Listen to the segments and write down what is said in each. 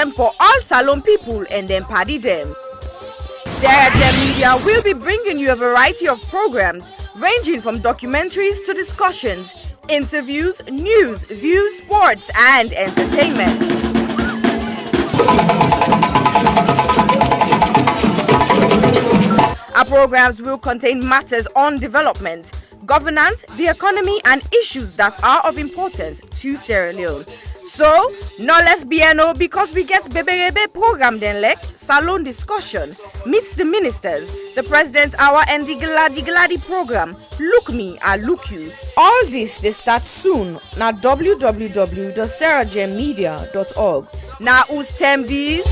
time for all Salon people and them party them. Sierra Media will be bringing you a variety of programs ranging from documentaries to discussions, interviews, news, views, sports, and entertainment. Our programs will contain matters on development, governance, the economy, and issues that are of importance to Sierra Leone. So, no left BNO because we get Bebe program then like Salon discussion, meets the ministers, the president's hour, and the Gladi program. Look me, I look you. All this they start soon na www.sarahjmedia.org. Now who's tem these?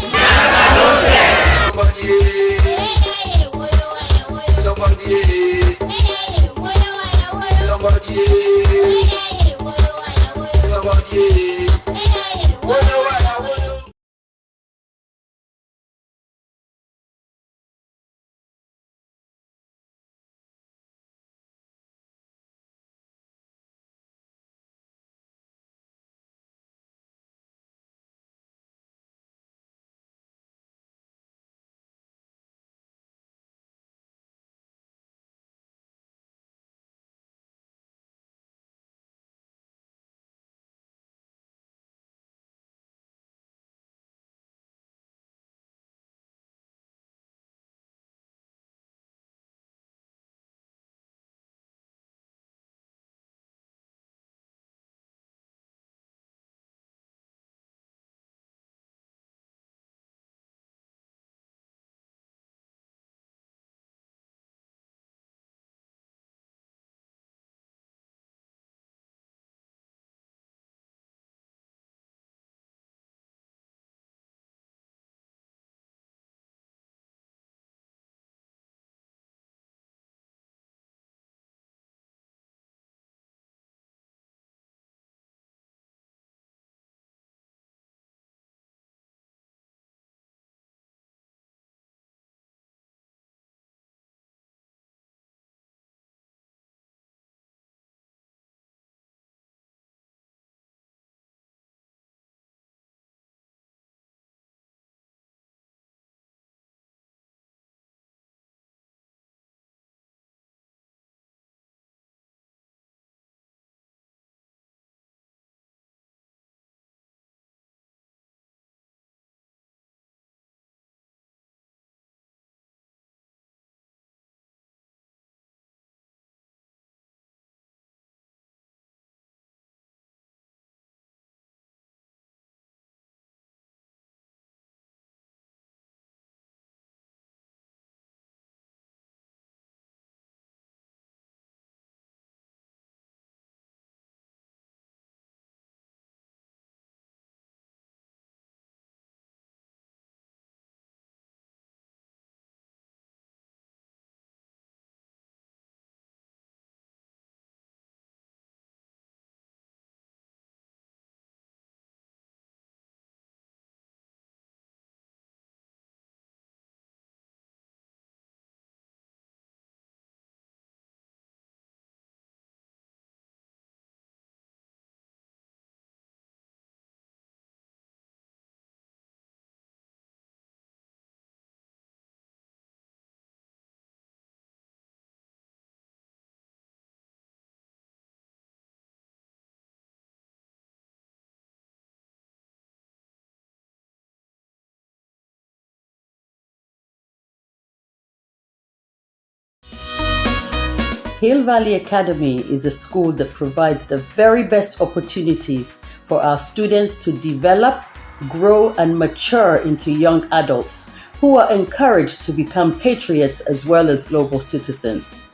Hill Valley Academy is a school that provides the very best opportunities for our students to develop, grow, and mature into young adults who are encouraged to become patriots as well as global citizens.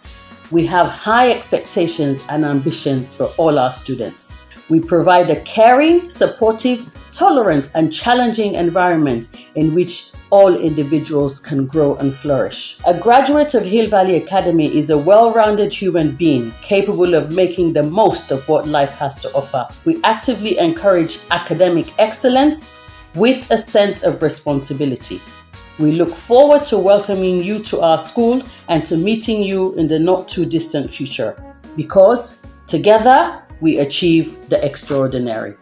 We have high expectations and ambitions for all our students. We provide a caring, supportive, tolerant, and challenging environment in which all individuals can grow and flourish. A graduate of Hill Valley Academy is a well-rounded human being capable of making the most of what life has to offer. We actively encourage academic excellence with a sense of responsibility. We look forward to welcoming you to our school and to meeting you in the not too distant future, because together we achieve the extraordinary.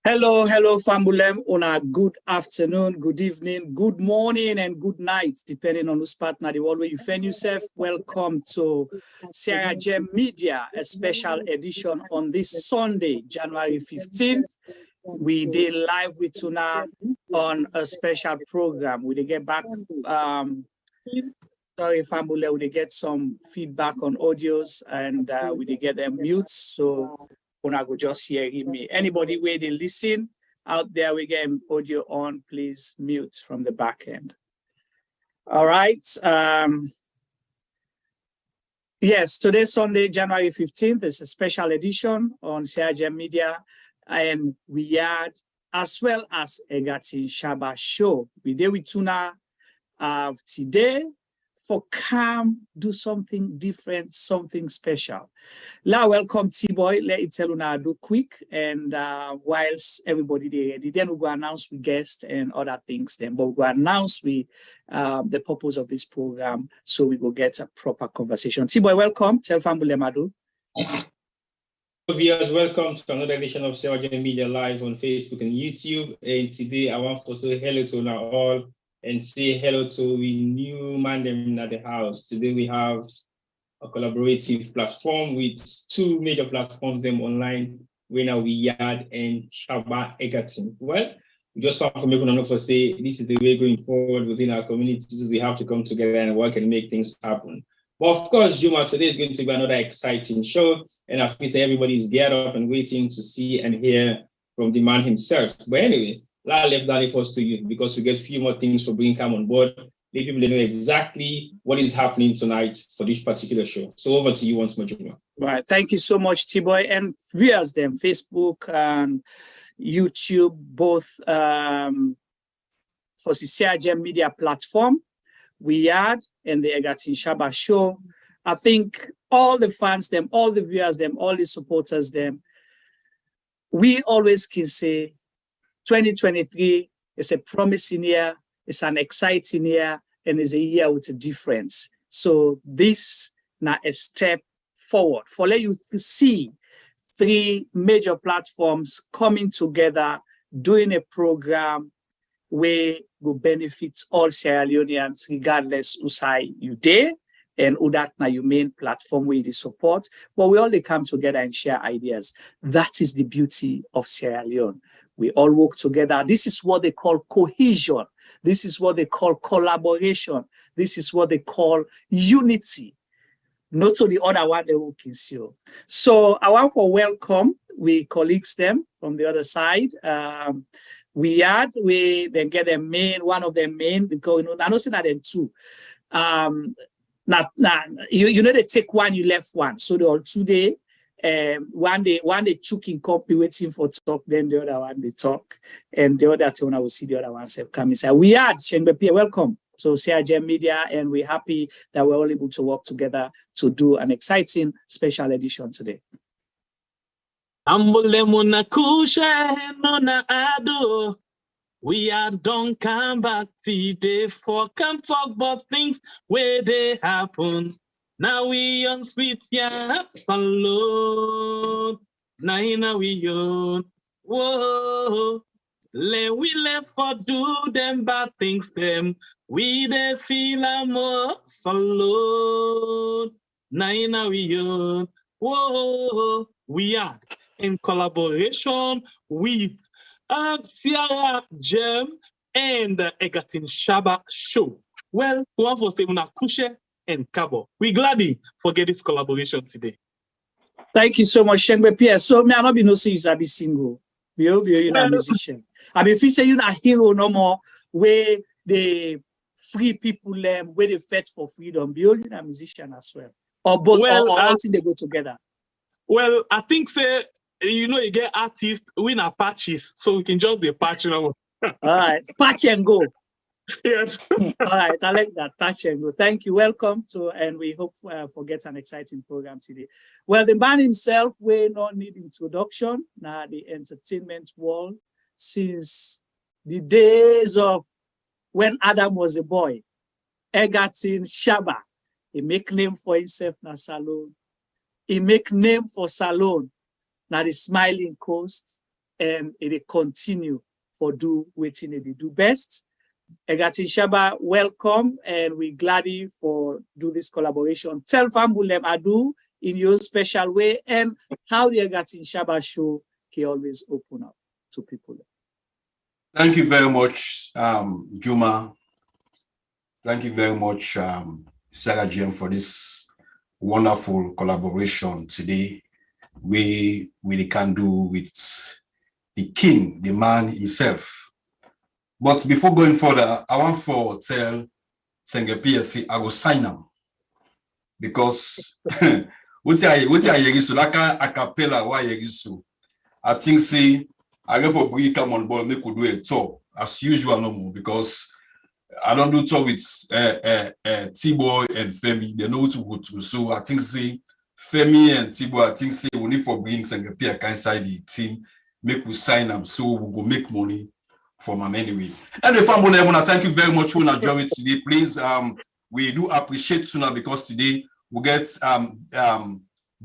Hello, hello, Fambulem. Una good afternoon, good evening, good morning, and good night, depending on whose partner the world where you find yourself. Welcome to Sierra Gem Media, a special edition on this Sunday, January 15th. We did live with Tuna on a special program. We did get back. Sorry, Fambule, we did get some feedback on audios and we did get them mutes. So I go just hear me. Anybody where they listen out there, we get audio on, please mute from the back end. All right. Yes, today, Sunday, January 15th, is a special edition on Sierra Gem Media. And we had, as well as Egerton Shabba show. We did with Tuna today for come do something different, something special. Now, welcome T-Boy. Let it tell you do quick. And whilst everybody there ready, then we'll go announce we guest and other things then. But we'll go announce the purpose of this program so we will get a proper conversation. T-Boy, welcome. Tell Fambule Madu. Viewers, welcome to another edition of Sierra Leone Media Live on Facebook and YouTube. And today I want to say hello to now all and say hello to we new man at the house. Today we have a collaborative platform with two major platforms them online, where we Yard and Shabba Egerton. Well, we just want to make one for say this is the way going forward within our communities. We have to come together and work and make things happen. But of course, Juma, today is going to be another exciting show. And I think everybody is geared up and waiting to see and hear from the man himself. But anyway, I'll leave that first to you because we get a few more things for bringing come on board. Let people know exactly what is happening tonight for this particular show. So over to you once more, Juma. Right. Thank you so much, T-Boy. And viewers them, Facebook and YouTube, both for the Sierra Gem Media platform. We had and the Egerton Shabba show. I think all the fans, them, all the viewers, them, all the supporters, them, we always can say 2023 is a promising year, it's an exciting year, and it's a year with a difference. So this now a step forward for let you to see three major platforms coming together, doing a program where will benefit all Sierra Leoneans, regardless who side you there and who that now your main platform where they support. But we all come together and share ideas. That is the beauty of Sierra Leone. We all work together. This is what they call cohesion. This is what they call collaboration. This is what they call unity. Not to the other one they will conceal. So I want to welcome we colleagues them from the other side. We then get them main, one of them main, because I know say that them two. You know they take one, you left one. So they all today, one day choking copy waiting for talk, then the other one they talk, and the other one I will see the other one say come inside. We had Shengbepi, welcome. So Sierra Gem Media, and we're happy that we're all able to work together to do an exciting special edition today. We are don't come back today for come talk about things where they happen. Now we on sweet yeah alone. Now we on whoa. We left for do them bad things them. We they feel more alone. Now we on whoa. We are in collaboration with Sierra Gem and the Egerton Shabba show. Well, one for Stephen Kushe and Kabo. We gladly forget this collaboration today. Thank you so much, Shengbe Pierre. So me I not be no say you be single. You're a musician. I mean, if you say you're not a hero no more, where they free people where they fight for freedom, you're a musician as well. Or both, or all things they go together. Well, I think say you know you get artists win a patches, so we can just be patching them. All right, patch and go. Yes. All right, I like that. Patch and go. Thank you. Welcome to, and we hope forget an exciting program today. Well, the man himself, we not need introduction. Now the entertainment world since the days of when Adam was a boy. Egerton Shabba, he make name for himself na salon. He make name for salon. Now the Smiling Coast. and it continue for do waiting they do best. Egerton Shabba, welcome, and we're glad for do this collaboration. Tell Fambulem Adu in your special way and how the Egerton Shabba show can always open up to people. Thank you very much, Juma. Thank you very much, Sarah Jane, for this wonderful collaboration today. We really can do with the king, the man himself. But before going further, I want to tell Senge PSC I will sign him because what I yegisu like a cappella why yegisu. I think see I go for bring come on board make we do a tour as usual no more because I don't do tour with T-Boy and Femi. They know what to go to. So I think say Femi and T-Boy, I think say we need for bring Senge PSC inside the team, make we sign them so we go make money for them anyway. And the family, I want to thank you very much for joining today. Please, we do appreciate Suna because today we get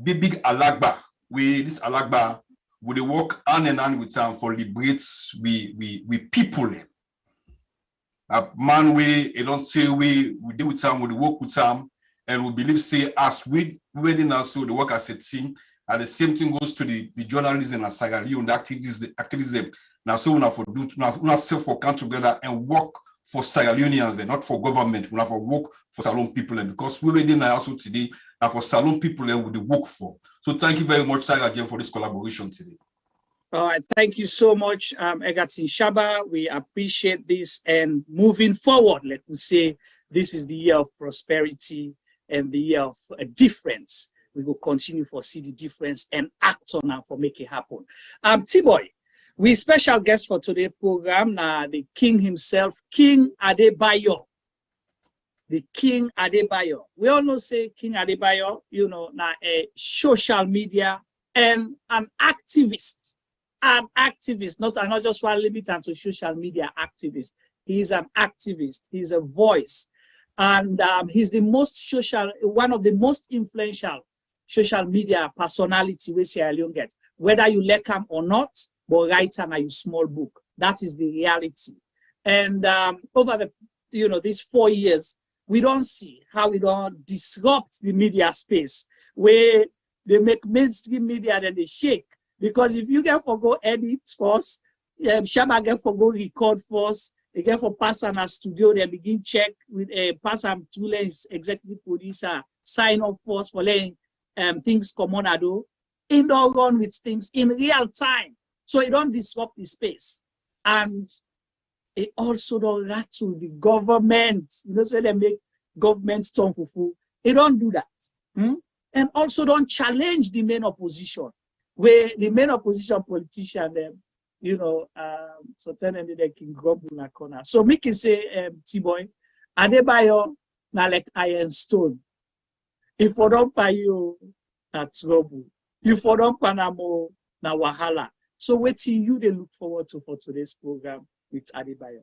big Alagba. This Alagba we work hand in hand with for liberates we people. Man, we don't say we deal with them, we work with them, and we believe say as we ready also the work as a team, and the same thing goes to the journalism and Sierra Leone, the activism. Now, so we have to do now self for come together and work for Sierra Leoneans and not for government. We have to work for Salon people, and because we ready now also today, now for Salon people and we work for. So thank you very much, Sarah Jane, for this collaboration today. All right, thank you so much, Egerton Shabba. We appreciate this, and moving forward, let me say this is the year of prosperity and the year of a difference. We will continue for see the difference and act on it for make it happen. T-Boy, we special guest for today's program now the king himself, King Adebayo. The King Adebayo. We all know say King Adebayo, you know, now a social media and an activist. An activist, not just one limited to social media activist. He is an activist. He's a voice, and he's the most social, one of the most influential social media personality we Sierra Leone get. Whether you like him or not, but write him a small book. That is the reality. And over the these 4 years, we don't see how we don't disrupt the media space where they make mainstream media and they shake. Because if you get for go edit first, Shabba get for go record first, they get for pass on a studio, they begin check with a pass on to his executive producer, sign up first for letting things come on ado. In the run with things in real time. So it don't disrupt the space. And it also don't rattle the government. You know, so they make government turn for food. It don't do that. And also don't challenge the main opposition. Where the main opposition politician, so then they can grumble in a corner. So me can say, T-Boy, Adebayo, na like iron stone. If you don't pay you, that's trouble. If you don't pay mo, na wahala. So what you they look forward to for today's program with Adebayo?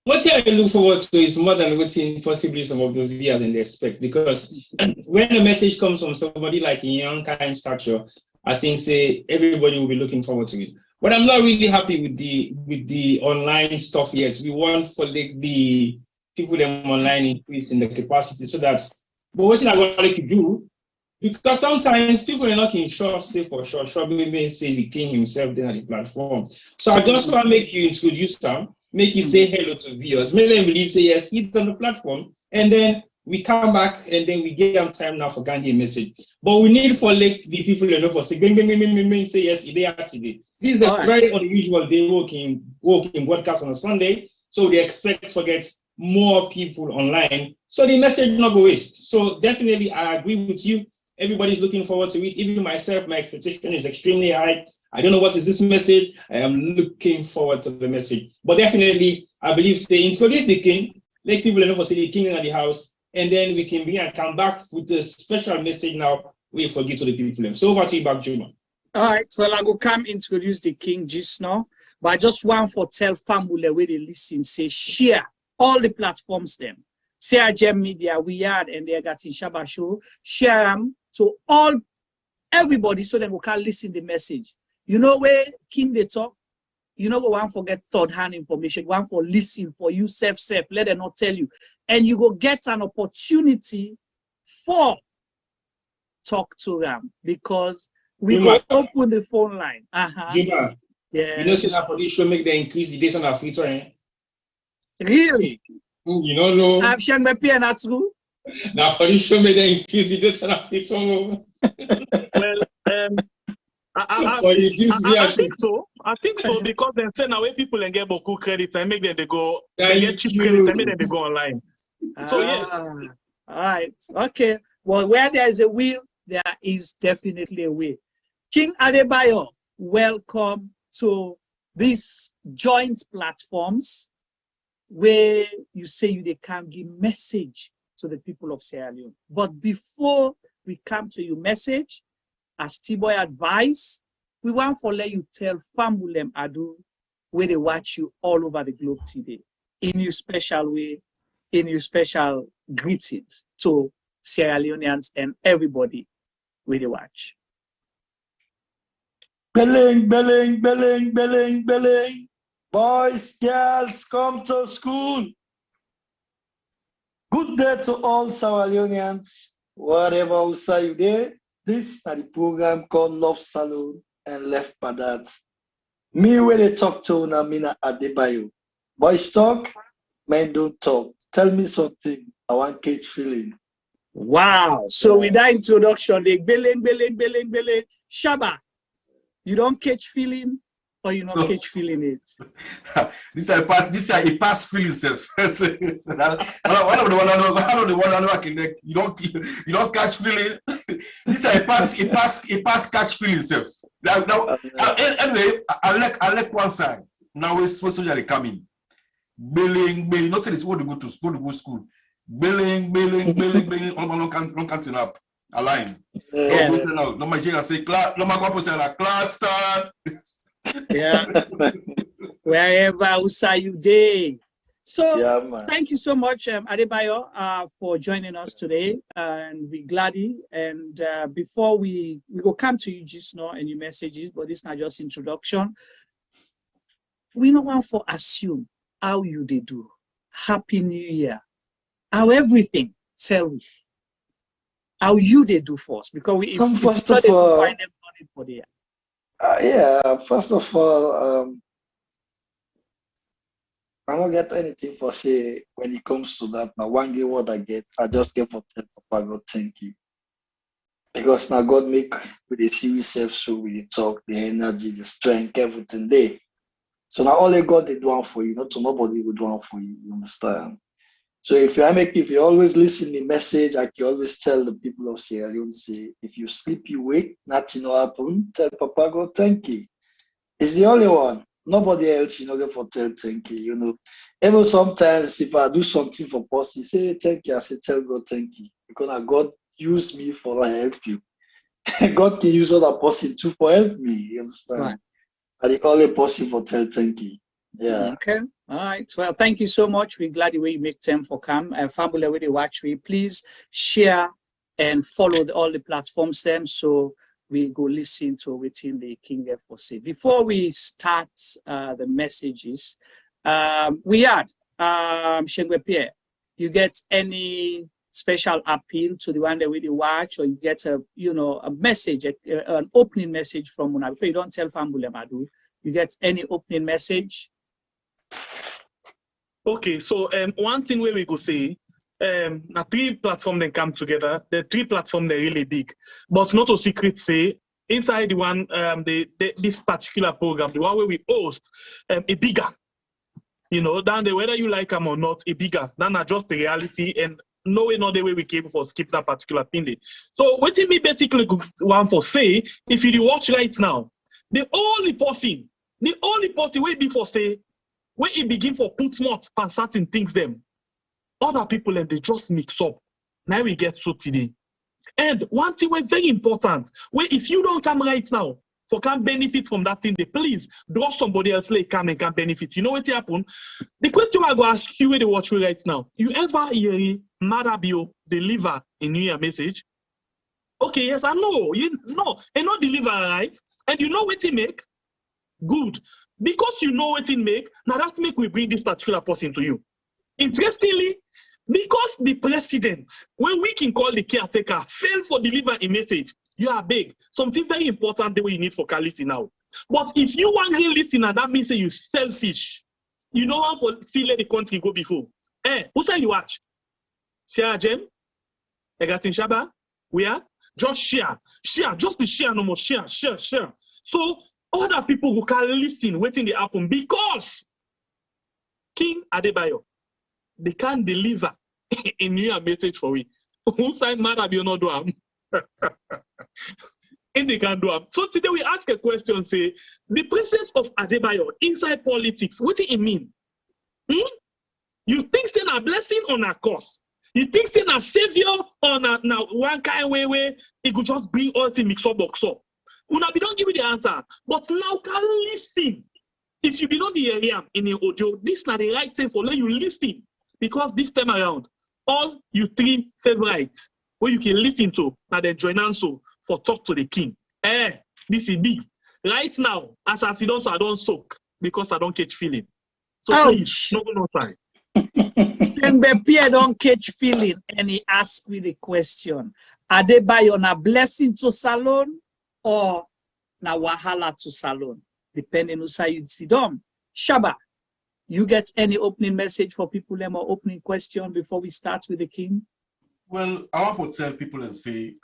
What I look forward to is more than waiting possibly some of those viewers and they expect, because when a message comes from somebody like in young kind stature, I think say everybody will be looking forward to it. But I'm not really happy with the online stuff yet. We want for like the people them online increase in the capacity so that. But what I want to do, because sometimes people are not in sure say for sure may say the king himself then on the platform. So I just want to make you introduce them. Make you say hello to viewers. Make them believe, say yes, he's on the platform. And then we come back and then we give them time now for Gandhi message. But we need for like the people you know for say, say yes, they are today. This is a very unusual day working broadcast on a Sunday. So they expect to get more people online. So the message not go waste. So definitely I agree with you. Everybody's looking forward to it. Even myself, my expectation is extremely high. I don't know what is this message. I am looking forward to the message. But definitely, I believe say introduce the king, let people know for say the king in the house, and then we can bring and come back with a special message now. We forget to the people. So over to you back, Juma. All right. Well, I will come introduce the king just now, but I just want for tell family where they listen, say share all the platforms them. Sierra Leone Media, we had and the Egerton Shabba show, share them to all everybody so they can listen the message. You know where King they talk, you know, go one forget third-hand information, one for listen for you self, let them not tell you. And you go get an opportunity for talk to them because we Juma, go open the phone line. Juma, Yeah. you know, say that for this show make them increase the days on our free time. Really? You don't know. I'm sharing my pen at school. Now for this show make them increase the days on our free time. Well, I think so. I think so because then say now when people and get beaucoup credits and make them they go, they get cheap credits and make them they go online. So yeah. All right. Okay. Well, where there is a will, there is definitely a way. King Adebayo, welcome to these joint platforms where you say they can give message to the people of Sierra Leone. But before we come to your message, as T-Boy advice, we want to let you tell Fambulem Adu where they watch you all over the globe today in your special way, in your special greetings to Sierra Leoneans and everybody where they watch. Belling. Boys, girls, come to school. Good day to all Sierra Leoneans, whatever we say you there. This is the program called Love Salute and Left Padat. Me when they talk to Namina Adebayo. Boys talk, men don't talk. Tell me something. I want catch feeling. Wow. So with that introduction, like belling. Shabba, you don't catch feeling or you not catch feeling it? This is a pass feeling self. One of the one you don't catch feeling. This is a pass catch feeling self. Now anyway, I like one side. Now we're socially coming. Billing. Not say it's what to go to school. Billing. Long can't up. Align. No matter say class. No matter say class start. Yeah. Wherever we say you day. So Yeah, thank you so much, Adebayo, for joining us today, and we're glad. And before we go come to you just now and your messages, but this is not just introduction. We don't want to assume how you they do. Happy New Year. How everything. Tell me. How you they do first, because we if first of all, find them for the first of all, I don't get anything for say when it comes to that. Now, one day what I get, I just get for tell Papa God thank you. Because now God make with the serious self show, with the talk, the energy, the strength, everything there. So now only God they do one for you, not to nobody would do one for you. You understand? So if you always listen the message, I can always tell the people of Sierra Leone, say, if you sleep, you wake, nothing will happen. Tell Papa God thank you. It's the only one. Nobody else, get for tell thank you. Even sometimes if I do something for person, say thank you, I say tell God thank you. Because God used me for help you. God can use other person too for help me. You understand? Right. And the only person for tell thank you. Yeah. Okay. All right. Well, thank you so much. We're glad the way you make time for come. Family, where they watch we, please share and follow all the platforms them so we go listen to within the King for say. Before we start the messages, we had Shengwe Pierre. You get any special appeal to the one that we watch, or you get a message, an opening message from one? Because you don't tell family Madu. You get any opening message? Okay, so one thing where we go say, now 3 platforms then come together. The 3 platforms they're really big, but not a secret say inside the one this particular program, the one where we host, a bigger. Down there whether you like them or not, a bigger. That's not just the reality, and no way, not the way we came for skip that particular thing. So what me basically want for say, if you watch right now, the only person where before say, when it begin for put more on certain things them, other people and they just mix up. Now we get so today. And one thing was very important, where if you don't come right now, for can benefit from that thing, they please draw somebody else like come and can benefit. You know what happen? The question I go ask you where they watch me right now. You ever hear Adebayo deliver a New Year message? Okay, yes, I know. You know, and not deliver, right? And you know what it make? Good. Because you know what it make, now that make we bring this particular person to you. Interestingly, because the president, when we can call the caretaker, fail for deliver a message, you are big. Something very important that we need for Kalisi now. But if you want to listen, and that means you selfish. You don't want for see let the country go before. Who say you watch? Sierra Leone, Egerton Shabba, we are just share, just the share no more, share. So other people who can listen, waiting they happen because King Adebayo, they can't deliver a new message for we. Who say matter you not do am? And they can do them. So today we ask a question, say, the presence of Adebayo inside politics, what do it mean? You think it's a blessing or a curse? You think it's a savior or now one kind of way it could just bring all the mix up box up? We don't give you the answer. But now can listen. If you be not the area in the audio, this is not the right thing for you listen. Because this time around, all you three favorites where you can listen to, now they join also for talk to the king. This is big. Right now, as I don't soak because I don't catch feeling. So Ouch. Please, no time. Sengbe Pierre don't catch feeling and he asked me the question. Adebayo na blessing to Salon or na wahala to Salon? Depending on how you see them. Shabba, you get any opening message for people or opening question before we start with the king? Well, I want to tell people and say,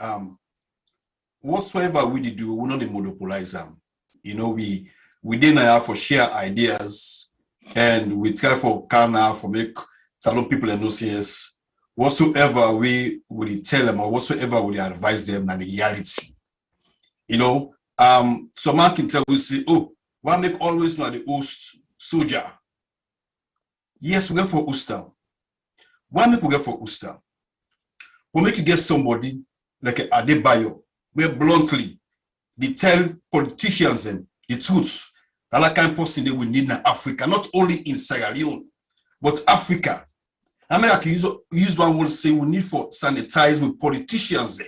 whatsoever we do, we not monopolize them. You know, we didn't have for share ideas and we try for for make Salon people and OCS. Whatsoever we will tell them or whatsoever we advise them na the reality. You know, some man can tell we say, oh, why make always know the host soldier? Yes, we go for Usta. Why make we go for Usta? For make you get somebody like Adebayo, where bluntly they tell politicians them the truth. That kind of person they will need in Africa, not only in Sierra Leone, but Africa. I mean, I can use one word say we need for sanitize with politicians there.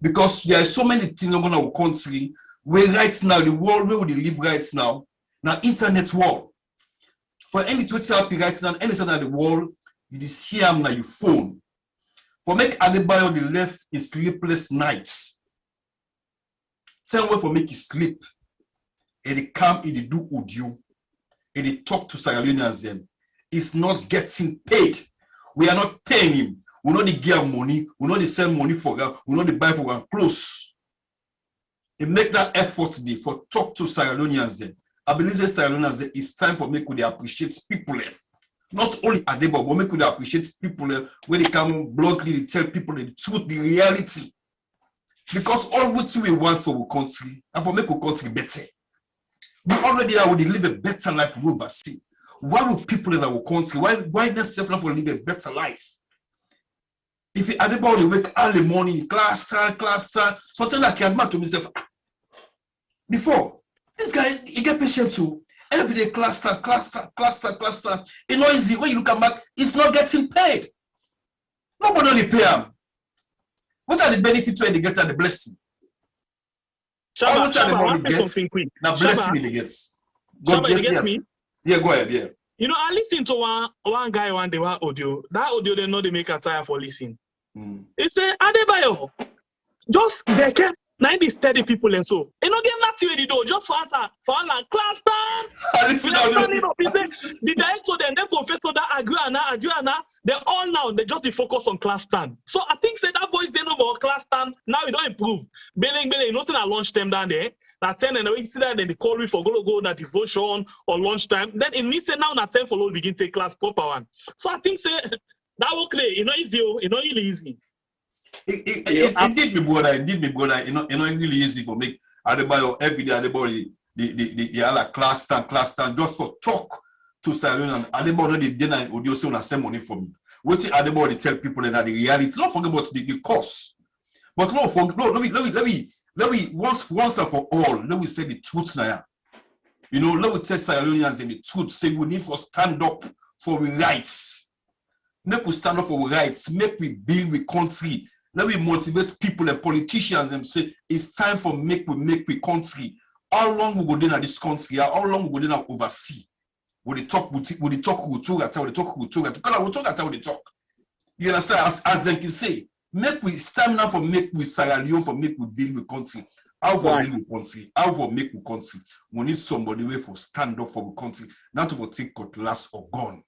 Because there are so many things going on in our country where right now, the world where we live right now internet world. For any Twitter right now, any side of the world, you see them on your phone. For make Adebayo the left in sleepless nights. Tell where for make you sleep. And they come and they do audio. And they talk to Sierra Leoneans them. It's not getting paid. We are not paying him. We know they give money. We know they send money for them. We know they buy for one clothes. And make that effort today for talk to Sierra Leoneans them. I believe that Sierra Leoneans them, it's time for me to appreciate people them. Not only Adebayo, but make we appreciate people when they come bluntly tell people the truth, the reality. Because all what we want for our country and for make our country better. We already are would live a better life we oversee. Why would people in our country? Why themselves for live a better life? If Adebayo wake early morning, class time, something like I admit to myself. Before this guy, he get patient too. Every day, class time. It's not easy. When you look back, it's not getting paid. Nobody only pay him. What are the benefits when they get the blessing? Shabba, the money I gets something quick. the blessing he gets. Shabba, you get me? Yeah, go ahead. Yeah. You know, I listened to one guy one day, one audio. That audio, they know they make a tire for listening. He said, Adebayo, just they kept 90 steady people and so. You know, get nothing ready though, just for answer, class time. The director, then professor, that agree, they all now, they just focus on class time. So I think say that voice, they know about class time. Now we don't improve. Billing, you know, I launch them down there. At 10 and we see that, then they call you for go that devotion or lunchtime. Then it means say now at 10 for load begin take class proper one. So I think say that will clear, you know, it's really easy. It did me brother. You know, it's really easy for me. Adebayo every day, everybody, the other class time, just for talk to Sierra Leone. Adebayo, they didn't audio say on send money for me. We see Adebayo tell people that the reality. Don't forget about the cost, but let me once and for all. Let me say the truth now. You know, let me tell Sierra Leoneans the truth. Say we need to stand up for our rights. Make we stand up for our rights. Make we build the country. Let me motivate people and politicians and say it's time for make we country. How long we go there in this country? How long we go there oversee? Will they talk? Will they talk? You understand? As they can say, make we stand now for make we Sierra Leone for make we build with country. How for build with country? How for make we country? We need somebody way for stand up for the country, not for take cutlass or gun,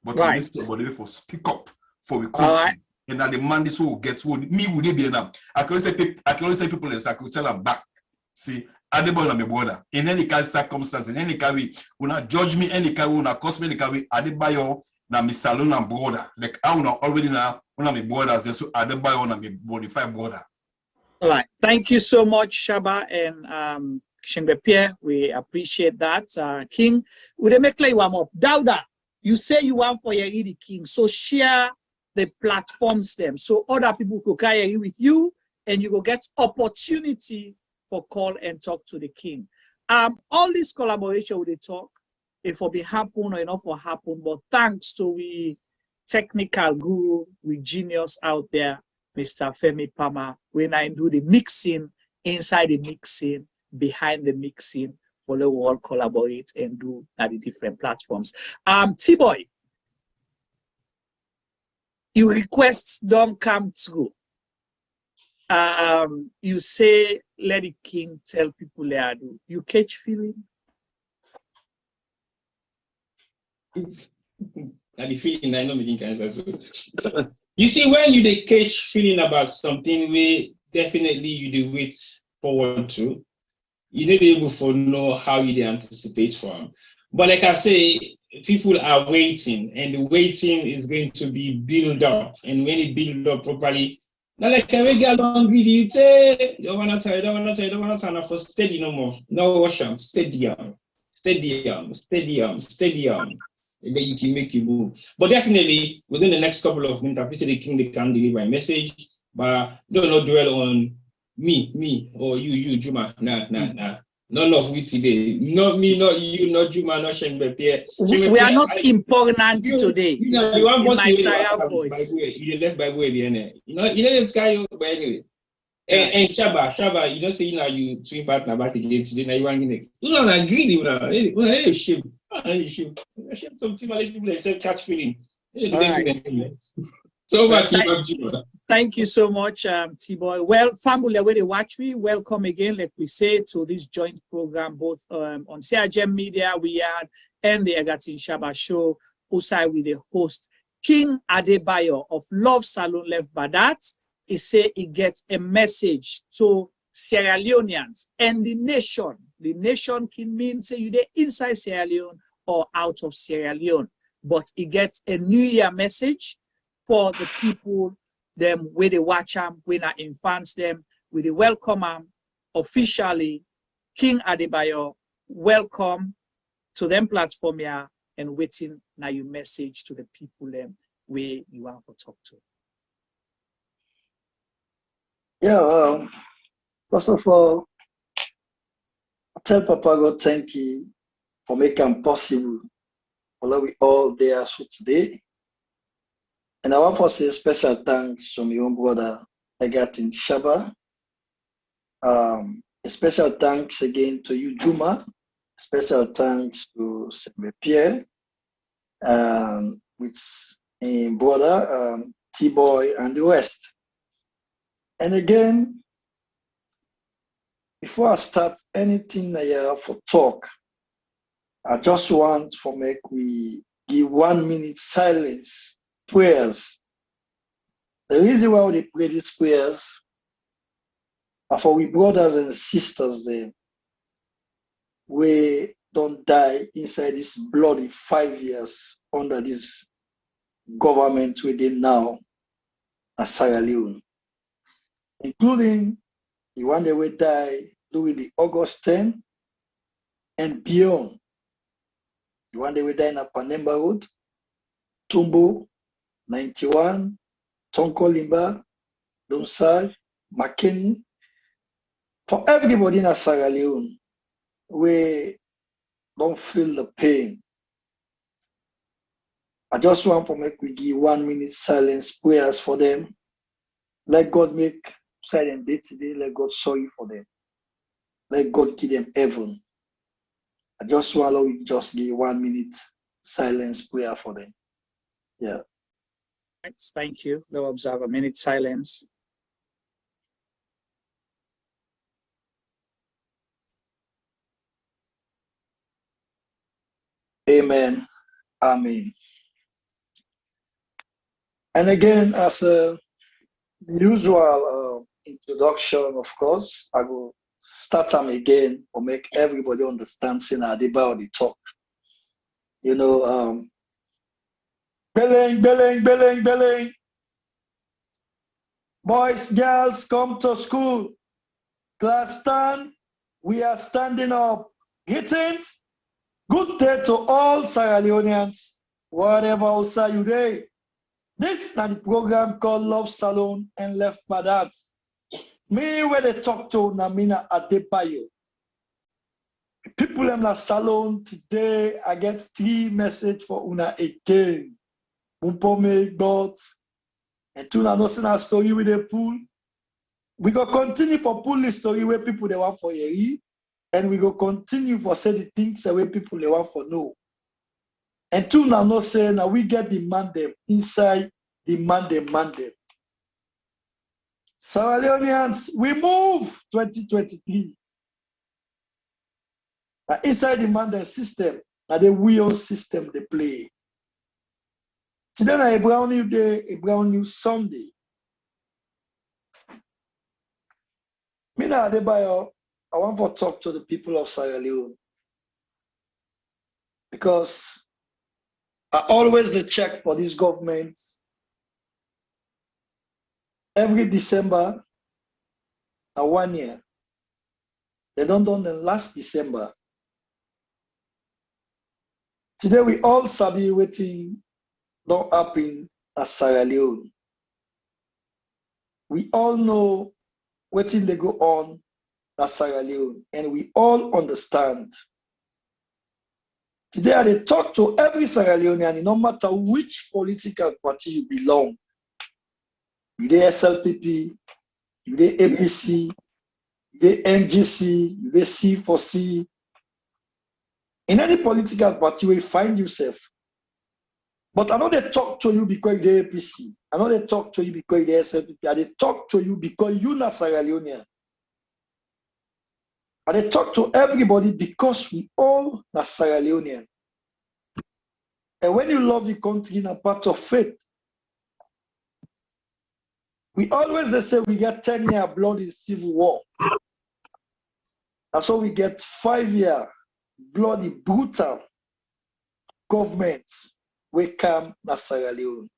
but we need somebody way for speak up for the country. And that the man this will get what me would be enough. I can only say people as I could tell them back. See, Adebayo na my brother. In any kind of circumstance, in any kind way, will not judge me any kind, will not cost me any kind way. Adebayo na my salon and brother. Like I will not already now one of my brothers. So Adebayo na my bonafide brother. All right. Thank you so much, Shabba and Pierre. We appreciate that. King, would they make like one more? Dauda, you say you want for your the King, so share the platforms them so other people could carry with you and you will get opportunity for call and talk to the King. All this collaboration with the talk, if it be happen or enough will happen, but thanks to we technical guru, we genius out there, Mr. Femi Pama, when I do the mixing, inside the mixing, behind the mixing, for the world collaborate and do at the different platforms. T-Boy, your requests don't come through. You say, let the King tell people they are do. You catch feeling? And the feeling I know me think answer. You see, when you the catch feeling about something, we definitely you do wait forward to. You need to be able to know how you anticipate from. But like I say, people are waiting, and the waiting is going to be built up. And when it build up properly, not like a regular long video, you don't want to for steady no more. No wash up, steady. And then you can make you move. But definitely, within the next couple of minutes, I've the King they can deliver a message, but don't not dwell on me, or you, Juma. Nah. None of we today. Not me, not you, not Juma, not Shengbe Pierre. We are not important today. You know, you want my Sierra voice. You left by way the end. You know this guy, but anyway. And Shabba, you don't say you twin partner back again today. Now you want to you don't agree, you know. Shame. Some people say catch feeling. So much. Thank you so much, T-Boy. Well, family, where they watch me, welcome again, like we say, to this joint program, both on Sierra Media, we are, and the Egerton Shabba show. Also, with the host, King Adebayo of Love Salon Left Badat. He say he gets a message to Sierra Leoneans and the nation. The nation can mean say you there inside Sierra Leone or out of Sierra Leone. But he gets a New Year message for the people, them where they watch them, when they infants them, where they welcome them officially. King Adebayo, welcome to them platform here and waiting now your message to the people them where you want to talk to. Yeah, first of all, I tell Papa God thank you for making possible for we all there so today. And I want to say special thanks to my own brother Egerton Shabba. A special thanks again to you, Juma. Special thanks to Pierre, with brother T-Boy and the rest. And again, before I start anything here for talk, I just want to make we give 1 minute silence prayers. The reason why we pray these prayers are for we brothers and sisters there. We don't die inside this bloody 5 years under this government within now at Sierra Leone, including the one that will die during the August 10 and beyond. The one that will die in Panemba Road, Tumbo, 91, Tonkolimba, Donsal, Makeni. For everybody in Sierra Leone, we don't feel the pain. I just want to make we give 1 minute silence prayers for them. Let God make silent day today. Let God sorry for them. Let God give them heaven. I just want to just give 1 minute silence prayer for them. Yeah. Thank you. We'll observe a minute silence. Amen. Amen. And again, as a usual introduction, of course, I will start them again or make everybody understand saying Adebayo the talk. You know, belling. Boys, girls, come to school. Class stand. We are standing up. Greetings. Good day to all Sierra Leoneans, whatever also you day. This is the program called Love Salon and Left by That. Me where they talk to Namina Adebayo. People in the salon today, I get 3 messages for una again. Bumpo me but and two na nothing a story with the pool. We go continue for pull the story where people they want for hear, and we go continue for say the things where people they want for know. And two na no say now we get demand them inside demand them. Sierra Leoneans, we move 2023. Now inside demand them system, now the wheel system they play. Today na a brand new day, a brand new Sunday. Me na Adebayo, I want to talk to the people of Sierra Leone because I always the check for this government every December, 1 year. They don't done the last December. Today we all sabi waiting don't happen at Sierra Leone. We all know waiting they go on at Sierra Leone, and we all understand. Today I talk to every Sierra Leonean, no matter which political party you belong. You the SLPP, you the APC, you the NGC, you the C4C. In any political party where you find yourself. But I know they talk to you because you the APC. I know they talk to you because you the SLPP. I they talk to you because you na Sierra Leonean. And they talk to everybody because we all are Sierra Leonean. And when you love your country in a part of faith, we always they say we get 10-year blood in civil war. That's why we get 5-year bloody brutal governments we come to Sierra Leone.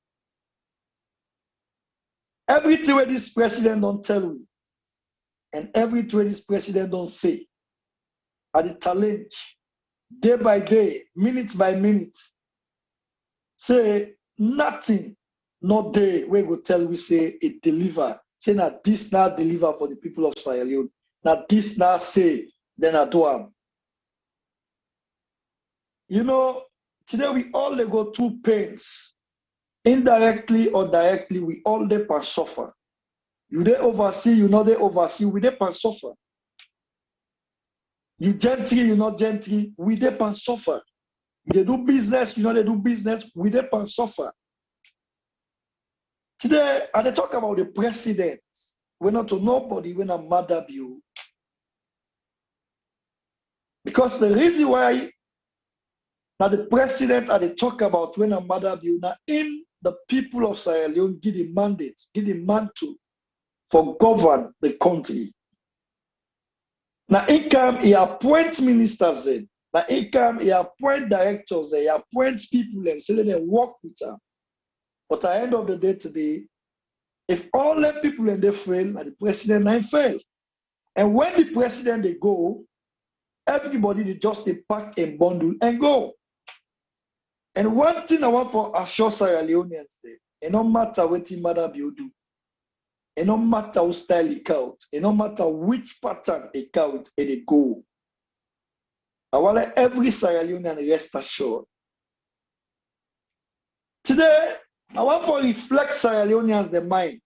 Everything where this president don't tell me, and everything where this president don't say, are the challenge, day by day, minute by minute. Say nothing, not day where we tell we say it deliver. Say that this now deliver for the people of Sierra Leone. That this now say, then I do am. You know, today we all go through pains. Indirectly or directly, we all dey pan suffer. You dey oversee, you know they oversee, we dey pan suffer. You gentry, you not gentry, we dey pan suffer. You dey do business, you know they do business, we dey pan suffer. Today, I dey talk about the president. We're not to nobody when I'm mad at you. Because the reason why now the president I dey talk about when I'm mad at you, now him, the people of Sierra Leone give the mandate, give the mantle for govern the country. Now he come, he appoint ministers then. Now he come, he appoint directors then, he appoints people then, so let them work with them. But at the end of the day today, if all the people and they fail, now the president ain't fail. And when the president they go, everybody they just they pack and bundle and go. And one thing I want for assure Sierra Leoneans there, it no matter what matter you do, it no matter what style it out, it no matter which pattern it out, it go. I want like every Sierra Leonean rest assured. Today, I want to reflect Sierra Leoneans the mind.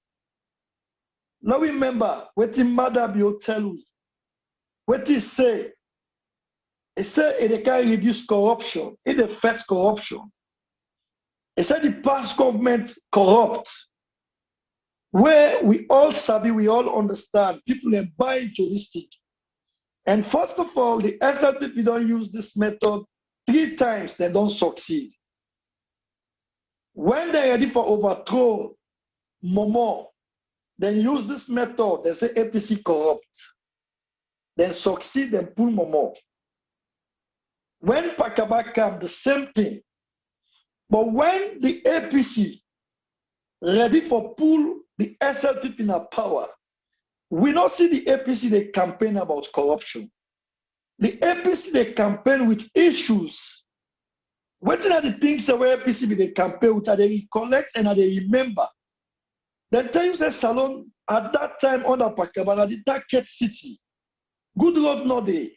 Now remember, what Adebayo tell you, what he say, it can reduce corruption, it affects corruption. He said the past government corrupt, where we all sabi, we all understand, people are buying into this thing. And first of all, the SLPP don't use this method 3 times, they don't succeed. When they're ready for overthrow, Momo, then use this method, they say APC corrupt. Then succeed and pull Momo. When Pakaba come, the same thing. But when the APC ready for pull the SLPP in power, we don't see the APC they campaign about corruption. The APC they campaign with issues. What are the things that APC they campaign with? Are they recollect and are they remember? Then tell you say Salon at that time under Pakaba, the target city. Good road not there.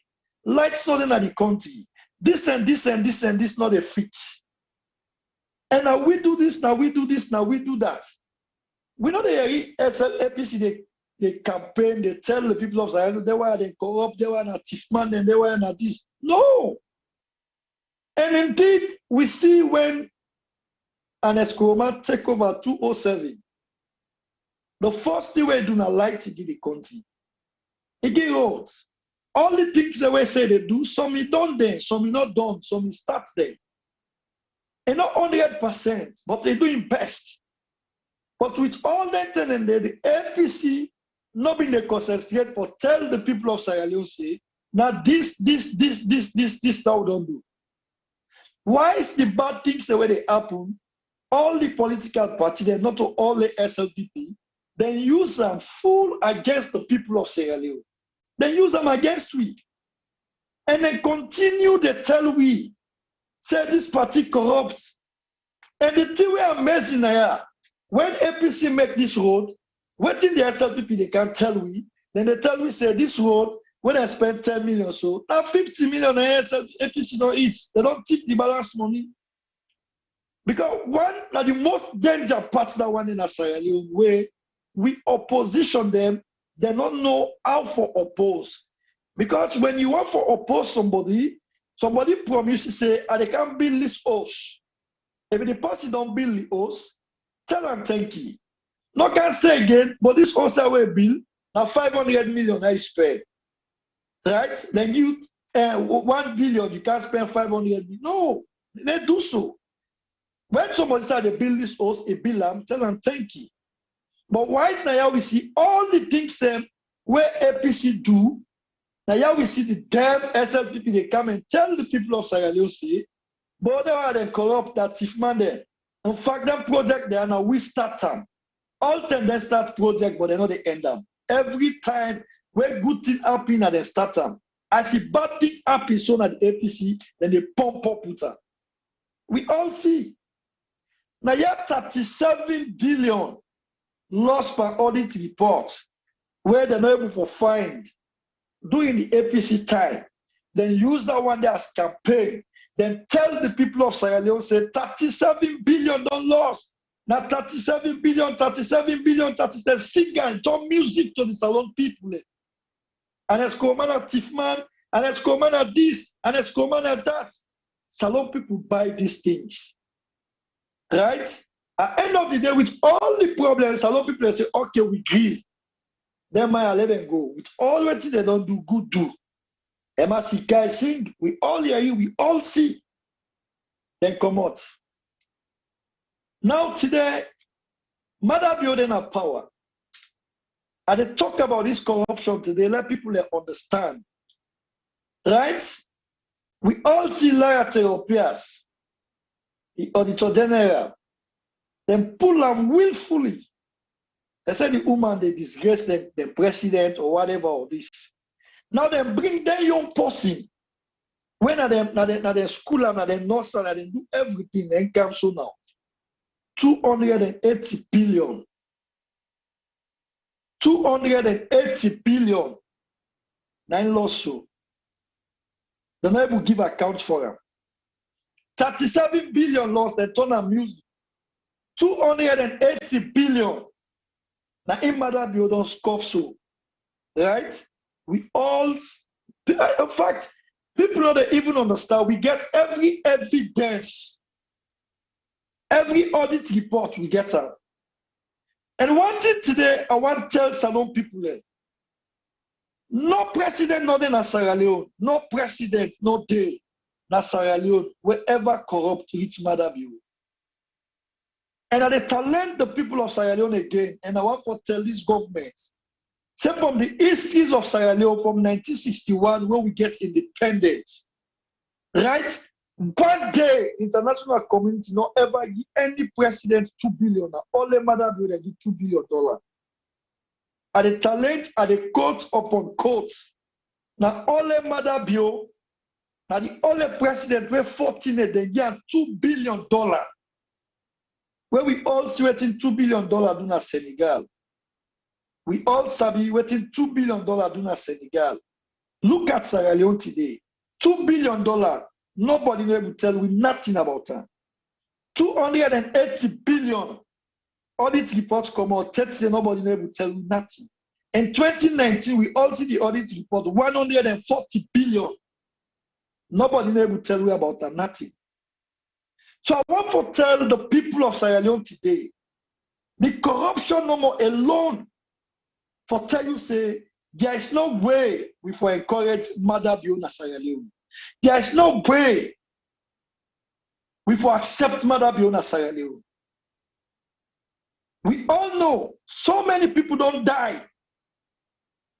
Lights not in the country. This and this and this and this not a fit. And now we do this, now we do this, now we do that. We know the APC they campaign, they tell the people of Sierra Leone they were they corrupt, they were not thief man, and they were not this. No. And indeed, we see when an Escoma take over 207, the first thing we do not like to give the country. It get roads. All the things that we say they do, some is done there, some is not done, some is start there. And not 100%, but they doing best. But with all that and the APC not being the concentrate for tell the people of Sierra Leone say, now this now we don't do. Why is the bad things the way they happen? All the political parties, they're not all the SLPP, they use them full against the people of Sierra Leone. They use them against we. And then continue to tell we, say this party corrupt. And the thing we are amazing here, when APC make this road, what in the SLPP they can tell we, then they tell we say this road, when I spend 10 million so, now 50 million APC don't eat. They don't tip the balance money. Because one of the most danger parts that one in a Sierra Leone where we opposition them, they don't know how to oppose. Because when you want to oppose somebody promise to say, they can't build this house. If the person don't build the house, tell them thank you. No can say again, but this house I will build, now 500 million I spend. Right? Then you 1 billion, you can't spend 500 million. No, they do so. When somebody said they build this house, they build them, tell them thank you. But why is now we see all the things where APC do, now we see the damn SLPP, they come and tell the people of Sierra Leone, say, but they are the corrupt, that thief man there. In fact, that project there now, we start them. All time they start project, but they know they end them. Every time where good thing happen, and they start them. As the bad thing happens, so at the APC, then they pump up with her. We all see. Now you have 37 billion lost per audit report, where they're not able to find during the APC time. Then use that one there as campaign. Then tell the people of Sierra Leone, say 37 billion don't lost. Now 37 billion, sing and turn music to the salon people. And it's common at Tifman, and it's common at this, and it's common at that. Salon people buy these things. Right? At the end of the day, with all the problems, salon people say, okay, we agree. Then I let them go. With all the things they don't do, good do. MRC guys sing, we all hear you, we all see. Then come out. Now today, Adebayo then have power. And they talk about this corruption today, let people understand. Right? We all see liar therapists, the Auditor General, then pull them willfully. They say the woman, they disgrace the president or whatever or this. Now they bring their young person. When are they school and they nurse and they do everything, they come so now. 280 billion. 280 billion. 9 lawsuits. They're not able to give accounts for them. 37 billion lost, they turn on music. 280 billion. Now, in Adebayo don't scoff so, right? We all, in fact, people don't even understand. We get every evidence, every audit report we get out. And one thing today, I want to tell Salon people, no president, not in Sierra Leone, no president, no day, na Sierra Leone, wherever corrupt reach Adebayo. And I talent the people of Sierra Leone again, and I want to tell this government, say from the histories of Sierra Leone from 1961, where we get independence, right? One day, international community not ever give any president $2 billion. Only Adebayo they give $2 billion. At the talent, at the quote upon quotes. Now only Adebayo, now the only president where 14 they give $2 billion. Where we all see waiting $2 billion do na Senegal. We all sabi waiting $2 billion do na Senegal. Look at Sierra Leone today. $2 billion. Nobody will tell we nothing about that. 280 billion. Audit reports come out. Nobody will tell we nothing. In 2019, we all see the audit report 140 billion. Nobody will tell you about that. Nothing. So I want to tell the people of Sierra Leone today, the corruption no more alone for tell you say there is no way we for encourage Adebayo na Sierra Leone. There is no way we for accept Adebayo na Sierra Leone. We all know so many people don't die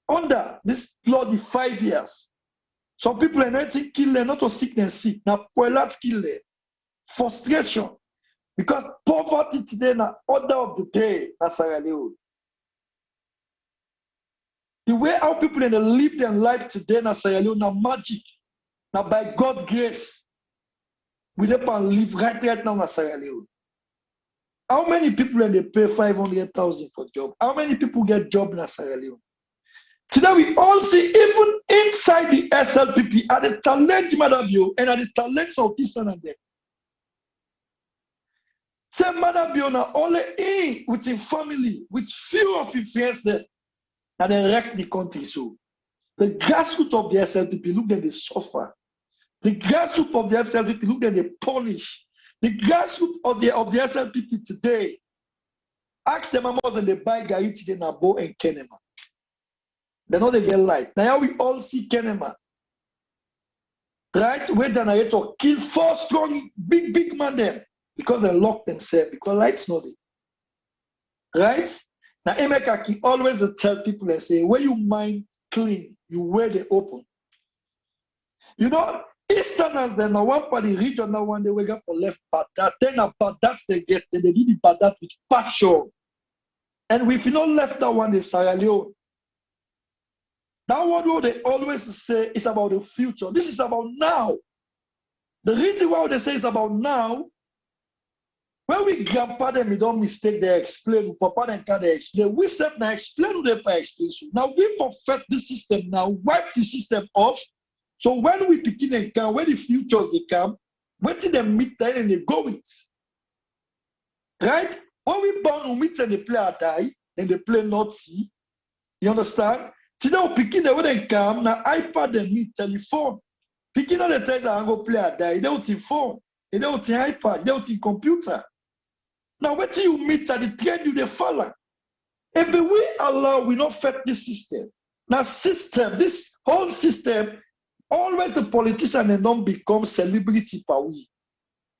under this bloody 5 years. Some people are not kill them, not to sickness sick. Now, poilats kill them. Frustration. Because poverty today na order of the day na Sierra Leone. The way how people live their life today na Sierra Leone na magic. Now by God's grace, we can live right now na Sierra Leone. How many people they pay 500,000 for job? How many people get job na Sierra Leone? Today we all see even inside the SLPP at the talent Adebayo and at the talents of Eastern and them. Say Adebayo na only in with his family, with few of his friends there, and then wreck the country. So the grassroots of the SLPP, look at they suffer. The grassroots of the SLPP, look at they punish. The grassroots of the SLPP today, ask them how much they buy Gary today na Bo and Kenema. They know they get light. Now we all see Kenema. Right? Where generator kill 4 strong, big man there. Because they lock themselves, because lights not there. Right? Now Emeka can always tell people and say, where you mind clean, you wear the open. You know, Easterners, then now one part the region, now one they wake up for left part. That then about that they get, they do the bad that with passion. And if you not left that one, the Sierra Leone. That one what they always say is about the future. This is about now. The reason why they say it's about now, when we grandpa them, we don't mistake, they explain, papa and can they explain. We step now explain who they explain. Now we perfect the system now, wipe the system off. So when we begin and come, when the futures they come, when till they meet there and they go with. Right? When we born, we meet and they play or die, and they play not see. You understand? Today we begin when they come, now iPad and meet telephone. Begin on the time that go play or die, they don't see phone, they don't see iPad, they don't see computer. Now, when you meet at the trade, you they follow. If we allow, we not fit this system. Now, this whole system, always the politician and don't become celebrity power.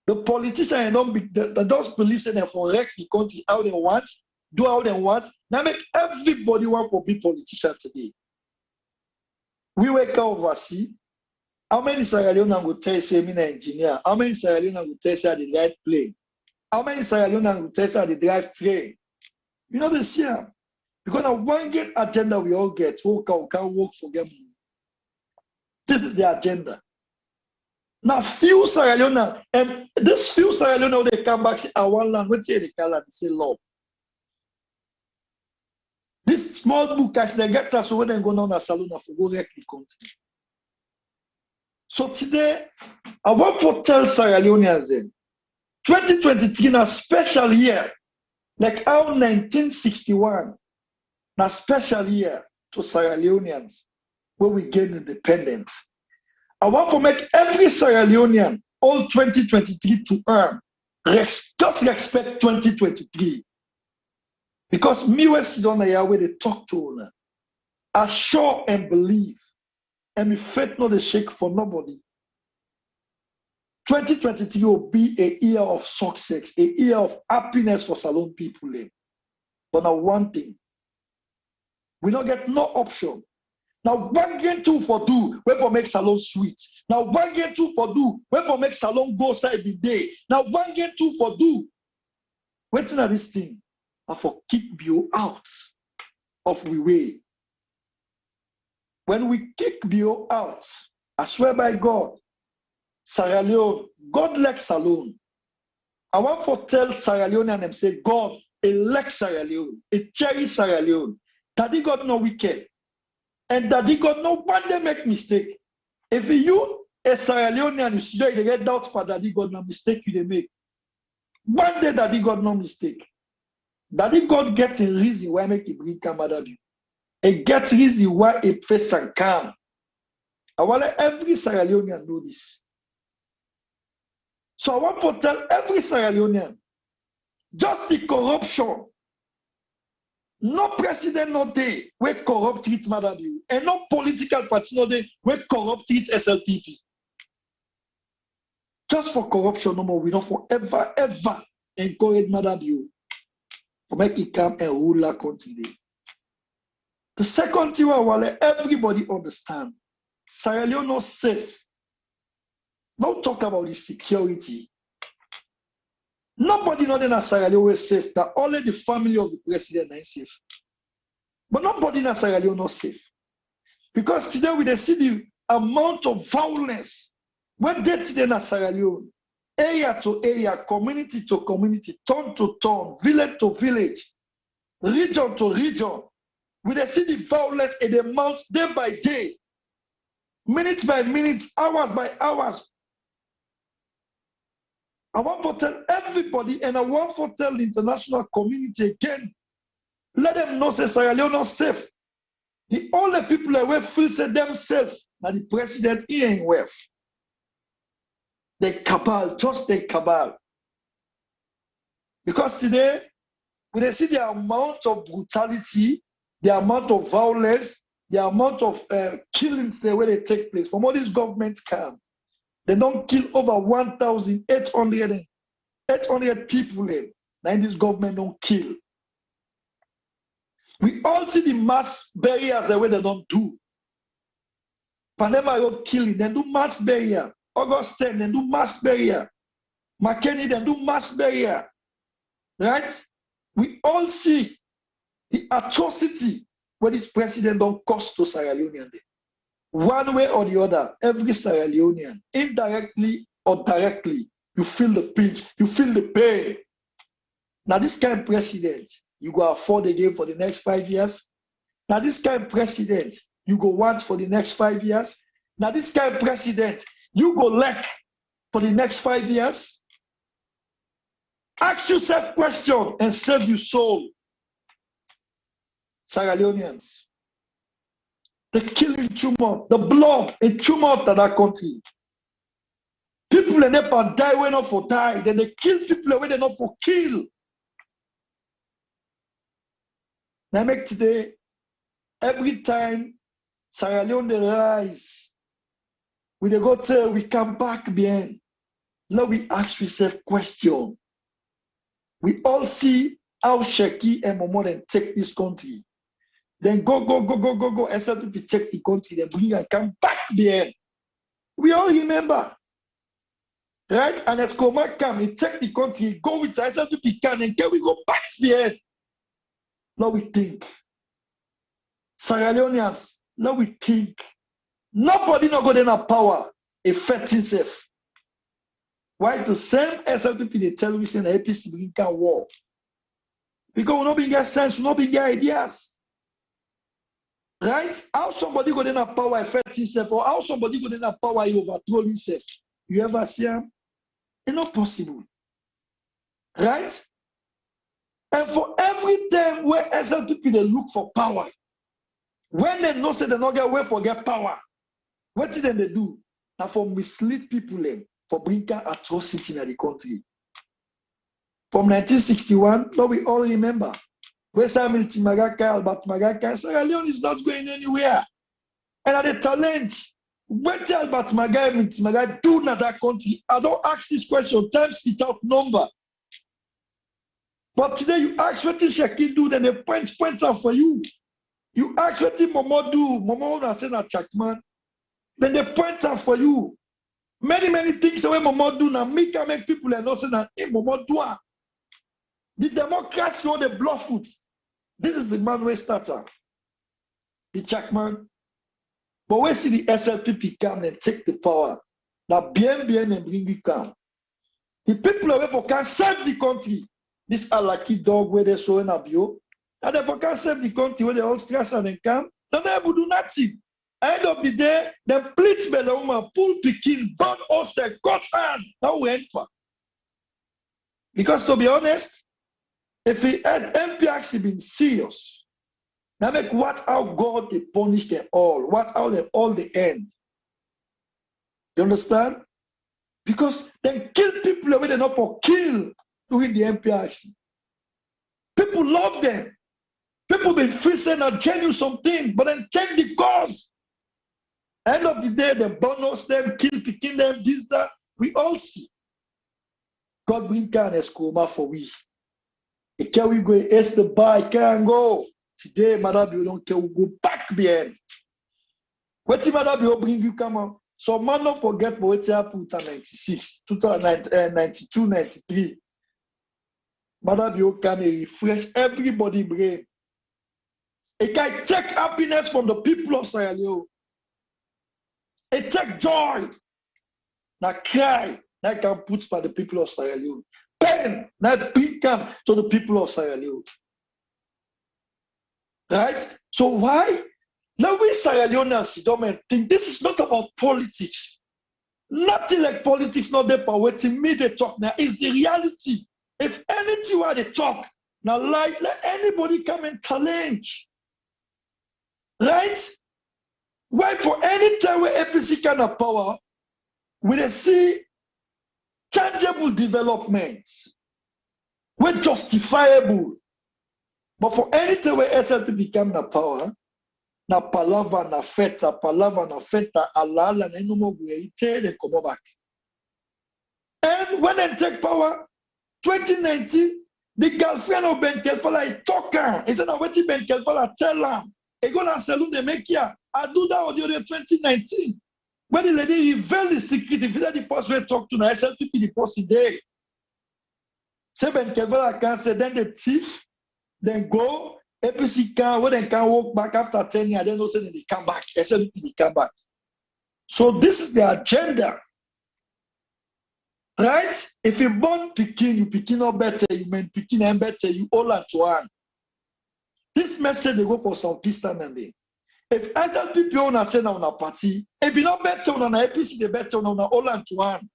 The politician and don't be the those beliefs in they for wreck the country how they want, do how they want. Now make everybody want to be politician today. We wake up overseas. How many Sierra Leoneans will tell say me an engineer? How many Sierra Leoneans will tell say I the right plane? How many Sierra Leoneans will tell say I the drive train? You know the same. Because now one great agenda we all get, who can work for them. This is the agenda. Now few Sierra Leoneans, and this few Sierra Leoneans they come back say I want land. What say they call it? They say law. This small book as they get us when they go down a salon for go wreck the country. So today, I want to tell Sierra Leoneans then, 2023 is a special year, like how 1961, Now, especially here to Sierra Leoneans, where we gain independence. I want to make every Sierra Leonean all 2023 to earn. Just respect 2023. Because me when sit on here where they talk to una, assure and believe, and me faith not the shake for nobody. 2023 will be a year of success, a year of happiness for Salone people. But now one thing, we don't get no option. Now one game two for do, we for make Salone sweet. Now one game two for do, we for make Salone go side every day. Now one game two for do, waiting at this thing, I for kick Bio out of we way. When we kick Bio out, I swear by God, Sierra Leone, God like Salone. I want to tell Sierra Leone and them say, God, elect Sierra Leone, a cherish Sierra Leone. Daddy God no wicked. And Daddy God no one day make mistake. If you a Sierra Leonean, you see they get doubt for Daddy God no mistake you they make. One day Daddy God no mistake. Daddy God gets a reason why make it bring camera. It gets reason why it face and calm. I want every Sierra Leonean know this. So I want to tell every Sierra Leonean, just the corruption. No president no day where corrupt treat Madam you, and no political party no day where corrupt treat SLPP. Just for corruption no more, we don't forever, ever encourage Madam you for make it come and rule our country. The second thing I want let everybody understand, Sierra Leone not safe. Don't talk about the security. Nobody not in Sierra Leone is safe. That only the family of the president is safe. But nobody in Sierra Leone not safe. Because today we see the amount of violence when they today in Sierra Leone, area to area, community to community, town to town, village to village, region to region. We see the violence in the amount day by day, minute by minute, hours by hours. I want to tell everybody, and I want to tell the international community again, let them know that Sierra Leone is safe. The only people that will feel themselves that the president here in wealth. The cabal, just the cabal. Because today, when they see the amount of brutality, the amount of violence, the amount of killings there where they take place, from all these governments come. They don't kill over 1,800 people in. Now this government don't kill. We all see the mass barriers the way they don't do. Panama Road killing, they do mass barrier. August 10, they do mass barrier. McKinney, they do mass barrier. Right? We all see the atrocity where this president don't cost to Sierra Leonean. One way or the other, every Sierra Leonean, indirectly or directly, you feel the pinch, you feel the pain. Now, this kind of president, you go afford again for the next 5 years. Now, this kind of president, you go want for the next 5 years. Now, this kind of president, you go lack for the next 5 years. Ask yourself question and save your soul. Sierra Leoneans. The killing tumor, the blood, a tumor to that country. People and they die when not for die. Then they kill people when they not for kill. Now make today, every time Sierra Leone they rise, we they go tell we come back behind. Now we ask ourselves question. We all see how shaky and Momo then take this country. Then go, SLPP take the country, then bring and come back there. We all remember. Right? And as Koma come, he take the country, go with SLPP can, and can we go back there? Now we think. Sierra Leoneans, now we think. Nobody not going to have power, effect himself. Why is the same SLPP they tell we say the APC bring can war? Because we not bring get sense, we not bring get ideas. Right? How somebody go to have power affect himself, or how somebody go to have power he overthrow himself? You ever see him? It's not possible. Right? And for every time where SLPP they look for power, when they know say they not get way for get power, what did they do? Now for mislead people for bringing atrocity in the country. From 1961, now we all remember, where Samuel Timagaka, Albert Magaka, Sierra Leone is not going anywhere. And at the challenge, what Albert Magaka do in that country? I don't ask this question times without number. But today you ask what Shaki do, then they point out for you. You ask what Momo do, Momo na say na Chakman, then they point out for you. Many things the way Momo do now make people and not say that Momo do. The Democrats know the blufffoot. This is the man who started. The Chakman. But we see the SLPP come and take the power. Now bien and bring it come. The people of can save the country. This Alaki dog where they show in Abio. And they can save the country where they all stress and they come. Then they will do nothing. End of the day, they plead Beloma, pull Pekin, burn us, they got hand. Now we enter. Because to be honest, if he had MPX been serious, now make what how God they punish them all, what how they all the end. You understand? Because they kill people away they not for kill during the MPX. People love them. People been facing and genuine something, but then change the cause. End of the day, they bonus them, picking them, this, that. We all see. God bring can escoma for we. Can we go? It's the buy, can go. Today, Madam, you don't care, we go back behind. What if Madam, you bring you come on? So, man, don't forget what happened in 96, 92, 93. Madam, you can refresh everybody's brain. It can take happiness from the people of Sierra Leone. It take joy. Now cry. That can put by the people of Sierra Leone. Pain. That become to the people of Sierra Leone. Right? So why? Now we Sierra Leoneans don't think this is not about politics. Nothing like politics, not the power to me they talk now. It's the reality. If anything where they talk, now like let anybody come and challenge. Right? Why for any time where APC kind of power, we they see tangible developments, we're justifiable. But for any time where SLP become the power, na palava na feta, Allah na no more they come back. And when they take power, 2019, the girlfriend of Ben Kelfala talk her. He said, "I wait Ben Kelfala tell him." He go na saloon they make here. I do that audio in 2019. When the lady revealed the secret, if the post we talk to the SLPP, the post today. Say Ben Kelfala can say, then the thief, then go, APC can, when they can walk back after 10 years, then also they come back. SLPP they come back. So this is the agenda. Right? If you born Pekin, you Pekin not better, you mean Pekin and better, you all and to one. This message they go for Southeastern and they. If SLPP on say on a party, if you not better on an APC, they better on all and to one.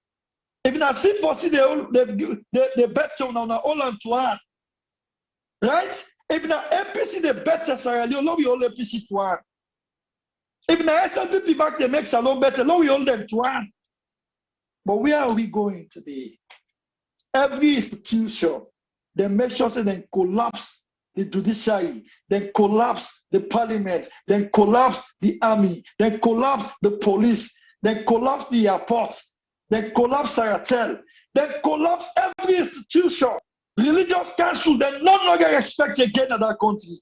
If you not see for see they better on all and to one. Right? If you not APC, they better Sierra Leone, no we all APC to one. If you not SLPP back, they make Salon better, no we all them to one. But where are we going today? Every institution, they make sure that they collapse the judiciary, then collapse the parliament, then collapse the army, then collapse the police, then collapse the airport, then collapse Saratel, then collapse every institution. Religious council, they no longer expect again in that country.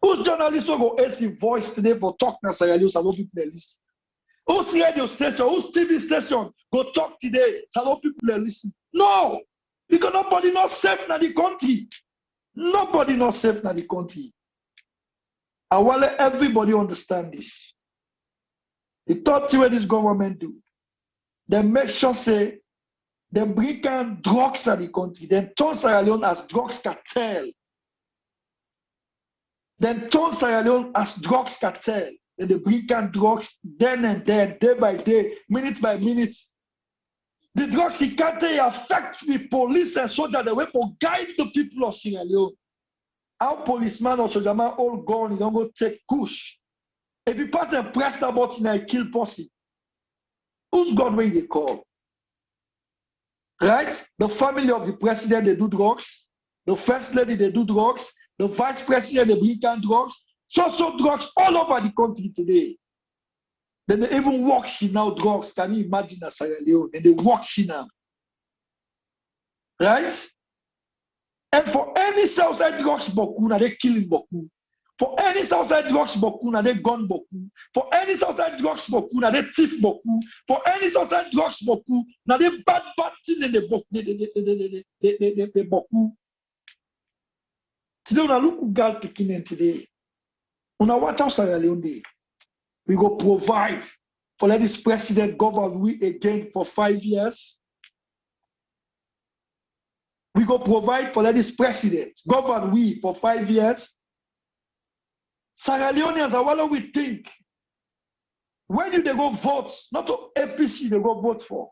Whose journalists will go ask the voice today for talk na Sierra Leone, so people they listen. Whose radio station, whose TV station go talk today, so people they listen. No, because nobody not safe in the country. Nobody not safe in the country. I want let everybody understand this. The third thing what this government do, they make sure say they bring in drugs in the country. Then turn Sierra Leone as drugs cartel. Then turn Sierra Leone as drugs cartel. Then they bring in drugs then and then, day by day, minute by minute. The drugs he can't affect the police and soldiers the way to guide the people of Sierra Leone. Our policeman or soldier man all gone, he don't go take kush. If you pass and press the button and kill pussy, who's God when they call? Right? The family of the president, they do drugs. The first lady, they do drugs. The vice president, they bring down drugs. So drugs all over the country today. Then they even walk now drugs. Can you imagine a Sierra Leone? Then they walk now. Right? And for any Southside drugs, Boku, now they killing Boku. For any Southside drugs, Boku, now they gun Boku. For any Southside drugs, Boku, now they thief Boku. For any Southside drugs, Boku, now they bad thing in the Boku. Today, we look at God picking today. We watch how Sierra Leone day. We go provide for let this president govern we again for 5 years. We go provide for let this president govern we for 5 years. Sierra Leoneans are what we think. When you they go vote, not to APC they go vote for.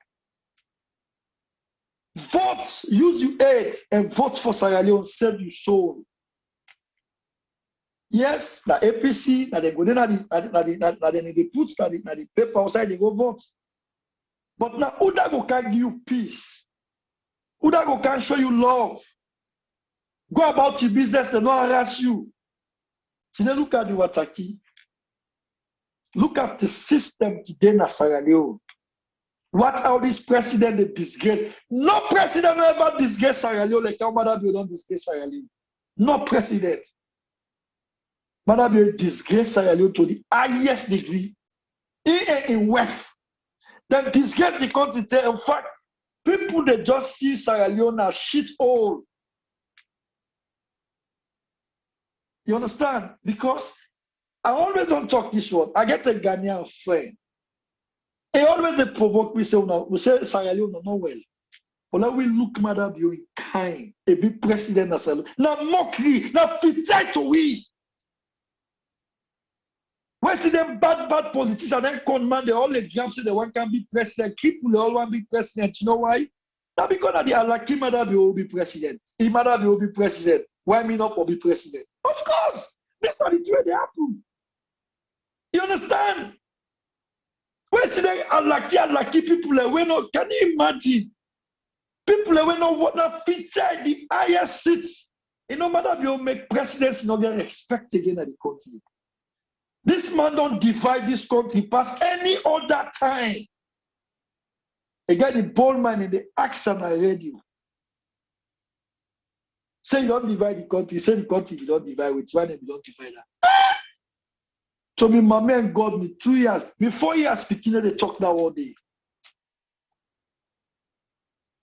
Vote, use your head and vote for Sierra Leone, save your soul. Yes, the APC, that they go there, they put the paper outside, they go vote. But now, who that go can give you peace? Who that go can show you love? Go about your business, they don't harass you. See, they look at the Wataki. Look at the system today in Sierra Leone. What how this president they disgrace? No president ever disgrace Sierra Leone like how Adebayo don't disgrace Sierra Leone. No president. Adebayo disgrace Sierra Leone to the highest degree in wealth. Then disgrace the country. In fact, people they just see Sierra Leone as shit hole. You understand? Because I always don't talk this word. I get a Ghanaian friend. He always they provoke me, say Sierra Leone not well. But we look Adebayo in kind, a big president of Sierra Leone. Now mockery, now fit to we. When see them bad politicians, then con man, they all the grams say they one can be president. People they all want to be president. You know why? Now because of the Alaki Adebayo will be president. If Adebayo will be president, why me not be president? Of course, that's not the way they happen. You understand? When see them Alaki people, we know. Can you imagine? People we know what not fit the highest seats. You know, Adebayo make presidents not get respect again at the country. This man don't divide this country past any other time. Again, the bold man in the accent I read you. Say you don't divide the country. Say the country you don't divide with one and you don't divide that. So me, my man God me 2 years. Before years speaking, they talk now all day.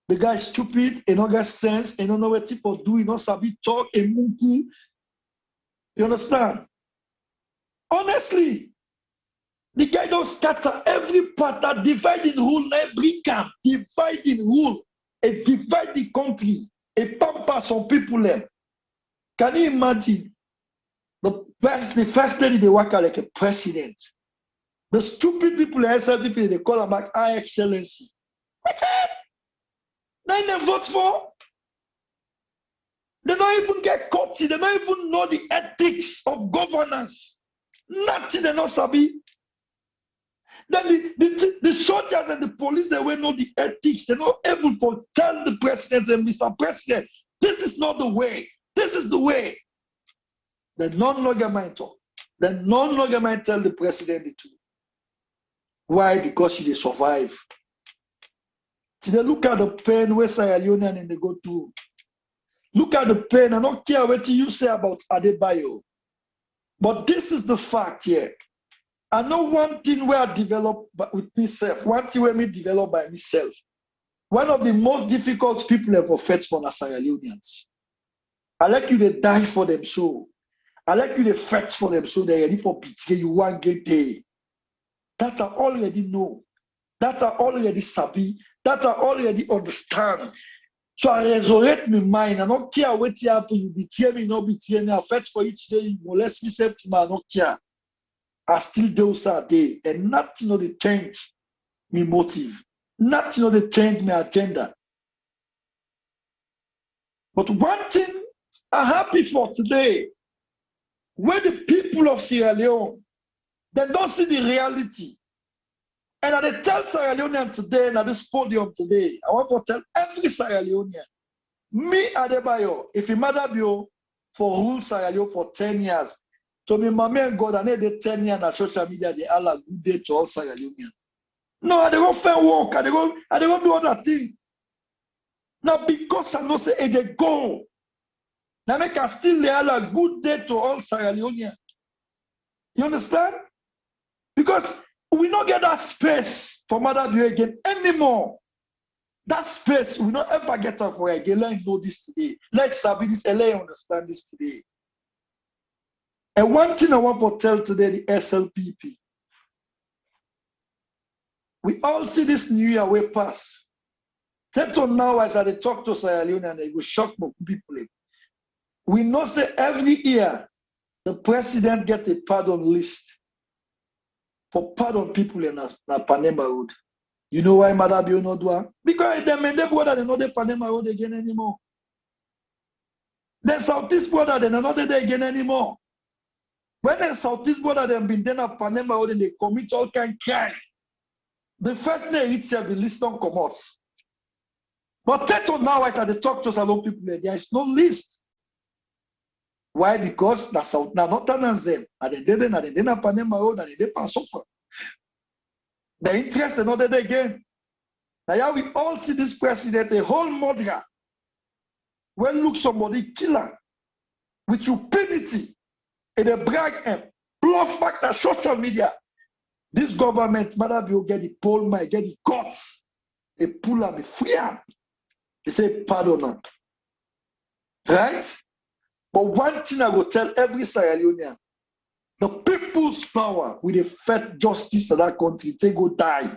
The guy is stupid, he don't get sense, he don't know what people do, he don't sabi talk, a munku. You understand? Honestly, the guy don't scatter every part that dividing rule, every camp, dividing rule, and divide the country, and pamper some people there. Can you imagine? The first lady they work out like a president. The stupid people, SLDP, they call them like High Excellency. What's that? They never vote for. They don't even get courtesy. They don't even know the ethics of governance. Nothing they not sabi. Then the soldiers and the police, they will know the ethics. They're not able to tell the president and Mr. President, this is not the way. This is the way. They no longer might talk. They no longer might tell the president the truth. Why? Because they survive. See, they look at the pain where Sierra Leoneans and they go through. Look at the pain. I don't care what you say about Adebayo. But this is the fact here. I know one thing where I developed with myself, one thing where me developed by myself. One of the most difficult people ever fought for the Sierra Leoneans. I like you to die for them so. I like you to fight for them so they're ready for betray you one great day. That I already know. That I already sabi. That I already understand. So I resurrect my mind. I don't care what you happen. You betray me, not betray me. I fight for you today. You molest me, save to me. I don't care. I still do so day. And nothing of the change me motive. Nothing they change my agenda. But one thing I'm happy for today, where the people of Sierra Leone, they don't see the reality. And I tell Sierra Leoneans today, and at this podium today, I want to tell every Sierra Leonean, me, Adebayo, if you matter you for rule Sierra Leone for 10 years, so me, mommy and God, I need the 10 years on social media, they all a good day to all Sierra Leoneans. No, I don't go fair work, I don't do other thing. Now, because I know say, hey, they go. Now, make us still lay a good day to all Sierra Leoneans. You understand? Because we don't get that space for Mother Bio again anymore. That space, we don't ever get up for again. Let's know this today. Let's sabi this and let's understand this today. And one thing I want to tell today, the SLPP. We all see this new year way pass. Till now, as I talk to Sierra Leone and they go shock more people. We know say every year the president gets a pardon list for pardon people in Panema Road. You know why Mother Bio not do it? Because they brother they know the Panema Road again anymore. The Southeast brother they not there again anymore. When the Southeast brother they been there at Panema Road and they commit all kind of crime, the first day it the list don't come out. But till now, as I talk to Salon people, there is no list. Why? Because the South now not tenants them. And they didn't Panema Road and they didn't suffer. The interest is not there again. Now we all see this president, a whole murderer. When look somebody killer with impunity and they brag and bluff back the social media. This government, Mother Bio get the pole my get the guts. They pull them, they free them. They say pardon them. Right? But one thing I will tell every Sierra Leonean, the people's power with the fed justice of that country, they go die.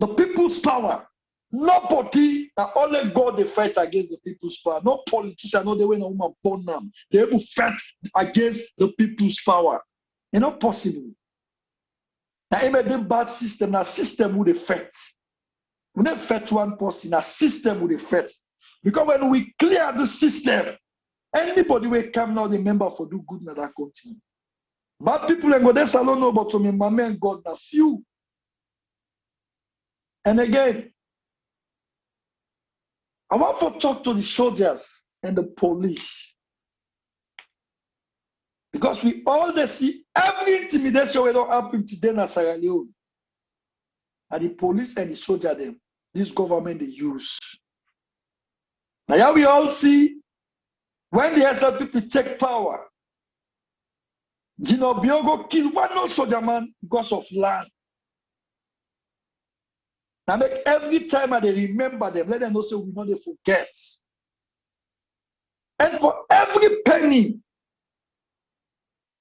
The people's power. Nobody, that only God they fight against the people's power. No politician, no they way no woman born them. They will fight against the people's power. It's not possible. Now, even the bad system, that system will affect. We never fight one person, a system will affect. Because when we clear the system, anybody will come now, the member for do good in that country. Bad people and go this alone know, but to me, my man, God, na few. And again, I want to talk to the soldiers and the police. Because we all they see every intimidation we don't happen today in Sierra Leone. And the police and the soldier them, this government they use. Now here we all see when the SLPP take power, Gino Biogo killed one old soldier man because of land. Now make every time they remember them, let them know so we know they forget. And for every penny,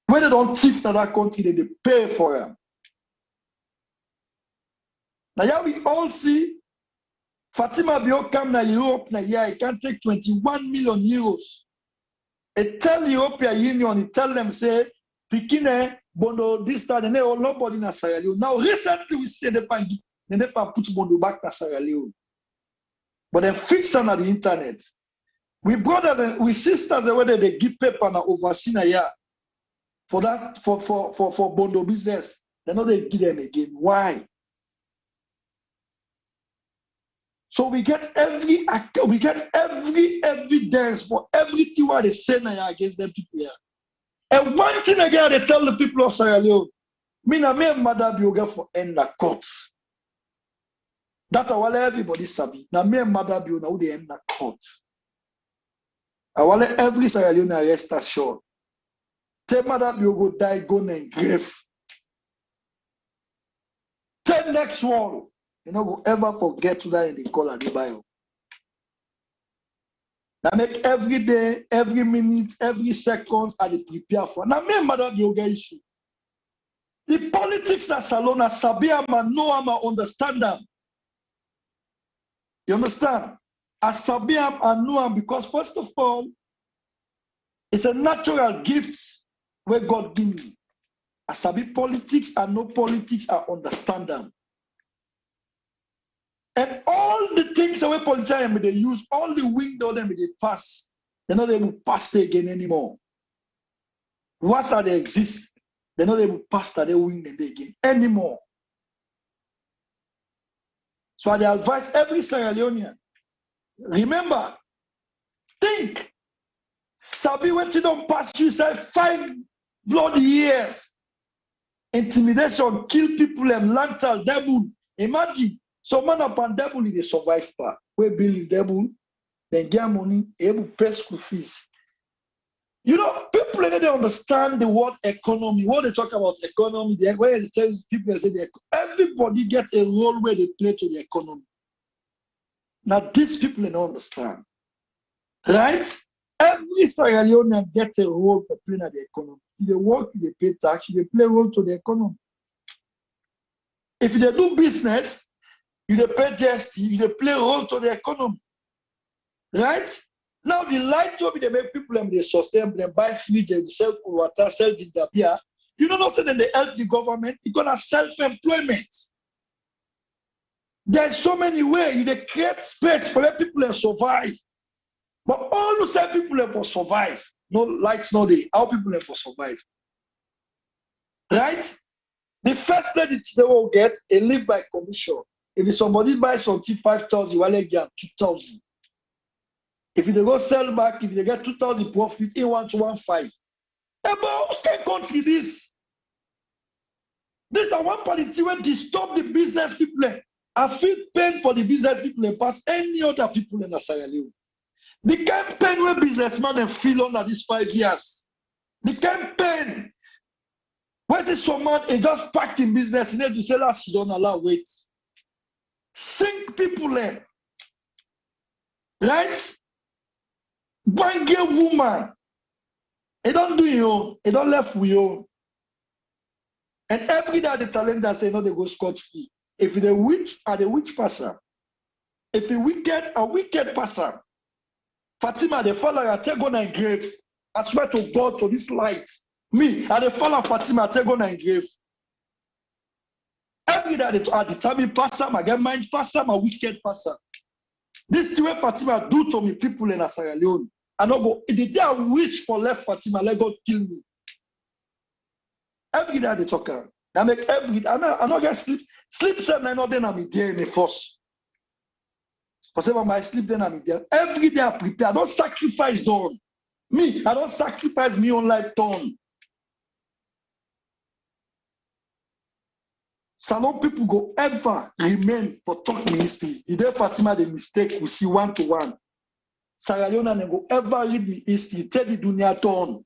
when they don't thief to that country, they pay for them. Now here we all see Fatima Bio come to Europe na year, it can take 21 million euros. It tell European Union, it tell them say, Pikine, Bondo, this, that, and they all nobody in Sierra Leone. Now recently we see they put Bondo back to Sierra Leone. But then fix on the internet. We brothers, we sisters, whether they give paper na oversee na year for that for Bondo business. They know they give them again. Why? So we get every evidence for everything what they say now against them people here. And one thing again, they tell the people of Sierra Leone, me and Mother Bio for end the court. That's all everybody sabi. Now me and Mother Bio now they end the court. I want every Sierra Leone arrest us short. Tell Mother Bio go die, go in grave. Tell next one. You know, go ever forget to that in the call Adebayo. Now make every day, every minute, every second I prepare for. Now me Mother Yoga issue. The politics are Salona, Sabia man, no ama understand them. You understand? As Sabia and know them because first of all, it's a natural gift where God give me. As Sabi politics and no politics, I understand them. And all the things that we politicians they use, all the window them they pass, they're not able to pass it again anymore. Once that they exist, they're not able to pass that they win them again anymore. So I advise every Sierra Leonean, remember, think, Sabi when you don't pass you say 5 bloody years. Intimidation, kill people, and lantal, devil. Imagine, so man upon devil in the survive part. We build in devil, then get money, able to pay school fees. You know, people they don't understand the word economy. When they talk about economy, where it tells people say everybody get a role where they play to the economy. Now these people they don't understand. Right? Every Sierra Leonean get a role for playing at the economy. If they work, they pay tax, they play a role to the economy. If they do business, you they pay GST, you they play a role to the economy. Right? Now the light job they make people and they sustain, they buy food, they sell water, sell ginger beer. You know not saying they help the government, it's gonna self-employment. There's so many ways you they create space for let people and survive. But all the same people have for survive. No lights, no day. How people have for survive. Right? The first credit they will get a live by commission. If somebody buys something 5,000, you will get 2,000. If they go sell back, if they get 2,000 profit, they want to 1.5. But what kind of country this? This is one policy where disturb the business people. I feel pain for the business people and pass any other people in Sierra Leone. The campaign where businessmen and feel under these 5 years. The campaign where this someone is just packed in business, and to sell us, you don't allow wait. Sink people in. Right? One girl woman. It don't do you, it don't left with you. And every day the challenger say no, they go scot-free. If the witch are the witch person, if the wicked are wicked person, Fatima, the father, I take on and grave. I swear to God, to this light. Me, and the father Fatima, I take on and grave. Every day I determine pastor, I get mind pastor, my wicked pastor. This is what Fatima do to me, people in Sierra Leone. I don't go, the day I wish for left Fatima, let God kill me. Every day they talk. I make every day, I don't get sleep. Sleep time, I know then I'm there in the force. For some of my sleep, then I'm there. Every day I prepare. I don't sacrifice done. Me, I don't sacrifice me own life done. Salon people go ever remain for talk history. The day Fatima the mistake, we see 1-to-1. Sierra Leone go ever read me history. Tell the dunya done.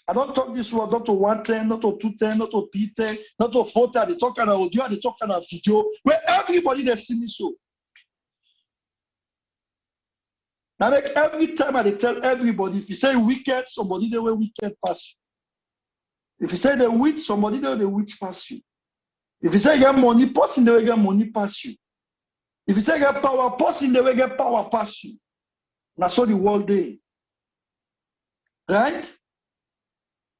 I don't talk this word not to 110, not to 210, not to 310, not to 40. They talk on audio, they talk on video, where everybody they see me so. Now, like every time I tell everybody, if you say wicked, somebody they will wicked pass you. If you say the witch, somebody they will the witch pass you. If you say you get money, person they will get money pass you. If you say you get power, person they will get power pass you. That's all the world day. Right?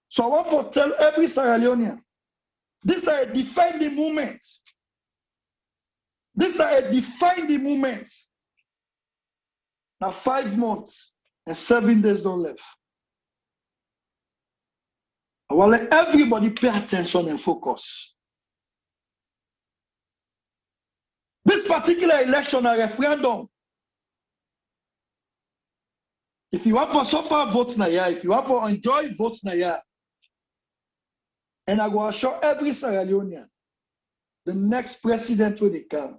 So I want to tell every Sierra Leonean, this is a defining moment. This is a defining moment. Now 5 months and 7 days don't left. I want to let everybody pay attention and focus. This particular election, a referendum. If you want to suffer, vote na ya. If you want to enjoy, vote na ya. And I go assure every Sierra Leonean, the next president will they come.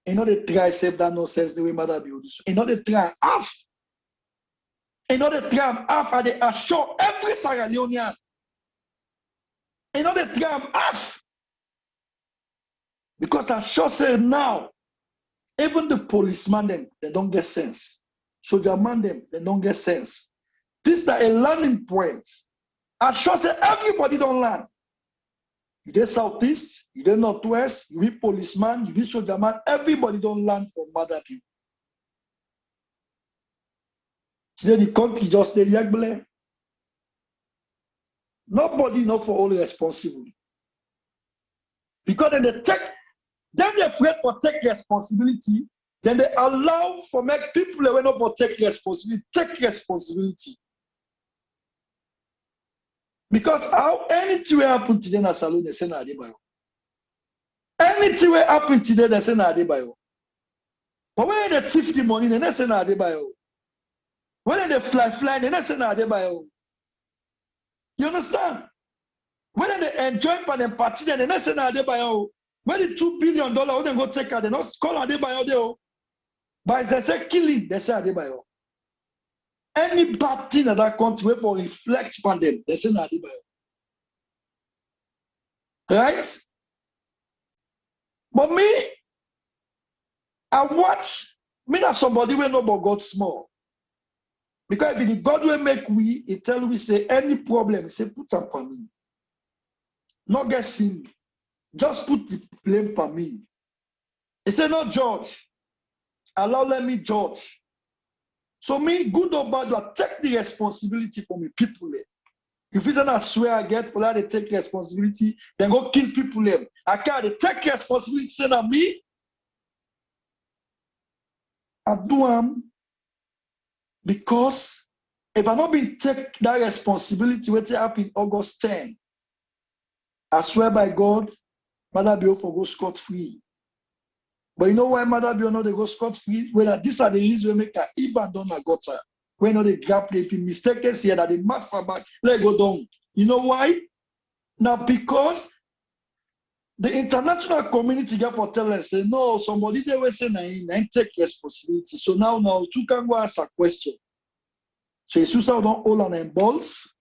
And not they try save that nonsense the way Mother build this. And not they try half. And not they try half. And they assure every Sierra Leonean. And not they try half. Because I sure say now, even the policeman them, they don't get sense. Soldier man them, they don't get sense. This is a learning point. I sure say everybody don't learn. You dey southeast, you dey northwest, you be policeman, you be soldier man, everybody don't learn from mother people. Today the country just dey react. Nobody not for all responsible. Because then they take Then they afraid for take responsibility. Then they allow for make people who not for take responsibility. Because how anything will happen today in a salon, they say na Adebayo. Anything will happen today, they say na Adebayo. But when they thief the money, they say na Adebayo. When they fly, they say na Adebayo. You understand? When they enjoy by the party, they say na Adebayo. When the $2 billion, when they go take her, they not call Adebayo there. But they say killing, they say Adebayo. Any bad thing in that country will reflect on them, they say na Adebayo. Right? But me, I watch, me that somebody will know about God small. Because if the God will make we, he tell we say any problem, he say put up for me. Not get sin. Just put the blame for me. He said, no judge. Let me judge. So me, good or bad, I take the responsibility for me people. If it's not swear I get, for they take responsibility, then go kill people. I can't take responsibility, say that me. I do them because if I not been take that responsibility, what happened August 10, I swear by God, Adebayo for go scot-free. But you know why Adebayo not they go scot-free? Well, these are the reasons we make a Iban down a gutter. When they grab play, if you mistake us here that they master back, let go down. You know why? Now because the international community got for tell us say no, somebody they will say na take responsibility. So now two can go ask a question. So Jesus don't hold on them balls.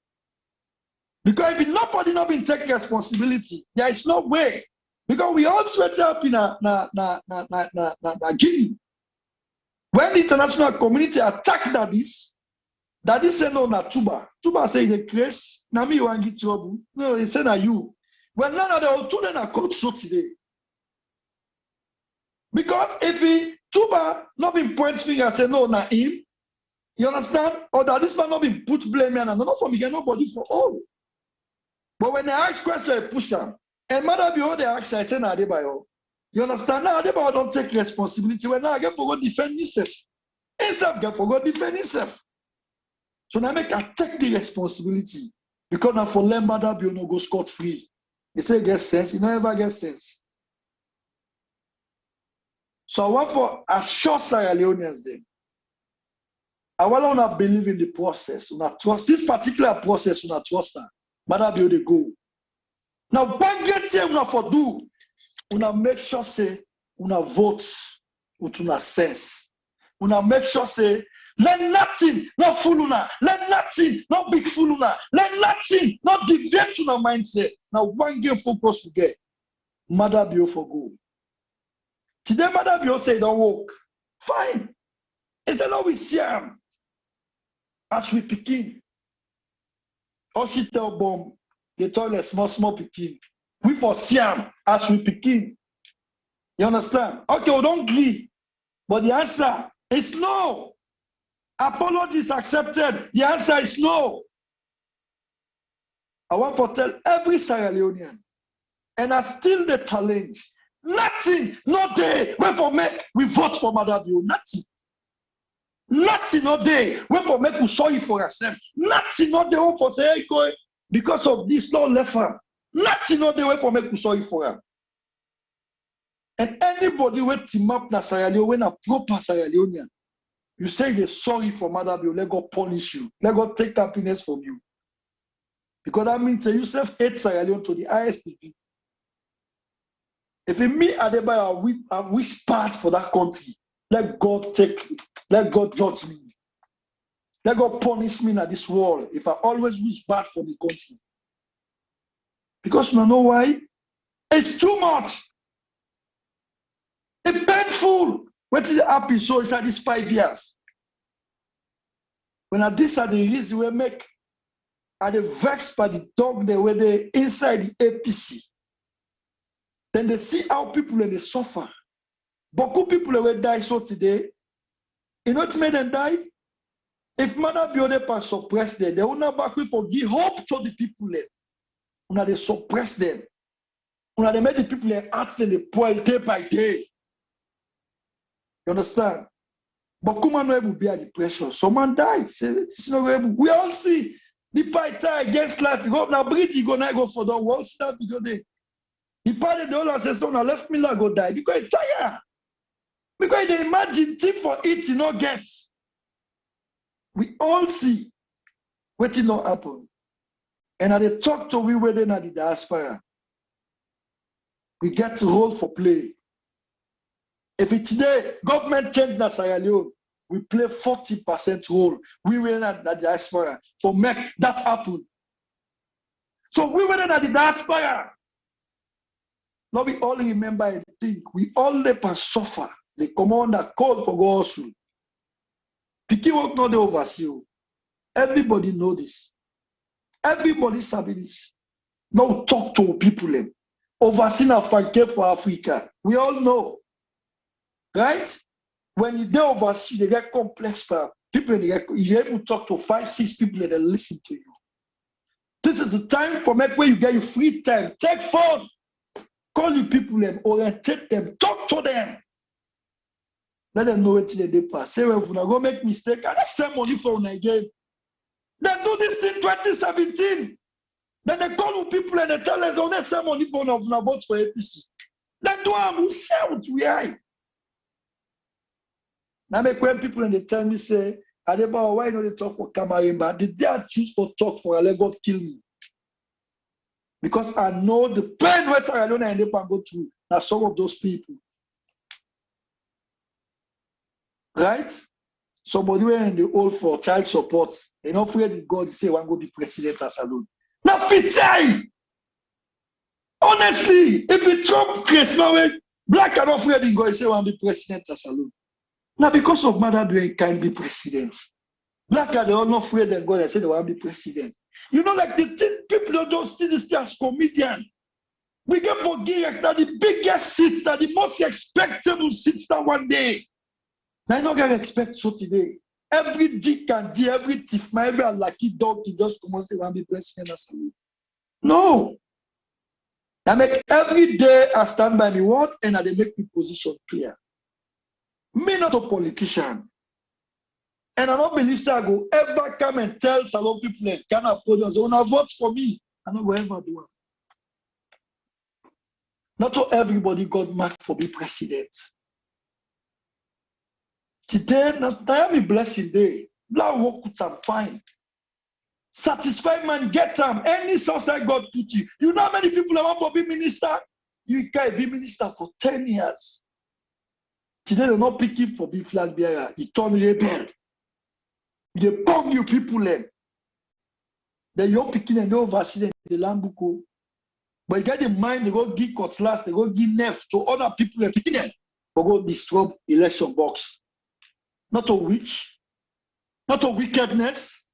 Because if nobody not been taking responsibility, there is no way. Because we all sweat up in a Guinea. When the international community attacked that say no na Tuba. Tuba say the case, na me you want get trouble. No, he say na you. Well, none of the two then are caught so today. Because if Tuba not been point finger say no na him, you understand? Or that this man not been put blame and not for me, get nobody for all. But when they ask question, I push them. And Adebayo they ask, I say na Adebayo. You understand? Now Adebayo don't take responsibility. When now I get for go defend himself. Himself get for go defend himself. So now I take the responsibility. Because now for them Adebayo no go scot-free. You say get sense, you never get sense. So I want for assure Sierra Leoneans them. I want to believe in the process. Una trust this particular process. Una trust her. Adebayo they go. Now, budget una for do. Una make sure say una vote with una sense. Una make sure say let nothing not fool una. Let nothing not big fool una. Let nothing not deviate una mindset. Now one game focus we get. Adebayo for go. Today Adebayo say don't work. Fine. It's a lot we see him. As we begin, or she tell bomb, they tell a small picking. We for Siam as we begin. You understand? Okay, we don't agree. But the answer is no. Apology is accepted. The answer is no. I want to tell every Sierra Leonean, and I still the challenge. Nothing, no day, wait for make we vote for Adebayo. Nothing. Nothing no day. When for make we sorry for ourselves. Nothing no day. When for say hey, because of this no left hand. Nothing no day. When for make we sorry for him. And anybody when team up na Sierra Leone, when a proper Sierra Leonean, you say they're sorry for Adebayo, let God punish you. Let God take happiness from you. Because that means you self hate Sierra Leone to the highest degree. If it me Adebayo, I wish part for that country. Let God judge me. Let God punish me in this world if I always wish bad for the country. Because you know why? It's too much. It's painful. What is happy? So it's at these 5 years. When this are the reasons we make are the vexed by the dog they were there inside the APC. Then they see how people they suffer. Beaucoup people will die so today. You know what made them die? If Adebayo they pas suppress them, they will not back for give hope to the people there. Una they suppress them. When they make the people in arts and they poor day by day. You understand? But come on, will be at the pressure. Someone dies. We all see the fight against life. You go now, bridge, you go now go for the world stuff. You go there. The party the whole ancestor now left me like go die because it's tired. Because they imagine thing for it, you know, gets. We all see what it not happen. And they talk to we were then at the diaspora. We get to hold for play. If it today, government change na Sierra Leone, we play 40% role. We will at the diaspora for make that happen. So we were at the diaspora. Now we all remember and think we all live and suffer. The commander called for go also. Piki work not the oversee. Everybody know this. Everybody sabi this. Now talk to people. Overseeing a care for Africa. We all know. Right? When you do oversee, they get complex people. You're able to talk to 5, 6 people and they listen to you. This is the time for make where you get your free time. Take phone. Call your people and orientate them. Talk to them. Let them know what they pass. Say, well, if you go make mistake, and that's same money for again. They do this in 2017. Then they call people and they tell us, oh, that's same money for vote for APC. They do them. We say what we are. Now, make when people and they tell me, say, Adebayo, why not they talk for Kamarimba? Did they choose for talk for a God kill me? Because I know the pain where Sierra Leone and Adebayo go through. Now, some of those people. Right? Somebody were in the old for child support. They're not afraid that God say, one go be president as alone. Now, Fitzai! Honestly, if the Trump case, black are not afraid that God say, one be president as alone. Now, because of mother doing can't be president. Black are all not afraid that God say they want to be president. You know, like the people don't just see this as comedian. We can forget that the biggest seats, that the most expectable seats that one day. Now, I don't get expect so today. Every dick and D, every thief, every unlucky dog, he just come and say, want to be president as alone. No. I make every day I stand by me word and I make my position clear. Me not a politician. And I don't believe so I go ever come and tell Salon people and can afford us, when I vote for me, I don't go ever do it. Not to everybody got marked for be president. Today, not I am a blessing day. Now work with them fine. Satisfied man, get them. Any source that God put you. You know how many people want to be minister? You can be minister for 10 years. Today, they're not picking for being flag bearer. You turn rebel. They bomb you people. Then you're picking and no vaccine the Lambuko. But you get the mind, they go give cutlass, they go give nerf to other people and picking them. They go destroy election box. Not a witch, not a wickedness.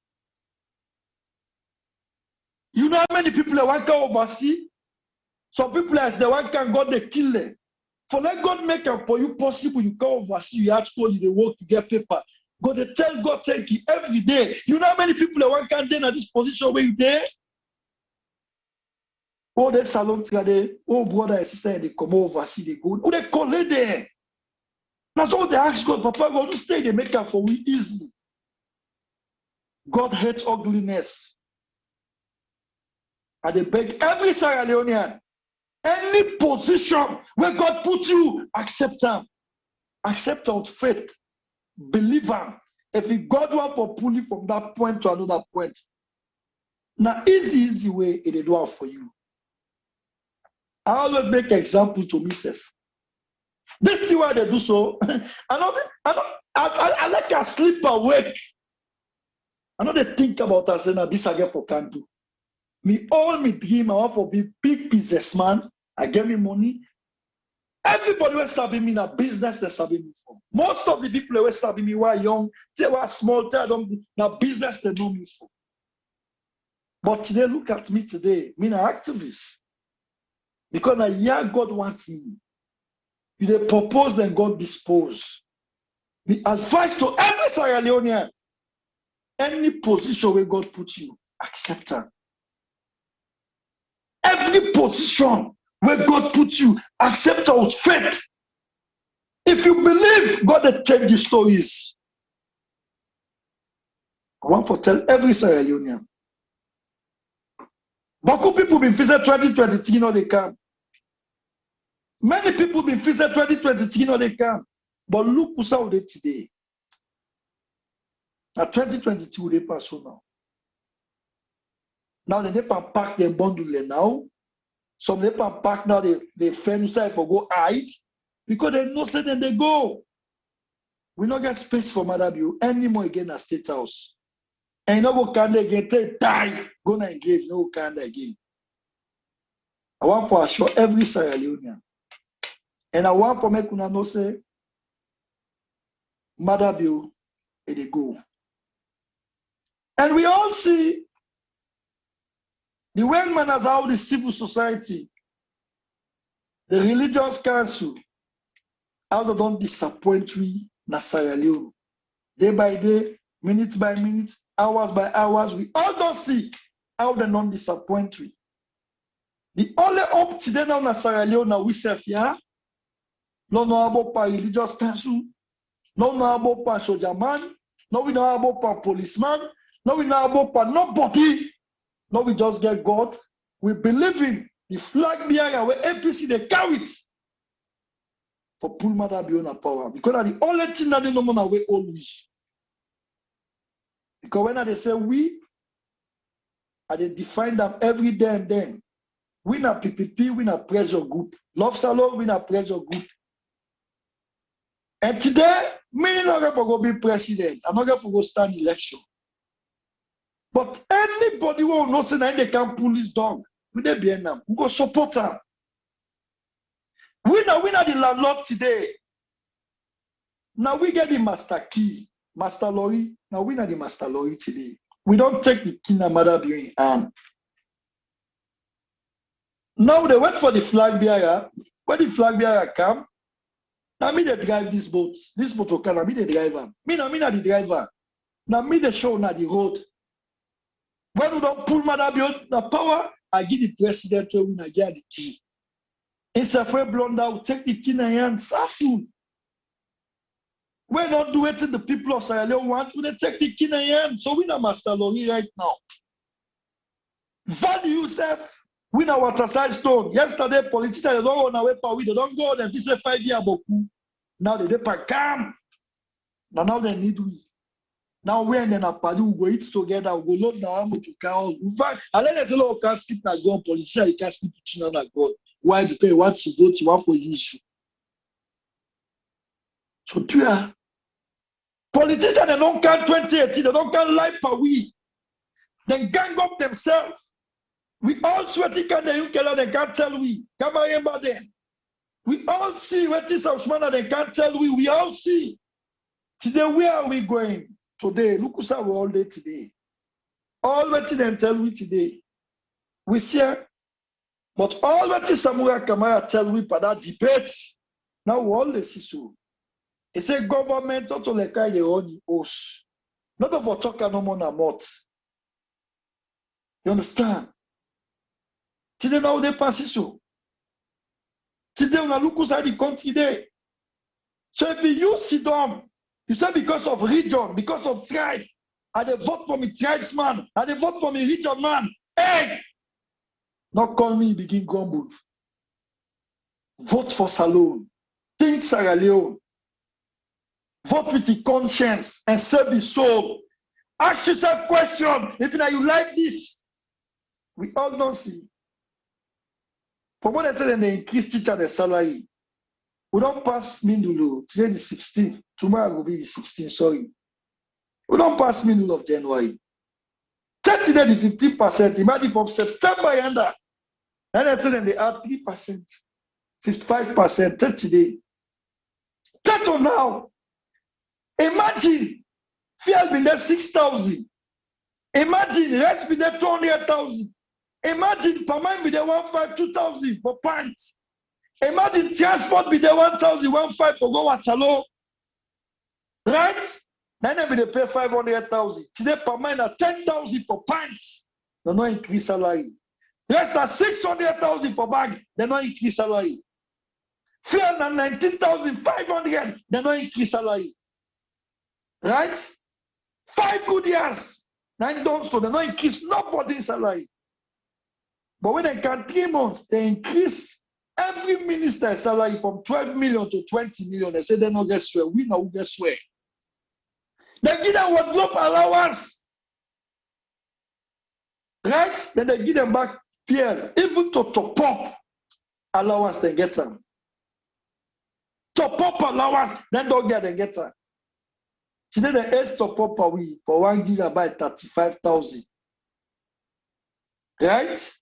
You know how many people that want to oversee? Some people as the one can God they kill them. For let God make it for you possible, you can oversee, you have to go, you work, you get paper. God they tell God thank you every day. You know how many people that one can then at this position where you there? Oh, they salon together, oh brother and sister, they come oversee, they go. Oh, they call it there. That's all they ask God, Papa, God, you stay, they make it for we easy. God hates ugliness. And they beg every Sierra Leonean, any position where God put you, accept them. Accept out faith. Believe him. If God want to pull you from that point to another point. Now, easy way, it do it for you. I always make an example to myself. This is why they do so. I like to sleep awake. I know they think about us and this I get for can do. Me all me dream, I want to be big businessman. I get me money. Everybody was serving me in a business they serving me for. Most of the people that were serving me were young, they were small, they don't now business they know me for. But today, look at me today. Me an activist. Because I hear God wants me. You they propose, then God dispose. The advice to every Sierra Leonean, any position where God puts you, accept her. Every position where God puts you, accept our faith. If you believe, God will change the stories. I want to tell every Sierra Leonean. Beaucoup people been visit 2023, no they come. Many people been visit 2023, no they come. But look who's out there today. Now 2022 they pass on now. Now they can pack their bundle now. Some they can pack now they fend inside for go hide because they know say then they go. We not get space for Adebayo anymore again at State House. And you no go can again, take die, go na engage, no can again. I want to assure every Sierra Leonean. And I want to make una know say Adebayo they go. And we all see the way man has how the civil society, the religious council, how they don't disappoint we na Sierra Leone. Day by day, minute by minute, hours by hours, we all don't see how they don't disappoint we. The only hope today now na Sierra Leone na we self here. No about pa religious council, no about pa soldier man, no we know about pa policeman, no we know about pa nobody. No, we just get God. We believe in the flag bearer where APC they carry it for pull Adebayo na power. Because that's the only thing that they know na we always. Because when they say we, they define them every day and then. We na PPP, we na pressure group. Love Salon, we na pressure group. And today, me not going to go be president. I'm not going to go stand election. But anybody who knows that they can pull this dog, we they be them. We go support them. We now the landlord today. Now we get the master key, master lorry. Now we not the master lorry today. We don't take the key na Adebayo in hand. Now they wait for the flag bearer. When the flag bearer come, now me they drive this boat. This boat will come. Now me the driver. Me na the driver. Now me the show na the road. When we don't pull Adebayo the power, I give the president where we not get the key. Instead of blunder, we take the key in hand. Safu. We not do it in the people of Sierra Leone want. We take the key in hand. So we not master lorry right now. Value yourself. We na water side stone. Yesterday, politicians they don't run away for we. They don't go and visit 5 years boku. Now they calm. Now they need we. Now we and then a party we go eat together. We go load na amo to count. In fact, I let us know can skip na gun. Politician you can skip to na gun. Why? Because you want to vote, you want for issue. So do politicians they don't count 2018. They don't count life per week. Then gang up themselves. We all sweaty can they can't tell we. Come remember then. We all see what is of man they can't tell we. We all see. Today, where are we going? Today, look who's our all day today. All what they tell we today. We see, but all what is Samuel Kamara tell we for that debates. Now we all see so. It's a government to like the own host. Not about talking no more na mouth. You understand? Today now they pass so. Today we look inside the country there. So if you sit down, you say because of region, because of tribe, and they vote for me tribesman, and they vote for me region man. Hey! Not call me begin grumble. Vote for Salone. Think Sierra Leone. Vote with the conscience and save the soul. Ask yourself question. If you like this, we all don't see. For what I said, they increase teacher the salary. We don't pass middle. Today the 16th. Tomorrow will be the 16th. Sorry. We don't pass middle of January. 30 the 15%. Imagine from September and that. And I said they add 3%, 55%. 30 days. 30 now. Imagine. Fuel been there 6,000. Imagine rest been there 200,000. Imagine per man be there 1,500-2,000 for pints. Imagine transport be there 1,000, 1,500 for go Watalo. Right? Then they pay 500,000. Today per man at 10,000 for pints. They no increase salary. Rest at 600,000 for bag, they don't increase salary. 319,500, they don't increase salary. Right? 5 good years. 9 done so they don't increase nobody's salary. But when they can 3 months, they increase every minister's salary from 12 million to 20 million. They say they don't get swear. We know who get swear. They give them wardrobe allowance. Right? Then they give them back fear. Even to top up allowance, they get them. Top up allowance, then don't get, they get them. Today the ace top up a week for 1 gigabyte 35,000. Right?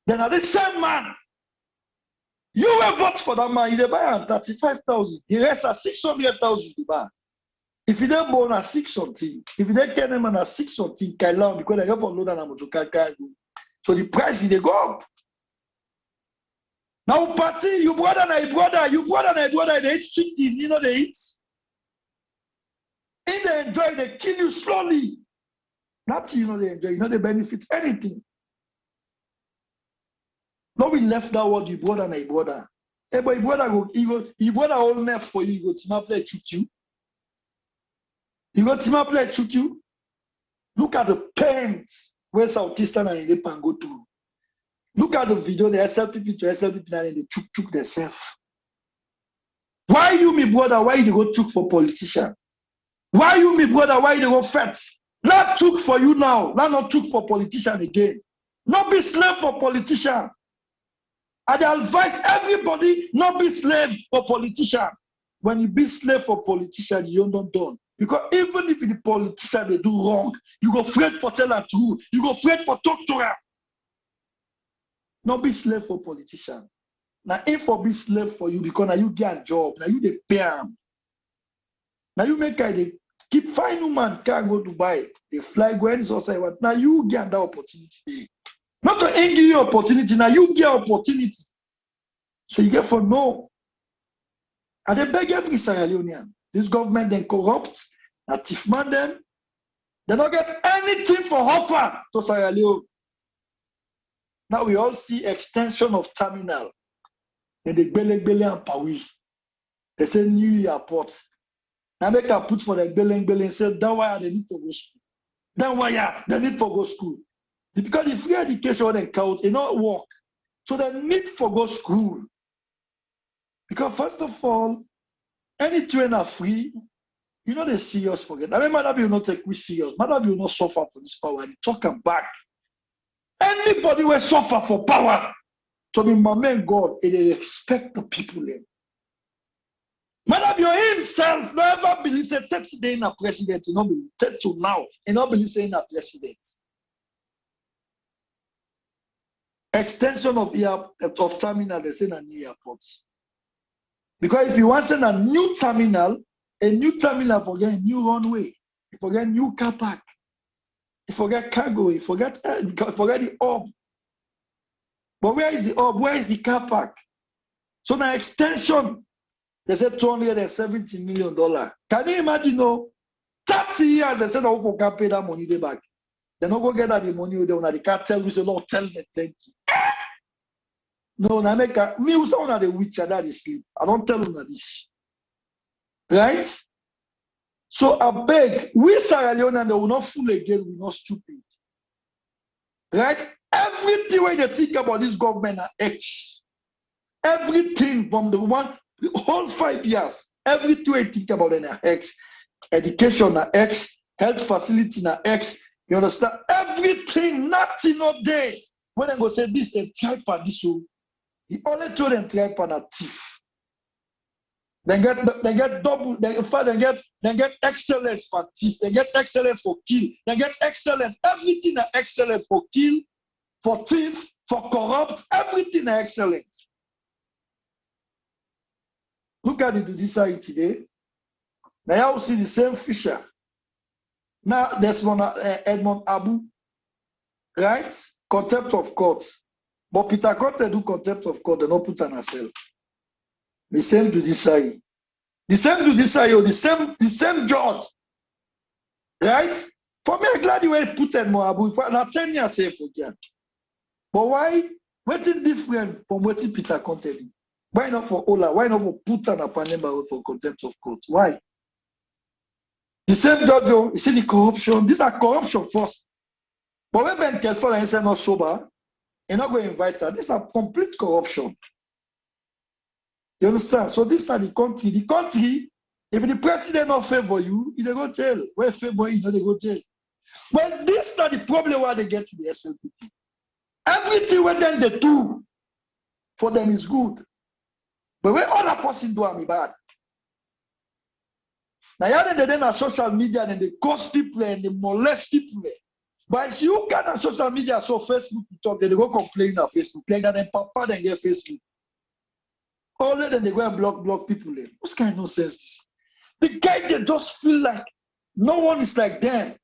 Then at the same man, you will vote for that man, you buy him 35,000. He rests at 600,000 to buy. If you don't born at 6 something, if you don't get them at 6 something, because they have a load of so the price they go up. Now party, you brother and I brother, they eat chicken, you know they eat. If they enjoy, they kill you slowly. That's you know they enjoy, you know they benefit anything. Now we left that word, you brother and I brother. Hey, but you brother all left for you, you go to my play trick you. You got to play trick you. Look at the pains where Southeastern and Indepan go to. Look at the video, the SLPP to SLPP and they chook themselves. Why you, me brother, why you go chook for politician? Why you, me brother, why you go fat? Not chook for you now, not chook for politician again. Not be slave for politician. I advise everybody not be slave for politician. When you be slave for politician, you're not done. Because even if the politician they do wrong, you go afraid for tell them true. You go afraid for talk to them. Not be slave for politician. Now if for be slave for you because now you get a job, now you they pay them. Now you make they keep fine woman can't go to Dubai. They fly go any society. Now you get that opportunity. Not to give you opportunity, now you get opportunity. So you get for no. And they beg every Sierra Leonean. This government then corrupt, that thief man them. They don't get anything for offer to Sierra Leone. Now we all see extension of terminal. And the Beleng and Pawi. They say new airport. Now make a put for the Beleng say that why they need to go school. That why they need to go school. Because the free education they count, it not work. So they need to go school. Because first of all, any trainer free, you know they serious forget. I mean, Madam will not take we serious. Madam will not suffer for this power. They talk them back. Anybody will suffer for power. To be my man God, and they expect the people then. Madam himself never believes that 30 days in a president, he not believe 30 to now, he not believe saying a president. Extension of terminal, they say a new airport. Because if you want to send a new terminal forget a new runway, you forget new car park, you forget cargo, you forget the hub. But where is the hub? Where is the car park? So now extension, they said $270 million. Can you imagine? No, 30 years they said no one can pay that money they back. They not go get that the money they want. They can't tell you, so Lord tell them thank you. No, na make me who's on the witch that is sleep. I don't tell them this. Right? So I beg, we Sierra Leone and they will not fool again, we're not stupid. Right? Everything when they think about this government are X. Everything from the whole 5 years, everything they think about them are X. Education are X, health facility are X. You understand? Everything, nothing up there. When I go say this, they type for this. He only told them type on a thief. They get double. In fact, they get excellence for thief. They get excellence for kill. They get excellence. Everything are excellent for kill, for thief, for corrupt. Everything are excellent. Look at the judiciary today. Now you see the same Fisher. Now there's one Edmond Abu, right? Contempt of court. But Peter Cote do contempt of court, they not put an cell. The same judiciary. The same judiciary or the same judge. Right? For me, I'm glad you ain't put Edmond Abu. Now 10 years safe again. But why? What's different from what Peter content? Why not for Ola? Why not for Putan and Panema for contempt of court? Why? The same judge, you see the corruption. These are corruption first. But when Ben Telford and say not sober, you're not going to invite her. These are complete corruption. You understand? So this is not the country. The country, if the president not favor you, they go jail. Where favor you, they go jail. But this is not the problem where they get to the SLPP. Everything when then they do for them is good. But when other person do am bad. Now yeah, they then on social media and they curse people and they molest people. But if you can on social media, so Facebook talk, they go complain on Facebook. Like that, then papa then get Facebook. Only then they go and block people. What kind of nonsense this? The guy they just feel like no one is like them.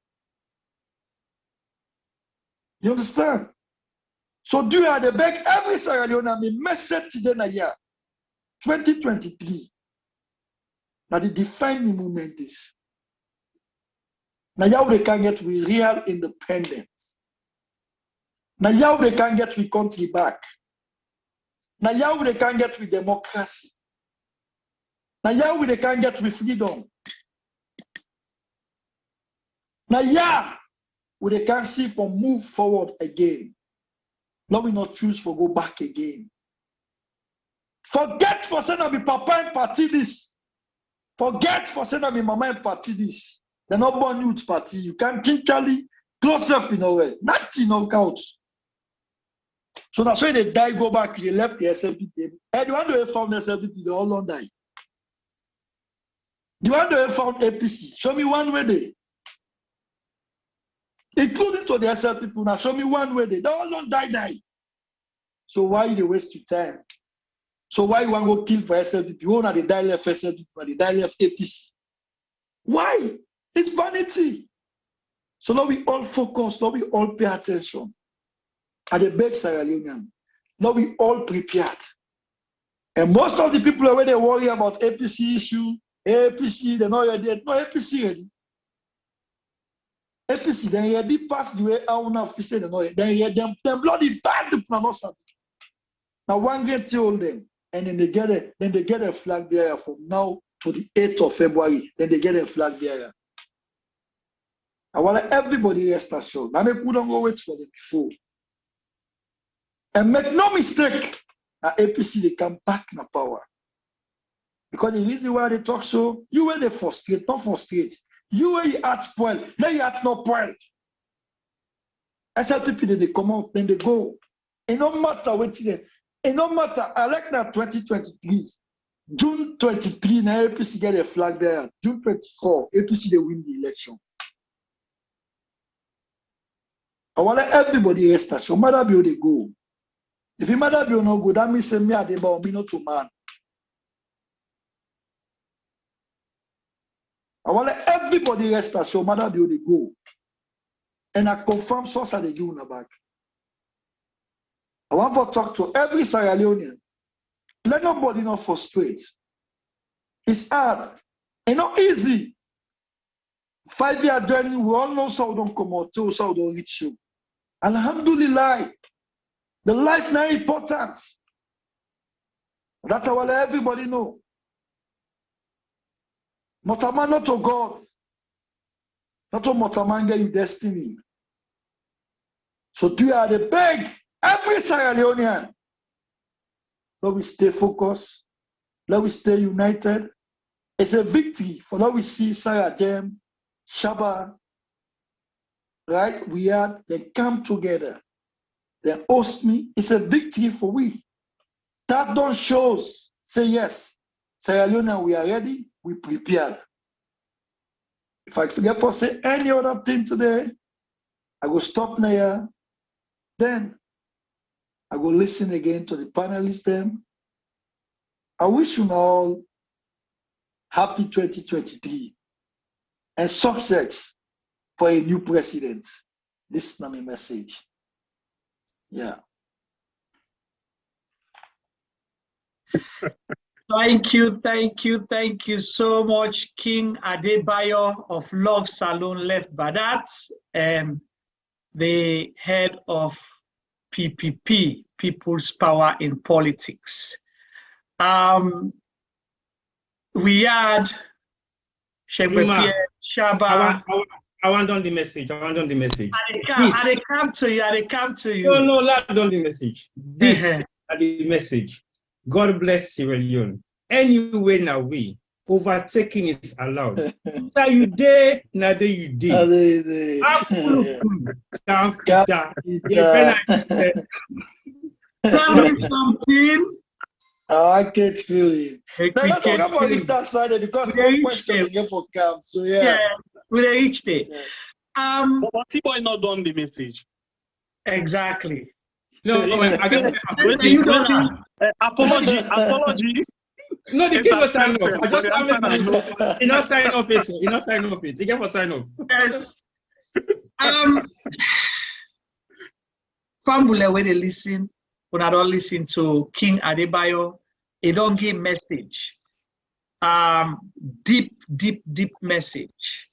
You understand? So do you have to beg every Sierra Leonean message today na year 2023 that the defining moment is. Now how they can get with real independence. Now how they can get with country back. Now how they can get with democracy. Now how they can get with freedom. Now yeah, they can see for move forward again. Now we not choose for go back again. Forget for saying be papa and party this. Forget for saying be mama and party this. They're not born youth party. You can critically close up in a way. Nothing no count. So that's why they die, go back, they left the SLPP. And the one who found the SLPP, they all don't die. The one who found APC, show me one way they. Including to the SLPP, now show me one way they all don't die. So why they waste your time? So why you want to go kill for SLPP? You want to die left SLPP, they die left APC. Why? It's vanity. So now we all focus, now we all pay attention. At the big Sierra Leonean, now we all prepared. And most of the people when they worry about APC issue, APC, they're not ready. No, APC ready. APC, then ready past the way I want to say them bloody bad people. Now one get to hold them, and then they get a flag bearer from now to the 8th of February. Then they get a flag bearer. I want everybody rest assured. Now we don't go wait for them before. And make no mistake, APC they come back na power. Because the reason why they talk so, you were they frustrate, not frustrate. You were at point, then you at no point. SLPP then they come out, then they go. It no matter what it no matter. I like that 2023, June 23, now APC get a flag bearer. June 24, APC they win the election. I want everybody rest assured, no matter where they go. If you matter be no good, that means me Adebayo, me not to man. I want everybody rest assured, no matter where they go. And I confirm source that they give on the back. I want to talk to every Sierra Leonean. Let nobody not frustrate. It's hard. It's not easy. 5-year journey, we all know so don't come out, so don't reach you. Alhamdulillah. The life now important. That's what everybody know. Motaman not to God. Not to Motaman get your destiny. So do you have to beg every Sierra Leonean. Let we stay focused. Let we stay united. It's a victory for now we see Sierra Jem, Shabba, right? We they come together. They host me. It's a victory for we. That don't shows. Say yes. Sierra Leone, we are ready. We prepared. If I forget to say any other thing today, I go stop now. Then I go listen again to the panelists. Then I wish you all happy 2023 and success for a new president. This is not my message. Yeah. Thank you so much, King Adebayo of Love Salon Left Badat, and the head of PPP, People's Power in Politics. We had King Shabba. I want on the message. I want on the message. I come to you. No, not on the message. This is the message. God bless Sierra Leone. Anyway, now we overtaking is allowed. So you there, now there you did. Tell me something. I can't feel it. Let's talk about it that side because no question again for camp. So yeah, we reached it. But T-Boy not done the message. Exactly. No, apology. No, the kid was sign off. I just haven't. He not sign off it. He not sign off it. He get for sign off. Yes. Family where they listen, when I don't listen to King Adebayo, he don't give message. Deep message.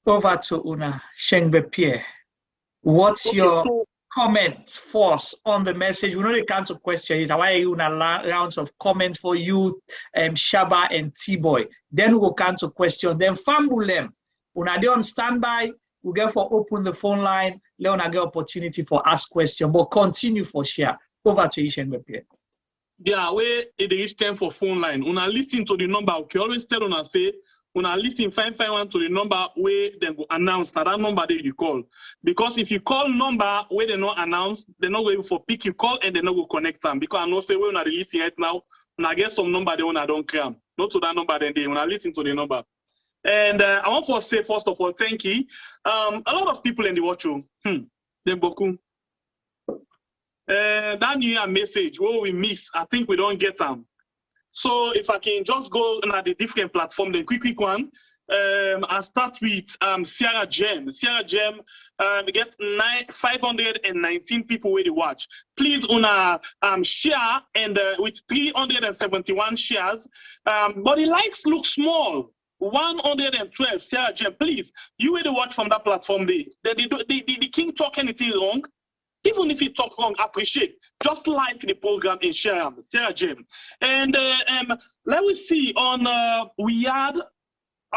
Over to Una Shengbe Pierre. What's your comment first on the message? We know they can't question it. Why are you in a rounds of comment for you, Shabba and T-Boy? Then we will come to question. Then Fambulem, when they on standby, we get for open the phone line. Let us get opportunity for ask question. But continue for share. Over to you, Shengbe Pierre. Yeah, where it is time for phone line. Una listen to the number. Okay, always tell una say. Una listen find one to the number where they go announce that number that you call. Because if you call number where they not announce, they're not going for pick you call and they not go connect them. Because I know say we're not releasing it now. When I get some number they wanna don't cram. Not to that number then they wanna listen to the number. And I want to say first of all, thank you. A lot of people in the watch room. Them boku. That new year message what we miss, I think we don't get them. So if I can just go on the different platform, the quick one. I'll start with Sierra Gem. Sierra Gem get 519 people where they watch. Please una share and with 371 shares. But the likes look small. 112 Sierra Gem. Please, you where they watch from that platform. The King talk anything wrong. Even if you talk wrong, appreciate. Just like the program in Sierra Gem. And let me see on we had.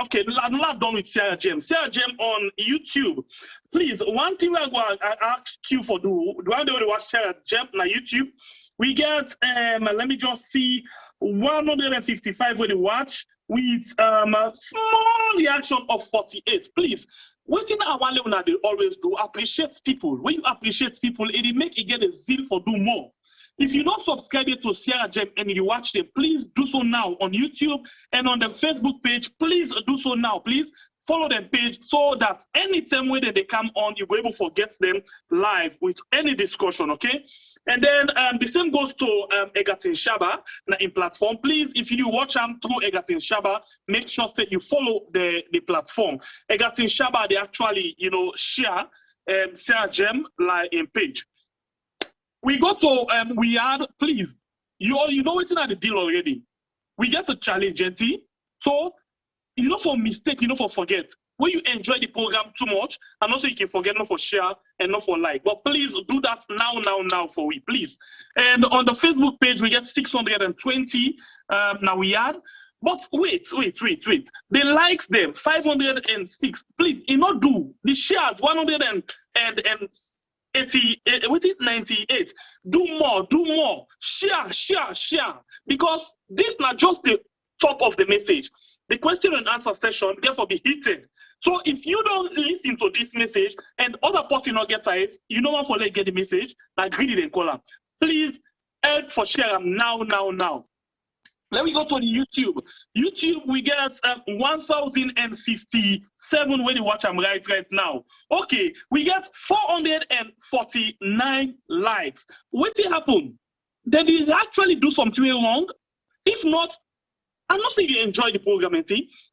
Okay, I'm not done with Sierra Gem. Sierra Gem on YouTube. Please, one thing I ask you for the one day we watch Sierra Gem on YouTube. We get let me just see 155 when they watch with a small reaction of 48. Please. One thing I want to always do, appreciate people. When you appreciate people, it make you get a zeal for do more. If you don't subscribe to Sierra Gem and you watch them, please do so now on YouTube and on the Facebook page. Please do so now. Please follow them page so that anytime when they come on, you'll be able to get them live with any discussion, okay? And then the same goes to Egerton Shabba in platform. Please, if you do watch them through Egerton Shabba, make sure that you follow the platform. Egerton Shabba, they actually, share Sierra Gem like in page. We go to we had, please, you know what's in the deal already. We get a challenge, NT. So, for mistake, for forget. When you enjoy the program too much, and also you can forget not for share and not for like. But please do that now for we, please. And on the Facebook page, we get 620. Now we had. But wait. The likes them 506. Please, not do the shares 98. Do more. Share. Because this not just the top of the message. The question and answer session therefore be heated. So if you don't listen to this message and other person not get it, you know what for get the message, like greedy and call them. Please help for share them now. Let me go to the YouTube. YouTube, we get 1,057 when you watch them right now. Okay, we get 449 likes. What did happen? Did they actually do something wrong? If not, I'm not saying you enjoy the program,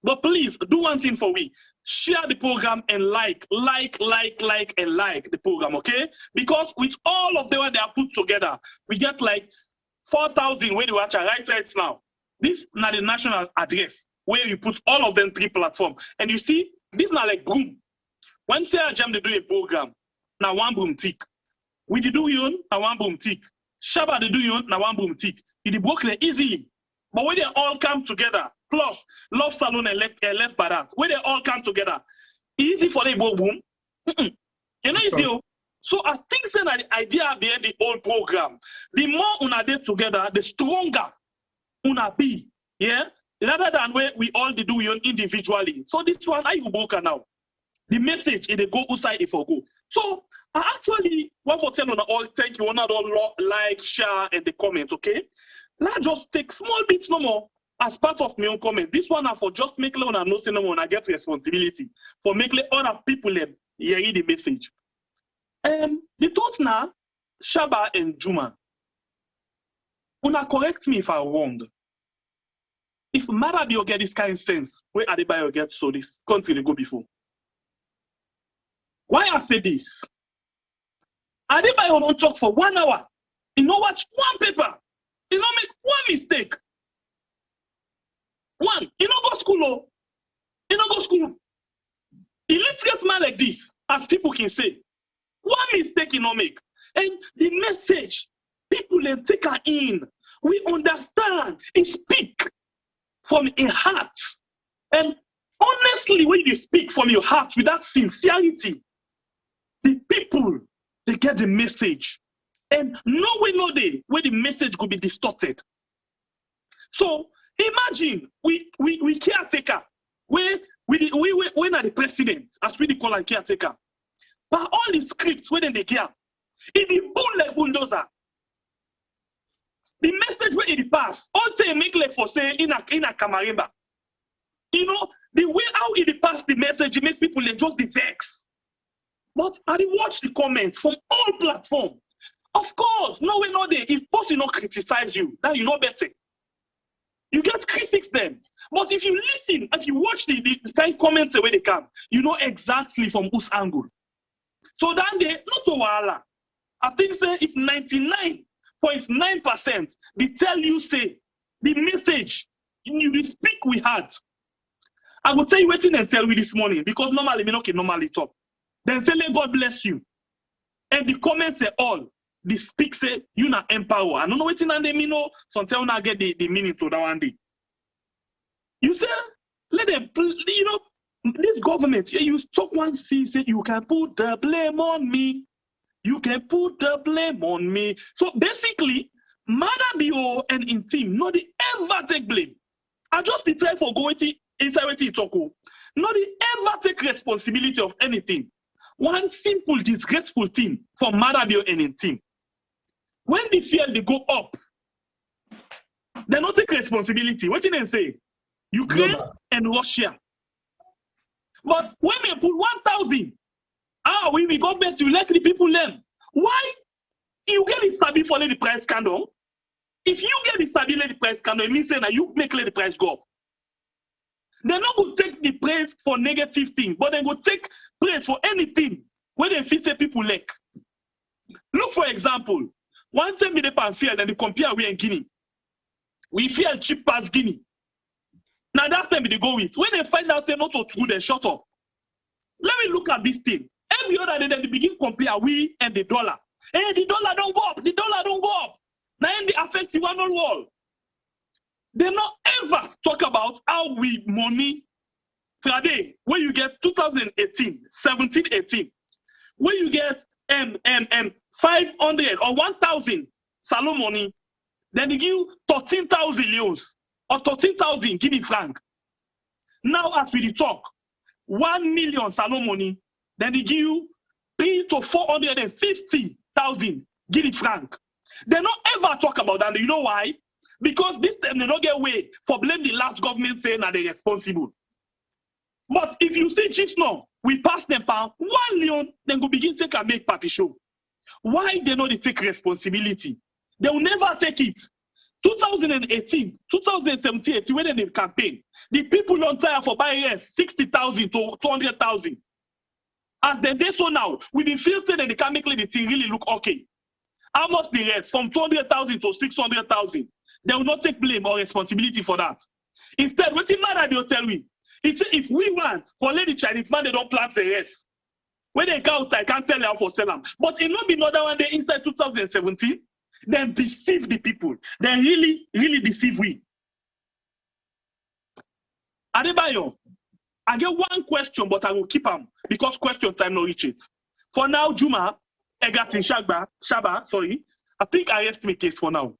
but please do one thing for me. Share the program and like the program, okay? Because with all of them when they are put together, we get like 4,000 when you watch right now. This is not the national address where you put all of them 3 platforms. And you see, this is not like boom. When Sierra Jam they do a program, now one boom tick. We did do yon, na one boom tick. Shabba the do yon, na one boom tick. It broke easily. But when they all come together, plus Love Salon and left by that, when they all come together, easy for them boom. You know, easy. So I think the idea behind the whole program, the more una dey together, the stronger una be. Yeah? Rather than where we all do yon individually. So this one, I you broke now. The message in the go outside if I go. So I actually want to tell on all thank you, one all like, share, and the comment, okay? Let's just take small bits no more as part of my own comment. This one are for just make on no say no more, I get responsibility for making other people hear the message. The thoughts now, Shabba and Juma. Una correct me if I'm wrong. If Adebayo get this kind of sense, where Adebayo get so this country they go before. Why I say this? Adebayo don't talk for 1 hour. He don't watch one paper. He don't make one mistake. One, he don't go school. Oh. He don't go school. Illiterate man like this, as people can say, one mistake he don't make. And the message, people then take her in. We understand. He speak from a heart. And honestly, when you speak from your heart with that sincerity, the people, they get the message. And no day where the message could be distorted. So imagine we caretaker, when are the president, as we call a caretaker. But all the scripts when they get, it be bull like bulldozer. The message where it pass, all they make like for say in a Kamarimba. You know, the way how it pass the message, it make people just the vex. But I watch the comments from all platforms. Of course, no day. If person not criticize you, now you know better. You get critics then. But if you listen, if you watch the kind of comments the way they come, you know exactly from whose angle. So then they not to wala. I think say if 99.9% they tell you say the message you speak with heart. I will tell you waiting and tell you this morning because normally we don't normally talk. Then say let God bless you. And the comments are all the speak say you na empower. I don't know what in they mean no. Sometimes I get the meaning to that one day. You say let them you know this government. You talk one see say you can put the blame on me. You can put the blame on me. So basically, Adebayo and in team not the ever take blame. I just try for going inside what you talk. Not the ever take responsibility of anything. One simple disgraceful thing for Adebayo and in team. When the field they go up, they not take responsibility. What did they say? Ukraine and Russia. But when they put 1,000, we go back to let the people learn. Why? You get the sabi for the price candle. If you get the sabi let the price candle, it means that you make let the price go up. They're not going to take the praise for negative things, but they go take praise for anything where they fit say people like. Look for example, one time we dey field and they compare we and Guinea. We feel cheap past Guinea. Now that time they go with. When they find out they're not so true, they shut up. Let me look at this thing. Every other day they begin compare we and the dollar. Hey, the dollar don't go up. The dollar don't go up. Now they affect the one on wall. They not ever talk about how we money today. Where you get 2018, 17, 18. Where you get 500 or 1,000 salon money. Then they give you 13,000 leos or 13,000 Guinea franc. Now as we talk, 1 million salon money. Then they give you 3 to 450,000 Guinea franc. They not ever talk about that. You know why? Because this time they don't get way for blame the last government saying that they're responsible. But if you say just now, we pass them pound 1 million, then go begin take and make party show. Why they know they take responsibility? They will never take it. 2018, 2017, when they campaign, the people on tire for buying 60,000 to 200,000. As they do so now, we been feel say that they can make the thing really look okay. How much the rest from 200,000 to 600,000? They will not take blame or responsibility for that. Instead, what it matter, they'll tell me. If we want for lady Chinese man, they don't plant the rest. When they go outside, I can't tell you how for sell them. But it not be another one day inside 2017. Then deceive the people. Then really, really deceive we. Adebayo, I get one question, but I will keep them because question time no reach it. For now, Juma, Egerton Shabba, sorry. I think I rest my case for now.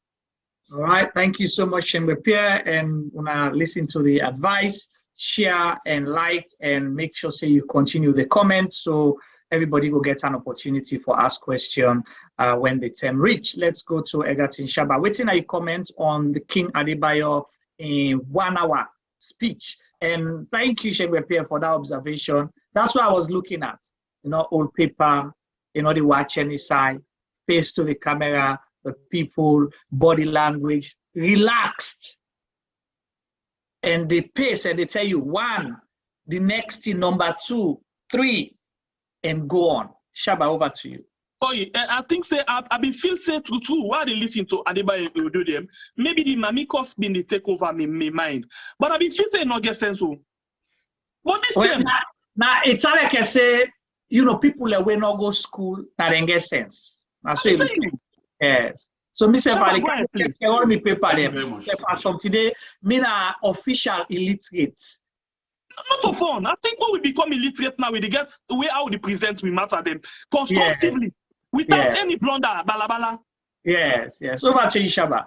All right, thank you so much, Shembe Pierre, and wanna listen to the advice, share and like, and make sure say you continue the comment so everybody will get an opportunity for ask question when the time reach. Let's go to Egerton Shabba. Waiting I comment on the King Adebayo in 1 hour speech. And thank you, Shembe Pierre, for that observation. That's what I was looking at. You know, old paper, you know, the watch any side, face to the camera, the people, body language, relaxed. And they pace and they tell you 1, the next thing, number 2, 3, and go on. Shabba, over to you. Oh, yeah. I think say I been feel say true while they listen to Adebayo do them. Maybe the mamikos been the take over my mind. But I been feel say not get sense. But this time now it's like I say, you know, people that will not go school that don't get sense. That's what yes. So, Mr. Valley, please all me paper them. As from today, me na official illiterate. Not of fun. I think when we become illiterate now, we get way how we present we matter them constructively without any blunder. Balabala. Yes. Over to you, Shabba.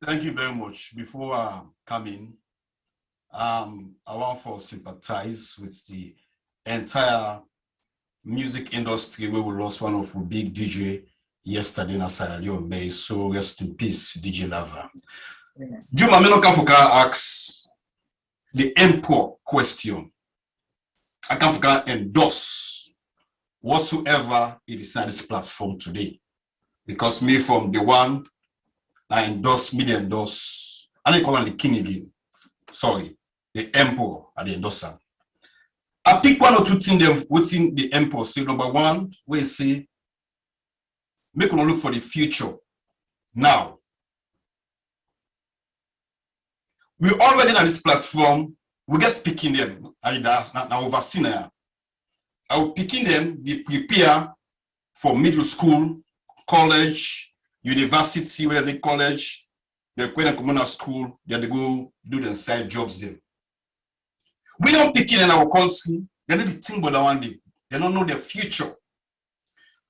Thank you very much. Before I come in, I want to sympathize with the entire music industry where we lost one of our big DJ yesterday in Sierra Leone. May so rest in peace, DJ Lava. Juma Menokafuka asks the import question. I can't endorse whatsoever it is on this platform today. Because me from the one I endorse, me the endorse, I didn't call him the king again. Sorry, the emperor at the endorser. I pick 1 or 2 things within the emperor. Say number 1, we say, make one look for the future. Now, we already on this platform, we get speaking them. Now overseen I will picking them, they prepare for middle school, college, university, where they college, they go to communal school, they go do their side jobs there. We don't pick in our country, they don't think about that one day. They don't know their future.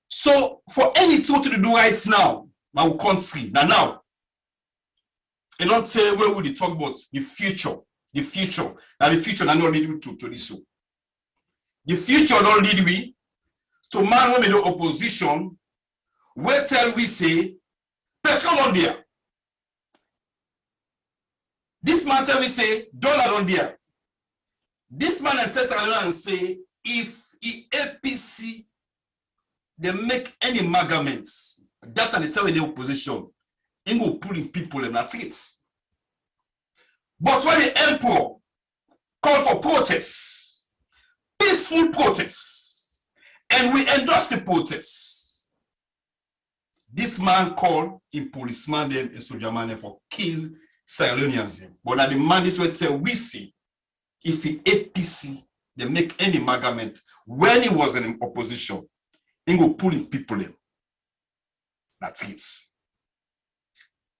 So for anything to do right now, our country, now, they don't say where would they talk about the future. The future. Now the future not lead me to this. The future don't lead me to man when the opposition, where tell we say, petrol on there. This man tell we say, dollar on there. This man and test and say, if the APC they make any amalgamates, that and they tell the opposition, they go pulling people and that's it. But when the emperor called for protests, peaceful protests, and we endorse the protests, this man called in policeman them and soldier man for kill Sierra Leoneans. But now the man this way tell we see if the APC they make any amalgamate when he was in opposition, he go pulling people in. That's it.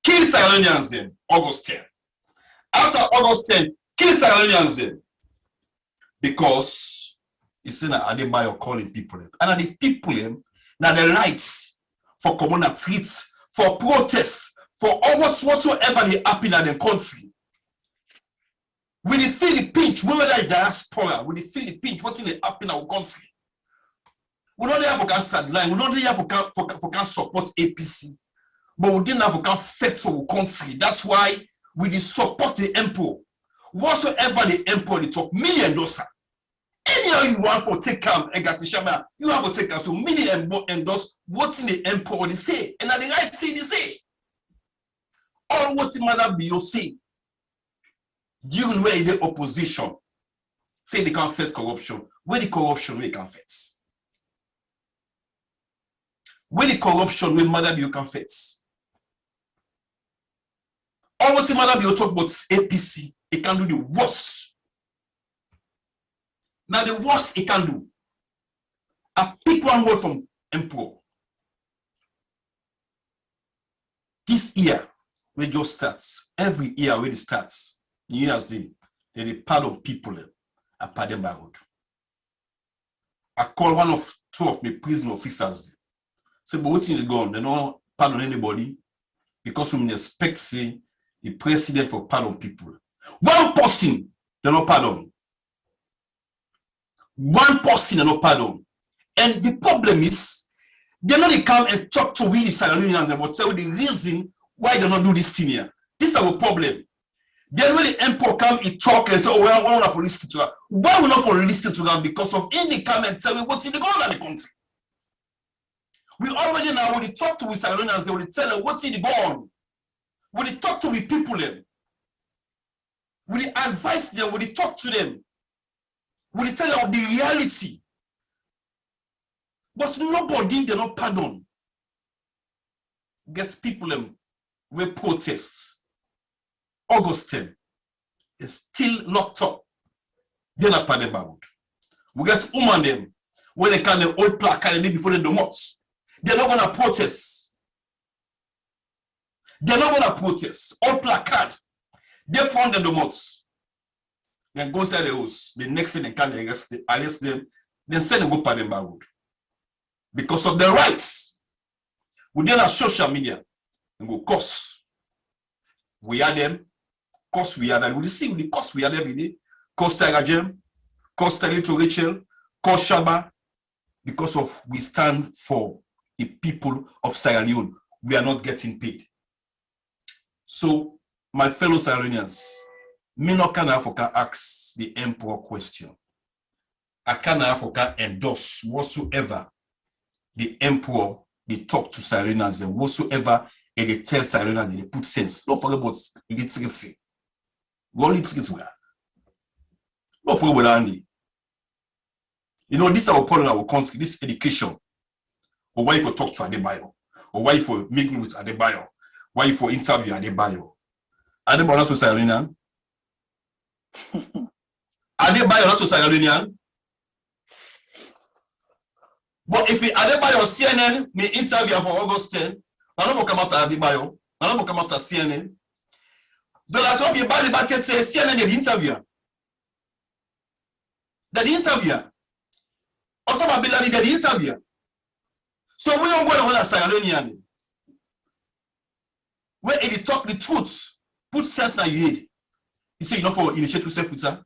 Kill Sierra Leoneans then August 10. After August 10, kill Sierra Leoneans then. Because he said that Adebayo calling people in. And the people in now the rights for communal treats, for protests, for almost whatsoever they happen in the country. When they feel the pinch, we were like diaspora, when they feel the pinch, what's in the happen in our country. We don't have to sideline, we don't have to support APC, but we didn't have to fight for our country. That's why we support the emperor. Whatsoever the emperor they talk, me endorse. Anyhow you want for take Egerton Shabba, you have to take us. So me endorse what in the emperor they say, and at the right thing they say. All what in Adebayo say. During where the opposition say they can't fight corruption, where the corruption we can fight. Where the corruption where Adebayo can fight. All what Adebayo talk about APC, it can do the worst. Now the worst it can do. I pick one word from Emperor. This year, we just starts. Every year when it starts, New Year's Day, they pardon people and pardon by road. I call two of my prison officers. Say, but what's in the gun? They don't pardon anybody because we expect say the president for pardon people. One person, they don't pardon. One person, they don't pardon. And the problem is, they not come and talk to we the Sierra Leoneans and will tell you the reason why they don't do this thing here. This is our problem. Then when the emperor come, he talk and say, oh, well, why not for listen to that? Why we not for listen to that? Because of any come and tell me what's in the going on in the country. We already now, when they talk to we Sierra Leoneans, they will tell them what's in the going on. When they talk to we people, them, when they advise them, when they talk to them, when they tell them the reality. But nobody, they not pardon. Gets people them with protests. August 10, they're still locked up. They're not pardon about. We get women them when they can the old placard before they do not. They're not gonna protest. They're not gonna protest. Old placard. They found the mots. Then go inside the house. The next thing they can arrest them. Then send them go pardon about. Because of their rights. We then have social media and go cost. We are them, cost we are them. We see the cost we are every day. Cost Sarah Jem, cost to Rachel, cost Shabba, because of we stand for the people of Sierra Leone. We are not getting paid. So, my fellow Sierra Leoneans, me no can Africa ask the emperor question. I can Africa endorse whatsoever the emperor, they talk to Sierra Leoneans and whatsoever and they tell Sierra Leoneans and they put sense. Don't forget about literacy. Go literacy. Don't forget about Andy. You know, this is our problem in our country, this education. Or why if you talk to Adebayo? Or why if you mingle with Adebayo? Why if you interview Adebayo? Adebayo not to Sierra Leonean? Adebayo not to Sierra Leonean? But if Adebayo CNN may interview for August 10, I don't come after Adebayo, I don't come after CNN. But I told you about the market say CNN the interview. The interview. Osama Bin Laden the interview. So we don't go to Sierra Leonean. Where they talk the truth, put sense in your head. You say you know for initiative self-filter.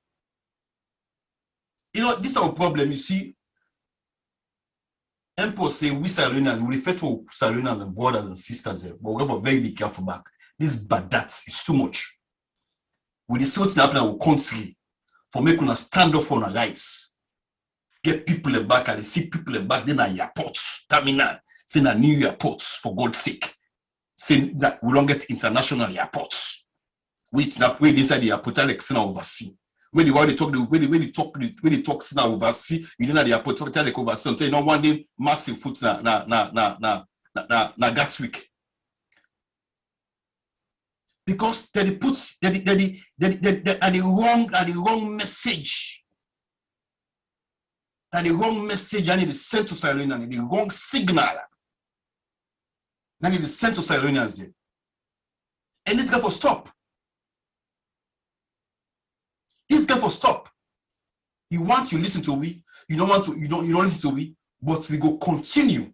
You know, this is our problem, you see. Emperor say we Sierra Leoneans, we refer to Sierra Leoneans and brothers and sisters there, but we have to very be careful back. This bad that is too much. With the sort happen in our country, for making us stand up for our rights, get people back and they see people back, then at airports, terminal, saying at new airports, for God's sake, saying that we don't get international airports. Wait, inside the airport, Alex, overseas. When they talk now overseas, you know the airport talk overseas until you know one day massive foot na Gatwick. Because they put the wrong message. And the wrong message and it is sent to Sierra Leone and the wrong signal. And it is sent to Sierra Leoneans. And this guy for stop. This guy for stop. He wants you listen to we. You don't want to. You don't listen to we. But we go continue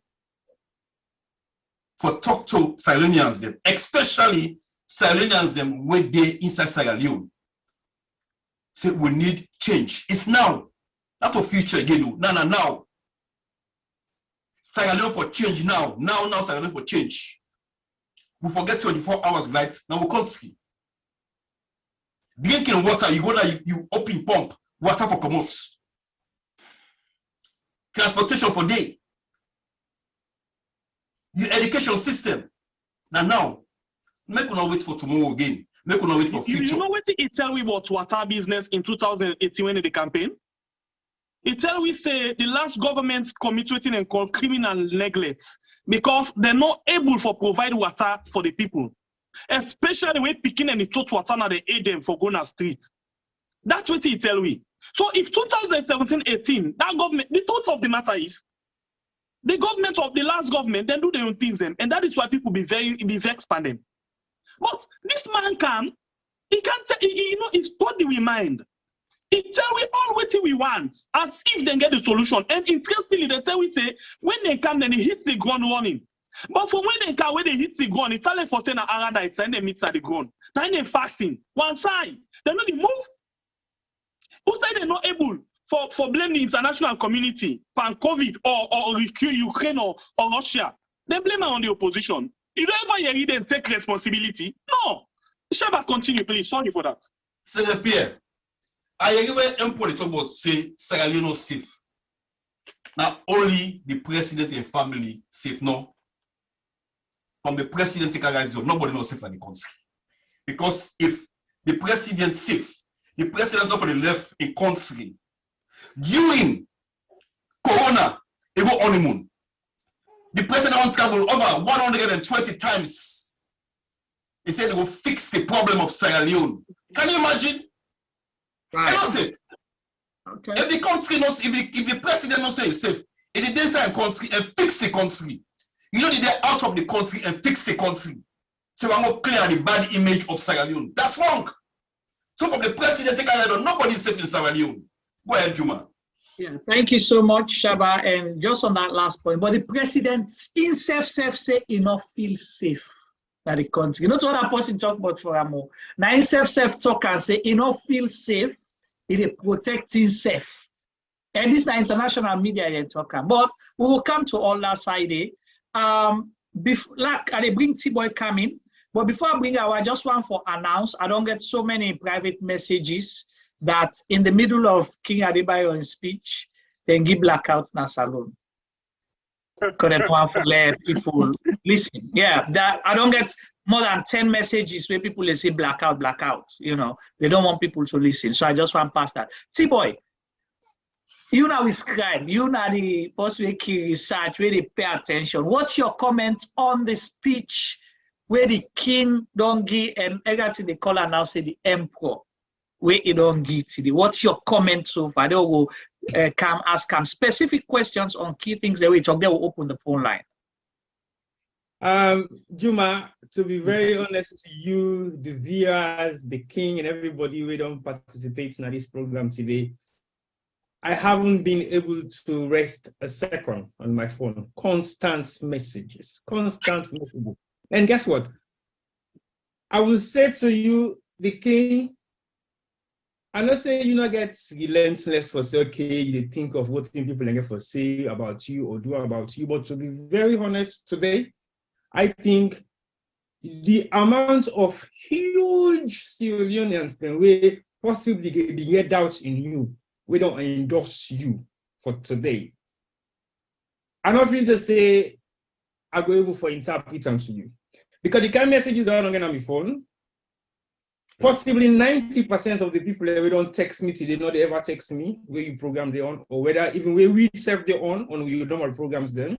for talk to Sierra Leoneans them, especially Sierra Leoneans them where they inside Sierra Leone. Say we need change. It's now, not a future again. No, now. Sierra Leone for change now. Now Sierra Leone for change. We forget 24 hours lights. Now we can't ski. Drinking water, you go there, you open pump, water for commotes. Transportation for day. Your education system. Now, make we not wait for tomorrow again. Make we not wait for future. You know what it tell we about water business in 2018 when in the campaign? It tell we say the last government committed and called criminal neglect because they're not able to provide water for the people. Especially when picking and the tot water now they aid them for going on street. That's what he tell we. So if 2017-18, that government, the truth of the matter is, The government of the last government, they do their own things, and that is why people be vexed by them. But this man he can't tell, he's body we mind. He tell we all what we want, as if they get the solution. And interestingly, they tell we say, when they come, then he hits the ground running. But for when they come, when they hit the ground, it's only for saying that it's and they meet at the ground. Now they fasting. One side, they know the move. Who say they're not able for blame the international community for COVID or Ukraine or Russia? They blame on the opposition. You don't ever hear them take responsibility. No. Shabba, continue, please. Sorry for that. Sir Pierre, I remember important talk about say Sierra Leone safe. Not only the president and family safe, no. From the president take a job, nobody knows safe in the country. Because if the president safe, the president of the left in country during Corona, they go honeymoon. The president wants to travel over 120 times. He said they will fix the problem of Sierra Leone. Can you imagine? Right. Not safe. Okay. If the country knows, if the president knows say it's safe, if they decide country and fix the country, you know they're out of the country and fix the country. So we're not clear the bad image of Sierra Leone. That's wrong. So from the president, nobody is safe in Sierra Leone. Go ahead, Juma. Yeah, thank you so much, Shabba. And just on that last point, but the president himself say enough feel safe in the country. You know what that person talk about for a more. Now himself talk and say enough feel safe, it protect himself. And this is the international media you're talking. But we will come to all that side. Like I bring T-Boy coming. But before I bring her, I just want to announce, I don't get so many private messages that in the middle of King Adebayo's speech, they give blackouts in a salon. Because they don't want to let people listen. Yeah, that I don't get more than 10 messages where people say blackout. You know, they don't want people to listen. So I just want to pass that. T-Boy, you now is scribe, you now the person who research, where they pay attention. What's your comment on the speech where the king don't give and Egerton the caller now say the emperor? Where you don't give to the. What's your comment so far? They will come ask specific questions on key things that we talk. They will open the phone line. Juma, to be very honest to you, the viewers, the king, and everybody who don't participate in this program today, I haven't been able to rest a second on my phone. Constant messages. And guess what? I will say to you, the king, I'm not saying you not get relentless for say, okay, you think of what people get for say about you or do about you, but to be very honest today, I think the amount of huge Sierra Leoneans that we possibly get doubt in you, we don't endorse you for today. I'm not going to say I go able for interpreting to you. Because the kind of messages are not going to be phone. Possibly 90% of the people that we don't text me today, not they ever text me where you program them on, or whether even where we serve them on we normal programs them.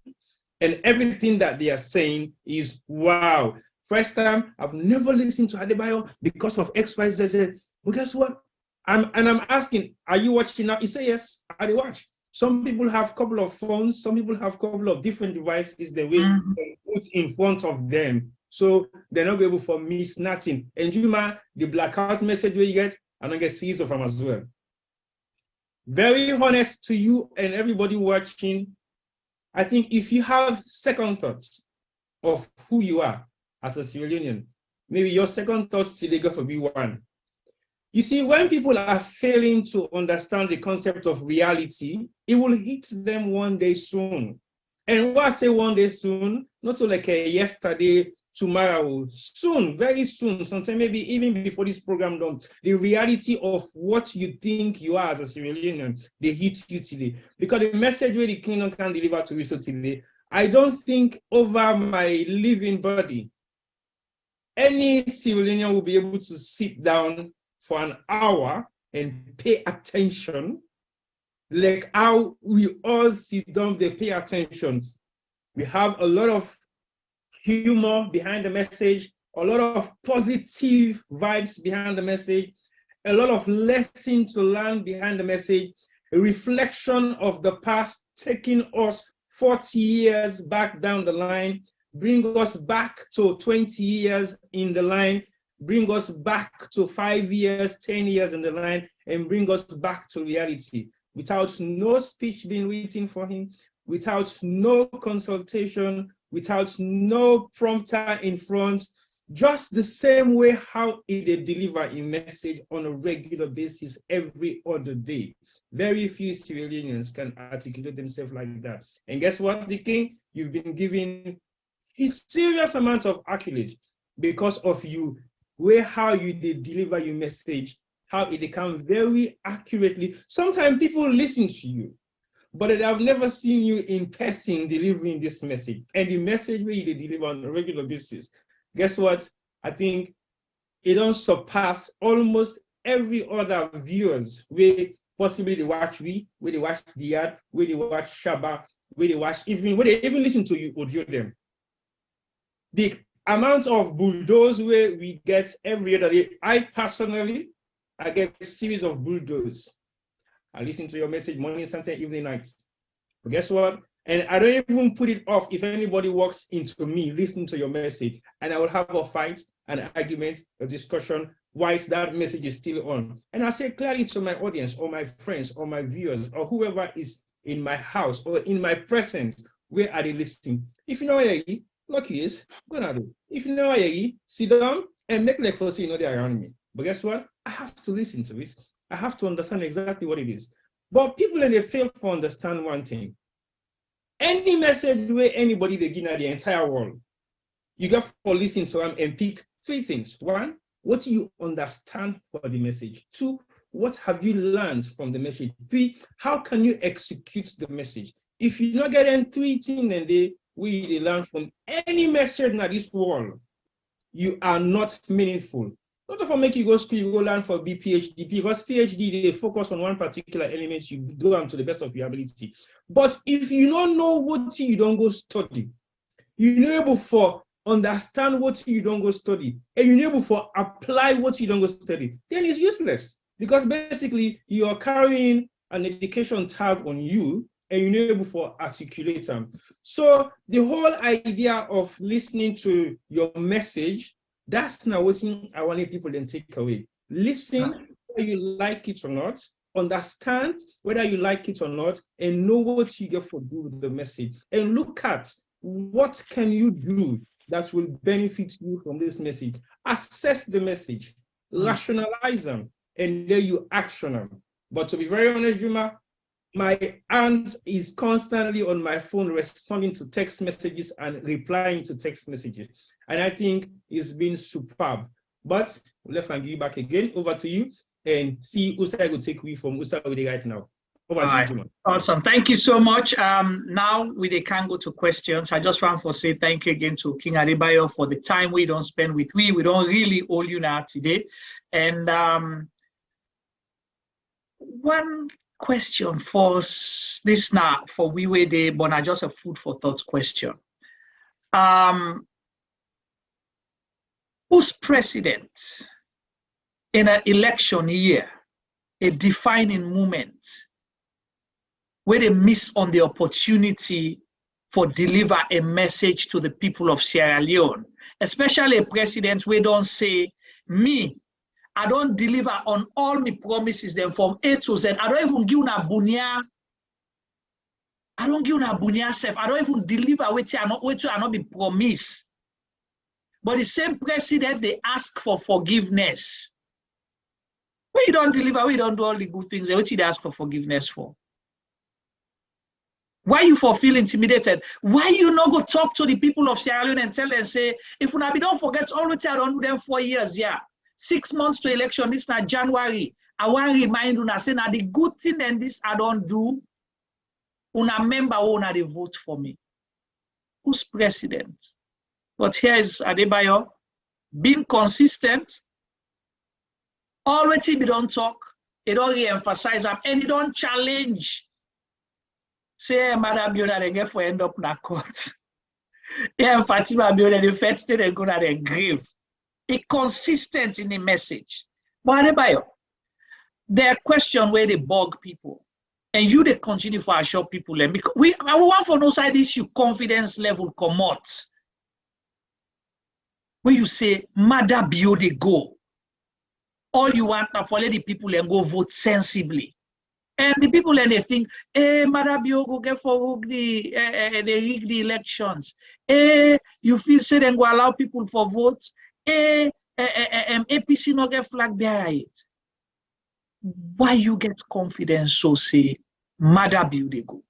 And everything that they are saying is, wow, first time I've never listened to Adebayo because of XYZ. But guess what? I'm asking, are you watching now? You say yes, I watch. Some people have a couple of phones, some people have a couple of different devices that we put in front of them. So they're not able for miss nothing. And Juma, the blackout message where you get, I don't get series of them as well. Very honest to you and everybody watching, I think if you have second thoughts of who you are as a Sierra Leonean, maybe your second thoughts today got to be one. You see, when people are failing to understand the concept of reality, it will hit them one day soon. And when I say one day soon, not so like a yesterday, tomorrow, soon, very soon, sometime maybe even before this program done, the reality of what you think you are as a Sierra Leonean, they hit you today. Because the message where the kingdom can deliver to you so today, I don't think over my living body, any Sierra Leonean will be able to sit down for an hour and pay attention, like how we all sit down, they pay attention. We have a lot of humor behind the message, a lot of positive vibes behind the message, a lot of lessons to learn behind the message, a reflection of the past taking us 40 years back down the line, bring us back to 20 years in the line, bring us back to 5 years, 10 years in the line, and bring us back to reality without no speech being written for him, without no consultation, without no prompter in front, just the same way how they deliver a message on a regular basis every other day. Very few Sierra Leoneans can articulate themselves like that. And guess what, the King? You've been given a serious amount of accolade because of you, where how you deliver your message, how it can very accurately. Sometimes people listen to you, but they have never seen you in person delivering this message. And the message where you deliver on a regular basis, guess what? I think it don't surpass almost every other viewers where possibly they watch where they watch the yard, where they watch Shabba, where they even listen to you audio them. The amount of bulldoze where we get every other day, I get a series of bulldoze. I listen to your message morning, Sunday, evening, night. But guess what? And I don't even put it off if anybody walks into me listening to your message, and I will have a fight, an argument, a discussion, why is that message is still on. And I say clearly to my audience or my friends or my viewers or whoever is in my house or in my presence, where are they listening? If you know where you lucky is, go now do. If you know where you sit down and make like for see you know they're around me. But guess what? I have to listen to this. I have to understand exactly what it is. But people, they fail to understand one thing. Any message where anybody they give the entire world, you got to listen to them and pick three things. One, what do you understand for the message? Two, what have you learned from the message? Three, how can you execute the message? If you're not getting three things and they learn from any message in this world, you are not meaningful. Not for make you go school, you go learn for PhD, because PhD, they focus on one particular element, you do them to the best of your ability. But if you don't know what you don't go study, you're not able for understand what you don't go study, and you're not able for apply what you don't go study, then it's useless. Because basically, you are carrying an education tag on you, and you're not able for articulate them. So the whole idea of listening to your message, that's now what I want people to take away. Listen whether you like it or not, understand whether you like it or not, and know what you get for do with the message. And look at what can you do that will benefit you from this message. Assess the message, rationalize them, and then you action them. But to be very honest, Juma, my hand is constantly on my phone responding to text messages and replying to text messages. And I think it's been superb. But let's give you back again. Over to you and see Usai will take we from Usai with right now. Over to you, Juma. Awesome. Thank you so much. Now we can go to questions. I just want to say thank you again to King Adebayo for the time we don't spend with we. We don't really owe you now today. And one question for this now for we were there, but not just a food for thought question. Who's president in an election year, a defining moment where they miss on the opportunity for deliver a message to the people of Sierra Leone, especially a president where don't say, me, I don't deliver on all my promises then from A to Z. I don't even give una bunya. I don't give una bunya self. I don't even deliver what I not be promised. But the same president, they ask for forgiveness. We don't deliver, we don't do all the good things. What they ask for forgiveness for? Why you for feel intimidated? Why you not go talk to the people of Sierra Leone and tell them, say, if una be don't forget all what I don't do them 4 years, yeah. 6 months to election, this na January. I want to remind una say now the good thing and this I don't do. Una member una they vote for me. Who's president? But here is Adebayo being consistent. Already we don't talk, it don't re-emphasize them, and it don't challenge. Say Madam Biona they get for end up in a court. Yeah, Fatima Biona the first day they go to the grave. It consistent in the message. But Adebayo, there are questions where they bug people. And you they continue for assure people and because we want for no side issue confidence level come out. When you say Adebayo they go, all you want are for let the people and go vote sensibly. And the people and they think, Adebayo go get for they rig the elections. You feel say then go allow people for votes. APC not get flag behind it. Why you get confidence so say Adebayo they go?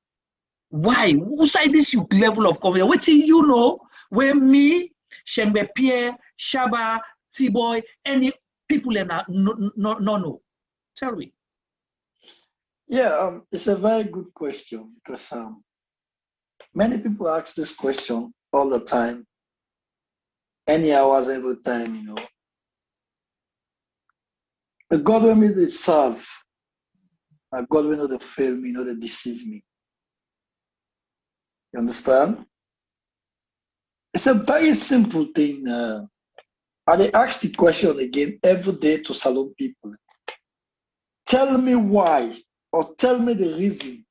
Why? Who side this you level of confidence? What you know when me, Shembe Pierre, Shabba, T-Boy, any people in no. Tell me. Yeah, it's a very good question because many people ask this question all the time, any hours, every time, you know. The God when me they serve, a God when they fail me, they deceive me. You understand? It's a very simple thing. And they ask the question again every day to Salon people. Tell me why, or tell me the reason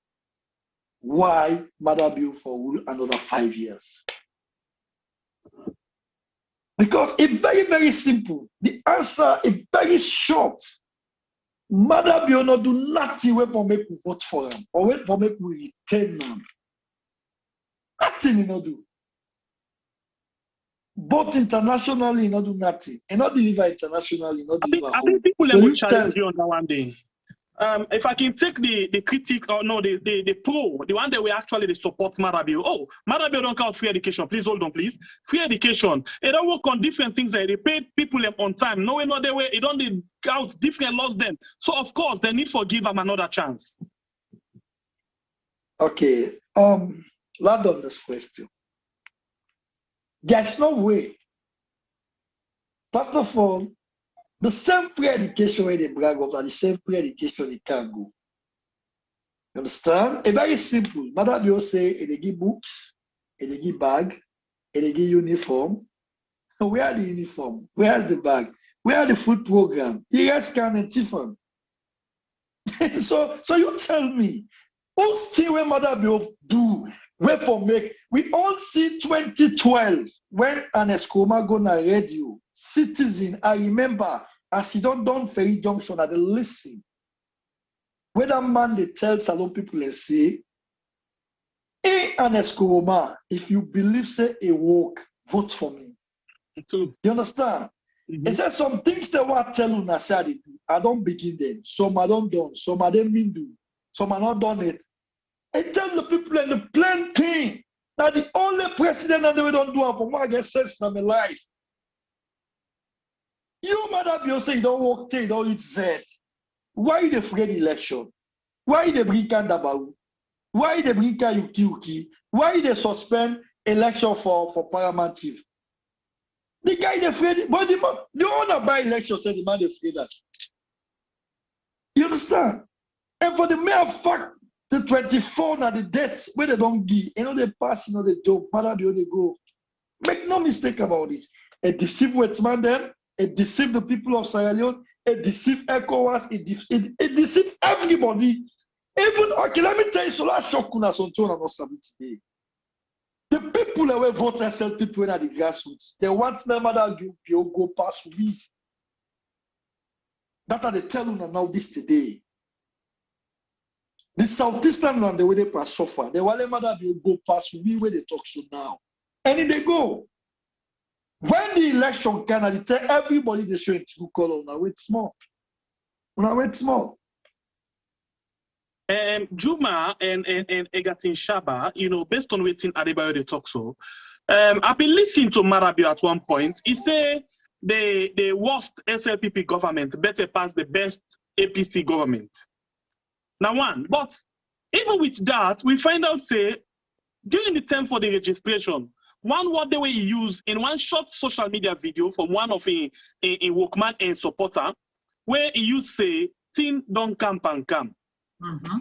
why Adebayo for rule another 5 years. Because it's very, very simple. The answer is very short. Adebayo not do nothing wait for make we vote for him or wait for make we retain him. Nothing he not do. Vote internationally, he not do nothing. He not deliver internationally, he not deliver home. I think people So will challenge you on that one day. If I can take the critic or no, the pro, the one that we actually support Adebayo. Oh, Adebayo don't count free education. Please hold on, please. Free education. They don't work on different things. They pay people on time. No way, no other way. It don't count different laws then. So of course they need to give them another chance. Okay. Land on this question. There's no way. First of all, the same pre-education where they brag of, the same pre-education they can go. You understand? It's very simple. Adebayo say they give books, they give bag, they give uniform. Where are the uniform? Where is the bag? Where are the food program? He has can and Tiffin. So you tell me, who still when Adebayo do? Where for make? We all see 2012 when an Escoma go na radio. Citizen, I remember as he done Ferry Junction at the listen. Where that man they tell Salon people and say, an Escoma, if you believe say a walk, vote for me. Too. You understand? It says some things they want tell you say I do. I don't begin them. Some I don't done. Some I didn't mean do. Some I not done it. I tell the people in the plain thing that the only president that they don't do it for more get sense in my life. You Adebayo say you don't work till you don't eat Z. Why they afraid election? Why they bring Adebayo? Why they bring Yuki? Why they suspend election for paramount chief? The guy they afraid, but the owner by election said the man they afraid that. You understand? And for the mere fact the 24 now the dates where they don't give, they pass, they joke, Adebayo they go. Make no mistake about this. It deceive Westman them, it deceive the people of Sierra Leone, it deceive ECOWAS, it deceive everybody. Even okay, let me tell you, so last shock kuna sonto na today. The people that will vote and sell people in the grassroots, they want them Adebayo go pass we. That's how they tell you now this today. The Southeastern and the way they pass suffer. They want them Adebayo go pass we where they talk so now. And they go. When the election can, they tell everybody they show in true color. Now wait small. Now wait small. Juma and Egerton Shabba, based on waiting Adebayo they talk so. I've been listening to Adebayo at one point. He said the worst SLPP government better pass the best APC government. Now one, but even with that, we find out say during the time for the registration, one word they were used in one short social media video from one of a workman and supporter, where he used say, "Team don't camp and come."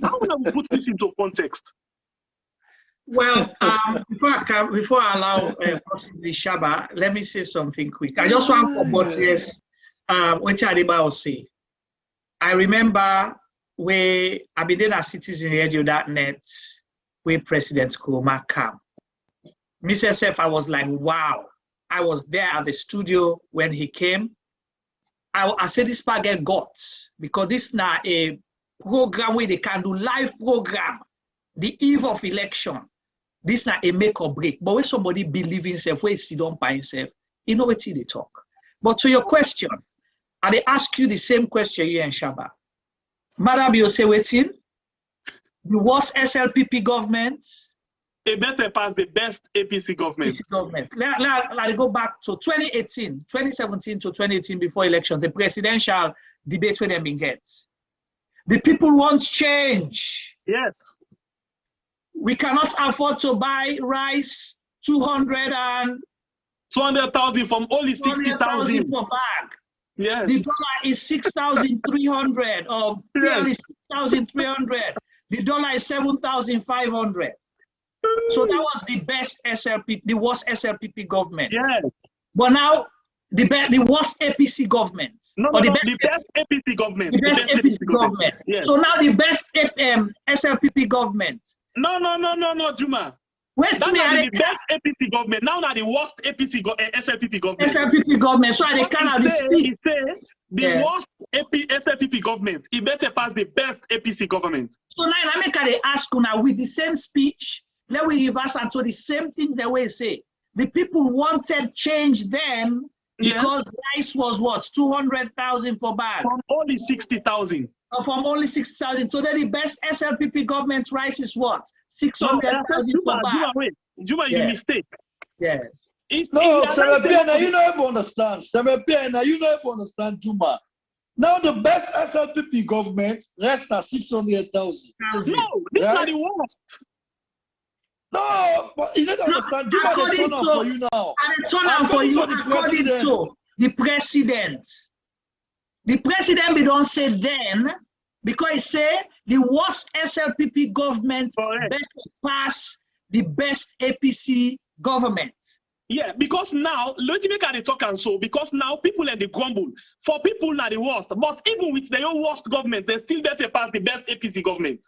How would I put this into context? Well, before I allow possibly Shabba, let me say something quick. I just want to buttress what Adebayo say. I remember where I've been there at citizenradio.net, where President Kuruma came. Myself, I was like, wow. I was there at the studio when he came. I said this part get guts because this is now a program where they can do live program the eve of election. This is not a make or break. But when somebody believe in himself, where he sit down by himself, you know what they talk. But to your question, and they ask you the same question here in Shabba. Madam, you say waiting. The worst SLPP government. A better pass the best APC government. APC government. Let go back to 2017 to 2018 before election, the presidential debate when they been get. The people want change. Yes. We cannot afford to buy rice 200,000 from only 60,000 per bag. Yes. The dollar is 6,300 or barely 6,300. The dollar is 7,500. So that was the best SLPP, the worst SLPP government. Yes. But now the worst APC government. The best APC government. The best APC government. Yes. So now the best SLPP government. No, Juma. Wait, that's not the best APC government. Now the worst SLPP government. SLPP government. So they cannot speak. The worst SLPP government. It better pass the best APC government. So now they ask now with the same speech. Let we reverse and so the same thing the way say. The people wanted change then because rice was what? 200,000 per bag. From only 60,000. From only 60,000. So then the best SLPP government rice is what? 600,000 per bag. Juma, you mistake. Yes. No, Semepiana, you don't understand. Semepiana, you don't understand, Juma. Now the best SLPP government rests at 600,000. No, this is not the worst. No, but you don't understand. Juma, they turn out for you now. And they turn out for you according to the president. The president, we don't say then, because he say the worst SLPP government best pass the best APC government. Yeah, because now, let me make talk and so, because now people are the grumble. For people now the worst, but even with their own worst government, they still better pass the best APC government.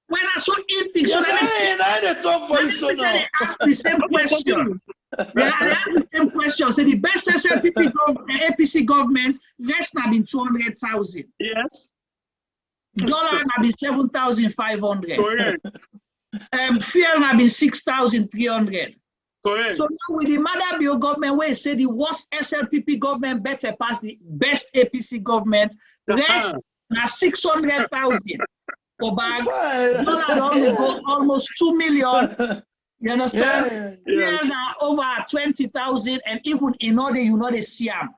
When I saw anything, so they talk for you so now. Ask the same question. I ask the same question. So the best SLPP APC government less than been 200,000. Yes. Dollar have been 7,500. Correct. Fuel have been 6,300. Correct. So now with the Adebayo government, where say the worst SLPP government better pass the best APC government, rest now 600,000 for bag. Dollar only goes almost 2 million. You understand? Yeah. Now over 20,000, and even in order you know the Siam.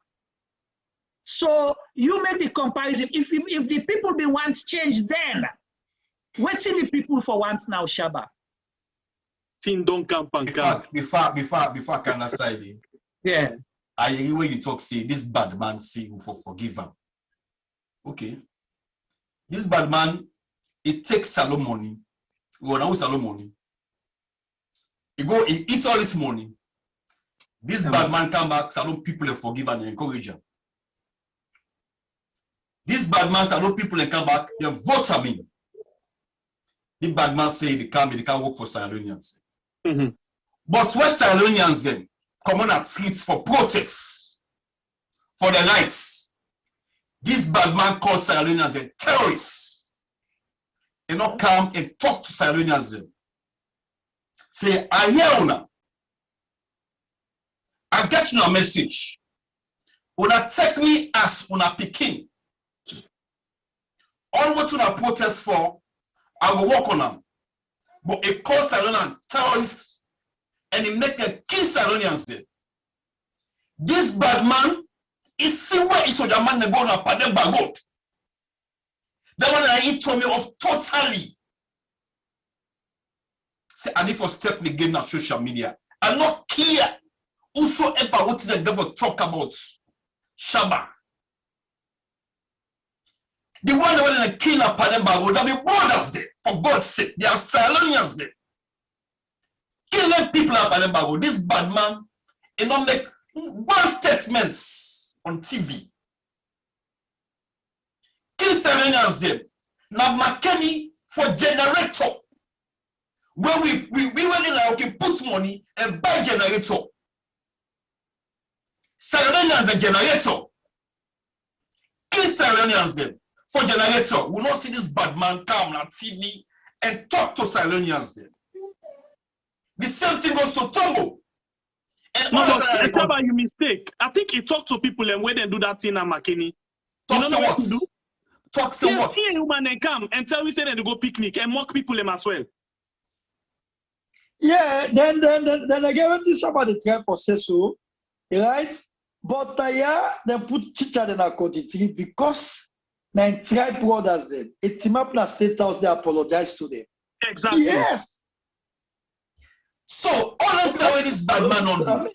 So you make the comparison. If the people be want change, then what's in the people for once now, Shabba? Before I can aside. Yeah. I hear when you talk, say this bad man say you for forgive him. Okay. This bad man, it takes salon money. He go now salon money. He go, he eat all this money. This bad man come back, salon people and forgive and encourage him. This bad man salon people and come back, they vote for me. The bad man say they can't work for Sierra Leoneans. But West Sierra Leoneans then come on at streets for protests for their rights. This bad man calls Sierra Leoneans then terrorists. They not come and talk to Sierra Leoneans then. Say, I hear una. I get you a message. Una take me as una picking. All what una protest for, I will work on them. But it calls Sierra Leoneans terrorists and it make a kill Sierra Leoneans then. This bad man is see where is soldier man they go na pade bagot. That one I told me of totally. Say, and if I step the game on social media, I not care whosoever what the devil talk about Shabba. The one that want to kill a Padembago, there be borders there, for God's sake. There are Sierra Leoneans there. Killing people at Padembago. This bad man, he don't make one statements on TV. Kill Sierra Leoneans there. Now McKinney for generator. Where we really like okay, put money and buy generator. Sierra Leoneans and generator. Kill Sierra Leoneans them for generator. We not see this bad man come on TV and talk to Sierra Leoneans them. The same thing goes to Tombo. And no, but you mistake. I think he talked to people and when they do that thing at McKinney. Talk so what? Talk so what? See a woman and come and tell we say they go picnic and mock people them as well. Yeah, then again, this about the tribe for say so, right? But yeah, they put chicha in a quantity because nine tribe brothers them. A team up na state house, they apologize to them. Exactly. Yes. So all that thing with this bad man on do.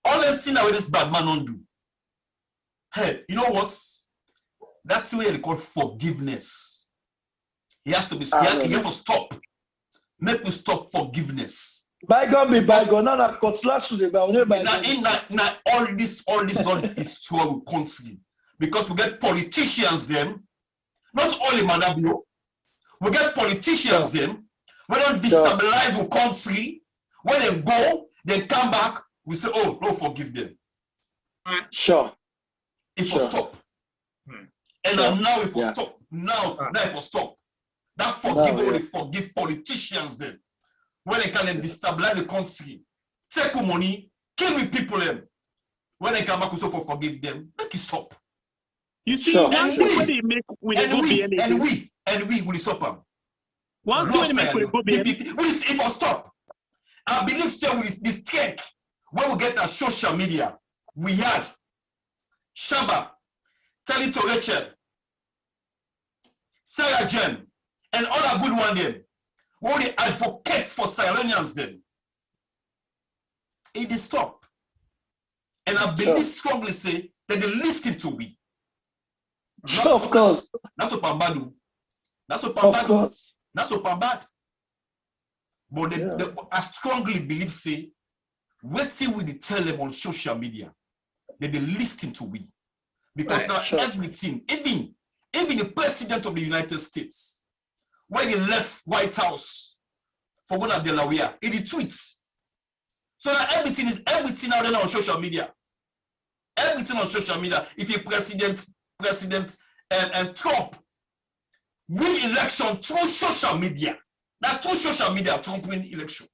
All that thing with this bad man on do. Hey, you know what? That's what they call forgiveness. He has to be. He has to stop. Make we stop forgiveness. Bygone be bygone. Now that cutlass to the Now all this God is to country because we get politicians them. Not only Adebayo, we get politicians them. We don't destabilize our country. When they go, they come back. We say, "Oh, don't forgive them." Sure. If we stop, and now if we stop, now if we stop. That forgive politicians then. When they can destabilize the country, take money, kill with people them. When they come back also for forgive them, make it stop. You see, one thing when they make we will stop them. One thing when they make if I stop, I believe still with this tech when we get our social media, we had Shabba, tell it to Rachel, Sarah Jen, and other good one them. What the advocates for Sierra Leoneans then. It is stop. And I believe strongly say that they listen to we. Sure, of course. That's what Pambadu. That's what Pambadu. That's what Pambad. But I strongly believe say, wait till we tell them on social media that they listen to we. Because now everything, even the president of the United States, when he left White House for going to Delaware, he did tweets. So that everything out there on social media. Everything on social media. If you president and Trump win election through social media. Now through social media, Trump win election.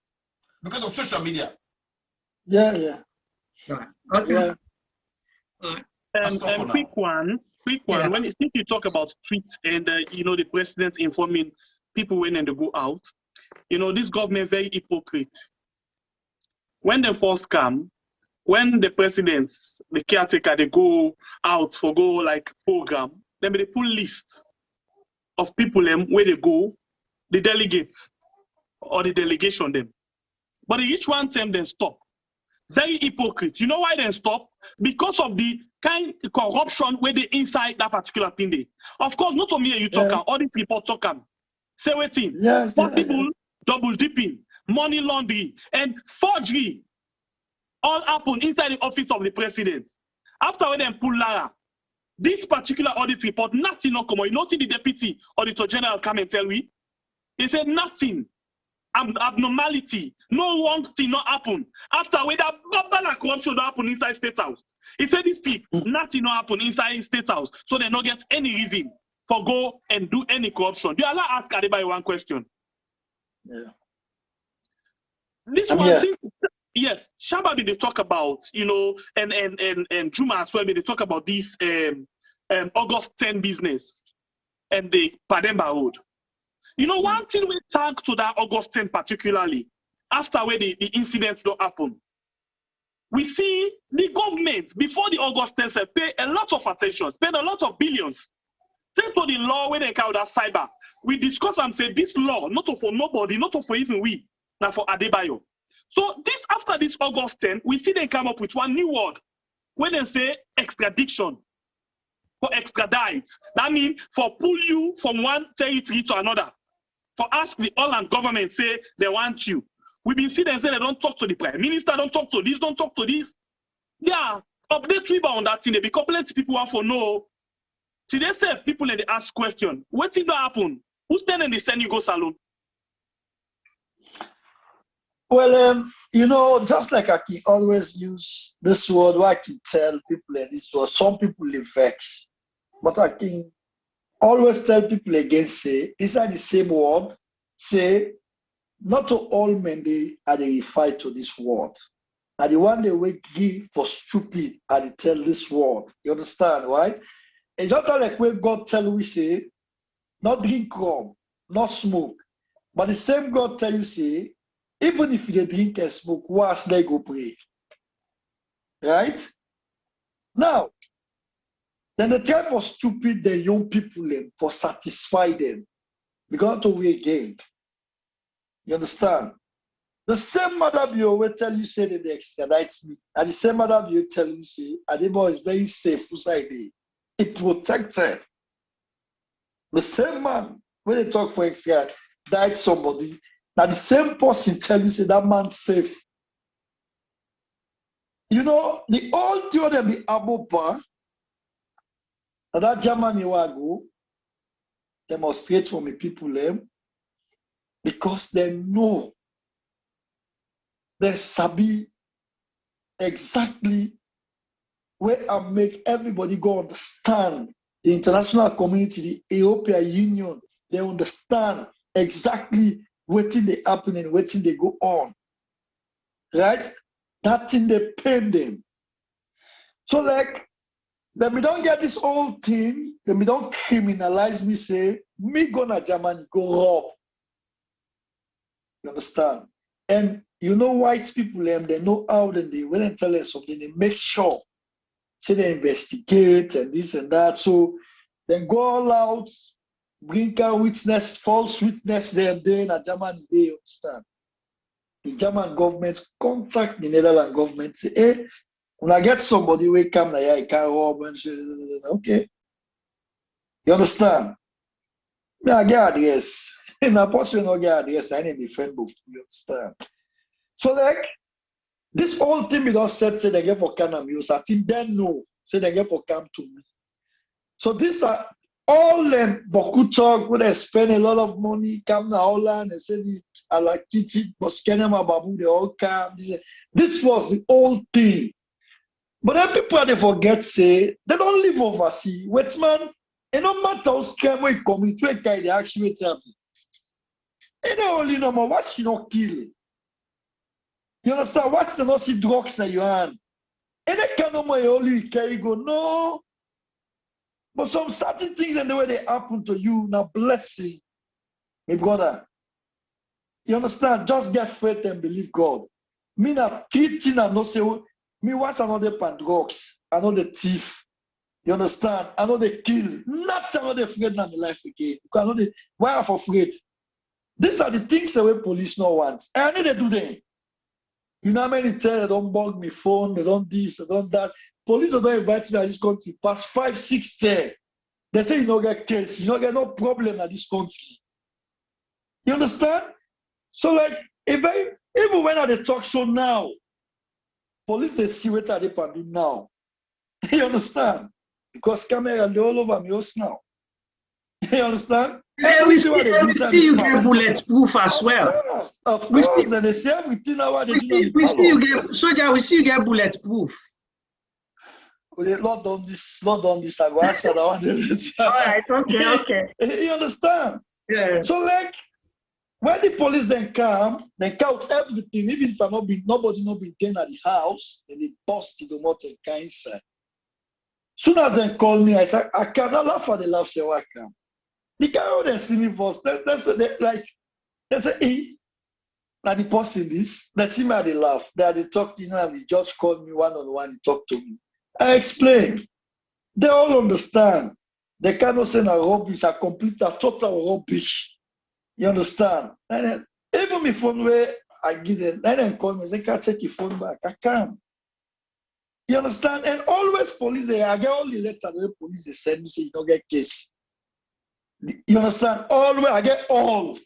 Because of social media. Yeah. Right. Okay. And quick one. Yeah. When you talk about tweets and the president informing people when they go out, this government very hypocrite. When they first come, when the presidents, the caretaker, they go out for like program, then they pull list of people where they go, the delegates or the delegation them. But each one time they stop. Very hypocrite. You know why they stop? Because of the kind of corruption where they inside that particular thing there. Of course, not only you talk, all these reports talk. Say waiting. Yes, people double dipping, money laundering, and forgery all happen inside the office of the president. After when they pull Lara, this particular audit report, nothing not come. Nothing the deputy auditor general come and tell me. He said nothing. Abnormality, no wrong thing not happen. After when that bubble corruption not happen inside State House. He said this thing, nothing not happen inside State House. So they not get any reason for go and do any corruption. Do you allow ask Adebayo one question? Yeah. This one thing, yes, Shabba they talk about, and Juma as well, they talk about this August 10 business and the Pademba Road. One thing we thank to that August 10 particularly, after where the incidents don't happen, we see the government, before the August 10, pay a lot of attention, spend a lot of billions. Take to the law when they call that cyber. We discuss and say this law, not for nobody, not for even we, now for Adebayo. So after this August 10, we see them come up with one new word when they say extradition. For extradite. That means for pull you from one territory to another. For ask the Holland government say they want you. We've been seeing them say they don't talk to the prime minister, don't talk to this, don't talk to this. Yeah, update Twitter on that thing. They be complaints people want for no. Today, say people they ask question. What thing don't happen? Who stand and they send you go salon? Well, you know, just like I can always use this word, where I can tell people and this word, some people they vex, but I can always tell people again, say, is that the same word? Say, not to all men they are they refer to this word. Now the one they will give for stupid and they tell this word. You understand, right? It's just like when God tell we say, not drink rum, not smoke. But the same God tell you say, even if they drink and smoke, once they go pray. Right? Now, then the try for stupid the young people them for satisfy them. Because to we again. You understand? The same mother will tell you say that they extradite me. And the same mother will tell you say Adebayo is very safe inside there. He protected. The same man, when they talk for extradite somebody, now the same person tell you say that man's safe. You know, the old theory of the Abopa, that Germany will go demonstrate for me people them because they know they sabi exactly where I make everybody go understand the international community, the European Union, they understand exactly what thing they happen and what thing they go on. Right? That thing they pain them. So like, then we don't get this old thing, then we don't criminalize me, say, me go to Germany, go rob. You understand? And you know white people, they know how they, when they tell us something, they make sure. Say they investigate and this and that. So then go all out, bring a witness, false witness them there in Germany, they understand. The German government contact the Netherlands government, say, hey, when I get somebody who come here, I can't rob and say, okay. You understand? Me, I get address. And a person not get address, I need the friend book. You understand? So like, this whole thing we just said, say they get for Canam use. I think they know, say they get for come to me. So these are all them Boku talk where they spend a lot of money, come to Holland and say the Alakiti, Boskenema Babu, they all come. This was the old thing. But then people they forget, say, they don't live overseas. Wait, man, it no matter how scam we come into a guy, they actually tell me. They don't only know more, what she not kill. You understand? What's the not see drugs in your hand? And they can't know more only carry go. No. But some certain things and the way they happen to you, now blessing. My brother. You understand? Just get faith and believe God. Me not teaching and not say, me what's another pan drugs, another thief. You understand? Another kill. Not another afraid in my life again. Because another, why am I afraid? These are the things that we police no want. And I need to do them. You know how many times they don't bug me phone, they don't this, they don't that. Police don't invite me at this country past 5, 6 times. They say you don't get case, you don't get no problem at this country. You understand? So like, even when I they talk so now, police they see what they can do now. You understand? Because camera they all over me house now. You understand? Yeah, we see you get bulletproof as well. Of course, and they see everything now what they do. We see you get soldier, we see you get bulletproof. Not on this, I go answer that one. All right, okay. You understand? Yeah. So like when the police then come, they count everything, even if nobody not been there at the house, and they bust the motor inside. Soon as they call me, I say, I cannot laugh at the laugh, say, why come? The guy they see me first, they say, hey, now the person this, they see me at the laugh, they talk, you know, and the judge called me one-on-one, he talked to me. I explain. They all understand. They cannot say a rubbish, a total rubbish. You understand? And then, even my phone where I give them, then call me, they can't take your phone back. I can't. You understand? And always police, I get all the letters the police they send me, say you don't get case. You understand? Always, I get all.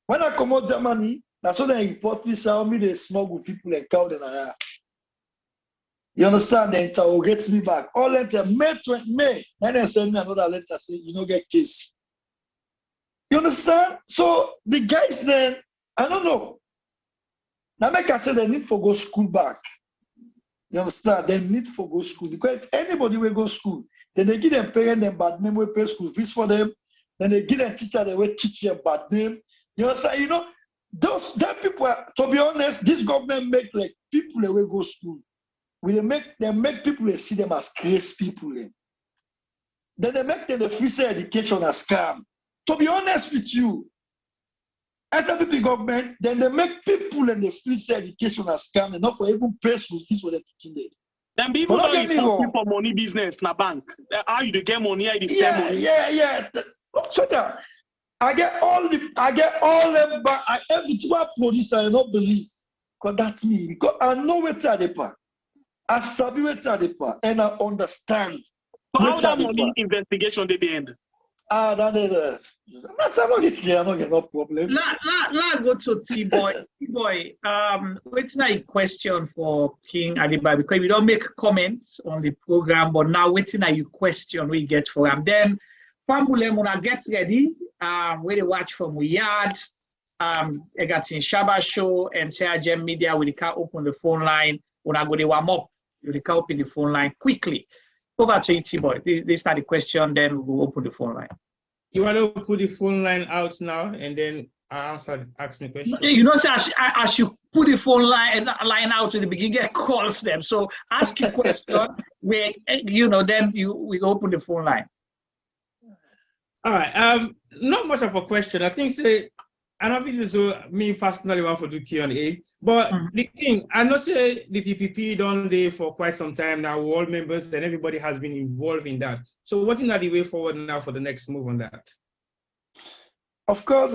When I come out Germany, that's what they report me, say, me they smuggle people and cow them. You understand? They interrogate me back. All letter, May. Then they send me another letter saying, you don't get case. You understand? So the guys then, I don't know. Now make I say they need to go school back. You understand? They need to go school. Because if anybody will go school, then they give them parents them bad name, will pay school fees for them. Then they give them teacher, they will teach them bad name. You understand? You know, that people, to be honest, this government make like people they will go school. They make people they see them as crazy people. Then they make them the free education as scam. To be honest with you, SLPP government, then they make people in the free education as scam and not for even pay school fees for the kid. Then people don't get for money business na bank. How you get money? How you spend money? Yeah. So that I get all them back. Everything I produce, I not believe. Because that's me. Because I know where Adebayo. I sabi where Adebayo, and I understand. So how that money investigation they be end? That's I'm not get no problem. Let's go to T-Boy. T-Boy, what's my question for King Adebayo? Because we don't make comments on the program, but now waiting at you question we get for him. Then family muna gets ready. We they watch from we yard. Egerton Shabba show and Sierra Leoneans media. We can open the phone line. When I go they warm up, we can open the phone line quickly. Over to you, T-Boy. They start the question, then we'll open the phone line. You want to put the phone line out now, and then I ask me question. You know, so I should put the phone line out in the beginning, get calls them. So ask your question, where then we open the phone line. All right. Not much of a question. I think I don't think so. Me personally want to do Q&A, but the King, I know say the PPP done there for quite some time now. We're all members, and everybody has been involved in that. So what's in the way forward now for the next move on that? Of course,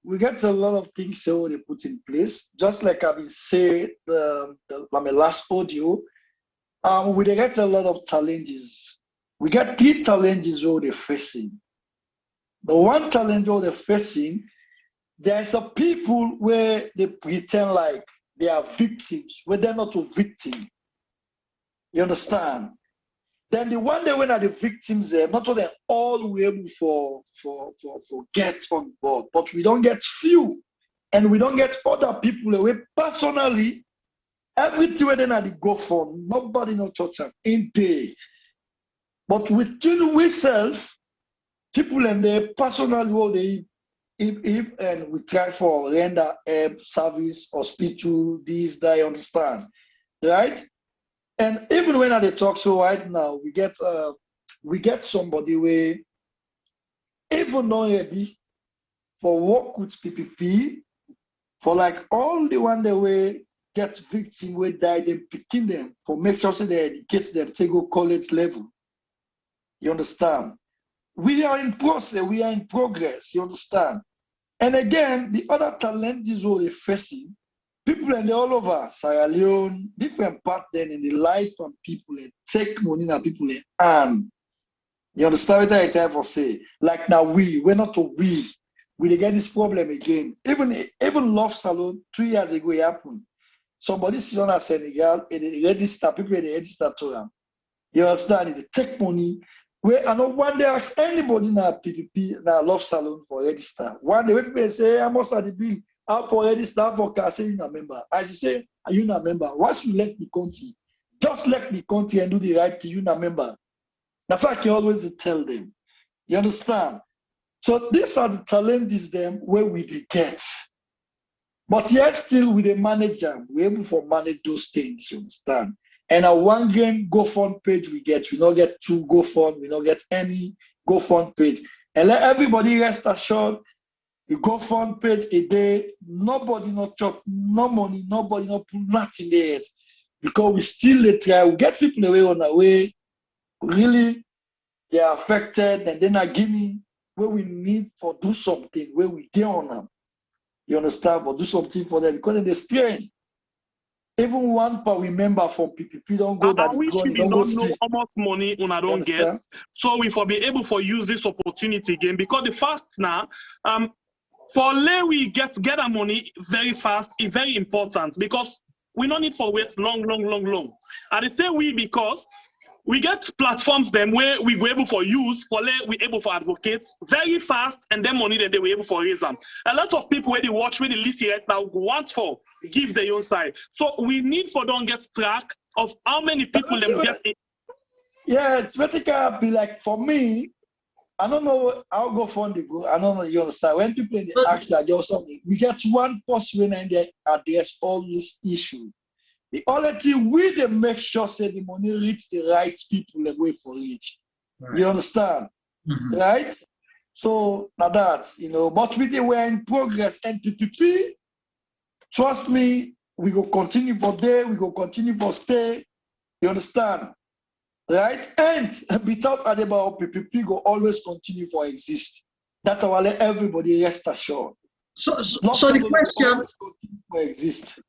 we get a lot of things so they put in place. Just like I've been saying my last audio, we get a lot of challenges. We get 3 challenges where they're facing. The one challenge where they're facing, there's a people where they pretend like they are victims, where they're not a victim. You understand? Then the one day when are the victims, not all they all we able for get on board, but we don't get few, and we don't get other people away personally. Everything where they are the go for, nobody no touch them in day. But within ourselves, people and they personally what they if and we try for render help, service, hospital, this, that, you understand, right? And even when they talk, so right now we get somebody where even not ready for work with PPP, for like all the one that way get victim where die them picking them for make sure so they educate them to go college level. You understand? We are in process, we are in progress, you understand? And again, the other challenges we're facing, people and all over Sierra Leone, different parts then in the life of people and take money and people and you understand what I try to say? Like now we're not a we get this problem again. Even Love Salon 2 years ago it happened. Somebody sit on a Senegal and they register, people they register to them. You understand? They take money. Where I know one day ask anybody now PPP now Love Salon for register. One day when people say I must have the bill. How for register for car say you not member. I say are you not member? Once you let the country, just let the country and do the right thing, you not member. That's why I can always tell them. You understand? So these are the challenges them where we get. But yet still with the manager, we're able to manage those things, you understand? And a one game GoFund page we don't get 2 GoFund, we don't get any GoFund page. And let everybody rest assured, the GoFund page a day, nobody not chop, no money, nobody not put nothing there yet. Because we still try, we get people away on our way, really, they are affected, and then Guinea, where we need for do something, where we get on them. You understand? But do something for them because they strain. Even one per member from PPP don't go that we should not know how much money una don't get. So we for be able for use this opportunity again because the first now for lay we get our money very fast is very important because we don't need for wait long. And the same way because we get platforms them where we go able for use, we able for advocate very fast, and then money that they were able for raise them. A lot of people when they watch, when they listen right now, want for give their own side. So we need for don't get track of how many people them get. Yeah, it's better be like for me. I don't know how go fund the go. I don't know you understand. When people in the ask that just something, we get one person and they address all these issues. The only thing we they make sure that the money reach the right people the way for reach. Right. You understand? Mm-hmm. Right? So now that, but we were in progress and PPP, trust me, we go continue for day, we go continue for stay. You understand? Right? And without Adebayo, PPP go always continue for exist. That's why let everybody rest assured. So the question,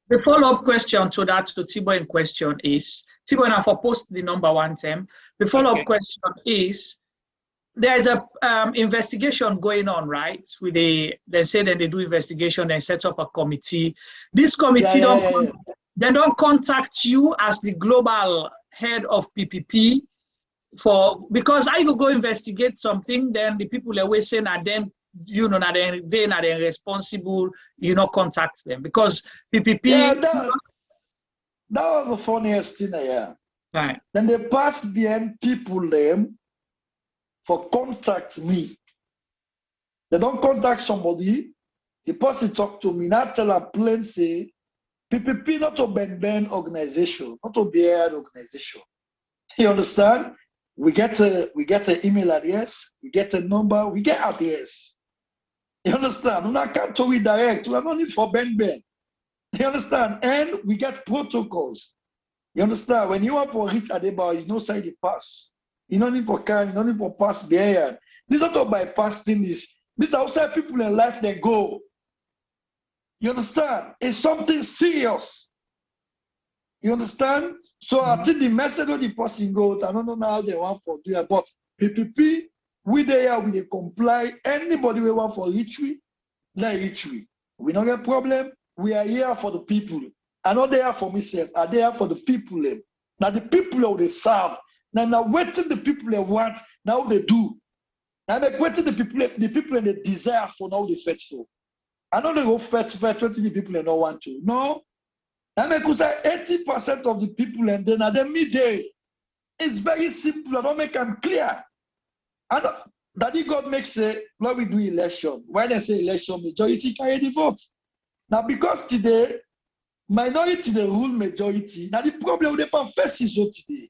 the follow-up question to that to Tibo in question is, Tibo and I for post the number one term. The follow-up question is, there's a investigation going on, right? With they say that they do investigation and set up a committee. This committee they don't contact you as the global head of PPP because I go investigate something, then the people are always saying that then they're responsible, contact them because PPP. Yeah, that was the funniest thing, yeah. Right. Then they passed behind people them for contact me. They don't contact somebody. The person talk to me, not tell them plain say PPP not a Ben organization, not a BR organization. You understand? We get an email address, we get a number, we get address. You understand? We can't to redirect. We have no need for Ben. You understand? And we get protocols. You understand? When you want to reach Adebayo, you know say the pass. You don't need for can, you don't need for pass behind. This is not bypass things. This is outside people in life they go. You understand? It's something serious. You understand? So I think the message of the person goes, I don't know how they want for do it, but PPP, we there, we comply. Anybody we want for reach we, let reach we. We don't get problem. We are here for the people. I'm not there for myself. I'm there for the people. Now the people they serve. Now waiting the people they want, now they do. Now make waiting the people they desire for now they fetch for. I know they go fetch 20 the people they don't want to. No. I make say 80% of the people and then at the midday. It's very simple. I don't make them clear. And Daddy God makes a when we do election. When they say election, majority carry the vote. Now because today, minority they rule majority. Now the problem with the first is today.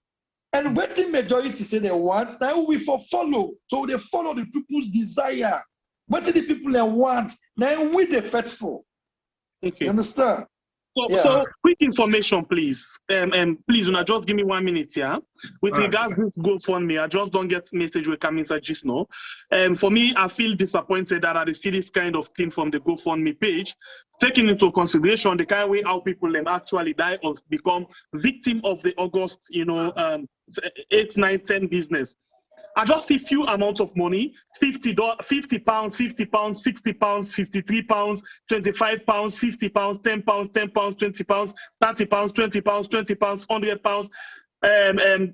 And waiting majority say they want, now we for follow. So they follow the people's desire. What do the people they want? Now we they fight for. Okay. You understand? So quick information, please. Please, just give me 1 minute here. With regards to GoFundMe, I just don't get message where coming just now. For me, I feel disappointed that I see this kind of thing from the GoFundMe page, taking into consideration the kind of way how people actually die or become victim of the August, 8, 9, 10 business. I just see few amounts of money, £50, £50, £60, £53, £25, £50, £10, £10, £20, £30, £20, £20, £100,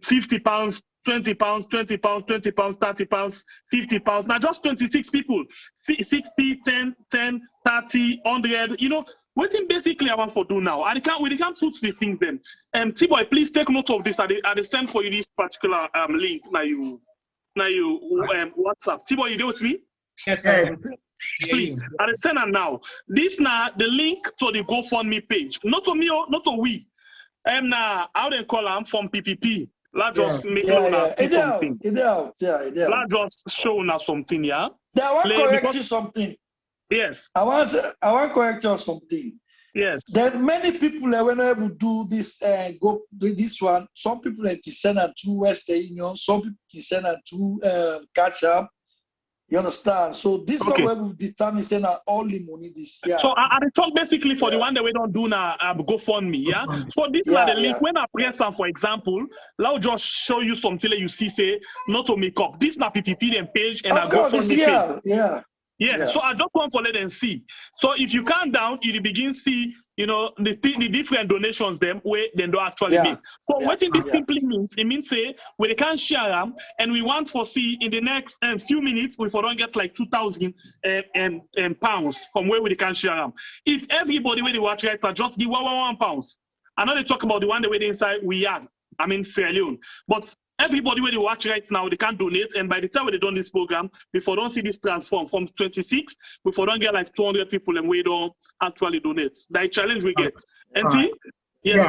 £50, £20, £20, £20, £30, £50. Now just 26 people, 60, 10, 10, 30, 100, what thing basically I want for do now? We can't suit the things then. T-Boy, please take note of this. I send for you this particular link now you WhatsApp. T-Boy, you there with me? Yes, please. I send it now. This now the link to the GoFundMe page. Not to me, not to we. Now how they call I'm from PPP. Let's just make something. Let's just show now something, yeah. I want to correct you something. Yes. I want to correct you something. Yes. There are many people that when able to do this, go do this one. Some people like to send it to Western Union. Some people to send it to Catch Up. You understand? So this one will determine send all the money this year. So I talk basically for the one that we don't do now. GoFundMe, yeah. So this is the link. When I press them, for example, I'll just show you something that you see say not to make up. This is not PPP then page and I GoFundMe page. Yeah. Yeah, so I just want to let them see. So if you count down, you begin see, you know, the different donations them where they don't actually make. So what this simply means, it means say we they can share them, and we want for see in the next few minutes we don't get like 2,000 pounds from where we can share them. If everybody where they watch right now just give one pounds. I know they talk about the one the way inside we are. I mean Sierra Leone, but everybody where they watch right now, they can donate, and by the time they done this program, before don't see this transform from 26, before don't get like 200 people and we don't actually donate. That challenge we get. And they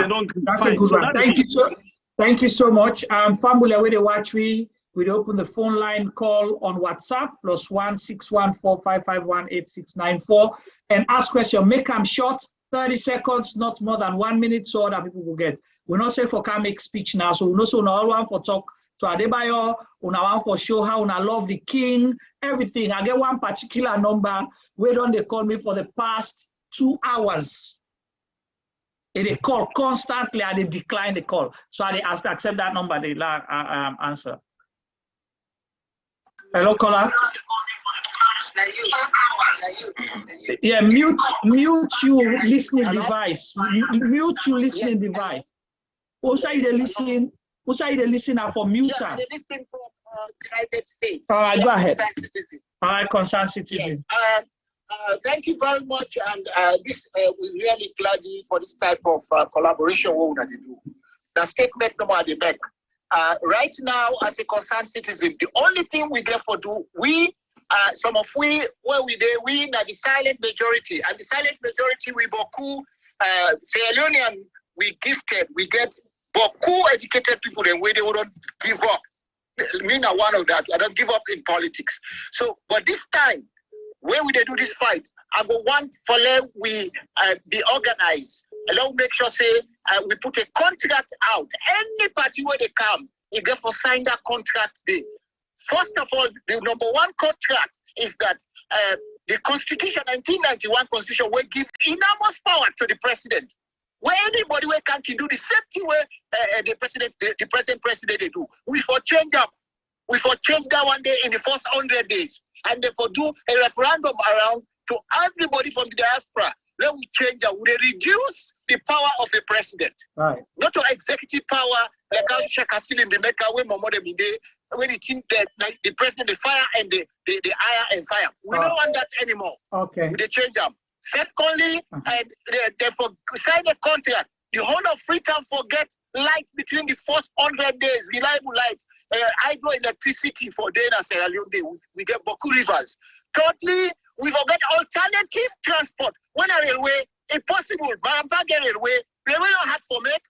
don't. That's a good one. Thank you so much. Family where they watch we open the phone line call on WhatsApp +1 614 8694 and ask question. Make them short, 30 seconds, not more than 1 minute, so other people will get. We not say for can make speech now, so we know so all want for talk to Adebayo, we want for show how we love the king, everything. I get one particular number where don't they call me for the past 2 hours. And they call constantly and they decline the call. So I ask to accept that number, they answer. Hello, caller. Yeah, mute you listening device. Mute you listening device. Who say they listen? Who say they listen for mute? Yeah, they listen from United States. All right, go ahead. Concerned citizen. All right, concerned citizen. Yes. Thank you very much, and this we really glad for this type of collaboration what we do. The statement no more they make. Right now, as a concerned citizen, the only thing we therefore do, some of we where we are the silent majority, and the silent majority we beaucoup Sierra Leonean we gifted, we get beaucoup educated people and where they wouldn't give up. Me not one of that. I don't give up in politics. So, but this time, when we do this fight, I go want for let we be organized. Allow make sure say we put a contract out. Any party where they come, you get for sign that contract day. First of all, the number one contract is that the Constitution, 1991 Constitution, will give enormous power to the president. Where anybody can do the same thing where the present president they do. We for change up. We for change that one day in the first 100 days. And therefore do a referendum around to everybody from the diaspora. Then we change that. We reduce the power of a president. Right. Not to executive power, like how Shaka still in the Mecca when when it think that like, the president they fire and they hire and fire. We don't want that anymore. Okay. We change them. Secondly, and therefore sign a contract. The whole of Freetown forget light between the first 100 days, reliable light, hydroelectricity for day in Sierra Leone. We get Boku rivers. Thirdly, we forget alternative transport. When a railway, if possible, Marampa get railway don't have for make.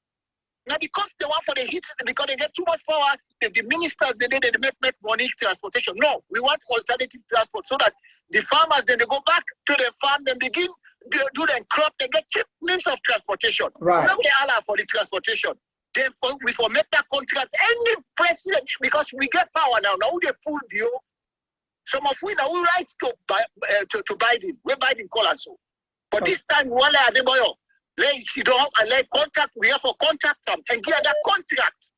Now because they want for the heat, because they get too much power, the ministers they make money transportation. No, we want alternative transport so that the farmers then they go back to the farm, then begin do their crop, they get cheap means of transportation. Right. Now they allow for the transportation. Therefore, we for make that contract any president because we get power now. Now they pull you. Some of we now we write to Biden. Where Biden call us so. But this time we want Adebayo. Let's sit down and let contract. We have to contract them and get that contract.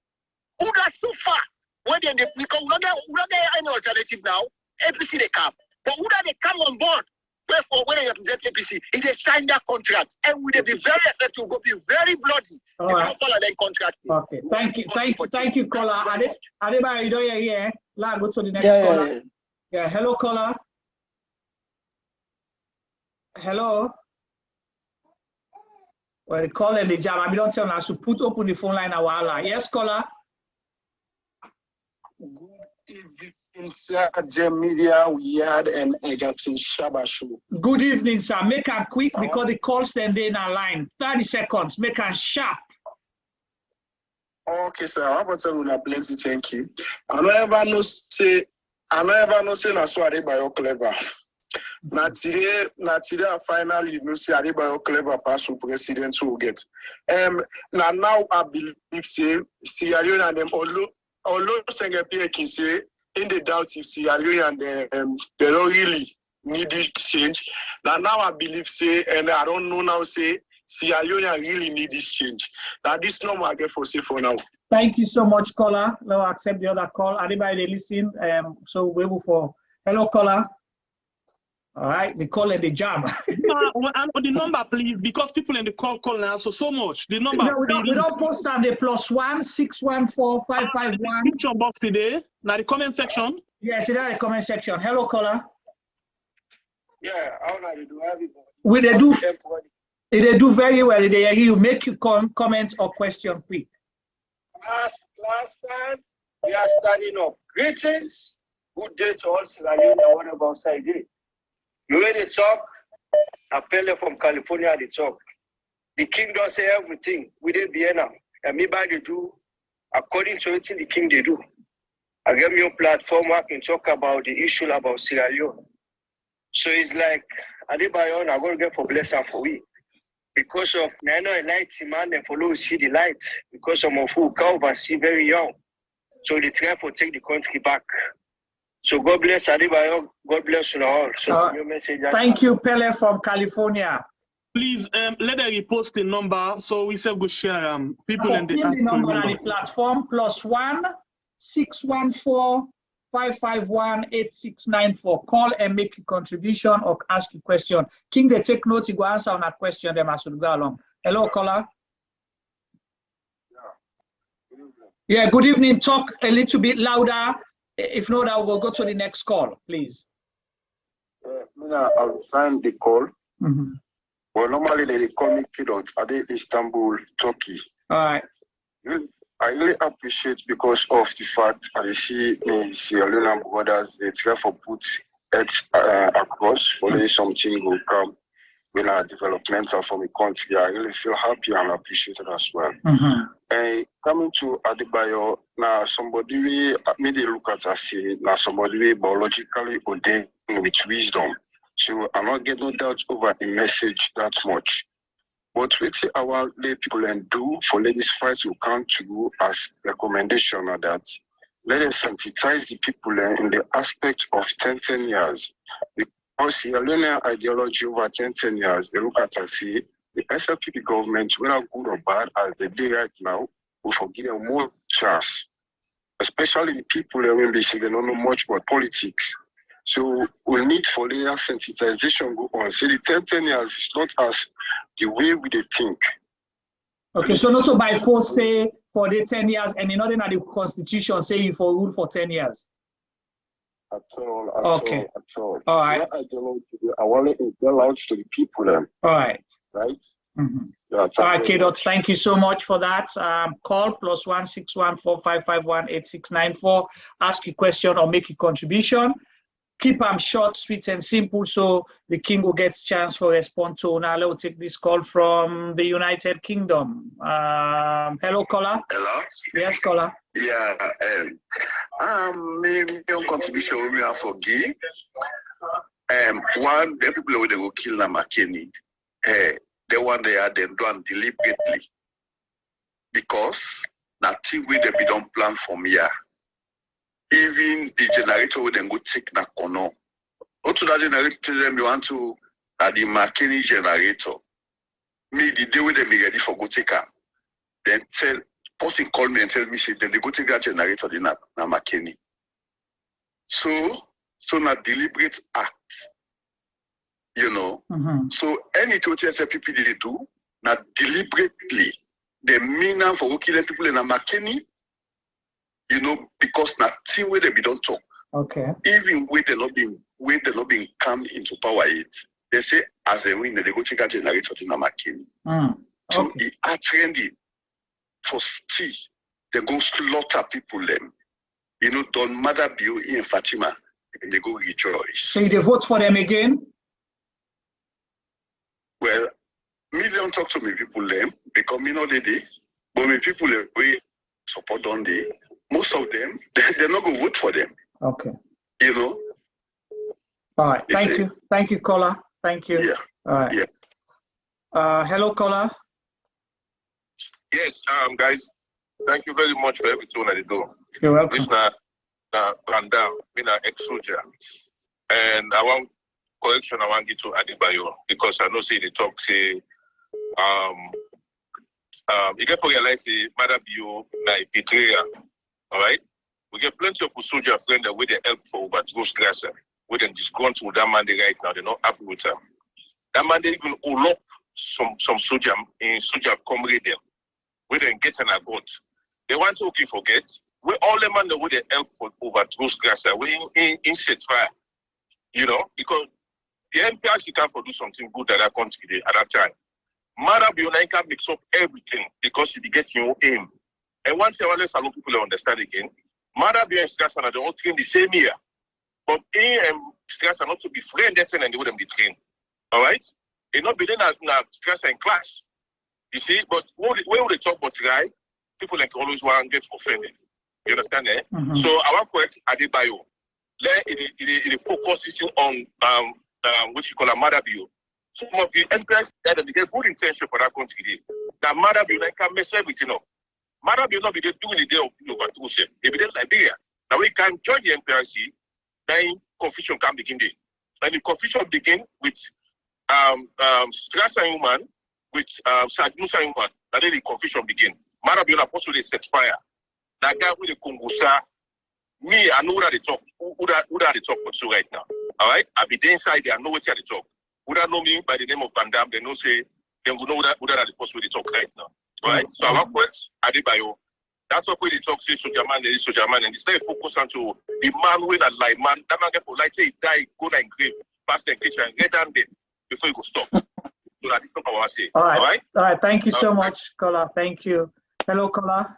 Who got so far? Where then because we don't get any alternative now. APC they come, but who that they come on board? Therefore, when they represent APC, if they sign that contract, and will they be very effective, will be very bloody. If we don't follow that contract. Okay, thank you, caller. Adebayo, you don't hear here. Let's go to the next caller. Yeah, hello, caller. Hello. Well, the call and the jam. I don't tell us to put open the phone line now. Yes, caller. Good evening, Insai Media. We had an Egerton Shabba show. Good evening, sir. Make it quick because the call stand in our line. 30 seconds. Make it sharp. Okay, sir. I want to tell you plenty. Thank you. I never know say na so Adebayo clever. Na today finally you know say Adebayo clever pass to president to get. Now I believe say Sierra Leone and them although Sengepi can say in the doubt if Sierra Leone and they don't really need this change. Now I believe say and I don't know now say Sierra Leone really need this change. Now this number I get for say for now. Thank you so much, caller. Now accept the other call. Adebayo, they listen. So we will for hello, caller. All right, they call it the jam. And the number, please, because people in the call now so much. The number. No, we don't post on the +1 614 551. Description box today. Now the comment section. Yes, in the comment section. Hello, caller. Yeah, how do you do everybody? They do very well. They you make you comment or question quick. Last time we are starting up. Greetings. Good day to all Sierra Leone. What about side day? You hear the talk? A fella from California the talk. The king does say everything within Vienna. And me by the do according to everything the king they do. I give me a platform where I can talk about the issue about Sierra Leone. So it's like Adebayo, I'm going to get for blessing for we. Because of Nano light man and follow see the light. Because of my food can oversee very young. So they try to take the country back. So God bless Adebayo. God bless you all. So your message. Thank you, Pele from California. Please let them repost the number so we say go share people in the number on the platform +1 614 551 8694. Call and make a contribution or ask a question. King, they take notes, you go answer on that question them as we go along. Hello, caller. Yeah, good evening. Talk a little bit louder. If not, I will go to the next call, please. I'll sign the call. Well, normally they call me Kidot. I did Istanbul, Turkey. All right. I really appreciate because of the fact I see Sierra Leonean brothers, they try to put it across for something will come when our developmental from the country. I really feel happy and appreciated as well. And coming to Adebayo, now somebody we maybe look at us say now somebody we biologically ordained with wisdom. So I'm not getting no doubt over the message that much. But what our lay people and do for ladies fight to come to as recommendation are that let us sensitize the people in the aspect of 10 years. Because the Leonean ideology over 10 years, they look at and say the SLPP government, whether good or bad, as they do right now, will forgive them more chance. Especially the people when they say they don't know much about politics. So we need for later sensitization go on. So the 10 years is not as the way we think. Okay, so not so by force say for the 10 years and in order that the constitution say you for rule for 10 years. At all. All right. I want to tell out to the people then. All right. Right? Yeah, all right, Kidot, thank you so much for that. Call +1 614 551 8694. Ask a question or make a contribution. Keep them short, sweet, and simple so the king will get a chance for respond to. Now, let's take this call from the United Kingdom. Hello, caller. Hello? Yes, caller. Yeah, maybe your contribution we have for gay. One, the people who they go kill Namakeni, the one they are them done deliberately. Because nothing we they be done plan from here. Even the generator will then go take na kono. Or to that generator, them you want to the Makeni generator. Me the day when they be ready for go take her. Then tell person call me and tell me say then they go take that generator na Makeni. So not deliberate act. You know. So any total people they do, not deliberately. They mean for go killing people in a Makeni. You know, because nothing where they be don't talk. Okay. Even where they're not being come into power, they say as a win, they go take a generator to Namakeni. So they are trending for still they go slaughter people them. You know, don't matter be in Fatima and they go rejoice. So they vote for them again? Well, me don't talk to me people them because me know they did. But me people we support on the most of them, they're not going to vote for them. Okay. You know? All right. Thank you. Thank you, caller. Thank you. Yeah. All right. Yeah. Hello, caller. Yes, guys. Thank you very much for everything that you do. You're welcome. This is Randa, being an ex-soldier. And I want correction, I want to get to Adebayo because I know say the talk say you get to realize the Mother Bio na betrayal. All right, We get plenty of soldier friends that with the help for overthrow Strasser. With them disgruntled that man they right now, they're not happy with them. That man they even all up some soldier in soldier comrade them. We then get an got. They want to forget. We all the man that with the help for overthrow Strasser. We in set fire. You know, because the MPRC can do something good at that country at that time. Adebayo can mix up everything because you get your aim. And once you want to people understand again, Adebayo and Strasser they all train the same year. But A and Strasser not to be friends, and they wouldn't be trained. All right? They not be there now Strasser in class. You see, but when they talk about try, people like always want to get offended. You understand, eh? Mm-hmm. So I want to correct Adebayo. It focuses on what you call a Adebayo. Some of the MPs that they get good intention for that country. That Adebayo can mess everything up. Adebayo not be there doing the day of overthrow. They be there Liberia. Now we can join the MPRC. Then confusion can begin there. And the confusion begin with Strasser human, with Sagnusa human. Then the confusion begin. Adebayo na supposed to set fire. That guy with the Kongosa, me, I know that they talk. Who that they talk about so right now? All right, I be there inside there. I know what they talk. Who that know me by the name of Van Damme? They know say they will know who that the supposed to talk right now. All right, so I want to Adebayo. That's what we talk say soldier man, and instead focus on to the man with a life man. That man get for like say he die, go like grave, pass the kitchen, get down there before you go stop. So that is not what I say. All right. Thank you so much, caller. Thank you. Hello, caller.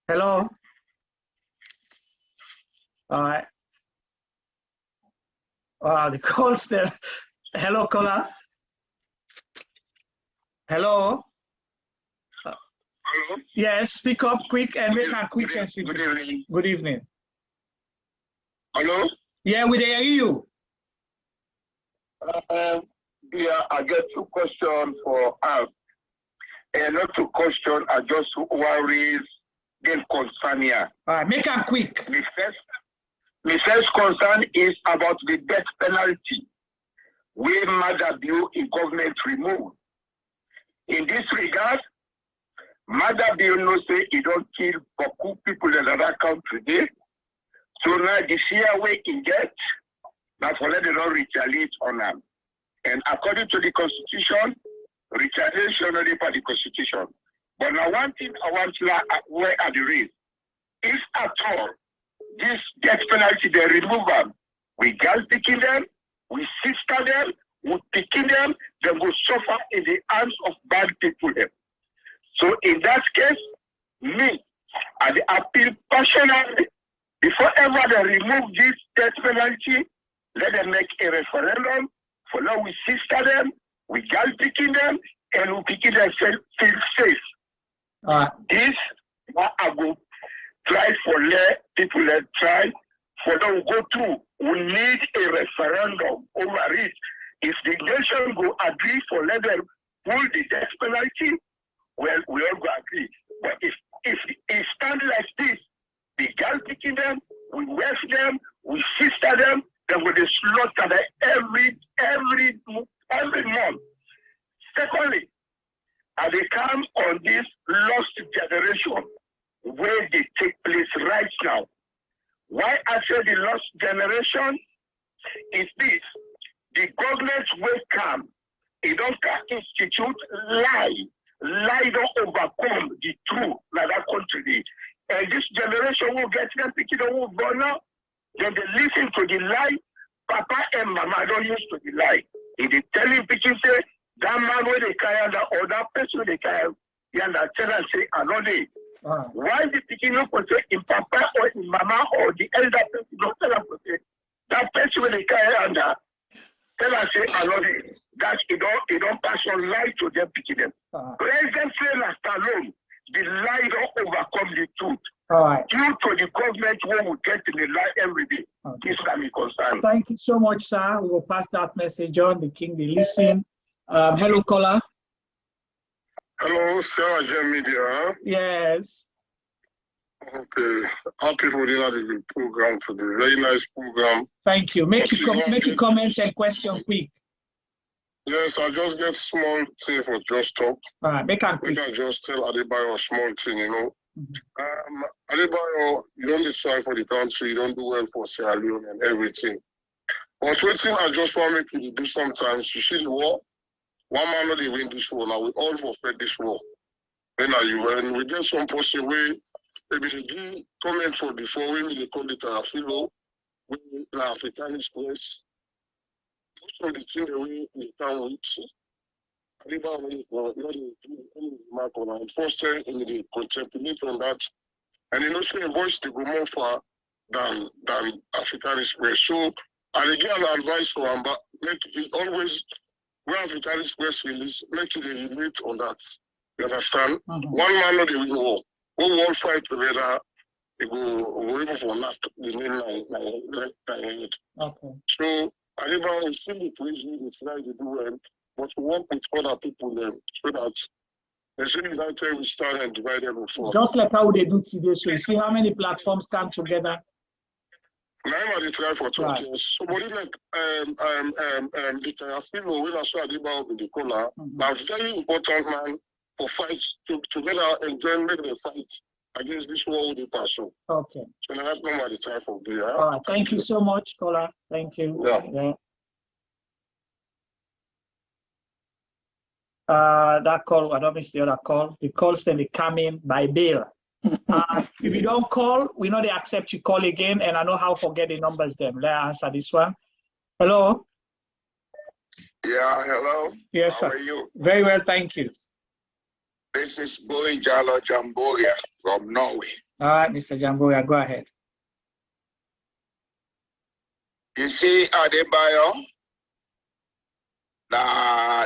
Hello. All right. Wow, the call's there. Hello, caller. Hello. Hello? Yes, speak up quick and make a quick and Good evening. Good evening. Hello? Yeah, we hear you. I get two questions for us. And not two questions, I just worries then concern here. All right, make it quick. The first concern is about the death penalty. We Adebayo in government removed. In this regard, Adebayo no say he don't kill Boku people in other country there. So now the fear way he get, now for let them not retaliate on them. And according to the constitution, retaliation only for the constitution. But now one thing I want to where are the raise. If at all this death penalty they remove them, we girl picking them, we sister them, we picking them, they will suffer in the hands of bad people. So in that case, me, I appeal passionately, before ever they remove this death penalty, let them make a referendum, for now we sister them, we girl picking them, and we picking themselves feel safe. This, what I go try for let people let try, for them go through, we need a referendum over it. If the nation go agree for let them pull the death penalty, well, we all go agree. But if it stand like this, the girl picking them, we west them, we sister them, then we slaughter them every month. Secondly, as they come on this lost generation where they take place right now. Why I say the lost generation is this. The government will come. It don't institute lie. Lie don't overcome the truth like that country. And this generation will get them picking the whole go now. Then they listen to the lie. Papa and mama don't use to the lie. If they tell him picking say that man where they carry under or that person they carry, and tell and say another. Why the picking up for say in papa or in mama or the elder person don't tell them for say that person where they carry under. Tell us say another that it don't pass on lie to them picking them. President Fela alone, the lie don't overcome the truth. Due to the government who will get in the lie every day. This can be concerned. Thank you so much, sir. We will pass that message on. The King, they listen. Hello, caller. Hello, Sierra Leoneans Media. Huh? Yes. Okay. How people did not the program today. Very nice program. Thank you. Make your comments and question quick. Yes, I just get small thing for just talk. All right, make a quick. We can just tell Adebayo a small thing, you know. Adebayo, you don't decide for the country, you don't do well for Sierra Leone and everything. But one thing I just want to make you do sometimes, you see the war, one man not even win this war, now we all forfeit this war. When we get some person where maybe they do comment for before, when they call it a philo, when the African Express, most of the things that we can reach, Adebayo, not the mark on our first time in the contemplate on that. And you know, so the voice they go more far than African Express. So I give an advice for them, but make it always when African Express release, make it a relate on that. You understand? One man not the win war. We all fight together. They go able for not the main Okay. So I never still be praising the try to do well, but to work with other people then so that the same time we start and divide them before. Just like how they do today. So you see how many platforms come together. Now they try for 20 years. So what is like the Carafino when I saw Adebayo in the corner, now very important man for fights together and then make the fight against this war with person. Okay. So now that's not the try for there. All right. Thank you so much, caller. Thank you. Yeah. That call, I don't miss the other call. The calls then they come in by bail. If you don't call, we know they accept you call again, and I know how to forget the numbers then. Let's answer this one. Hello? Yeah, hello. Yes, How sir. are you? Very well, thank you. This is Boy Jalo Jamboria from Norway. All right, Mr. Jamboya, go ahead. You see, Adebayo,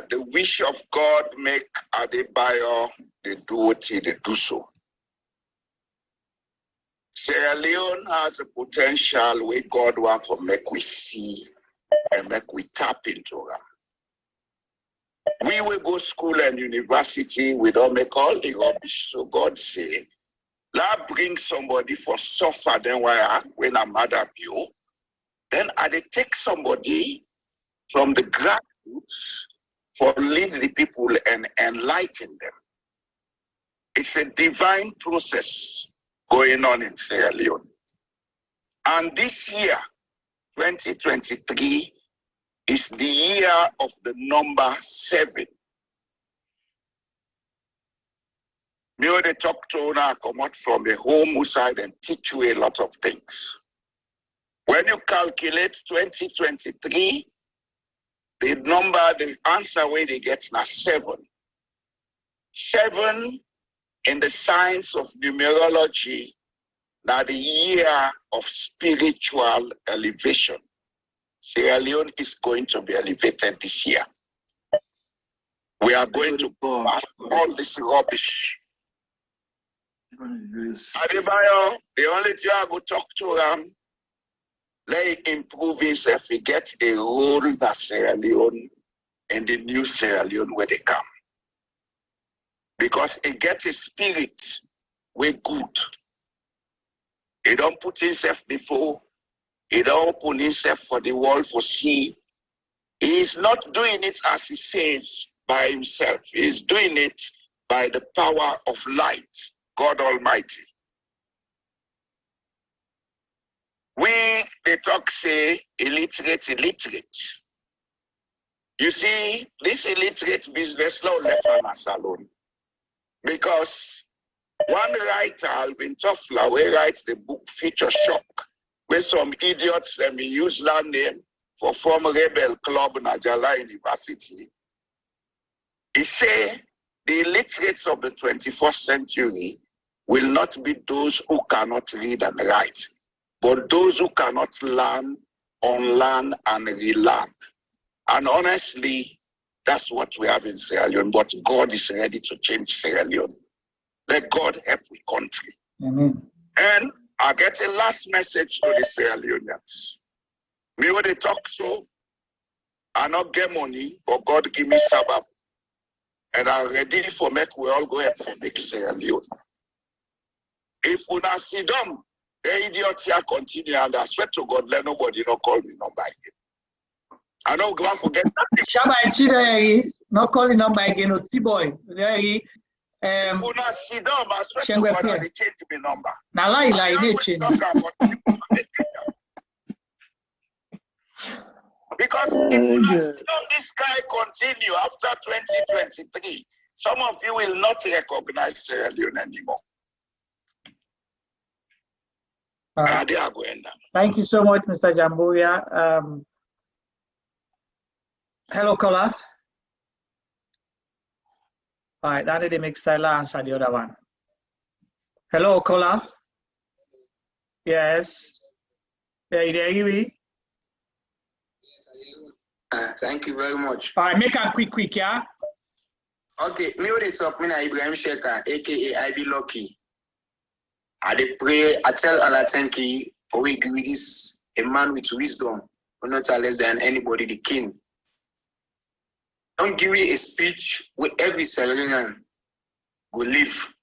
the wish of God make Adebayo they do what they do so. Sierra Leone has a potential where God wants to make we see and make we tap into them. We will go school and university, we don't make all the rubbish. So God say, let bring somebody for suffer then when I'm mad at you. Then I take somebody from the grassroots for lead the people and enlighten them. It's a divine process going on in Sierra Leone. And this year, 2023, is the year of the number 7. Me or the talk to now come out from a home side and teach you a lot of things. When you calculate 2023, the answer where they get now 7. 7 in the science of numerology, now the year of spiritual elevation. Sierra Leone is going to be elevated this year. We are going to pass all this rubbish. Adebayo, the only thing I go talk to them, let him improve himself. He get a role that Sierra Leone and the new Sierra Leone where they come. Because he gets a spirit way good. He don't put himself before. He don't open himself for the world for see. He is not doing it as he says by himself. He is doing it by the power of light, God Almighty. They talk say illiterate. You see, this illiterate business law left on us alone. Because one writer, Alvin Toffler, who writes the book Future Shock, where some idiots let me use that name for former rebel club in Najala University. He say the illiterates of the 21st century will not be those who cannot read and write, but those who cannot learn, unlearn, and relearn. And honestly, that's what we have in Sierra Leone, but God is ready to change Sierra Leone. Let God help the country. Amen. And I get a last message to the Sierra Leoneans. Me when they talk so, I not get money, but God give me sabbath. And I'm ready for make we all go ahead for make Sierra Leone. If we not see them, the idiots here continue, and I swear to God, let nobody not call me number again. I don't go and forget that. Shabba, not calling number again, T-boy. Una sit down, I swear to God, they change my number. Now, they change. Because if this guy continue after 2023, some of you will not recognize Sierra Leone anymore. Thank you so much, Mr. Jambuya. Hello, caller. All right, that didn't make Stella answer the other one. Hello, caller. Yes. Yeah, you there, Iwi? Thank you very much. All right, make a quick, yeah? Okay, me what it's up, me na Ibrahim Sheka, aka I be lucky. I dey pray, I tell Allah thank you for we give this a man with wisdom, but not less than anybody, the king. Don't give me a speech where every Sierra Leonean will live.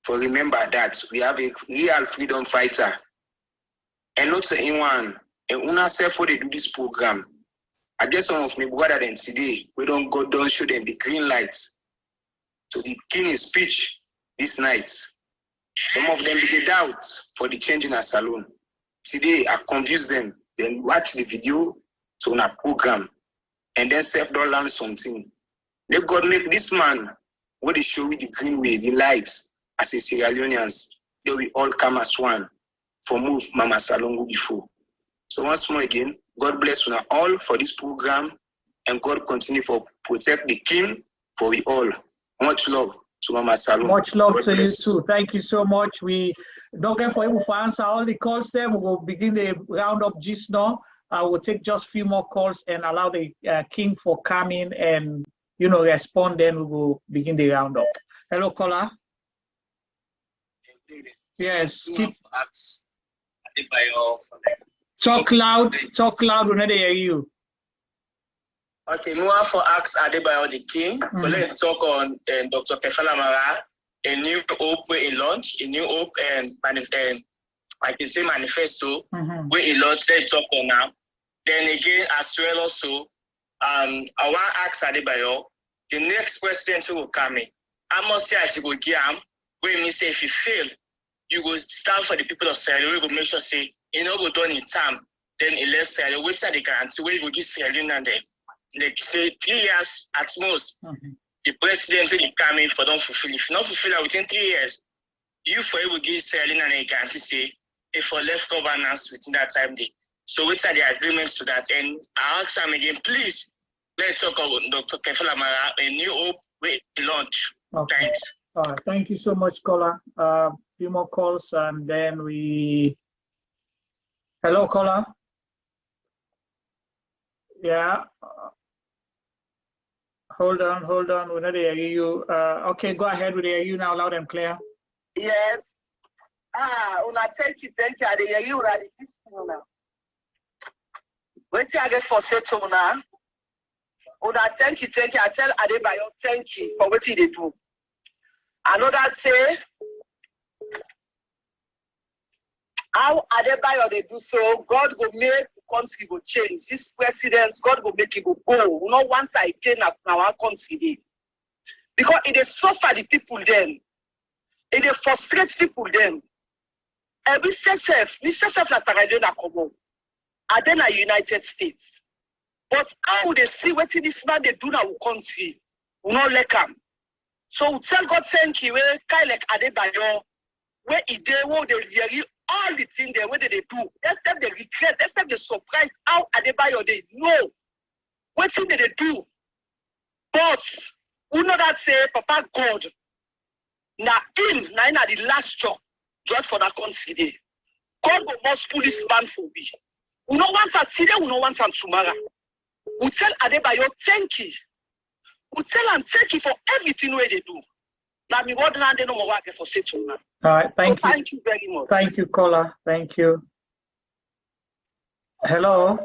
For remember that we have a real freedom fighter. And not to anyone, and una self for they do this program. I guess some of my brother then today, we don't go down, show them the green lights. So the king's speech this night. Some of them be doubt for the change in a salon. Today I confuse them, then watch the video to a program. And then self don't learn something. Let God make this man what they show with the green way, the lights, as a Sierra Leoneans, they will all come as one for move Mama Salongo before. So once more again, God bless you all for this program, and God continue for protect the king for we all. Much love to Mama Salongo. Much love God to bless. you too. Thank you so much. We don't get for able to answer all the calls there. We will begin the round up just now. I will take just a few more calls and allow the king for coming and respond. Then we will begin the roundup. Hello, caller. Yes. Talk loud. Talk loud. We not hear you. Okay, more for ask Adebayo the king. So let's talk on Dr. Kefala Mara, a new hope where he launched, a new hope and I can say manifesto where he launched. Let's talk on now. Then again, as well also, I want to ask Adebayo, the next president who will come in, I must say as you go give him, when me say if you fail, you go stand for the people of Sierra Leone, you go make sure say, go done in time, then he left Sierra Leone, wait till the guarantee where you go give Sierra Leone and then, like say 3 years at most, the president will come in for don't fulfill. If not fulfill it within 3 years, you for able to give Sierra Leone and a guarantee say, if for left governance within that time day. So which are the agreements to that? And I ask him again, please, let's talk about Dr. Kefala Mara, a new hope we launch. Okay. Thanks. All right. Thank you so much, caller. Few more calls and then we. Hello, caller. Yeah. Hold on. We're not hearing you. Okay, go ahead. We hear you now, loud and clear. Yes. Una thank you. I hear you already. Now. Wait till I get for set una. Una thank you. I tell Adebayo thank you for what he did do. I know that say how Adebayo they do so, God will make the country go change. This president, God will make it go. Not once again now I consider. Because it is suffer the people then. It is frustrates people then. And we say self na Sierra Leone come are then a United States. But how would they see what this man they do now country? We not like him. So we tell God thank you, kind like Adebayo, where he did what they hear all the things there, what they do. Let's have the regret, let's have the surprise how Adebayo they know what thing they do. But we know that say Papa God now in the last job judge for that country day. God will must pull this man for me. We don't want that today, we don't want that tomorrow. We tell Adebayo thank you. We tell him thank you for everything where they do. Now me what land no more work for say to now. All right, thank you very much. Thank you, caller. Thank you. Hello.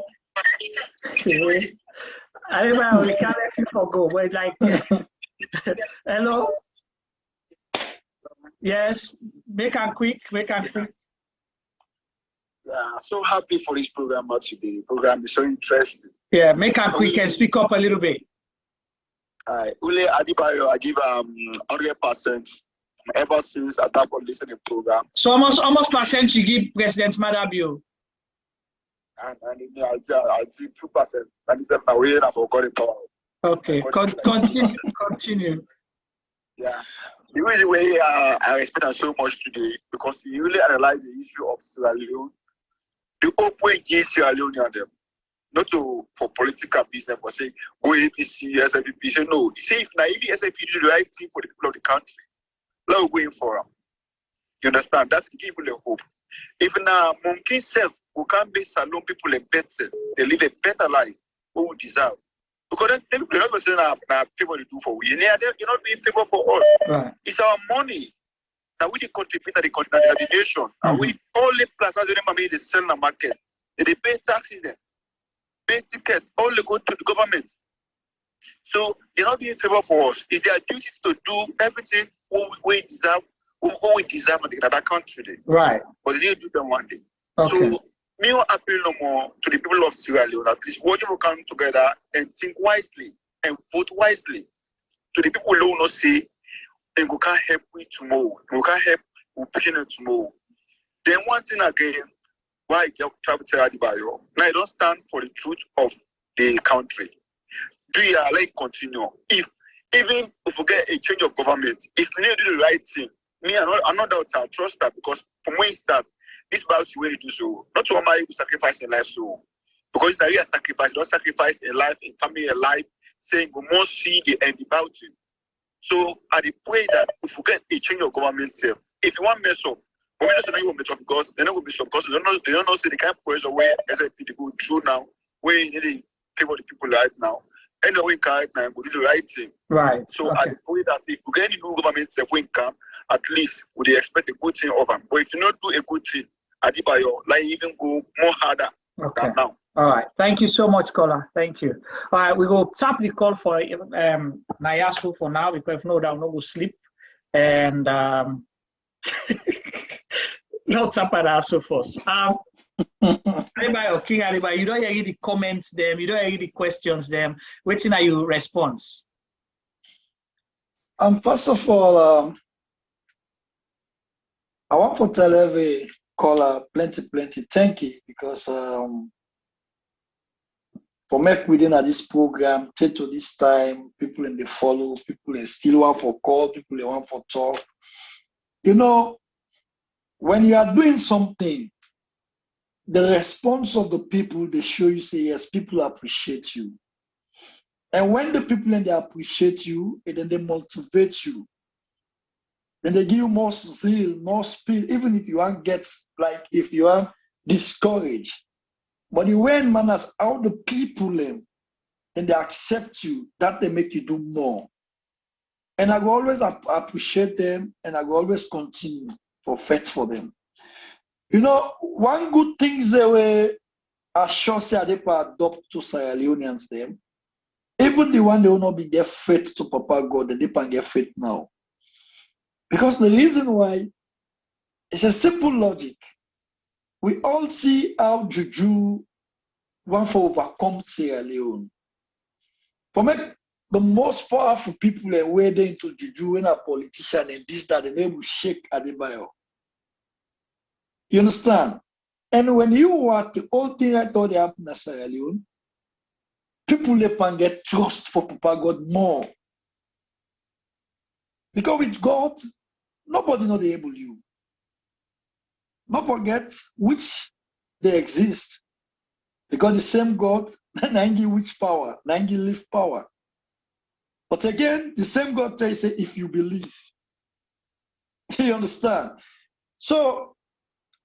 Adebayo, we can't let you forgo. Wait, like hello. Yes, make it quick. Yeah, so happy for this program today. The program is so interesting. Yeah, make it quick and speak up a little bit. Ule Adebayo, I give 100% ever since I started listening to the program. So almost percent you give President Madabio. And I give 2%. That is my way I forgot it all. Okay, continue. Yeah. The reason why I respect her so much today, because you really analyze the issue of Sierra Leone, the open Sierra Leoneans them. Not for political business, but say go APC, SFP. Say no. He say if naive SFP do the right thing for the people of the country, let us go in for them. You understand? That's give people a hope. If now monkey self who can be salon people a better, they live a better life, what we deserve. Because then people are not going to say now favor to do for we. You're not doing favor for us. Right. It's our money. Now we contribute to the nation. And we only plus as they sell in the market. They pay taxes there. Pay tickets, all go to the government. So you're not doing favor for us. It's their duty to do everything we deserve in another country. Right. But they didn't do them one day. Okay. So me appeal no more to the people of Sierra Leone, at least what you come together and think wisely and vote wisely. To the people who not say and we can't help we tomorrow. We can't help we begin tomorrow. Then one thing again. Why I travel to Adebayo? Now I don't stand for the truth of the country. Do you like continue? Even if we get a change of government, if we need to do the right thing, I'm not doubt I trust that because from when it starts, this about you will do so. Not to allow you to sacrifice in life so. Because it's a real sacrifice, don't sacrifice a life, a family, a life, saying we must see the end about you. So I pray that if we get a change of government, if you want to mess up, but we just know you will be tough because they're not going to be some because they don't know say the kind of pressure where SFP they go through now, where you need to favor the people right now. And the way right now we do the right thing. Right. So I pray that if we get any new government when come, at least we expect a good thing of them. But if you not do a good thing, Adebayo, like even go more harder than now. All right. Thank you so much, caller. Thank you. All right, we go tap the call for Nayasu for now because if no, that will not go sleep. And no tap at Nayasu first. Adebayo, King Adebayo, you don't hear the comments them, you don't hear the questions them. Waiting are you response? First of all, I want to tell every caller plenty thank you because for me within this program, take to this time, people in the follow, people in still want for call, people in want for talk. You know, when you are doing something, the response of the people, they show you, say, yes, people appreciate you. And when the people and they appreciate you, and then they motivate you, then they give you more zeal, more speed, even if you are if you are discouraged. But when manners out the people and they accept you, that they make you do more. And I will always appreciate them, and I will always continue for fight for them. You know, one good thing is the way I sure say they adopt to Sierra Leoneans them. Even the one they will not be their faith to Papa God, they can get faith now. Because the reason why, it's a simple logic. We all see how Juju want to overcome Sierra Leone. For me, the most powerful people are wading into Juju when a politician and this, that, and they will shake Adebayo. You understand? And when you watch the whole thing I thought they happened in Sierra Leone, people can get trust for Papa God more. Because with God, nobody know they able you. Not forget which they exist. Because the same God, Nangi which power, Nangi live power. But again, the same God tells you if you believe. You understand? So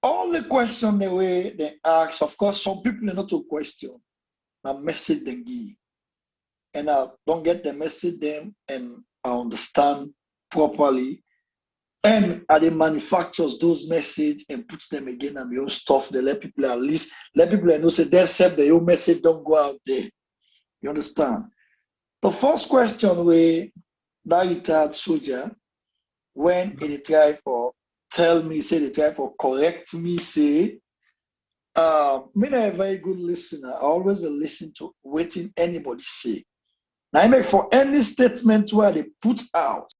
all the question the way they ask, of course, some people are not to question. A message they give. And I don't get the message them and I understand properly. And they manufactures those messages and puts them again on your stuff. They let people at least let people know say they accept the your message don't go out there. You understand? The first question where that retired soldier when he try for tell me, say they try for correct me, say me not a very good listener. I always listen to waiting anybody say. Now I make for any statement where they put out.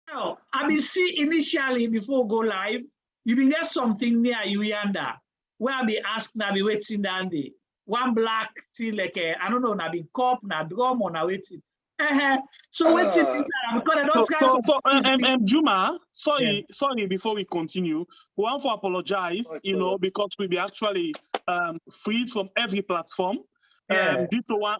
Now, I mean, see, initially, before go live, you been get something near you yonder, where I be asked, now be waiting down there. One black thing like, I don't know, now be cup, now drum, or now waiting. So waiting because Juma, sorry, before we continue, we want to apologize, because we be actually freed from every platform due to one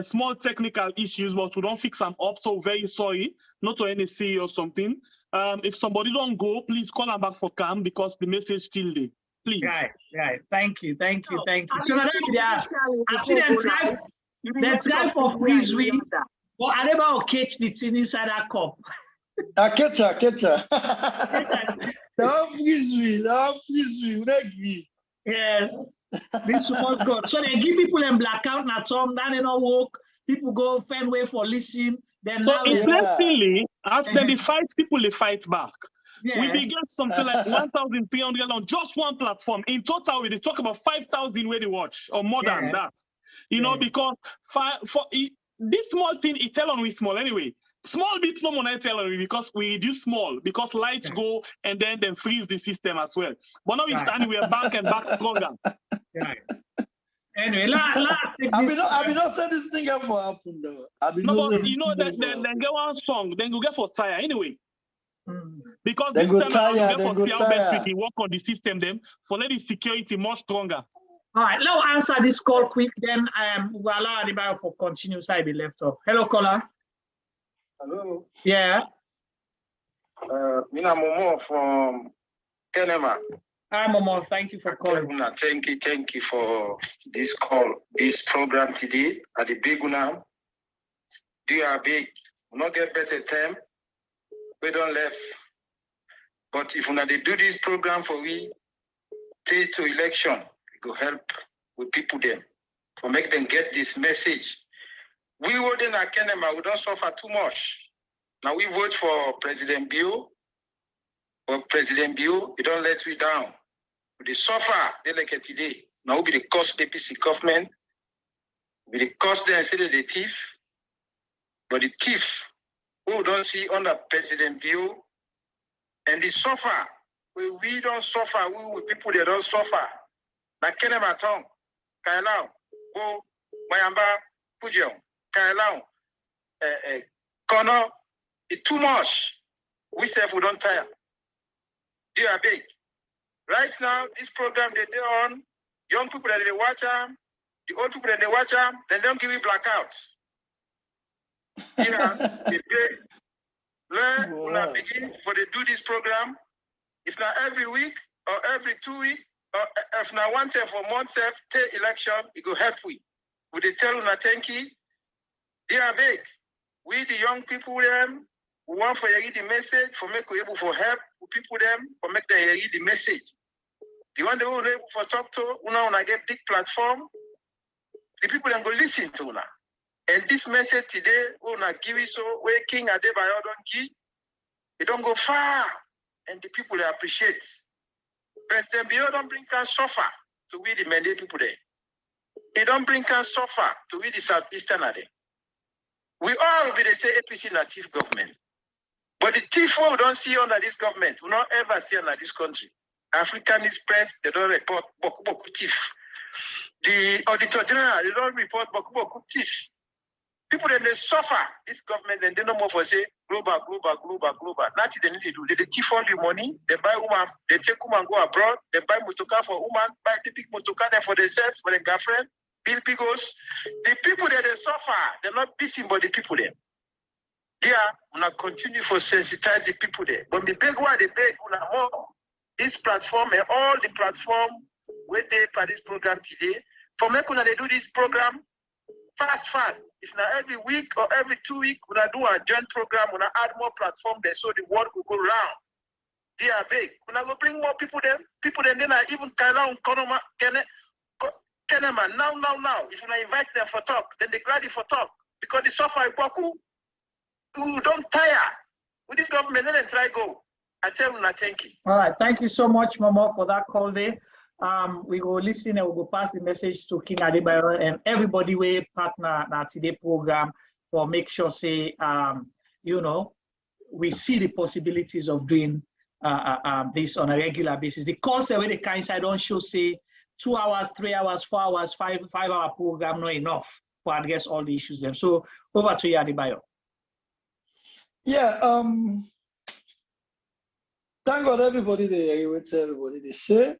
small technical issues, but we don't fix them up. So very sorry, not to any serious or something. If somebody don't go, please call them back for cam because the message still there. Please. Right. Thank you. So now I see them try for freeze we. But Adebayo catch the thing inside that cup. I catch her. Don't freeze me. We don't agree. Yes. This was good. So they give people in blackout na some, then they not work. People go find way for listen. Then So now interestingly, as they fight, people they fight back. Yeah. We began something like 1,300 on just one platform. In total, we talk about 5,000 where they watch or more than that. You know, because this small thing, it tell on we small anyway. Small bit no money tell on we because we do small because lights go and then freeze the system as well. But now we stand, we are back and back stronger. Right. Anyway, I be not saying this thing ever happen though. No, but you know that then get one song, then you get for tire anyway. Because They this go time tire, around, they you go get for best tire. we work on the system them for let the security more stronger. All right, let's answer this call quick. Then we'll allow Adebayo for continue side be left off. Hello, caller. Hello. Yeah. Mina Momo from Kenema. Hi, Momo. Thank you for calling. Thank you for this call, this program today at the big one. Do you have big? We not get better time. We don't left. But if we not do this program for we take to election, it will help with people them to make them get this message. We vote in Kenema, we don't suffer too much. Now we vote for President Bio, but President Bio, he don't let we down. We suffer, they like it today. Now we the cost the APC government, we the cost them instead of the thief, but the thief who don't see under President Bio, and the suffer, we don't suffer, we people they don't suffer. Na Kenema town, Kailao, Go, Mayamba, Pujo, Kailao, Kono, it's too much. We say we don't tire. They are big. Right now, this program that they're on, young people that they watch them, the old people that they watch them, they don't give you blackouts. Learn when I begin for they do this program. If not every week or every 2 weeks, or if not one time for month, take election, it will help we. Would they tell you thank you? They are big. We the young people them, we want for you read the message, for make we able for help people them, for make them read the message. The one they will able for talk to, una get big platform, the people then go listen to una. And this message today, una give it so where King Adebayo don't give, it don't go far, and the people they appreciate. President Bio don't bring us suffer to we the mandate people there. He don't bring us suffer to we the Southeastern there. We all be the same APC native government. But the thief we don't see under this government, we not ever see under this country. Africanist press, they don't report boku thief. The Auditor General, they don't report boku thief. People then they suffer this government and they no more for say global. That's what they need to do. They thief all the money, they buy woman, they take woman go abroad, they buy motocar for woman, buy the big motocar there for themselves, for their girlfriend, build bigos. The people that they suffer, they're not busy but the people there. Yeah, we not continue for sensitize the people there. But the big one, they beg more. This platform and all the platform where they for this program today, for me, they do this program fast. If not every week or every 2 weeks, we do a joint program, we add more platform there so the world will go round. They are big. We will bring more people then I even Kaila Konoma Kenema now. If you invite them for talk, then they glad for talk. Because the suffer Boku, who don't tire. With this government, then try go. I tell you thank you. All right, thank you so much, Momo, for that call there. We go listen and we go pass the message to King Adebayo and everybody we partner that today program for make sure say we see the possibilities of doing this on a regular basis. The concept where the kind side don't show say 2 hours, 3 hours, 4 hours, 5 hour program not enough for address all the issues them. So over to you, Adebayo. Yeah, thank God everybody they say.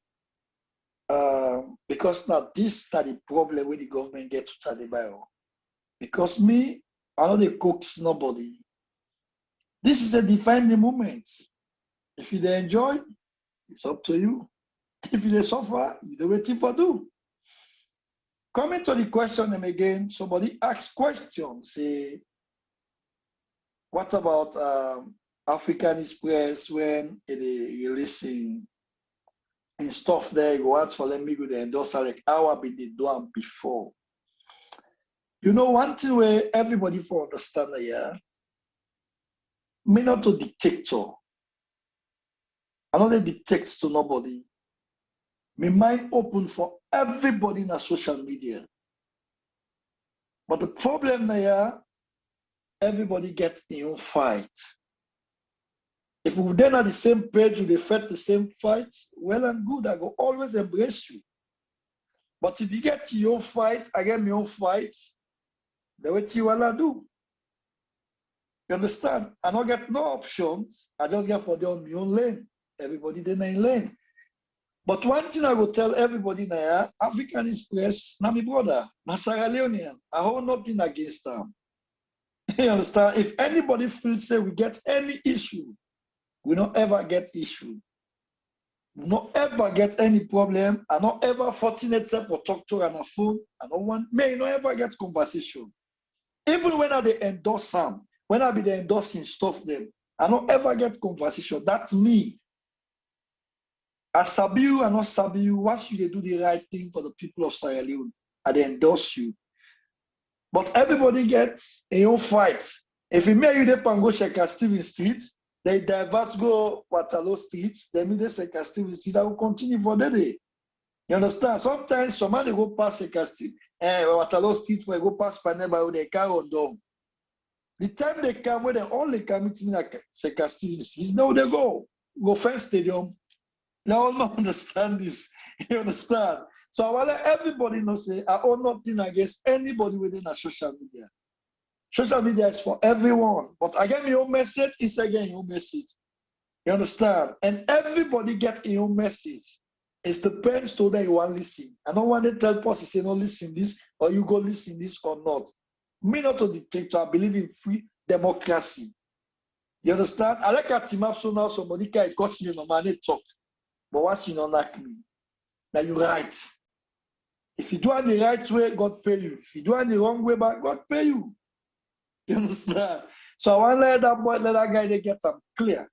Because now this is the problem with the government get to Adebayo. Because me, I know they cooks nobody. This is a defining moment. If you enjoy, it's up to you. If you suffer, you're waiting for do. Coming to the question and again, somebody asks questions, say, what about African Express when they releasing the stuff there, you go out for them, me go the endorse like how I been they do before. You know, one thing where everybody for understand that, yeah, me not a dictator. I don't dictate to nobody. My mind open for everybody in the social media. But the problem there, everybody gets their own fight. If we then at the same page, they fight the same fight, well and good, I go always embrace you. But if you get your own fight, I get my own fight, the way you will do. You understand? I don't get no options. I just get for them my own lane. Everybody then in lane. But one thing I will tell everybody now, African Express, na my brother, na Sierra Leonean. I hold nothing against them. You understand? If anybody feels say we get any issue, we don't ever get issue. We don't ever get any problem. I don't ever fortunate for talk to her on a phone. I don't want may not ever get conversation. Even when I they endorse them, when I be the endorsing stuff them, I don't ever get conversation. That's me. I sabi you, I not sabi you. Once you they do the right thing for the people of Sierra Leone, I they endorse you. But everybody gets a own fight. If you may you they go check Steven Street, they divert go Waterloo Street, they meet they check Steven Street, I will continue for the day. You understand? Sometimes somebody go past Waterloo Street where go past Paneba, they car on down. The time they come, when they only come to me like Steven Street, now they go Fence Stadium. Now I don't understand this. You understand? So I want to let everybody know say I own nothing against anybody within a social media. Social media is for everyone. But again, your own message is again your message. You understand? And everybody gets your own message. It depends to that you want to listen. I don't want to tell people say no listen this or you go listen this or not. Me not a dictator. I believe in free democracy. You understand? I like a team up so now somebody can cost me no money talk. But once you don't like me, now you're right. If you do it the right way, God pay you. If you do it the wrong way, but God pay you. You understand? So I want to let that boy, let that guy they get some clear.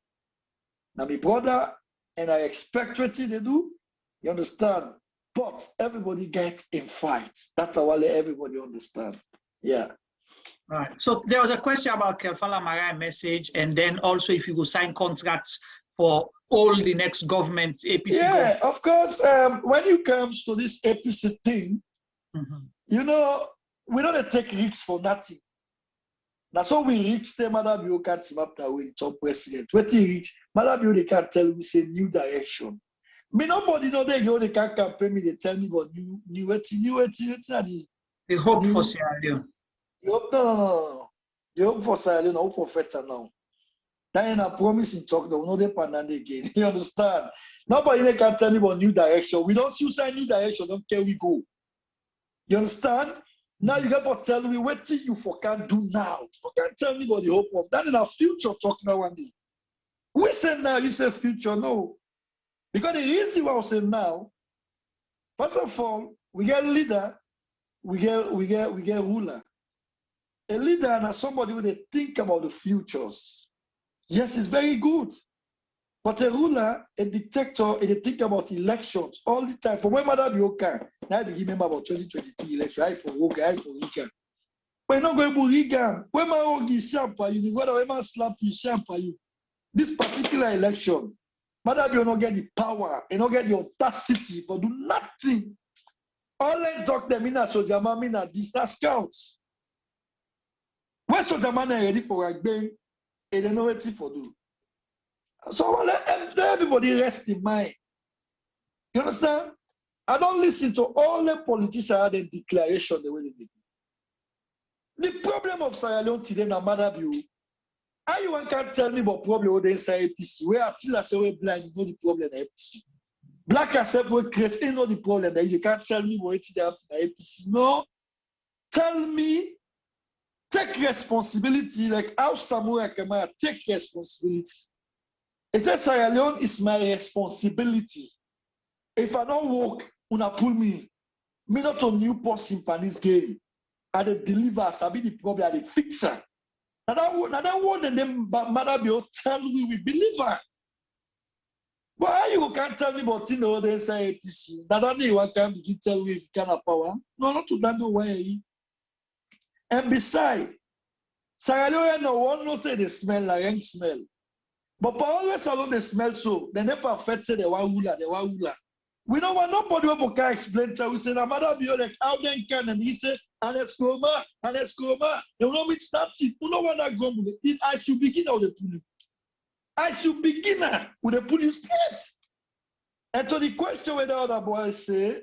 Now my brother, and I expect what they do, you understand? But everybody gets in fights. That's how I let everybody understand. Yeah. All right. So there was a question about Kefala Marai message, and then also if you go sign contracts for all the next government, APC. Yeah, government. of course. When it comes to this APC thing, you know, we don't take risks for nothing. That's how we reach the Adebayo can't team up that way, the top president. When he reach, Adebayo they can't tell me say new direction. Me nobody know they go, they can't campaign me, they tell me about new the hope for Sierra Leone. The hope, no. The hope for Sierra Leone, hope for Feta now. Then I promise in talk, they will not depend on again. You understand? Nobody they can tell me about new direction. We don't use any new direction, don't care we go. You understand? Now you got to tell me what you for can do now. You can't tell me about the hope of that in our future talk now one day. We say now, you say future, no. Because the reason why I say now, first of all, we get leader, we get ruler. A leader and somebody who they think about the futures. Yes, it's very good. But a ruler, a dictator, they think about elections all the time. For when Adebayo can, now I remember about 2023 election, I for Woga, I for Riga. We're not going to Riga. When my Ogi Shampa, you go to when slap you, Shampa you. This particular election, Adebayo not get the power, and not get the audacity, but do nothing. All they talk them in a soldier man, in a distance scouts. When soldier man are ready for a game, and they know what for do. So I let everybody rest in mind. You understand? I don't listen to all the politicians and the declaration the way they do. The problem of Sierra Leone today na Adebayo. Anyone can tell me about problem with the inside APC. Where until I say we're blind, you know the problem in APC. Black yourself will create, you know the problem that you can't tell me what it is in APC. No. Tell me, take responsibility like how Samuel Kamara take responsibility. He said, Sierra Leone is my responsibility. If I don't work, una pull me. Me not a new person for this game. I the deliver, I be the problem, I the fixer. Now that word and then Adebayo tell we believe her. But how you can't tell me about you know they say APC? That only one can begin tell you if you can have power. No, not to that no way. And besides, Sierra Leone no one no say they smell like young smell. But for always alone they smell so, they never affect say they want hula. We don't want nobody who can explain to we say no matter be like how they can and he say and escoma. They will not meet starting. You know what that grumble. It as you begin out the pull. As you begin with the pull you straight. And so the question whether other boys say,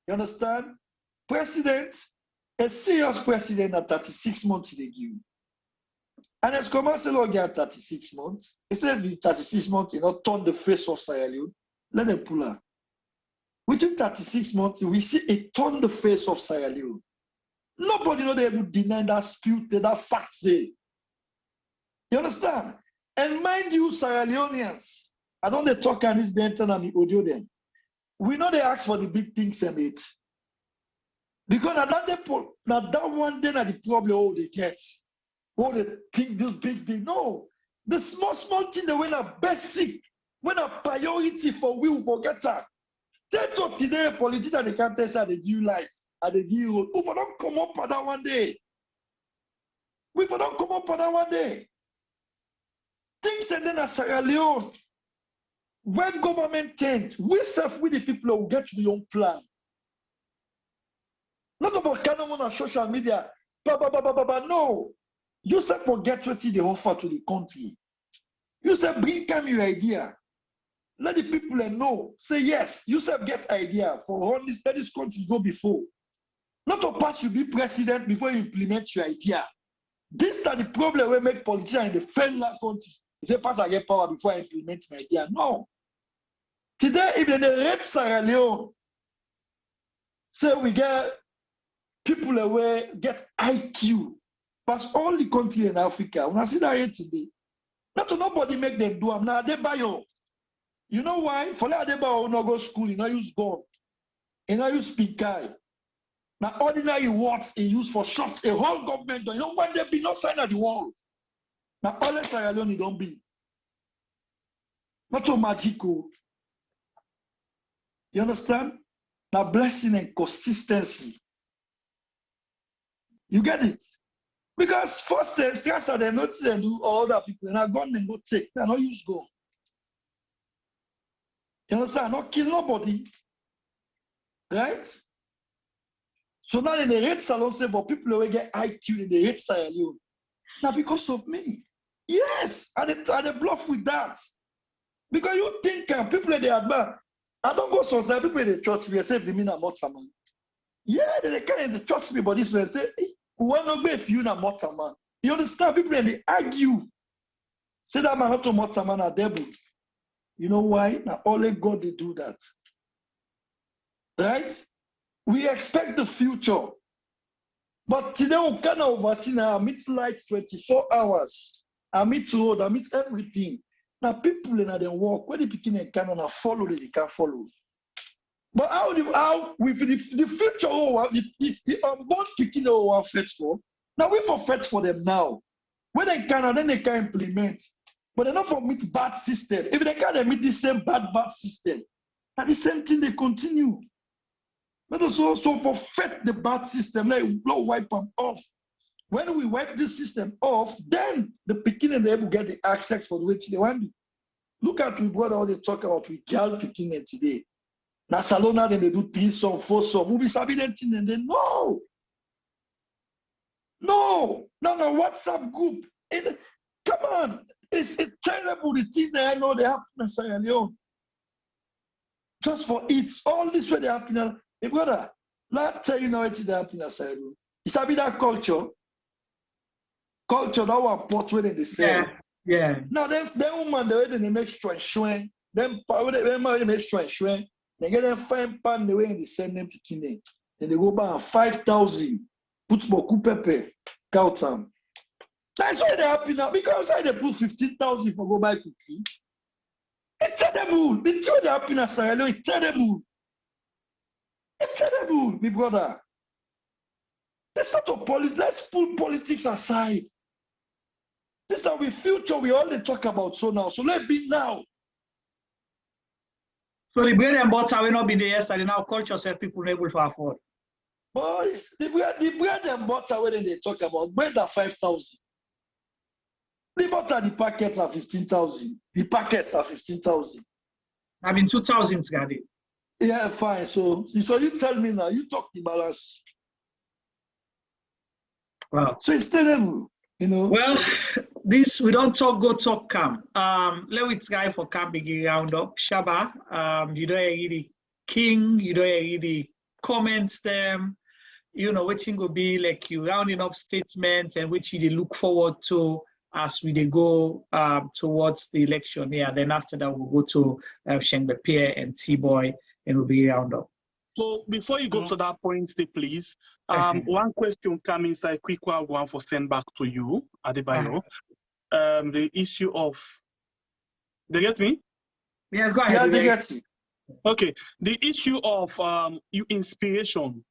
you understand? President, a serious president at 36 months they give. And as commencé log at 36 months, instead of 36 months, you know, turn the face of Sierra Leone, let them pull her. Within 36 months, we see a turn the face of Sierra Leone. Nobody know they able to deny that dispute, that facts there. You understand? And mind you, Sierra Leoneans, I don't they talk and it's being turned and audio them. We know they ask for the big things, mate. Because now that one day the problem they get. Oh, they think this big. No. The small thing they win a basic, when a priority for we will forget that. Tell to today, politicians they can't tell they give lights and they give road. We don't come up for that one day. Things and then as Sierra Leone. When government change, we self with the people who get to the own plan. Not about Canon on social media. No. You say forget what they offer to the country. You say bring come your idea. Let the people know. Say yes. You say get idea for all this. Let this country go before. Not to pass you be president before you implement your idea. This is the problem we make politicians in the federal country. They say pass I get power before I implement my idea. No. Today, if they rate Sierra Leone, say we get people away, get IQ. Pass all the country in Africa. When I see that here today, not to nobody make them do them. Now Adebayo. You know why? For Adebayo not go school, he not use gun. He not use speak guy. Now ordinary words he use for shots. A whole government, you know when they be not sign at the wall. Now all Sierra Leone don't be. Not so magical. You understand? Now blessing and consistency. You get it? Because first they stress they notice and do all other people and I gun and go take. They not use gun. You understand? Not kill nobody. Right? So now in the hate salon say for people who get IQ in the hate Sierra Leone. Now because of me. Yes, and they bluff with that. Because you think people they admire. I don't go so some people in the church we say they mean a man. Yeah, they can't trust me, but this way say, hey, why not go if you na man? You understand? People and they argue. Say that man not to man a devil. You know why? Now only God they do that. Right? We expect the future. But today we can oversee now. I meet lights 24 hours. I meet road, I meet everything. Now people in them walk, when they begin and can follow, they can't follow. But how with the future, the unborn picking our fight for, now we for fight for them now. When they can, then they can implement. But they not for meet bad system. If they can't meet the same bad system, and the same thing they continue. Let us also perfect the bad system. Let us wipe them off. When we wipe this system off, then the beginning they will get the access for the way they want to. Look at what all they talk about with girl beginning today. Now Salona then they do 3 songs, 4 songs. Movie sabi them thing and then no. WhatsApp group. Come on, it's terrible the things that I know they happen in Sierra Leone. Just for it, all this way they happen. Hey brother, let tell you now what they happen in Sierra Leone. You sabi that culture that one pot where they say. Yeah. Now them woman the way they make strong. Them power they make strong. They get them fine pan the way they send them picking. Then they go buy 5,000. Put boku pepper, cow time. That's why they happy now. Because I they put 15,000 for go buy cookie. It's terrible. The two they happy now, Sierra Leone. It's terrible. It's terrible, my brother. Let's not talk politics. Let's pull politics aside. This is our future we all talk about so now. So let's be now. So the bread and butter will not be there yesterday. Now culture self people not able to afford. Boys, the bread and butter when they talk about bread are 5,000. The butter, the packets are 15,000. The packets are 15,000. I mean 2,000, Gadi. Yeah, fine. So you tell me now. You talk the balance. Wow. So it's terrible, you know. Well, this we don't talk. Go talk camp. Let me try for camp begin round up. Shabba, you don't hear the king. You don't hear the comments them. You know, which thing will be like you rounding up statements and which you look forward to as we go towards the election. Yeah, then after that we'll go to Shengbe Pierre and T-Boy and we'll be round up. So before you go to that point, please, one question coming inside, quick one for send back to you, Adebayo. The issue of, they get me? Yes, go ahead. Yeah, they get you. Okay, the issue of you inspiration.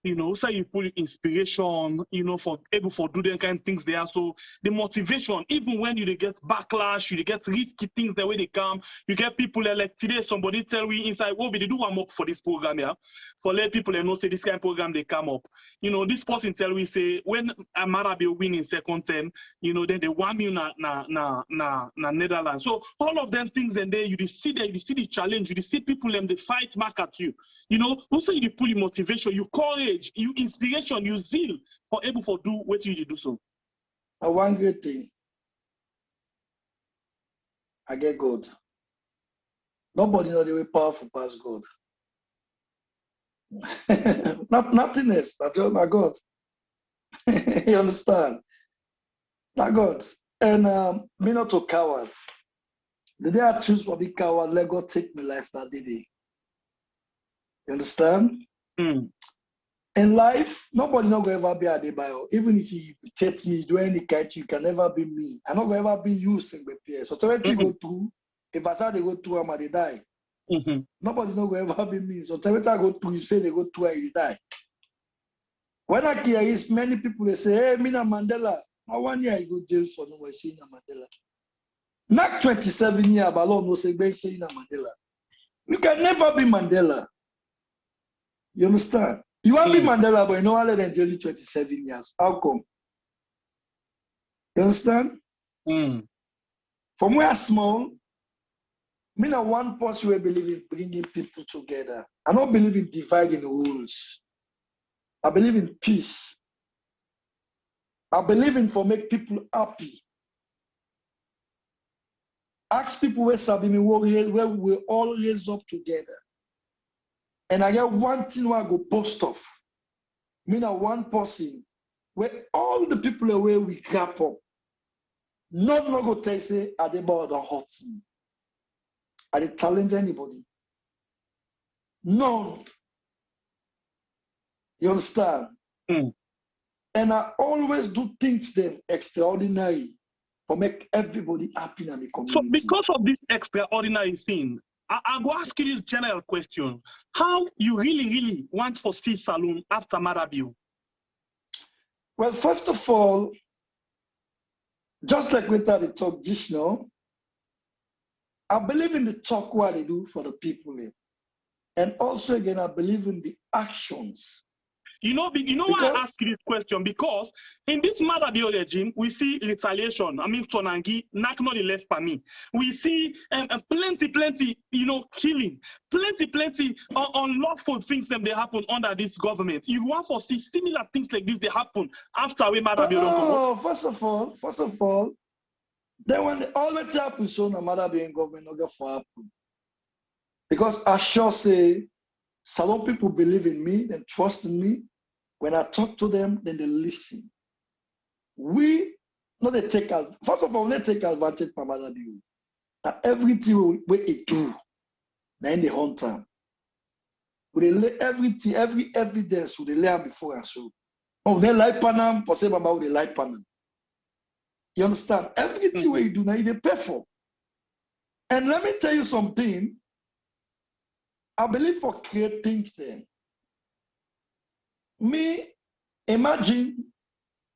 You know, say you put inspiration, you know, for able for do them kind of things there. So the motivation, even when you get backlash, you get risky things the way they come, you get people like today, somebody tell me inside, oh, we do one up for this program here. For let people know say this kind of program they come up. You know, this person tell me say when Adebayo win in second term, you know, then they want me na Netherlands. So all of them things then there you see the challenge, you see people them they fight back at you. You know, also you pull your motivation, you courage, you inspiration, you zeal for able to do what you do so. One great thing. I get God. Nobody know the way powerful past God. Nothing else. That's just my God. You understand? Not God. And me not a coward. The day I choose to be coward, let God take my life that day. You understand? In life, nobody not going to ever be Adebayo. Even if you take me, do any kind, you can never be me. I'm not going to ever be you, Singbe. So everything go through, if I say they go through, I'm going to die. Nobody not going to ever be me. So every time I go through, you say they go through, and you die. When I hear is many people, they say, hey, Mina Mandela. Now 1 year I go jail for no way saying Mandela. Not 27 years, but Lord no say saying Mandela. You can never be Mandela. You understand? You want to be Mandela, but you know other than jail 27 years. How come? You understand? From where I'm small, me not one person who believe in bringing people together. I don't believe in dividing rules. I believe in peace. I believe in for make people happy. Ask people where Sabi me where we all raise up together. And I get one thing where I go post off. Me not one person where all the people away we grab up. Not go tell say Adebayo don't hurt me. I didn't challenge anybody. None. You understand? And I always do things them extraordinary for make everybody happy in the community. So because of this extraordinary thing, I go ask you this general question. How you really want for Steve Salone after Adebayo? Well, first of all, just like we started to talk just now, I believe in the talk what they do for the people. And also again, I believe in the actions. You know why I ask you this question? Because in this Adebayo regime, we see retaliation. I mean, Tonangi, not the left for me. We see plenty, you know, killing. Plenty unlawful things that they happen under this government. You want to see similar things like this they happen after we Adebayo don't come up? First of all, then when they always happen, so no Adebayo government not get for happen. Because I sure say, Salone people believe in me and trust in me. When I talk to them, then they listen. We not they take first of all, they take advantage from Adebayo. Now everything we do, now in the hunt time. We lay everything, every evidence we lay before us. So, oh, they like Panam, for say about they like Panam. You understand? Everything we do now, they pay for. And let me tell you something. I believe for create things there. Me, imagine,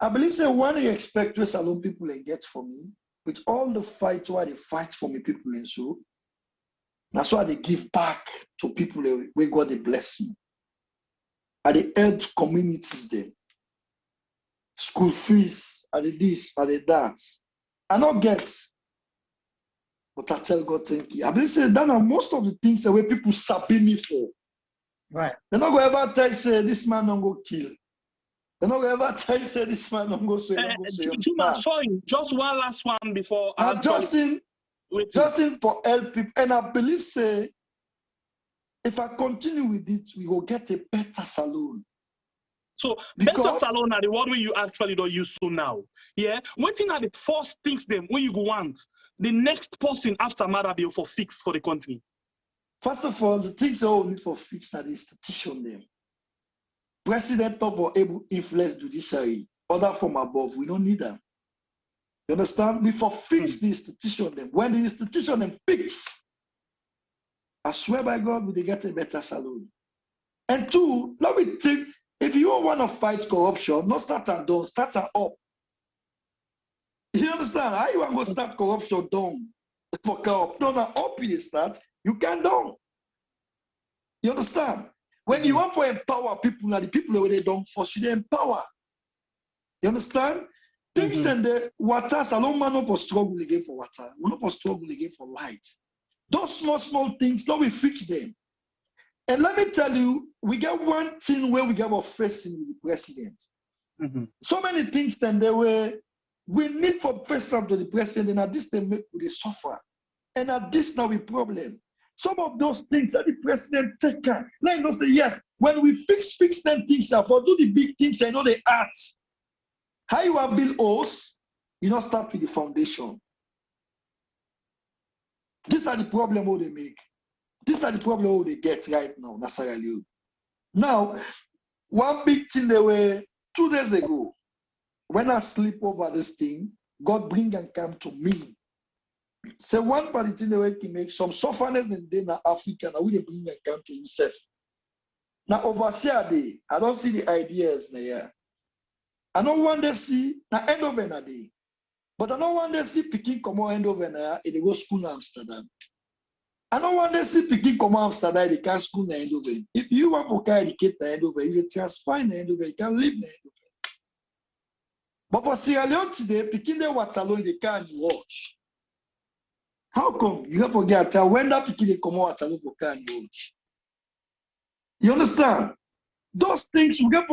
I believe say when you expect to Salone people and get for me, with all the fight why they fight for me people and so, That's why they give back to people where God they bless me. And they help communities them. School fees, and the this, and the that. I not get. But I tell God, thank you. I believe say that are most of the things the way people sabi me for. Right. They're not going to ever tell you, say, this man don't go kill. They're not going to ever tell you, say, this man don't go so Juma, sorry, just one last one before I just in for help people. And I believe, say, if I continue with it, we will get a better salon. So better salon are the word where you actually don't use to now. Yeah. What thing are the first things them when you want the next person after Adebayo for fix for the country? First of all, the things that we need for fix are the institution them. President top or able influence judiciary, other from above, we don't need them. You understand? We for fix the institution them. When the institution them fix, I swear by God, we get a better salon. And two, let me think, if you want to fight corruption, not start and down, start and up. You understand? How you want to start corruption down for corrupt? No, up you start, you can down. You understand? When you want to empower people, now the people where they don't force you, they empower. You understand? Things and the water, salon man for struggle again for water, we not for struggle again for light. Those small things, now we fix them. And let me tell you, we get one thing where we get our facing with the president. So many things then there were we need for face up to the president, and at this they make we suffer. And at this now we problem. Some of those things that the president take care. Let us say yes. When we fix them things up, or do the big things, I know they act. How you are build house, you not start with the foundation. These are the problem what they make. These are the problem what they get right now. That's how I live. Now, one big thing they were 2 days ago, when I sleep over this thing, God bring and come to me. So one part thing they were to make some sufferness and then Africa, now we they bring and come to himself. Now overseer day, I don't see the ideas there. I don't want to see the end of a day. But I don't want to see picking come on end of an hour in the go school in Amsterdam. I don't want to see picking come on Amsterdam, they can't school in the end of it. If you want to educate the end of it, you can transfer in the end of it, you can live in the end of it. But for Sierra Leone today, picking the water alone, they can't watch. How come you have to forget when that picking they come on water alone for can't watch? You understand? Those things we get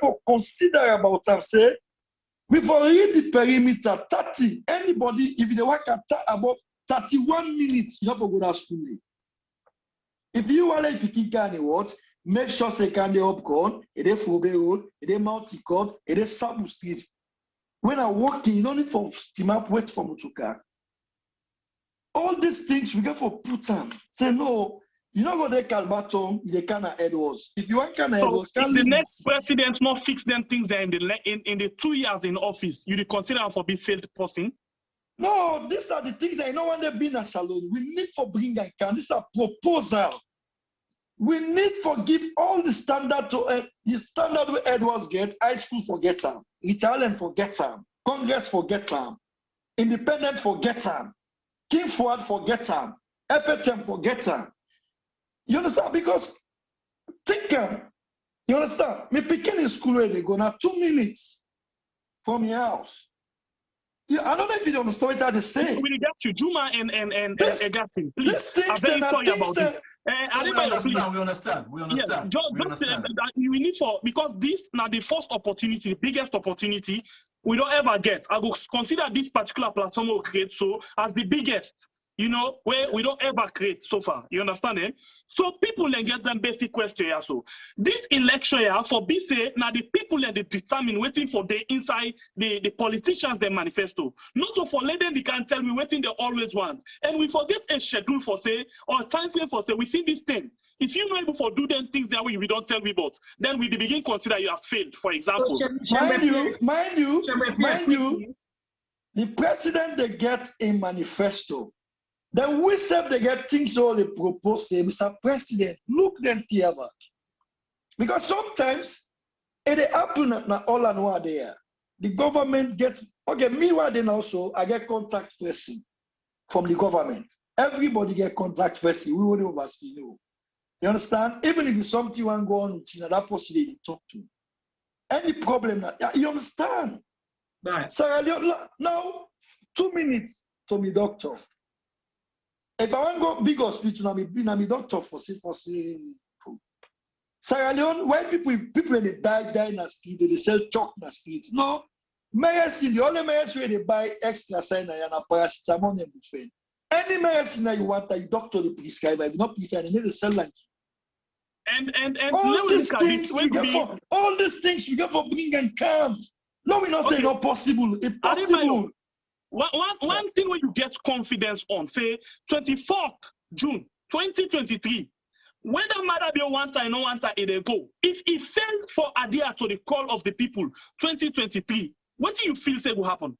for consider about them. Say we for read the perimeter 30. Anybody, if they work at about 31 minutes, you have to go to school. If you want to pick can watch, make sure say can they up corn, it is Fobe Road, it is Mount Court, it is Sabu Street. When I walk in, you don't need for steam up, wait for Mutuka. All these things we get for put on. Say no. You know what they call baton, they can Edwards. If you want can Edwards, if the next president not fix them things there in the 2 years in office, you consider him for be failed person? No, these are the things that I know when they've been a salon. We need for bring and can. This is a proposal. We need for give all the standard to the standard where Edwards get, high school forget them, Italian forget them, Congress forget them, Independent forget them, King Forward forget them, FHM forget them. You understand? Because think you understand? Me picking in school where they go now 2 minutes from your house. Yeah, I don't know if you understand what they say. We got you, Juma and Egerton. Please, this things I'm very sorry about this. We understand. Yeah, we need for because this now the first opportunity, the biggest opportunity we don't ever get. I will consider this particular platform we create so as the biggest. You know, where we don't ever create so far. You understand it? So people then get them basic question here. So this election here for BC, now the people that they determine waiting for the inside the politicians their manifesto. Not so for letting they can tell me waiting they always want. And we forget a schedule for say or a time frame for say within this thing. If you're not able to do them things that way, we don't tell me about, then we begin consider you have failed, for example. Mind you, the president they get a manifesto. Then we said they get things all they propose, say, Mr. President, look them tear back. Because sometimes it happen at all and one there. The government gets, okay, me what then also, I get contact person from the government. everybody get contact first. We won't oversee, you know. You understand? Even if it's something you want to go on with, you know, that person they talk to. Any problem, you understand? Right. Sierra Leone, now, 2 minutes to me doctor. If I want to go big hospital, I'm a doctor for Sierra Leone, why people when they die in the street, they sell chalk in the street. No, medicine, the only medicine they buy extra sign and paracetamol and buffet. Any medicine that you want, that you doctor they prescribe, if not prescribe, they need to sell like. And all these things we get for all these things we get for bring and come. No, we not say not possible. It's possible. One thing where you get confidence on, say 24th June 2023, when the Adebayo one time, no one time they go. If he failed for Adia to the call of the people 2023, what do you feel say will happen?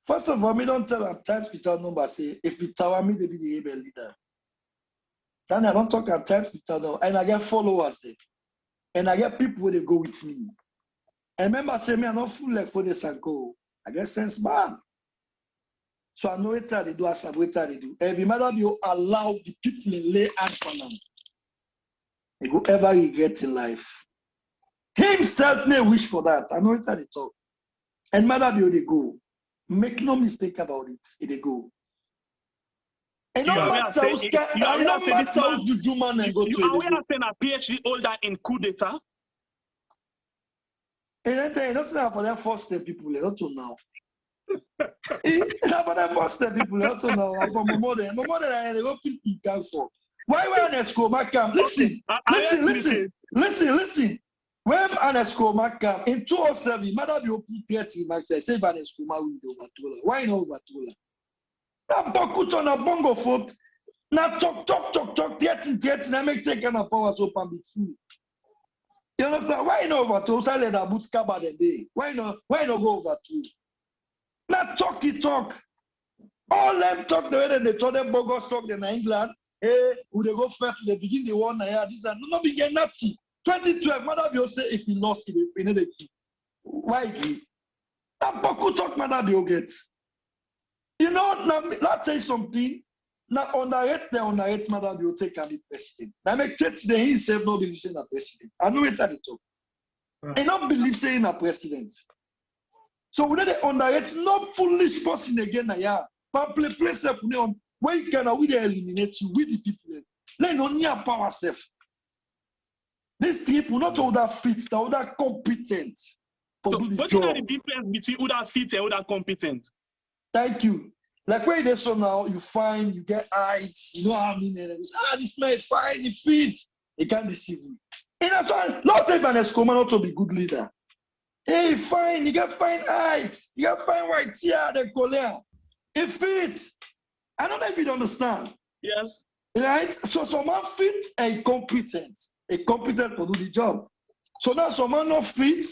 First of all, me don't tell them times without number. Say if it's our me, they be the able leader. Then I don't talk at times without number, and I get followers there, and I get people where they go with me. And remember, say me, I'm not full like for this and go. I get sense bad. So I know what they do, I said what they do. Every matter you allow the people in lay hands on them, they go ever regret in life. Himself may wish for that. I know what they talk. And matter you they go. Make no mistake about it. They go. And no matter who's juju man and go to it. You are saying a PhD holder in coup d'etat? And I tell you, not for that first step people, not to now. For that first step people, not to now. For my mother, I go people can for. Why an Escoma come? Listen. When an Escoma come in 2007, Madam you put 30 max, I say an Escoma will overtola. Why not overtola? That Bokut on a bongo foot. Now talk, 30, I make take an power so pan be full. You understand? Why not over to say let boots cover the day? Why not go over to? Not talk. All them talk the way that they told them bogus talk in England. Hey, would they go first to the beginning the one here? This and no begin Nazi. 2012, Madam say if he lost it, if he needed it. Why agree? That boku talk Madam get. You know, now let's say something. Now underrate Madam you take and be president. Now make today himself not believe saying a president. I know it's at the talk. And not believe saying a president. So we need to underrate no foolish person again. Yeah, but place up on where you can we eliminate you with the people. Let no near power self. These people not all that fit, all that competent. So what is the difference between all that fit and all that competent? Thank you. Like where they so now, you find, you get heights, you know what I mean? And this man fine, he fit. He can't deceive you. And that's why, not say an Escoma not to be good leader. Hey, fine, you get fine heights, you get fine white here, the color. It fits. I don't know if you understand. Yes. Right? So someone fit and competent. A competent for do the job. So now someone not fit,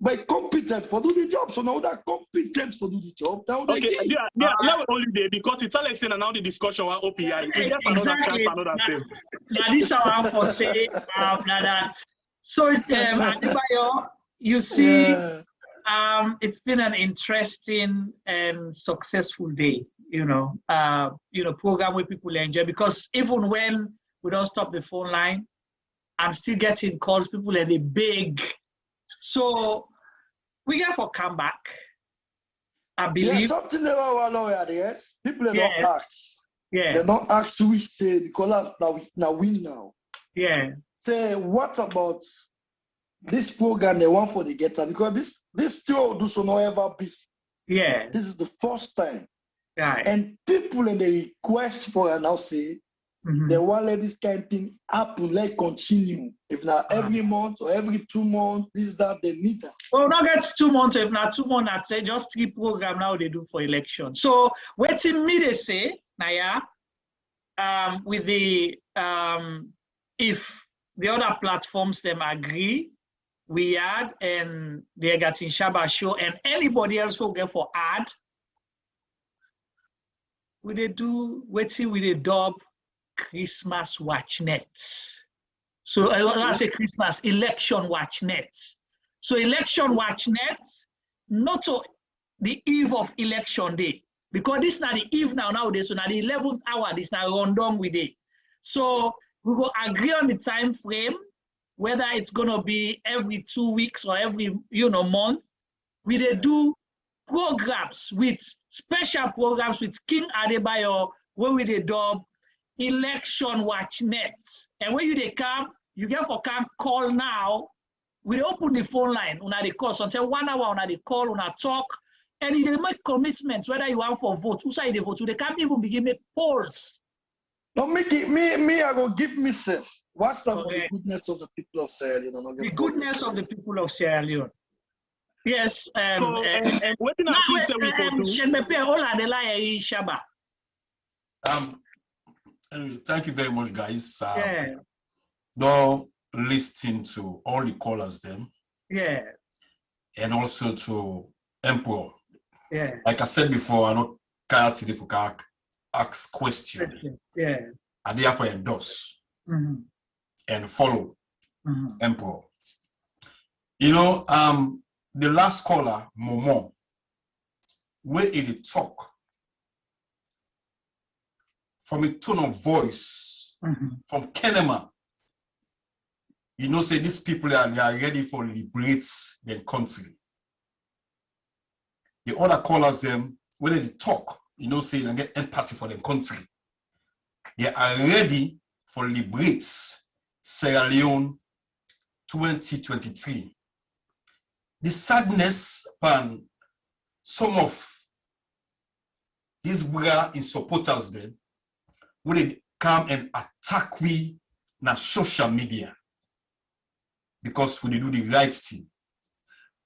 but competent for do the job. So now that competent for do the job. Now okay, let me only there because it's like saying now the discussion on OPI. We get another chance, another thing. Now this I want to say that. So Adebayo, you see, it's been an interesting and successful day. Program where people enjoy because even when we don't stop the phone line, I'm still getting calls. People and they beg. So we get for comeback. I believe. Yeah, something they don't know, yes. People don't ask. Yeah. They don't ask to we say because now win now. Yeah. Say what about this program they want for the getter because this still do so not ever be. Yeah. This is the first time. Right. And people in the request for now say they want let this kind of thing happen, let continue. If not every month or every 2 months, this, that, they need that. Well, not get 2 months, if not 2 months, I'd say just 3 programs now they do for election. So waiting me they say, Naya, with the if the other platforms them agree, we add and the Egerton Shabba show and anybody else who get for ad, we they do waiting with a dub Christmas watch nets. So I say Christmas election watch nets. So election watch nets, not to the eve of election day. Because this now the eve nowadays, so now the 11th hour, this now run down with it. So we will agree on the time frame, whether it's gonna be every 2 weeks or every month. We do programs with special programs with King Adebayo, where we dub election watch net. And when they come, you get for come call now. We open the phone line on the call. So until 1 hour on the call, on a talk, and they make commitments whether you want for vote, who side they vote. They can't even begin make polls. No, me, I will give myself. What's up for the goodness of the people of Sierra Leone? The goodness of the people of Sierra Leone. Yes. What did I say we Shabba. Thank you very much, guys. Don't listen to all the callers them. Yeah. And also to Emperor. Yeah. Like I said before, I know today for ask question. Yeah. And therefore endorse and follow Emperor. You know, the last caller, Momo, where it talk from a tone of voice from Kenema, you know, say these people they are ready for liberate their country. The other callers them, when they talk, you know, say they get empathy for their country. They are ready for liberate Sierra Leone 2023. The sadness upon some of these in supporters then, when they come and attack we na social media because we do the right thing.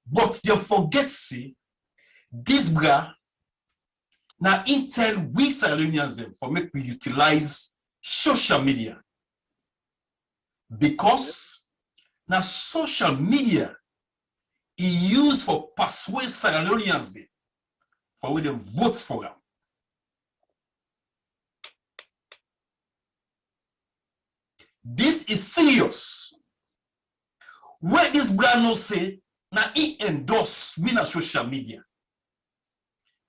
But they forget see this now intel we Sierra Leoneans them for make we utilize social media because now social media is used for persuade Sierra Leoneans them for where they vote for them. This is serious. Where this brand no say now he endorse we na social media.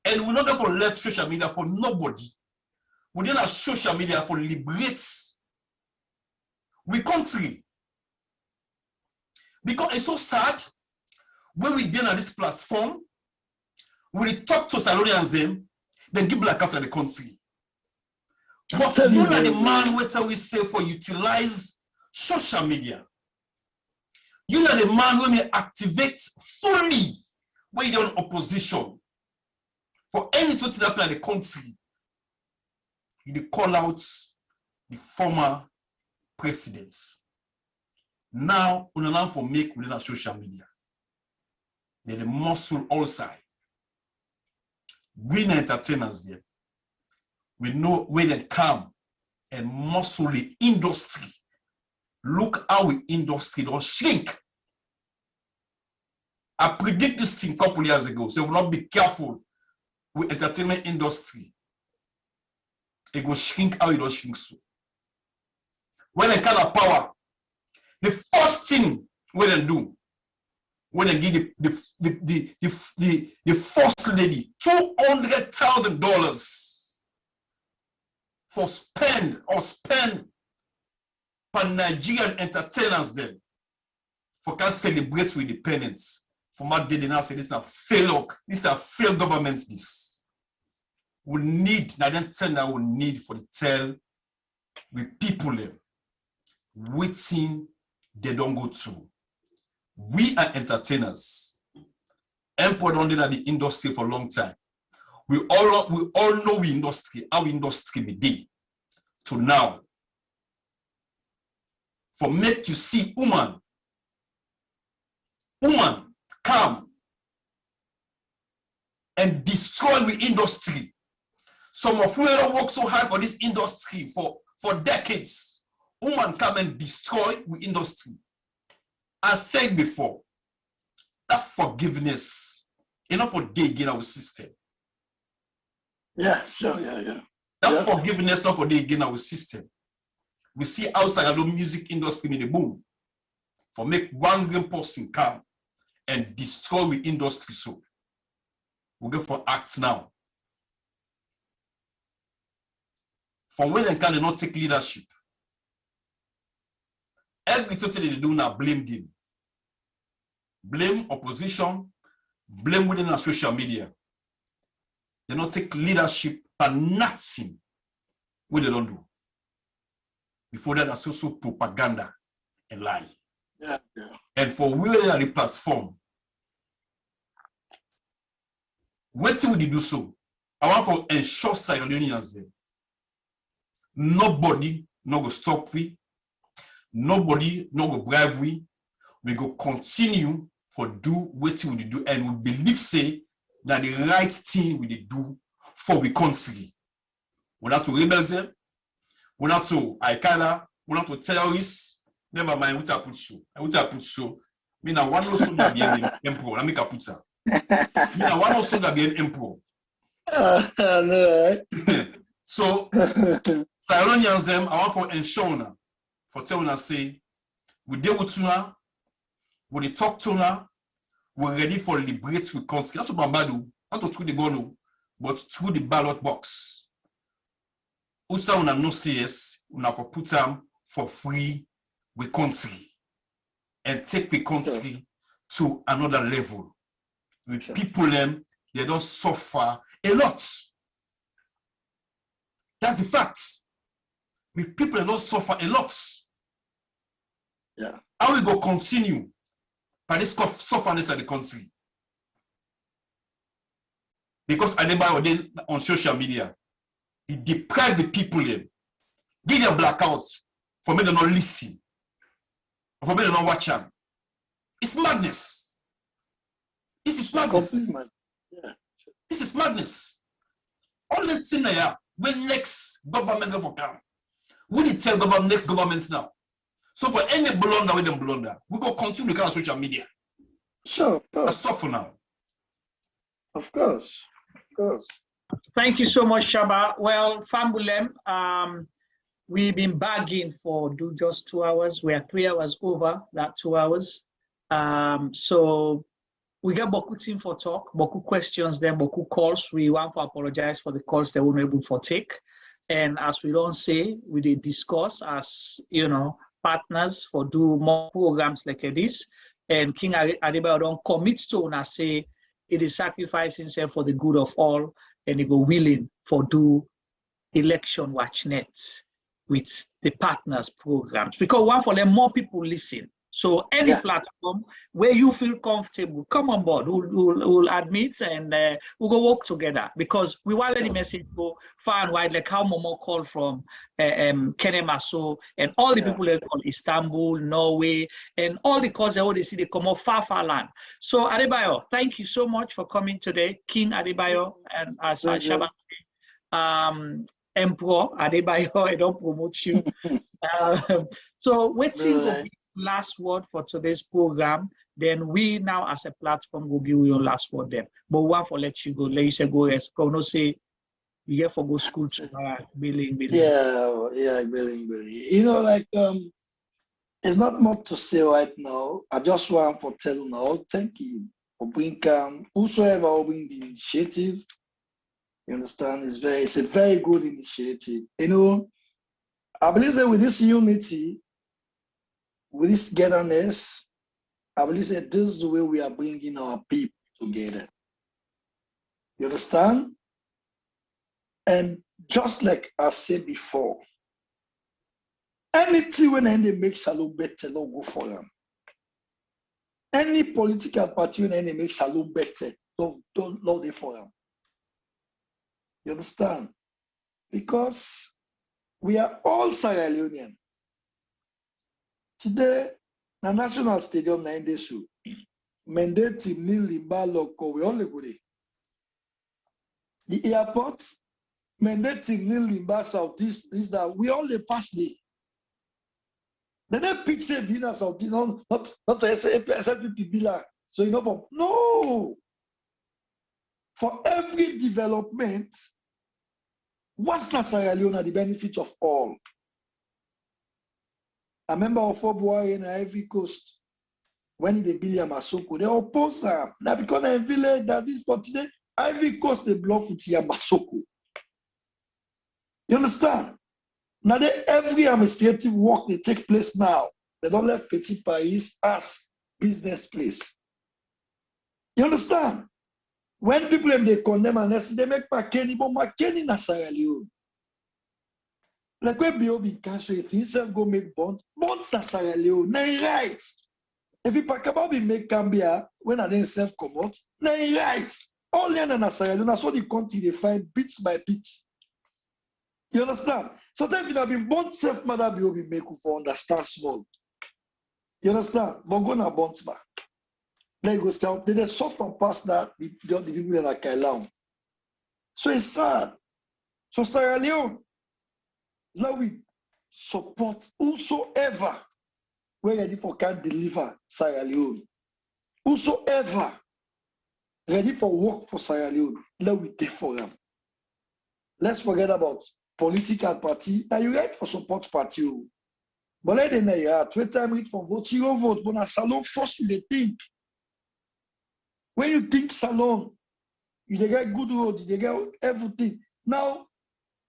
And we're not going for left social media for nobody. We don't have social media for liberate we country. Because it's so sad when we deal on this platform, we talk to Sierra Leoneans them, then give blackout of the country. But you are the man what we say for utilize social media. You are the man when we activate fully when you're in opposition. For anything that happen in the country, you call out the former presidents. Now, we don't for make within social media. They're the muscle all side. We entertainers there. We know where they come and muscle the industry. Look how the industry don't shrink. I predict this thing a couple years ago, so we will not be careful with entertainment industry. It will shrink how it don't shrink so. When they kind of power, the first thing when they do, when they give the first lady $200,000 for spend for Nigerian entertainers then for can celebrate with independence. For my day they now say this is a failed government this. We need, now then tell that we need for the tell with people them waiting they don't go to. We are entertainers. Employed only in the industry for a long time. We all know we industry, how industry be day to now. For make you see woman come and destroy the industry. Some of you don't work so hard for this industry for decades. Woman come and destroy the industry. I said before, that forgiveness, enough for day again our system. Yeah, sure, yeah. That forgiveness not for day again our system. We see outside the music industry in the boom. For make one green person come and destroy the industry so. We go for acts now. from when they can not take leadership. Everything they do now blame game. Blame opposition, blame within the social media. They don't take leadership and nothing what they don't do. Before that, that's also propaganda and lie. Yeah. And for we on the platform, what will they do so? I want to ensure Sierra Leoneans them. Nobody no go stop we. Nobody no go bribe we. We go continue for do what we do, and we believe say that the right thing we do for the country. We're not to rebels them. We're not to Al-Qaeda. We're not to terrorists. Never mind what I put so. What I put so. Me na one also that be an emperor. I make a put her. Me na one also that be an emperor. No. So, Sierra Leoneans them, I want for ensure now, for telling us say, we deal with tuna, we talk tuna, we're ready for liberate the country. That's what Bambado, not through the gun, but through the ballot box. Also, we no CS, we have to put them for free with country and take the country to another level. With people them, they don't suffer a lot. That's the fact. With people that don't suffer a lot. Yeah. How we go continue by this sufferness of the country? Because Adebayo then on social media, he deprived the people them, give them blackouts for me to not listen, for me to not watch them. It's madness. This is madness. Yeah. This is madness. All that thing there, when next government will come, we need to tell next governments now. So for any blunder with them blunder, we go continue to kind of social media. Sure, of course. That's stop for now. Of course. Thank you so much, Shabba. Well, Fambulem, we've been begging for do just 2 hours. We are 3 hours over that 2 hours. So we get Boku team for talk, Boku questions, then Boku calls. We want to apologize for the calls that we weren't able to take. And as we don't say, we did discuss as, partners for do more programs like this. And King Adebayo don't commit to and say it is sacrificing himself for the good of all, and he go willing for do election watch net with the partners programs. Because one for them, more people listen. So any platform where you feel comfortable, come on board. We'll admit and we'll go work together, because we want the message go far and wide, like how Momo called from Kenemaso and all the people that call Istanbul, Norway, and all the calls they see, they come up far land. So Adebayo, thank you so much for coming today, King Adebayo, and as Shabba, Emperor Adebayo, I don't promote you. So waiting will be last word for today's program. Then we now as a platform will give you your last word then. But one for let you go. Let you say go yes. No say you have for go school tomorrow. Billing. Yeah, billing. It's not much to say right now. I just want to tell you now, thank you for bringing whosoever bring the initiative. You understand? It's a very good initiative. I believe that with this unity, with this togetherness, I believe that this is the way we are bringing our people together. You understand? And just like I said before, anything when they make Salon better, don't go for them. Any political party when they make Salon better, don't love it for them. You understand? Because we are all Sierra Leonean. Today, the National Stadium na Indesu, Mendeti Limba Loko, we all go there. The airport, Mendeti Limba South, this that we all pass there. They don't pick say Vina South, not SLPP Bila. So no. For every development, what's not Sierra Leone the benefit of all? A member of February in Ivory Coast, when they build Yamasoko, they oppose them. Now because a village that is but today, Ivory Coast they block with Yamasoko. You understand? Now, every administrative work they take place now, they don't let Petit Paris as business place. You understand? When people they condemn and they make McKinney, but McKinney na Sierra Leone. Like when Bio be cash if himself go make bonds na Sierra Leone, na right. If you pack about be make Gambia when I then self come out, na right. All na Sierra Leone, that's what the country they find bit by bit. You understand? Sometimes you have been born self mother Bio be make for understand small. You understand? But go na bonds back. Like go say they soft and pass that the people in like Kailan. So it's sad. So Sierra Leone, now we support whosoever we're ready for can deliver Sierra Leone. Whosoever ready for work for Sierra Leone, let we take for them. Let's forget about political party. Now you right for support party. But let them know, 2 times read for vote, you vote, but a salon first you they think. When you think salon, you they get good roads, they get everything. Now,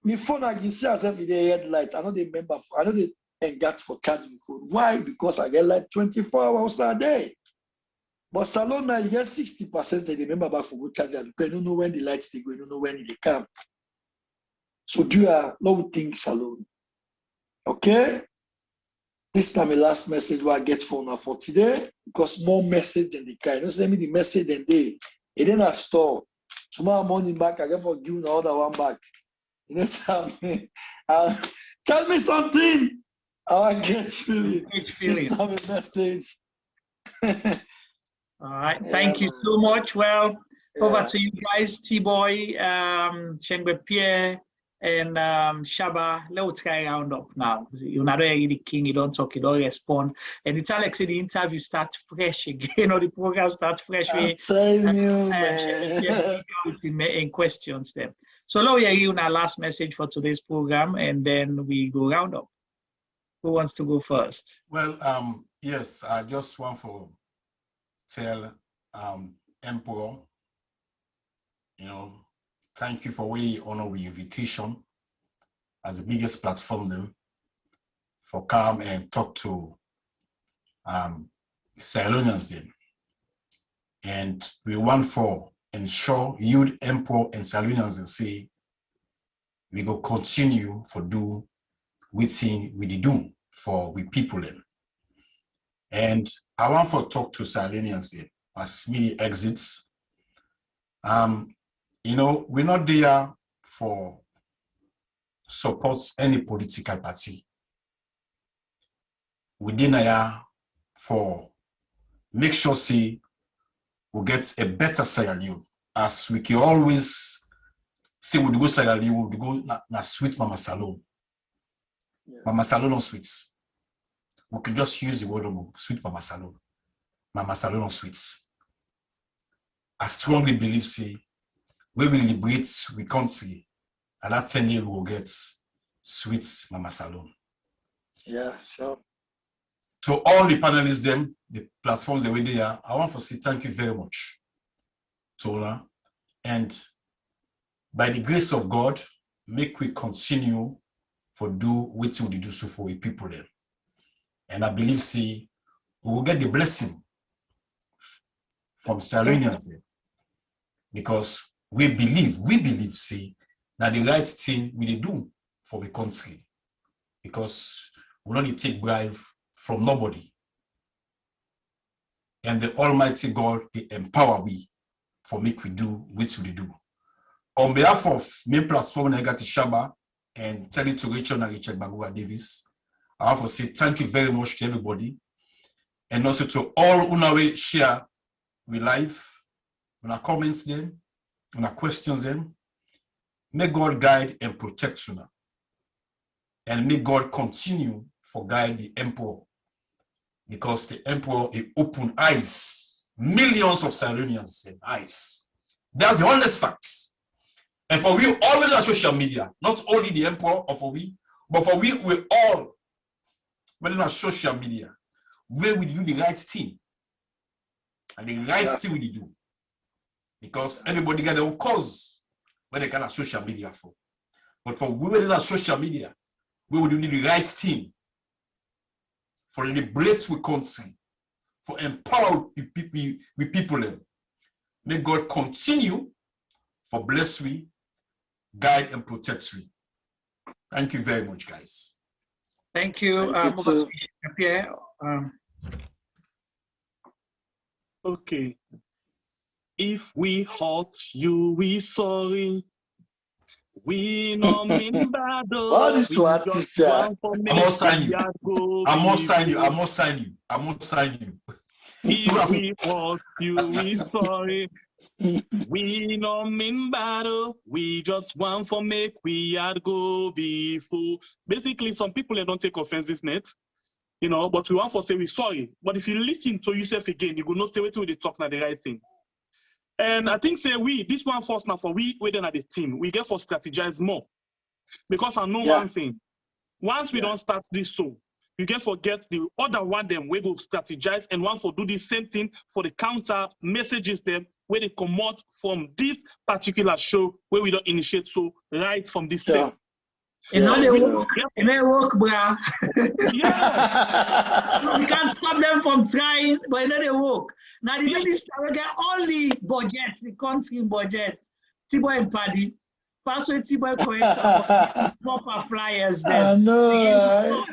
my phone I can see as every day headlight. I know they remember, I know they engage for charging my phone. Why? Because I get like 24 hours a day. But salon now you get 60% they remember back for good charger because you don't know when the lights they go, you don't know when they come. So do you no think salon? Okay? This time my last message what I get for now for today because more message than the kind. Don't send me the message than they. It didn't a store. Tomorrow morning back, I get for giving the other one back. You know, tell me something. I get feeling. This time a message. All right. Thank you so much. Well, over to you guys, T-Boy, Shengwe Pierre, and Shabba. Let's try round up now. You're not really the king, you don't talk, you don't respond. And it's Alex, the interview starts fresh again, or the program starts fresh. I'm telling you, man. In questions then. So now we are giving our last message for today's program, and then we go round up. Who wants to go first? Well, yes, I just want to tell Emperor, thank you for we honor the invitation as the biggest platform then for come and talk to Sierra Leoneans then. And we want for ensure you, Emperor and Sierra Leoneans and say we go continue for do within we do for we people then. And I want for talk to Sierra Leoneans then as many exits. We're not there for support any political party. We're there for make sure say we get a better Sierra Leone. As we can always say we go Sierra Leone, we go na sweet Mama Salon. Yeah. Mama Salon on sweets. We can just use the word sweet Mama Salon. Mama Salon on sweets. I strongly believe say we will liberate we country, and that 10 years we will get sweet Mama Salon. Yeah, sure. To all the panelists, them, the platforms that were there, I want to say thank you very much, Tona. And by the grace of God, make we continue for do what we do so for we people there. And I believe see we will get the blessing from Sierra Leoneans there. Because we believe, see, that the right thing we do for the country. Because we not take bribe from nobody. And the Almighty God, He empower we for make we do what we do. On behalf of my platform, Egerton Shabba, and tell it to Rachel and Richard Bagua Davis, I want to say thank you very much to everybody. And also to all who share with life, when I comments them, when I questions them. May God guide and protect you. And may God continue for guide the Emperor. Because the Emperor is open eyes. Millions of Sierra Leoneans have eyes. That's the honest facts. And for we already on social media, not only the Emperor or for we, but for we all whether on social media, where we do the right thing. And the right thing we do. Because everybody got their own cause when they can have social media for. But for women in social media, we will do the right thing for liberate we country, for empower we people. May God continue for bless we, guide and protect we. Thank you very much, guys. Thank you, Pierre. Okay. If we hurt you, we sorry. We no mean bad. What is what is that? I must sign you. I must sign you. I must sign you. I must sign you. If we hurt you, we sorry. We no mean battle. We just want for make we had go before. Basically, some people they don't take offense this net, you know, but we want for say we sorry. But if you listen to yourself again, you will not say what they talk now the right thing. And I think say this one first now for we within at the team, we get for strategize more. Because I know one thing. Once we don't start this show, you get forget the other one them we go strategize and one for do the same thing for the counter messages them where they come out from this particular show where we don't initiate so right from this thing. It's not a work, it may work, bruh. Yeah. We can't stop them from trying, but it's not a work. Now the minister will get all the budget, the country budget, Tiboy and Paddy. Pass with Tiboy proper flyers there. They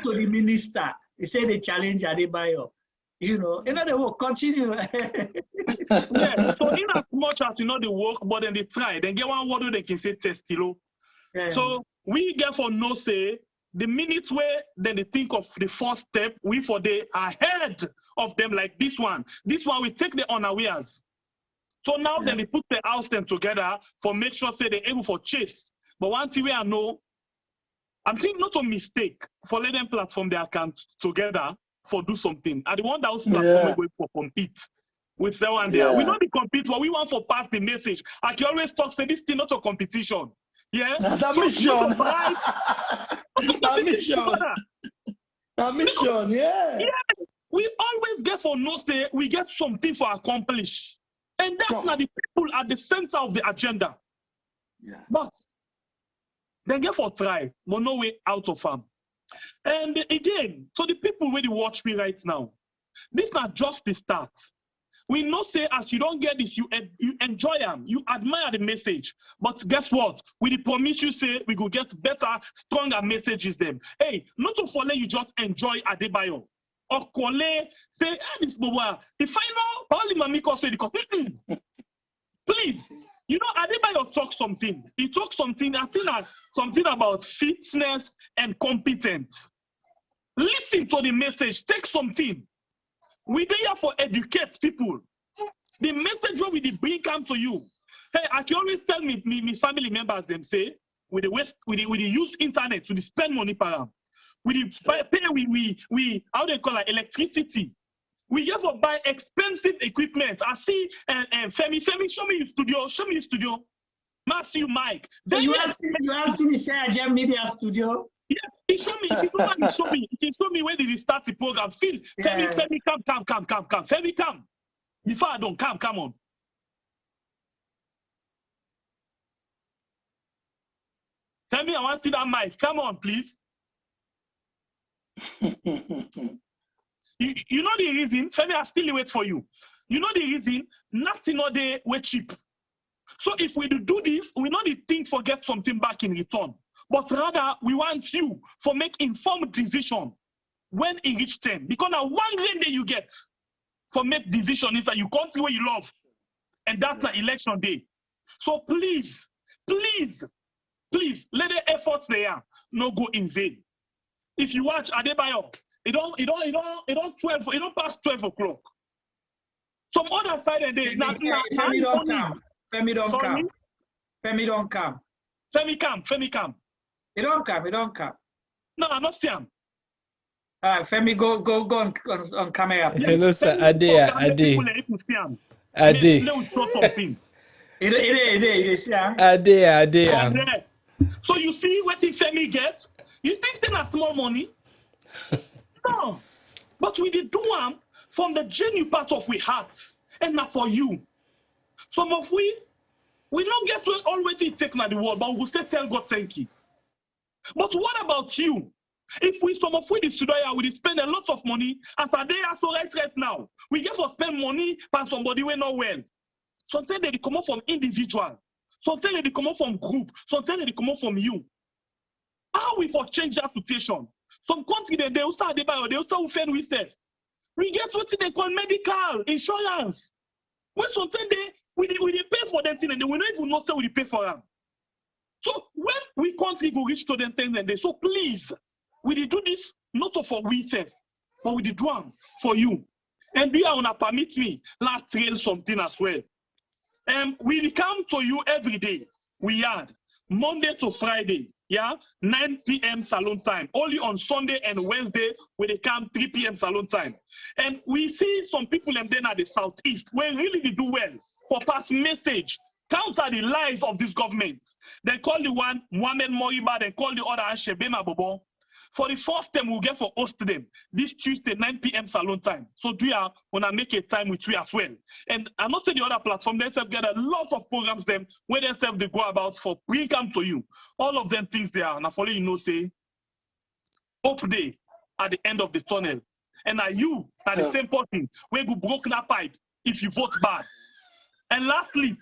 to the minister. They say they challenge Adebayo. You know, in other words, continue. Yeah, so in as much as you know the work, but then they try, then get one word they can say testilo. Yeah. So we get for no say the minutes where then they think of the first step, we for the ahead of them like this one. This one we take the unawares. So now then they put the house them together for make sure say they're able for chase. But one thing we are know, I'm thinking not a mistake for let them platform their account together for do something. And the one that was platform going for compete with the one there. We don't be compete, but we want for pass the message. I can always talk say this thing not a competition. Yeah, that mission, yeah. We always get for no say we get something for accomplish, and that's not the people at the center of the agenda. Yeah, but they get for try, but no way out of them. And again, so the people really watch me right now. This not just the start. We know say as you don't get this, you enjoy them, you admire the message. But guess what? We the promise you say we go get better, stronger messages them. Hey, not to follow you just enjoy Adebayo. Or call say, this boy, if I know, probably mommy cause please, you know, Adebayo talk something. He talk something, I think something about fitness and competence. Listen to the message, take something. We there for educate people. The message what we bring come to you. Hey, I can always tell me family members them say we use internet to spend money per them. We how they call it electricity. We have to buy expensive equipment. I see Femi, show me your studio. Matthew, Mike. So you have seen the Sierra Media studio? Yeah, he showed me. He showed me when did he start the program. Phil, Femi, come. Femi, come. Before I don't come on. Femi, I want to see that mic. Come on, please. you know the reason? Femi, I still wait for you. You know the reason? Nothing all day we're cheap. So if we do this, we not think for get something back in return. But rather, we want you for make informed decision when it reach 10. Because now one grain that you get for make decision is that you country where you love. And that's the election day. So please, let the efforts there not go in vain. If you watch Adebayo, it don't pass 12 o'clock. Some other Friday days. Femi don't come. Femi don't come. Femi come. He don't come. No, I'm not see him. Femi, go on camera. Hello, sir. Ade. So you see what Femi gets? You think it's not small money? No. But we did do them from the genuine part of we heart and not for you. Some of we don't get to already take na the world, but we will still tell God thank you. But what about you? If we some of we we spend a lot of money, as a day also right now, we get to spend money by somebody we not well. Sometimes they come out from individual, sometimes they come out from group, sometimes they come out from you. How we for change that situation? Some country they also Adebayo, they also offend with that. We get what they call medical insurance. When sometimes we pay for them thing and they will not even know that we pay for them. So when we country go reach to them things and they so please, we do this not for we self, but we do one for you. And we are gonna permit me last trail something as well. We come to you every day. We had Monday to Friday, yeah, 9 p.m. salon time. Only on Sunday and Wednesday when they come 3 p.m. salon time. And we see some people and then at the southeast where really they do well for pass message, counter the lies of this government. They call the one Mohamed Moriba, they call the other Shebema Bobo. For the first time, we'll get for host them this Tuesday, 9 p.m. salon time. So do you want to make a time with you as well? And I must say the other platform, they have got a lot of programs them where they have to go about for bring come to you. All of them things there. And I follow you know say, hope day at the end of the tunnel. And are you are the same person where you broke that pipe if you vote bad. And lastly,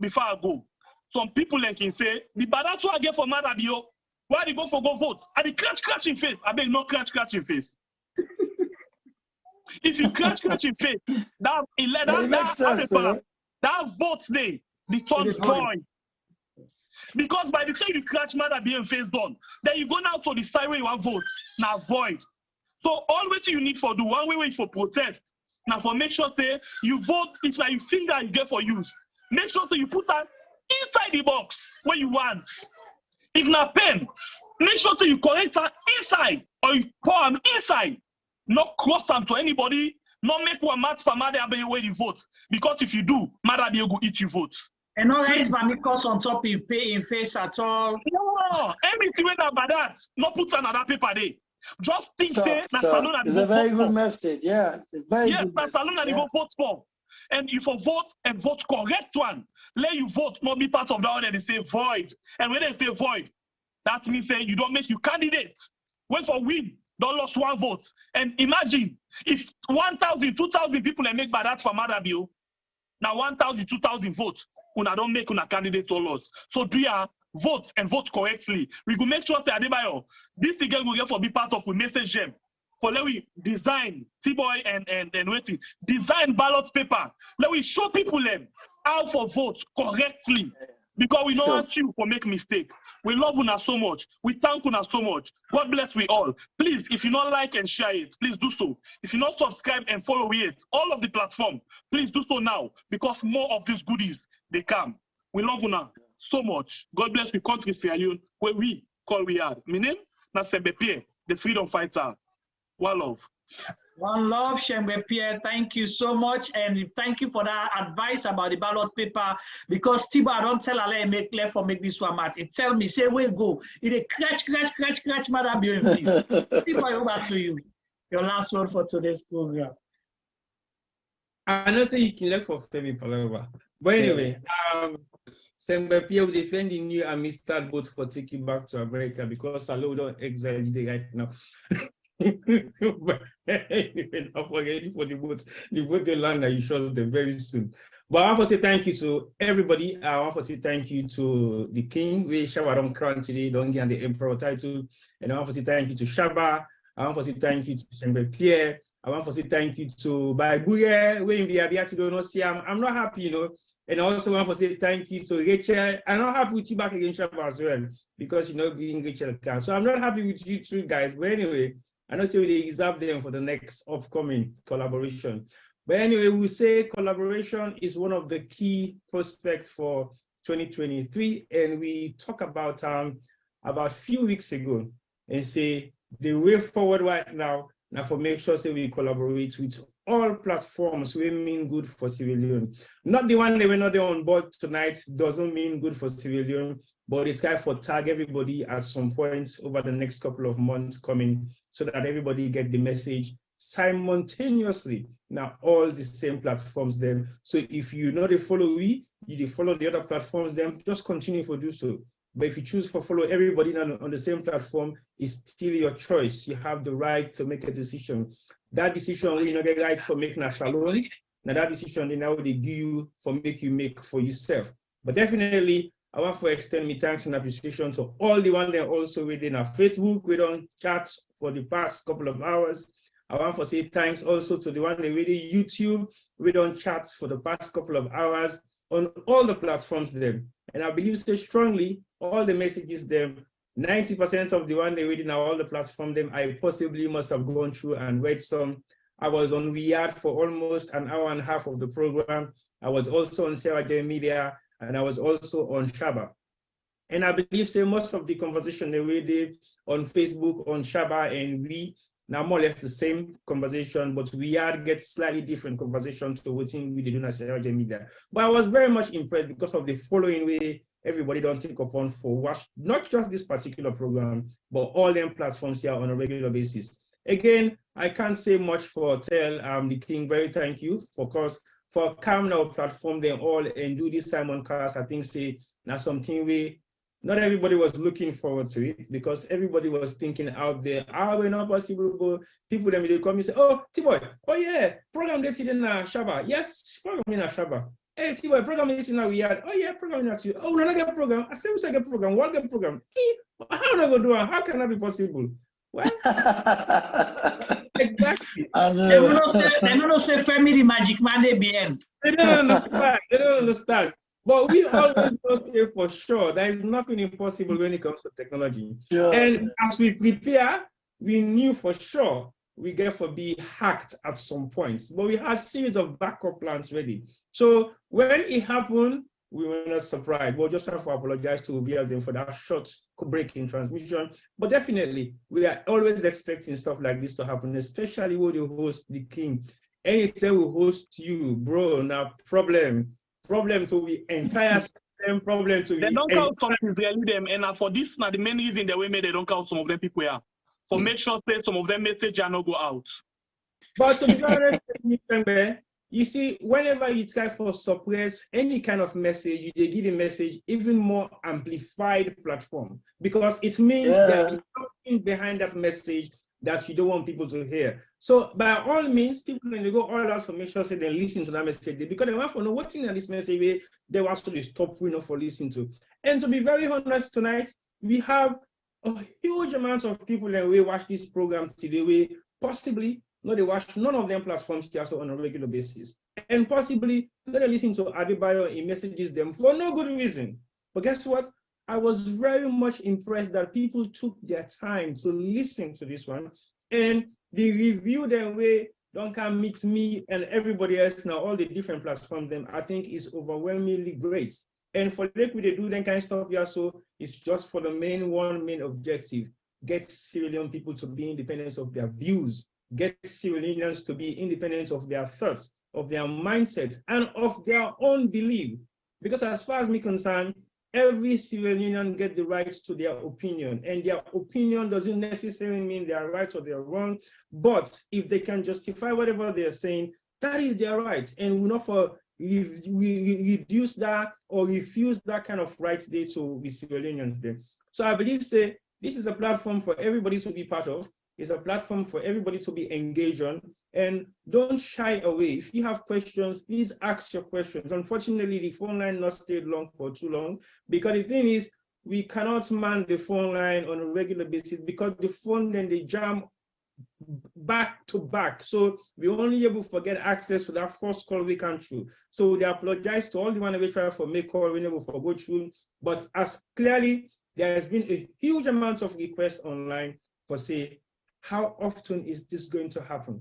before I go, some people can say, the badass I get for Adebayo. Why they go vote? And the scratch in face. I beg not scratch in face. If you scratch in face, that vote day, the thorn spoil. Because by the time you scratch Adebayo face done, then you go now to the side where you want vote. Now void. So all what you need for do one way for protest. Now for make sure say you vote if like you finger you get for use. Make sure so you put that inside the box where you want. If not pen, make sure that you correct her inside or you pour them inside. Not cross them to anybody, not make one match for Adebayo where you vote. Because if you do, Adebayo will eat your vote. And not write Vamicos on top in pay in face at all. No, anything about that, not put another paper there. Just think say it's a very good message. Yeah, it's a very good message. Yes, go vote for. And if you vote and vote correct one, let you vote not be part of the order they say void. And when they say void, that means say you don't make your candidate. When for win, don't lose one vote. And imagine if 1,000, 2,000 people make by that from Adebayo, now 1,000, 2,000 votes, una don't make una candidate to lose. So do you vote and vote correctly? We will make sure that Adebayo, this again will get for be part of we message them. For let we design T-boy and waiting, design ballot paper. Let we show people them how for vote correctly. Because we don't want you to make mistake. We love una so much. We thank una so much. God bless we all. Please, if you not like and share it, please do so. If you not subscribe and follow it, all of the platform, please do so now. Because more of these goodies, they come. We love una so much. God bless we country Sierra Leone, where we call we are. Meaning, na Sembepie, the freedom fighter. One love. One love, Shembe Pierre. Thank you so much. And thank you for that advice about the ballot paper. Because Tiba, I don't tell Ale make left for make this one mat. It tell me, say where go. It a scratch, Adebayo, please. Tiba, over to you. Your last word for today's program. I know say you can look for Femi forever. But anyway, Sembe Pierre will defend the new army start vote for taking back to America because Salo don't exile right now. But anyway, not forgetting for the votes will land that you show them very soon. But I want to say thank you to everybody. I want to say thank you to the king. We Shawaron crown today, don't get the emperor title. And I want to say thank you to Shabba. I want to say thank you to Sembe Pierre. I want to say thank you to Baibuye. When we are to do no see, I'm not happy, you know. And I also want to say thank you to Rachel. I'm not happy with you back against Shabba as well, because you know being Rachel can. So I'm not happy with you two guys. But anyway, I know say we reserve them for the next upcoming collaboration. But anyway, we say collaboration is one of the key prospects for 2023. And we talk about a few weeks ago and say the way forward right now for make sure say we collaborate with all platforms. We mean good for Sierra Leone. Not the one that we're not on board tonight doesn't mean good for Sierra Leone, but it's kind for tag everybody at some point over the next couple of months coming so that everybody get the message simultaneously. Now, all the same platforms then. So if you know they follow you follow the other platforms, then just continue to do so. But if you choose to follow everybody on the same platform, it's still your choice. You have the right to make a decision. That decision will not get right for making a salon. Now that decision they now they give you for make for yourself. But definitely, I want to extend my thanks and appreciation to all the ones that also within our Facebook. We don't chat for the past couple of hours. I want to say thanks also to the one that really YouTube. We don't chat for the past couple of hours on all the platforms there. And I believe so strongly, all the messages there, 90% of the one they read in all the platforms them, I possibly must have gone through and read some. I was on Riyadh for almost an hour and a half of the program. I was also on Sierra Leoneans, and I was also on Shabba. And I believe so most of the conversation they we did on Facebook, on Shabba, and we now more or less the same conversation, but we had get slightly different conversation to what we did on Sierra Leoneans. But I was very much impressed because of the following way everybody don't take upon for watch not just this particular program, but all them platforms here on a regular basis. Again, I can't say much for tell the King very thank you for coming our platform them all and do this Simon cast. I think say now something we not everybody was looking forward to it because everybody was thinking out there, we're not possible, but people then will come and say, oh, T-Boy, oh yeah, program that's in Shabba. Yes, program in Shabba. Hey, T-Boy, program is in Riyadh. Oh yeah, program in Riyadh. Oh, no, I get program. I said we should get program. What get program? How do I go do it? How can that be possible? Well, exactly. They don't say family magic man they be in. They don't understand. They don't understand. But we always say for sure there is nothing impossible when it comes to technology. Sure. And as we prepare, we knew for sure we get to be hacked at some point. But we had a series of backup plans ready. So when it happened, we were not surprised. We'll just have to apologize to viewers for that short break in transmission. But definitely, we are always expecting stuff like this to happen, especially when you host the King. Anytime we host you, bro, now problem to the entire system, problem to they don't count some Israeli them, and for this now the main reason the way they don't count some of them people here. For make sure say some of them message are not go out. But to be honest, you see, whenever you try to suppress any kind of message, they give a message even more amplified platform because it means there is something behind that message that you don't want people to hear. So by all means, people when they go all out to make sure they listen to that message because they want to know what's in this message they want to stop for listening to. And to be very honest tonight, we have a huge amount of people that we watch this program today. We possibly not they watch none of them platforms just on a regular basis, and possibly not they listen to Adebayo and messages them for no good reason. But guess what? I was very much impressed that people took their time to listen to this one, and the review their way don't come meet me and everybody else now, all the different platforms them, I think is overwhelmingly great. And for like we do that kind of stuff here, so it's just for the main objective, get Sierra Leone people to be independent of their views, get Sierra Leoneans to be independent of their thoughts, of their mindset, and of their own belief. Because as far as me concerned, every Sierra Leonean get the right to their opinion, and their opinion doesn't necessarily mean they are right or they are wrong, but if they can justify whatever they are saying, that is their right, and we're not for we reduce that or refuse that kind of rights there to the Sierra Leoneans there. So I believe say this is a platform for everybody to be part of. It's a platform for everybody to be engaged on, and don't shy away. If you have questions, please ask your questions. Unfortunately, the phone line not stayed long for too long because the thing is we cannot man the phone line on a regular basis because the phone then they jam back to back. So we only able to get access to that first call we can through. So they apologize to all the one we try for make call, we never for go through. But as clearly, there has been a huge amount of requests online for say, how often is this going to happen?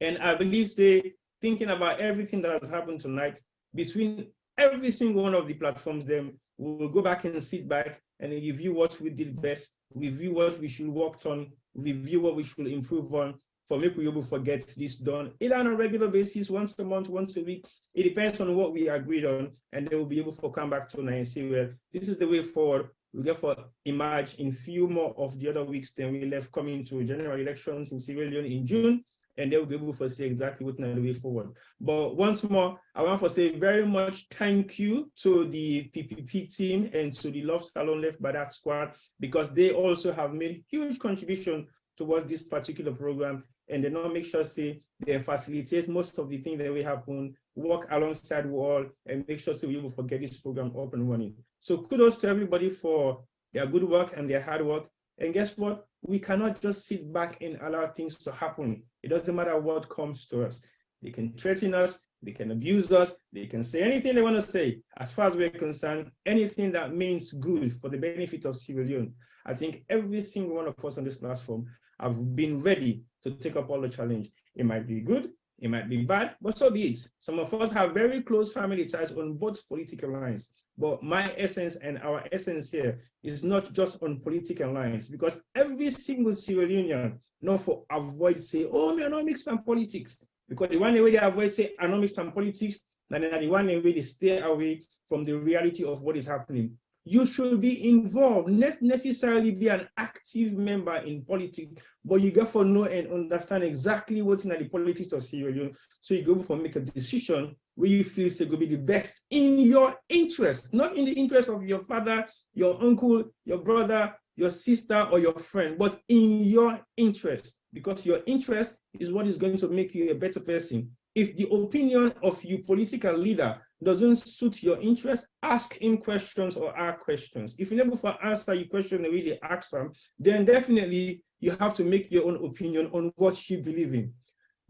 And I believe they thinking about everything that has happened tonight between every single one of the platforms, then we will go back and sit back and review what we did best, review what we should work on, review what we should improve on for make we able to get this done either on a regular basis, once a month, once a week. It depends on what we agreed on, and they will be able to come back to and say, well, this is the way forward. We get for emerge in few more of the other weeks than we left coming to general elections in Sierra Leone in June. and they will be able to see exactly what's the way forward. But once more, I want to say very much thank you to the PPP team and to the Love Salon left by that squad, because they also have made huge contribution towards this particular program, and they not make sure they facilitate most of the things that will happen, work alongside we all, and make sure we will forget this program up and running. So kudos to everybody for their good work and their hard work. And guess what? We cannot just sit back and allow things to happen. It doesn't matter what comes to us. They can threaten us, they can abuse us, they can say anything they want to say. As far as we're concerned, anything that means good for the benefit of Sierra Leone, I think every single one of us on this platform have been ready to take up all the challenge. It might be good, it might be bad, but so be it. Some of us have very close family ties on both political lines. But my essence and our essence here is not just on political lines, because every single Sierra Leonean not for avoid say, oh, me are not mixed from politics. Because the one way they avoid say, I'm not mixed from politics, and then the one way they stay away from the reality of what is happening. You should be involved, not necessarily be an active member in politics, but you got to know and understand exactly what's in the politics of Sierra Leone, so you go for make a decision where you feel it's going to be the best in your interest, not in the interest of your father, your uncle, your brother, your sister, or your friend, but in your interest, because your interest is what is going to make you a better person. If the opinion of your political leader doesn't suit your interest, ask him questions or our questions. If you're able to answer your question the way they ask them, then definitely you have to make your own opinion on what you believe in.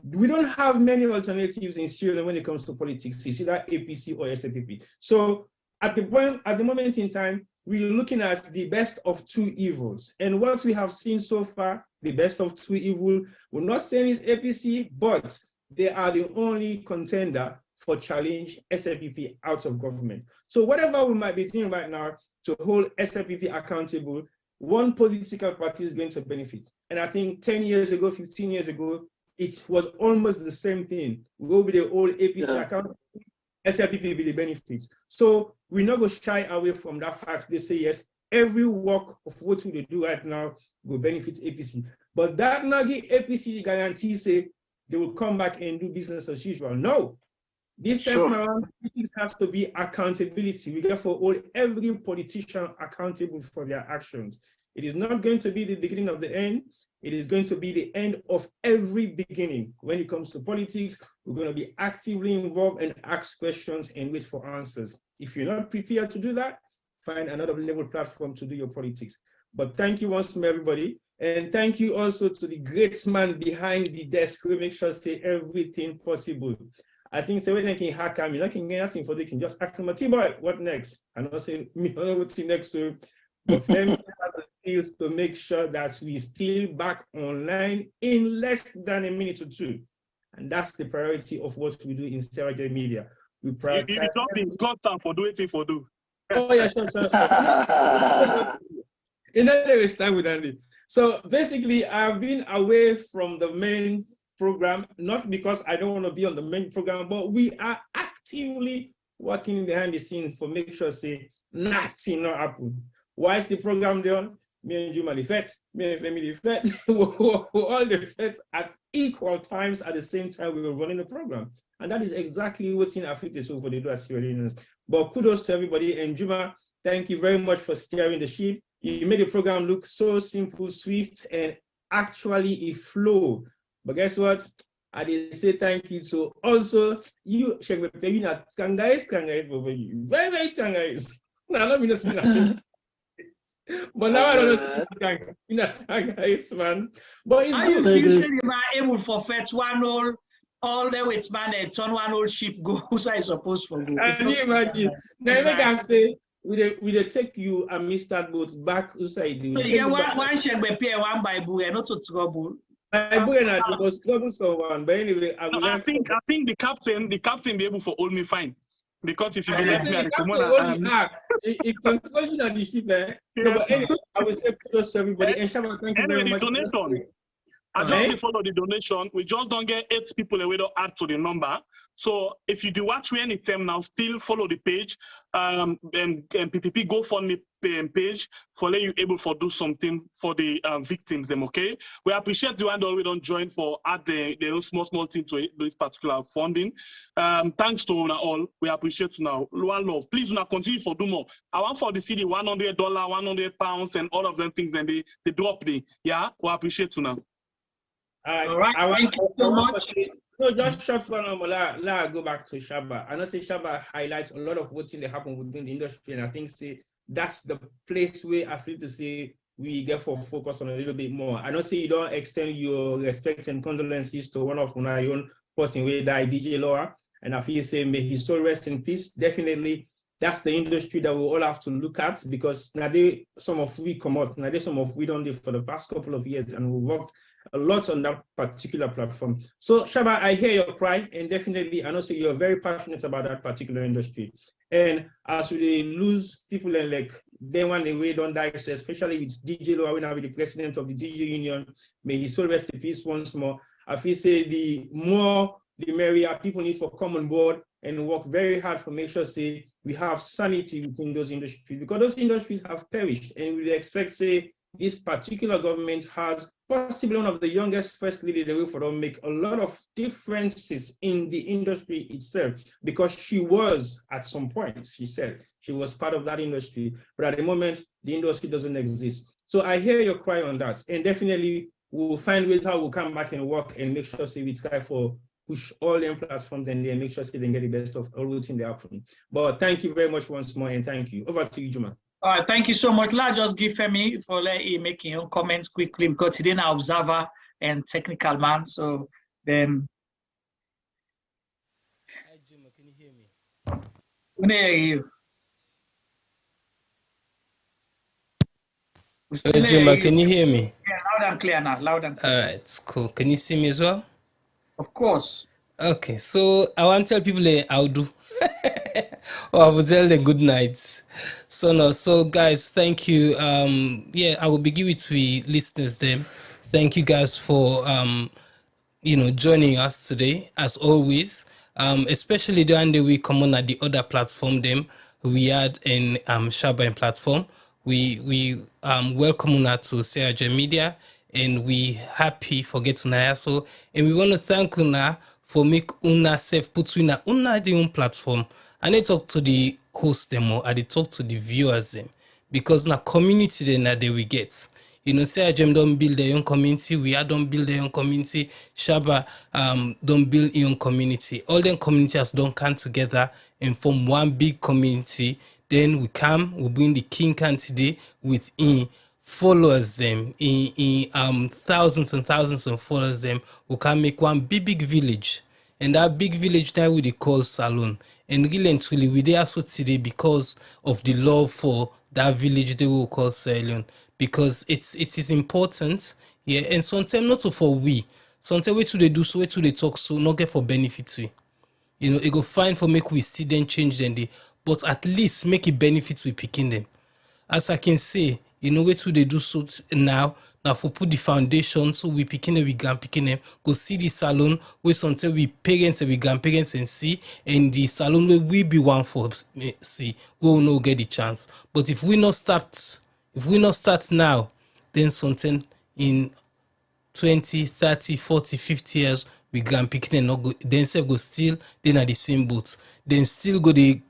We don't have many alternatives in Sierra Leone when it comes to politics. It's either APC or SAPP. So at the moment in time, we're looking at the best of two evils. And what we have seen so far, the best of two evils, we're not saying it's APC, but they are the only contender for challenge SAPP out of government. So whatever we might be doing right now to hold SAPP accountable, one political party is going to benefit. And I think 10 years ago, 15 years ago, it was almost the same thing. We'll be the old APC account, SAPP will be the benefits. So we're not going to shy away from that fact. They say, yes, every work of what we do right now will benefit APC. But that not give APC guarantee say they will come back and do business as usual. No. This time around, it has to be accountability. We therefore hold every politician accountable for their actions. It is not going to be the beginning of the end. It is going to be the end of every beginning. When it comes to politics, we're going to be actively involved and ask questions and wait for answers. If you're not prepared to do that, find another level platform to do your politics. But thank you once more, everybody. And thank you also to the great man behind the desk who make sure to say everything possible. I think so when they can hack me, I can get nothing for they can just ask them, T-boy, what next? And I'll say, me, I don't know what's next to. But let me have the skills to make sure that we still back online in less than a minute or two. And that's the priority of what we do in Sierra Leone Media. We prioritize. If it's something, it's got time for doing for do. Oh, yeah, sure. In other ways, time with Andy. So basically, I've been away from the main program, not because I don't want to be on the main program, but we are actively working behind the scenes for make sure say nothing not happen. Why is the program done? Me and Juma the Fed, me and Femi the Fed, all the Fed at equal times at the same time we were running the program. And that is exactly what's in Africa so for the do as Sierra Leoneans. But kudos to everybody. And Juma, thank you very much for steering the ship. You made the program look so simple, swift, and actually it flow. But guess what? I did say thank you to also you, you not guys, over you. Very, very guys. Now let me just be nothing. But now I don't know guys, man. But it's good. You are able to fetch one all the way man and turn one old ship go so I supposed for go. Can you imagine? Now I can say we take you and Mr. Boats back inside you. So you get one ship be pay one Bible and not to trouble. Bible and I was trouble someone. But anyway, I think the captain be able to hold me fine. Because if you let me come on, it controls you on the ship. No, but anyway, I will say kudos to everybody. And Shabba, thank you very much. Donation. I just follow the donation. We just don't get 8 people away to add to the number. So if you do watch anytime now, still follow the page, and PPP GoFundMe page for let you able for do something for the victims them. Okay, we appreciate the one that we don't join for add the small thing to this particular funding. Thanks to all. We appreciate now. One love. Please now continue for do more. I want for the city $100, £100, and all of them things. Then they drop the we appreciate you now. All right. Thank you so much. No, just short one. I go back to Shabba. I know say Shabba highlights a lot of what things that happen within the industry, and I think that's the place where I feel to say we get for focus on a little bit more. I know say you don't extend your respect and condolences to one of my own person where died, DJ Laura, and I feel say may his soul rest in peace. Definitely, that's the industry that we all have to look at, because now some of we come out, now some of we don't live for the past couple of years, and we worked a lot on that particular platform. So Shabba, I hear your cry, and definitely I know so you're very passionate about that particular industry. And as we lose people and like they want the way don't die, especially with DJ Loa, now with the president of the DJ Union, may his soul rest in peace once more. I feel say the more the merrier. People need to come on board and work very hard to make sure say we have sanity within those industries, because those industries have perished, and we expect say this particular government has possibly one of the youngest first lady that will for them make a lot of differences in the industry itself, because she was at some point, she said she was part of that industry, but at the moment the industry doesn't exist. So I hear your cry on that, and definitely we'll find ways how we'll come back and work and make sure say we try for push all them platforms and then make sure say they get the best of all what's in the afternoon. But thank you very much once more, and thank you. Over to you, Juma. All right, thank you so much. Let's just give Femi for making your comments quickly, because today now observer and technical man. So then, hi Juma, can you hear me? We hear you. Juma, can you hear me? Yeah, loud and clear now. Loud and clear. All right, cool. Can you see me as well? Of course. Okay, so I want to tell people I'll do. Or I will tell them good night. So guys, thank you. Yeah, I will begin with we listeners them. Thank you guys for joining us today, as always. Especially during the week come on at the other platform them we had in Shabba platform. We welcome una to Sierra Media, and we happy for getting una so, and we want to thank una for make una self put una the own platform. And I talk to the host them or I talk to the viewers them, because na community then that they we get. Sierra don't build their own community, we don't build their own community, Shabba don't build their own community. All them communities don't come together and form one big community. Then we bring the King today with followers them, in thousands and thousands of followers them, we can make one big village. And that big village now we call Salon. And really and truly, we there also today because of the love for that village they will call Salon. Because it is important, yeah. And sometimes not for we. Sometimes way to they do so, way to they talk so, not get for benefit we. It go fine for make we see them change them day, but at least make it benefits we picking them. As I can say, way to they do so now for put the foundation, so we picking them, we picking them, go see the salon where sometimes we parents and we grandparents and see, and the salon where we be one for see, we will not get the chance. But if we not start now, then something in 20, 30, 40, 50 years, we grandpicking and not go, then self go still, then at the same boat. Then still go the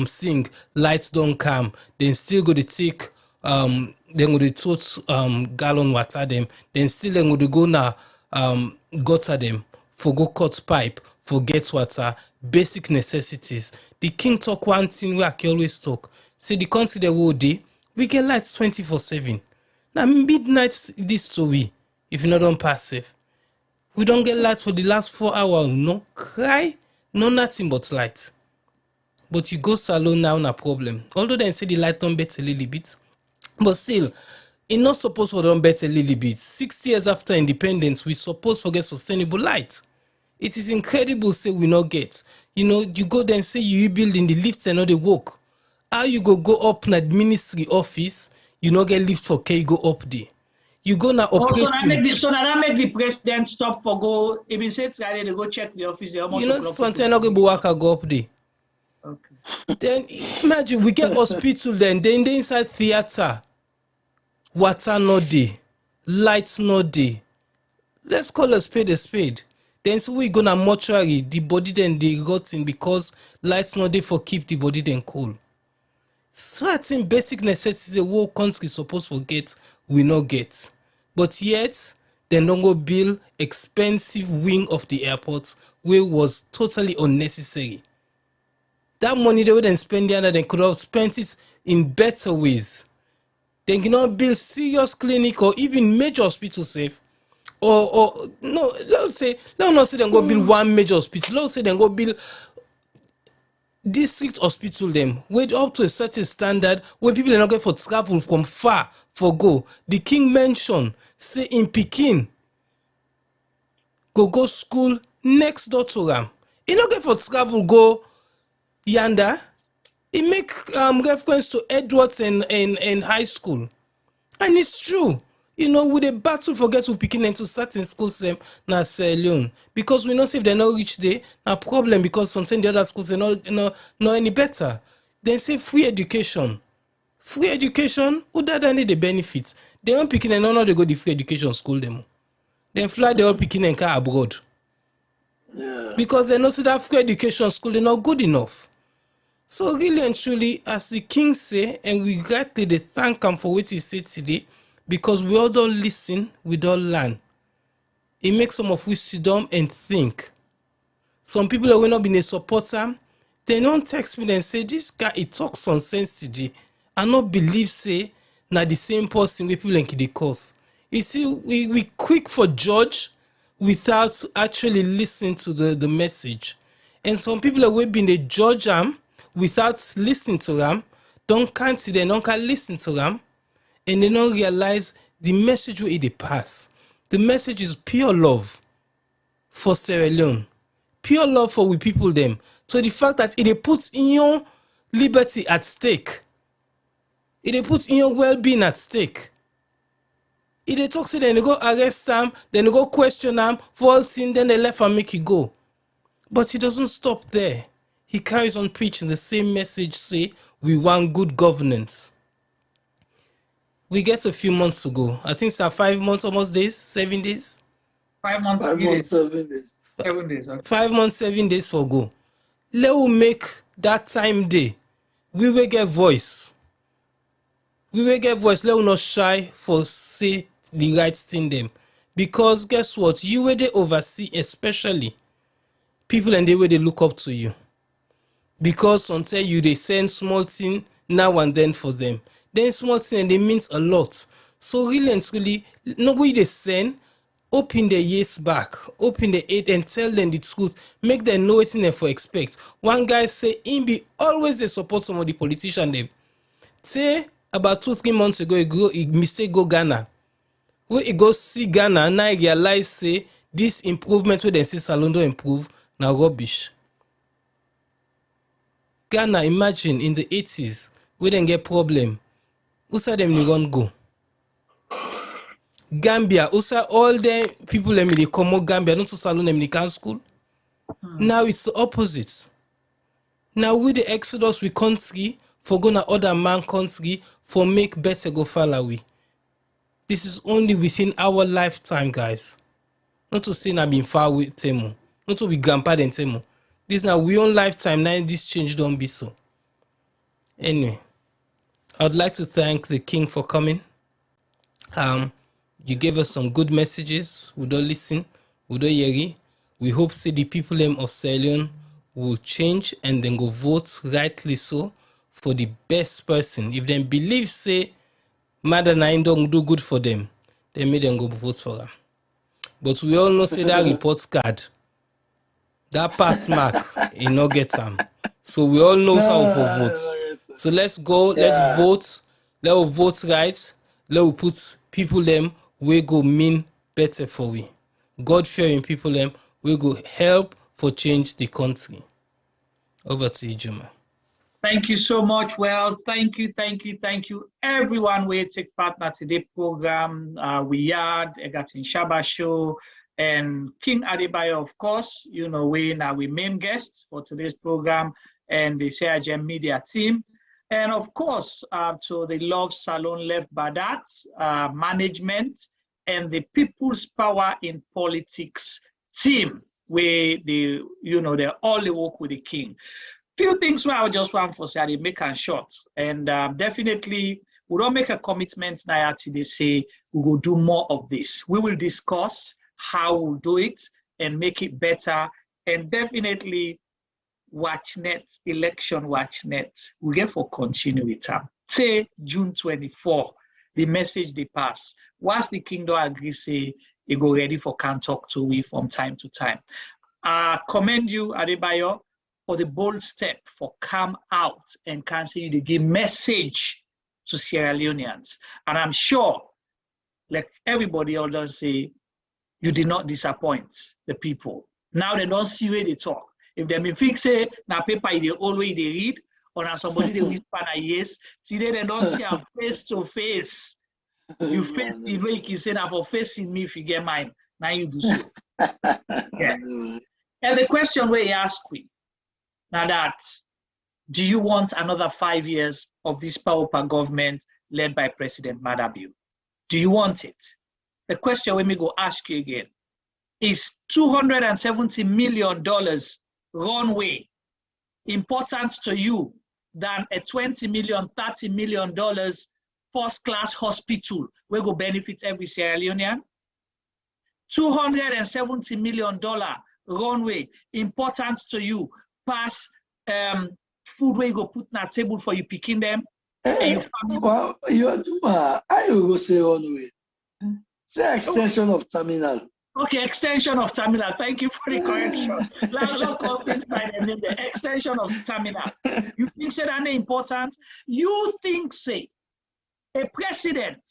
sing, lights don't come, then still go to take then go to tote gallon water them, then still then go to go now gutter them for go cut pipe, for get water, basic necessities. The king talk one thing where I can always talk. Say the country the whole day, we get lights 24/7. Now midnight this story, if you not don't pass safe. We don't get lights for the last 4 hours, no cry, no nothing but light. But you go salon now, no problem. Although they say the light don't bet a little bit, but still, it's not supposed to don't bet a little bit. 60 years after independence, we supposed to get sustainable light. It is incredible, say we not get. You go there and say you build in the lifts and not the work. How you go up in the ministry office, you not get lift for care, you go up there. You go now Oh, operating. so now that make the president stop for go. If he said Friday, they go check the office. They almost You know, something not go work go up there. Okay. Then imagine we get hospital then they inside theater. Water no dey, lights no dey. Let's call a spade a spade. Then so we gonna mortuary, the body then they rotten because lights no dey for keep the body then cool. Certain basic necessities the whole country supposed to get, we not get. But yet, they don't go build expensive wing of the airport, where was totally unnecessary. That money they would then spend there, they could have spent it in better ways. They cannot build serious clinic or even major hospital safe. Or no, let's not say they go build one major hospital. Let's say they go build district hospital them wait up to a certain standard where people are not going for travel from far for go. The king mentioned say in Pekin go school next door to them. He not get for travel go yanda. He make reference to Edwards and high school, and it's true. You know, with a battle for get to Pekin into certain schools na Sierra Leone because we know if they not reach there, a problem because sometimes the other schools they not any better. Then say free education, who that need the benefits? They don't Pekin and no they go the free education school them. Then fly they all Pekin and car abroad. Yeah. Because they know see that free education school they're not good enough. So really and truly, as the king say, and we rightly they thank him for what he said today. Because we all don't listen, we don't learn. It makes some of us sit down and think. Some people that will not be a supporter, they don't text me and say, this guy, he talks on sense today. I not believe, say, na the same person we people like the cause. You see, we quick for judge without actually listening to the message. And some people that will be the judge them without listening to them, don't can't see them, don't can listen to them. And they don't realize the message where they pass. The message is pure love for Sierra Leone. Pure love for we people them. So the fact that it puts in your liberty at stake. It puts in your well-being at stake. If they talk to them, they go arrest them, then they go question them, false in, then they left and make it go. But he doesn't stop there. He carries on preaching the same message, say, we want good governance. We get a few months to go. I think it's 5 months, almost days, 7 days. 5 months, 5 months, 7 days. 7 days. Okay. 5 months, 7 days for go. Let us make that time day. We will get voice. We will get voice. Let us not shy for say the right thing them. Because guess what? You will they oversee, especially people and the way they look up to you. Because until you they send small thing now and then for them. Then small thing and they means a lot. So really and truly, nobody they send, open their ears back, open their head and tell them the truth. Make them know what they for expect. One guy say him be always they support some of the politician them. Say about 2-3 months ago, he mistake go Ghana. When he go see Ghana, now he realize say this improvement where they say Salondo improve, now rubbish. Ghana, imagine in the 80s, we didn't get problem. Who said them they gonna go? Gambia, who said all the people them they come out Gambia, not to Salon them in school. Now it's the opposite. Now with the exodus we country for gonna other man country for make better go fall away. This is only within our lifetime, guys. Not to say I've been far with Temu. Not to be grandpa and Temu. This now we own lifetime, now this change don't be so. Anyway, I would like to thank the king for coming. You gave us some good messages. We don't listen. We don't hear. We hope say the people of Sierra Leone will change and then go vote rightly so for the best person. If they believe say Mother Nine don't do good for them, then may them go vote for her. But we all know say that report card, that pass mark, he no get them. So we all know how to vote. So let's go, let's vote. Let's vote right. Let's put people them we go mean better for we. God-fearing people them we go help for change the country. Over to you, Juma. Thank you so much. Well, thank you, everyone. We take part in today's program. We had Egerton Shabba show and King Adebayo, of course. You know, we main guests for today's program and the Sierra Leonean media team. And of course, to the Love Salon Left Badat management and the People's Power in Politics team, where they all work with the king. Few things where I just want for say they make and short. And definitely we don't make a commitment now today say we will do more of this. We will discuss how we'll do it and make it better. And definitely WatchNet, election WatchNet, we get for continue with them. Say June 24, the message they pass. Once the kingdom agree, say they go ready for can talk to we from time to time. I commend you, Adebayo, for the bold step for come out and can say you to give message to Sierra Leoneans. And I'm sure, like everybody else say, you did not disappoint the people. Now they don't see where they talk. If they been fix say na paper they always they read, or na somebody they whisper na yes, today they don't see a face to face. You face the way you say that for facing me if you get mine. Now you do so. Yeah. And the question where he asked me, now that, do you want another 5 years of this powerful government led by President Adebayo? Do you want it? The question when we go ask you again, is $270 million runway important to you than a $20 million, $30 million first-class hospital where go benefit every Sierra Leonean? $270 million runway important to you pass food where you go put on a table for you picking them? Well, I will say runway. Say extension of terminal. Okay, extension of terminal. Thank you for the correction. The extension of terminal. You think say that important? You think say a president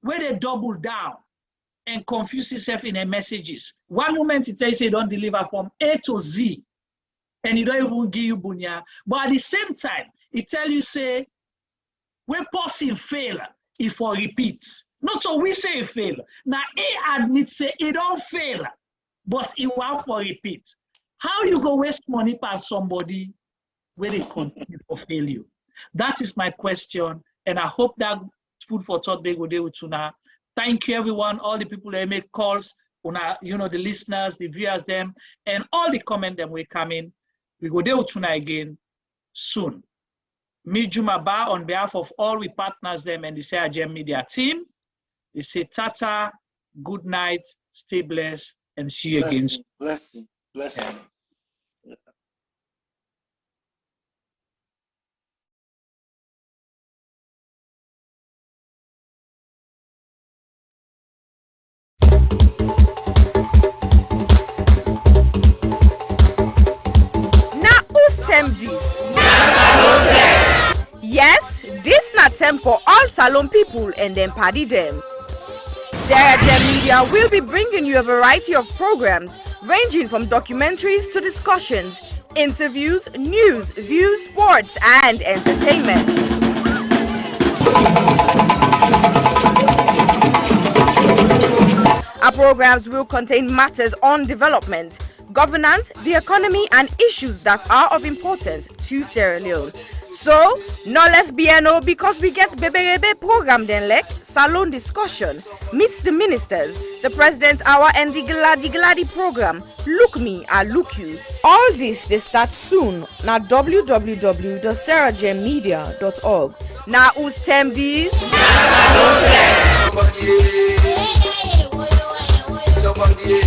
where they double down and confuse himself in their messages. One moment he tells you don't deliver from A to Z, and he don't even give you bunya. But at the same time, he tell you say when person fail, if or repeat. Not so we say it fail. Now he admits say it don't fail, but he want for repeat. How you go waste money past somebody where they continue to fail you? That is my question, and I hope that food for thought they go there with you now. Thank you everyone, all the people that make calls, the listeners, the viewers, them, and all the comment them will come in. We go there with you again soon. Me Juma Ba on behalf of all we partners them and the Sierra Leonean media team. They say tata, good night, stay blessed, and see you again. Blessing. Now who's term this? Yes, this not term for all Salon people and them party them. Sierra Leonean Media will be bringing you a variety of programs ranging from documentaries to discussions, interviews, news, views, sports, and entertainment. Our programs will contain matters on development, governance, the economy, and issues that are of importance to Sierra Leone. So, no left BNO because we get Bebe program then like Salon discussion, meets the ministers, the president's hour and the Gladi program, Look Me, I Look You. All this they start soon na www.sierragemedia.org. Now who's term these? Somebody.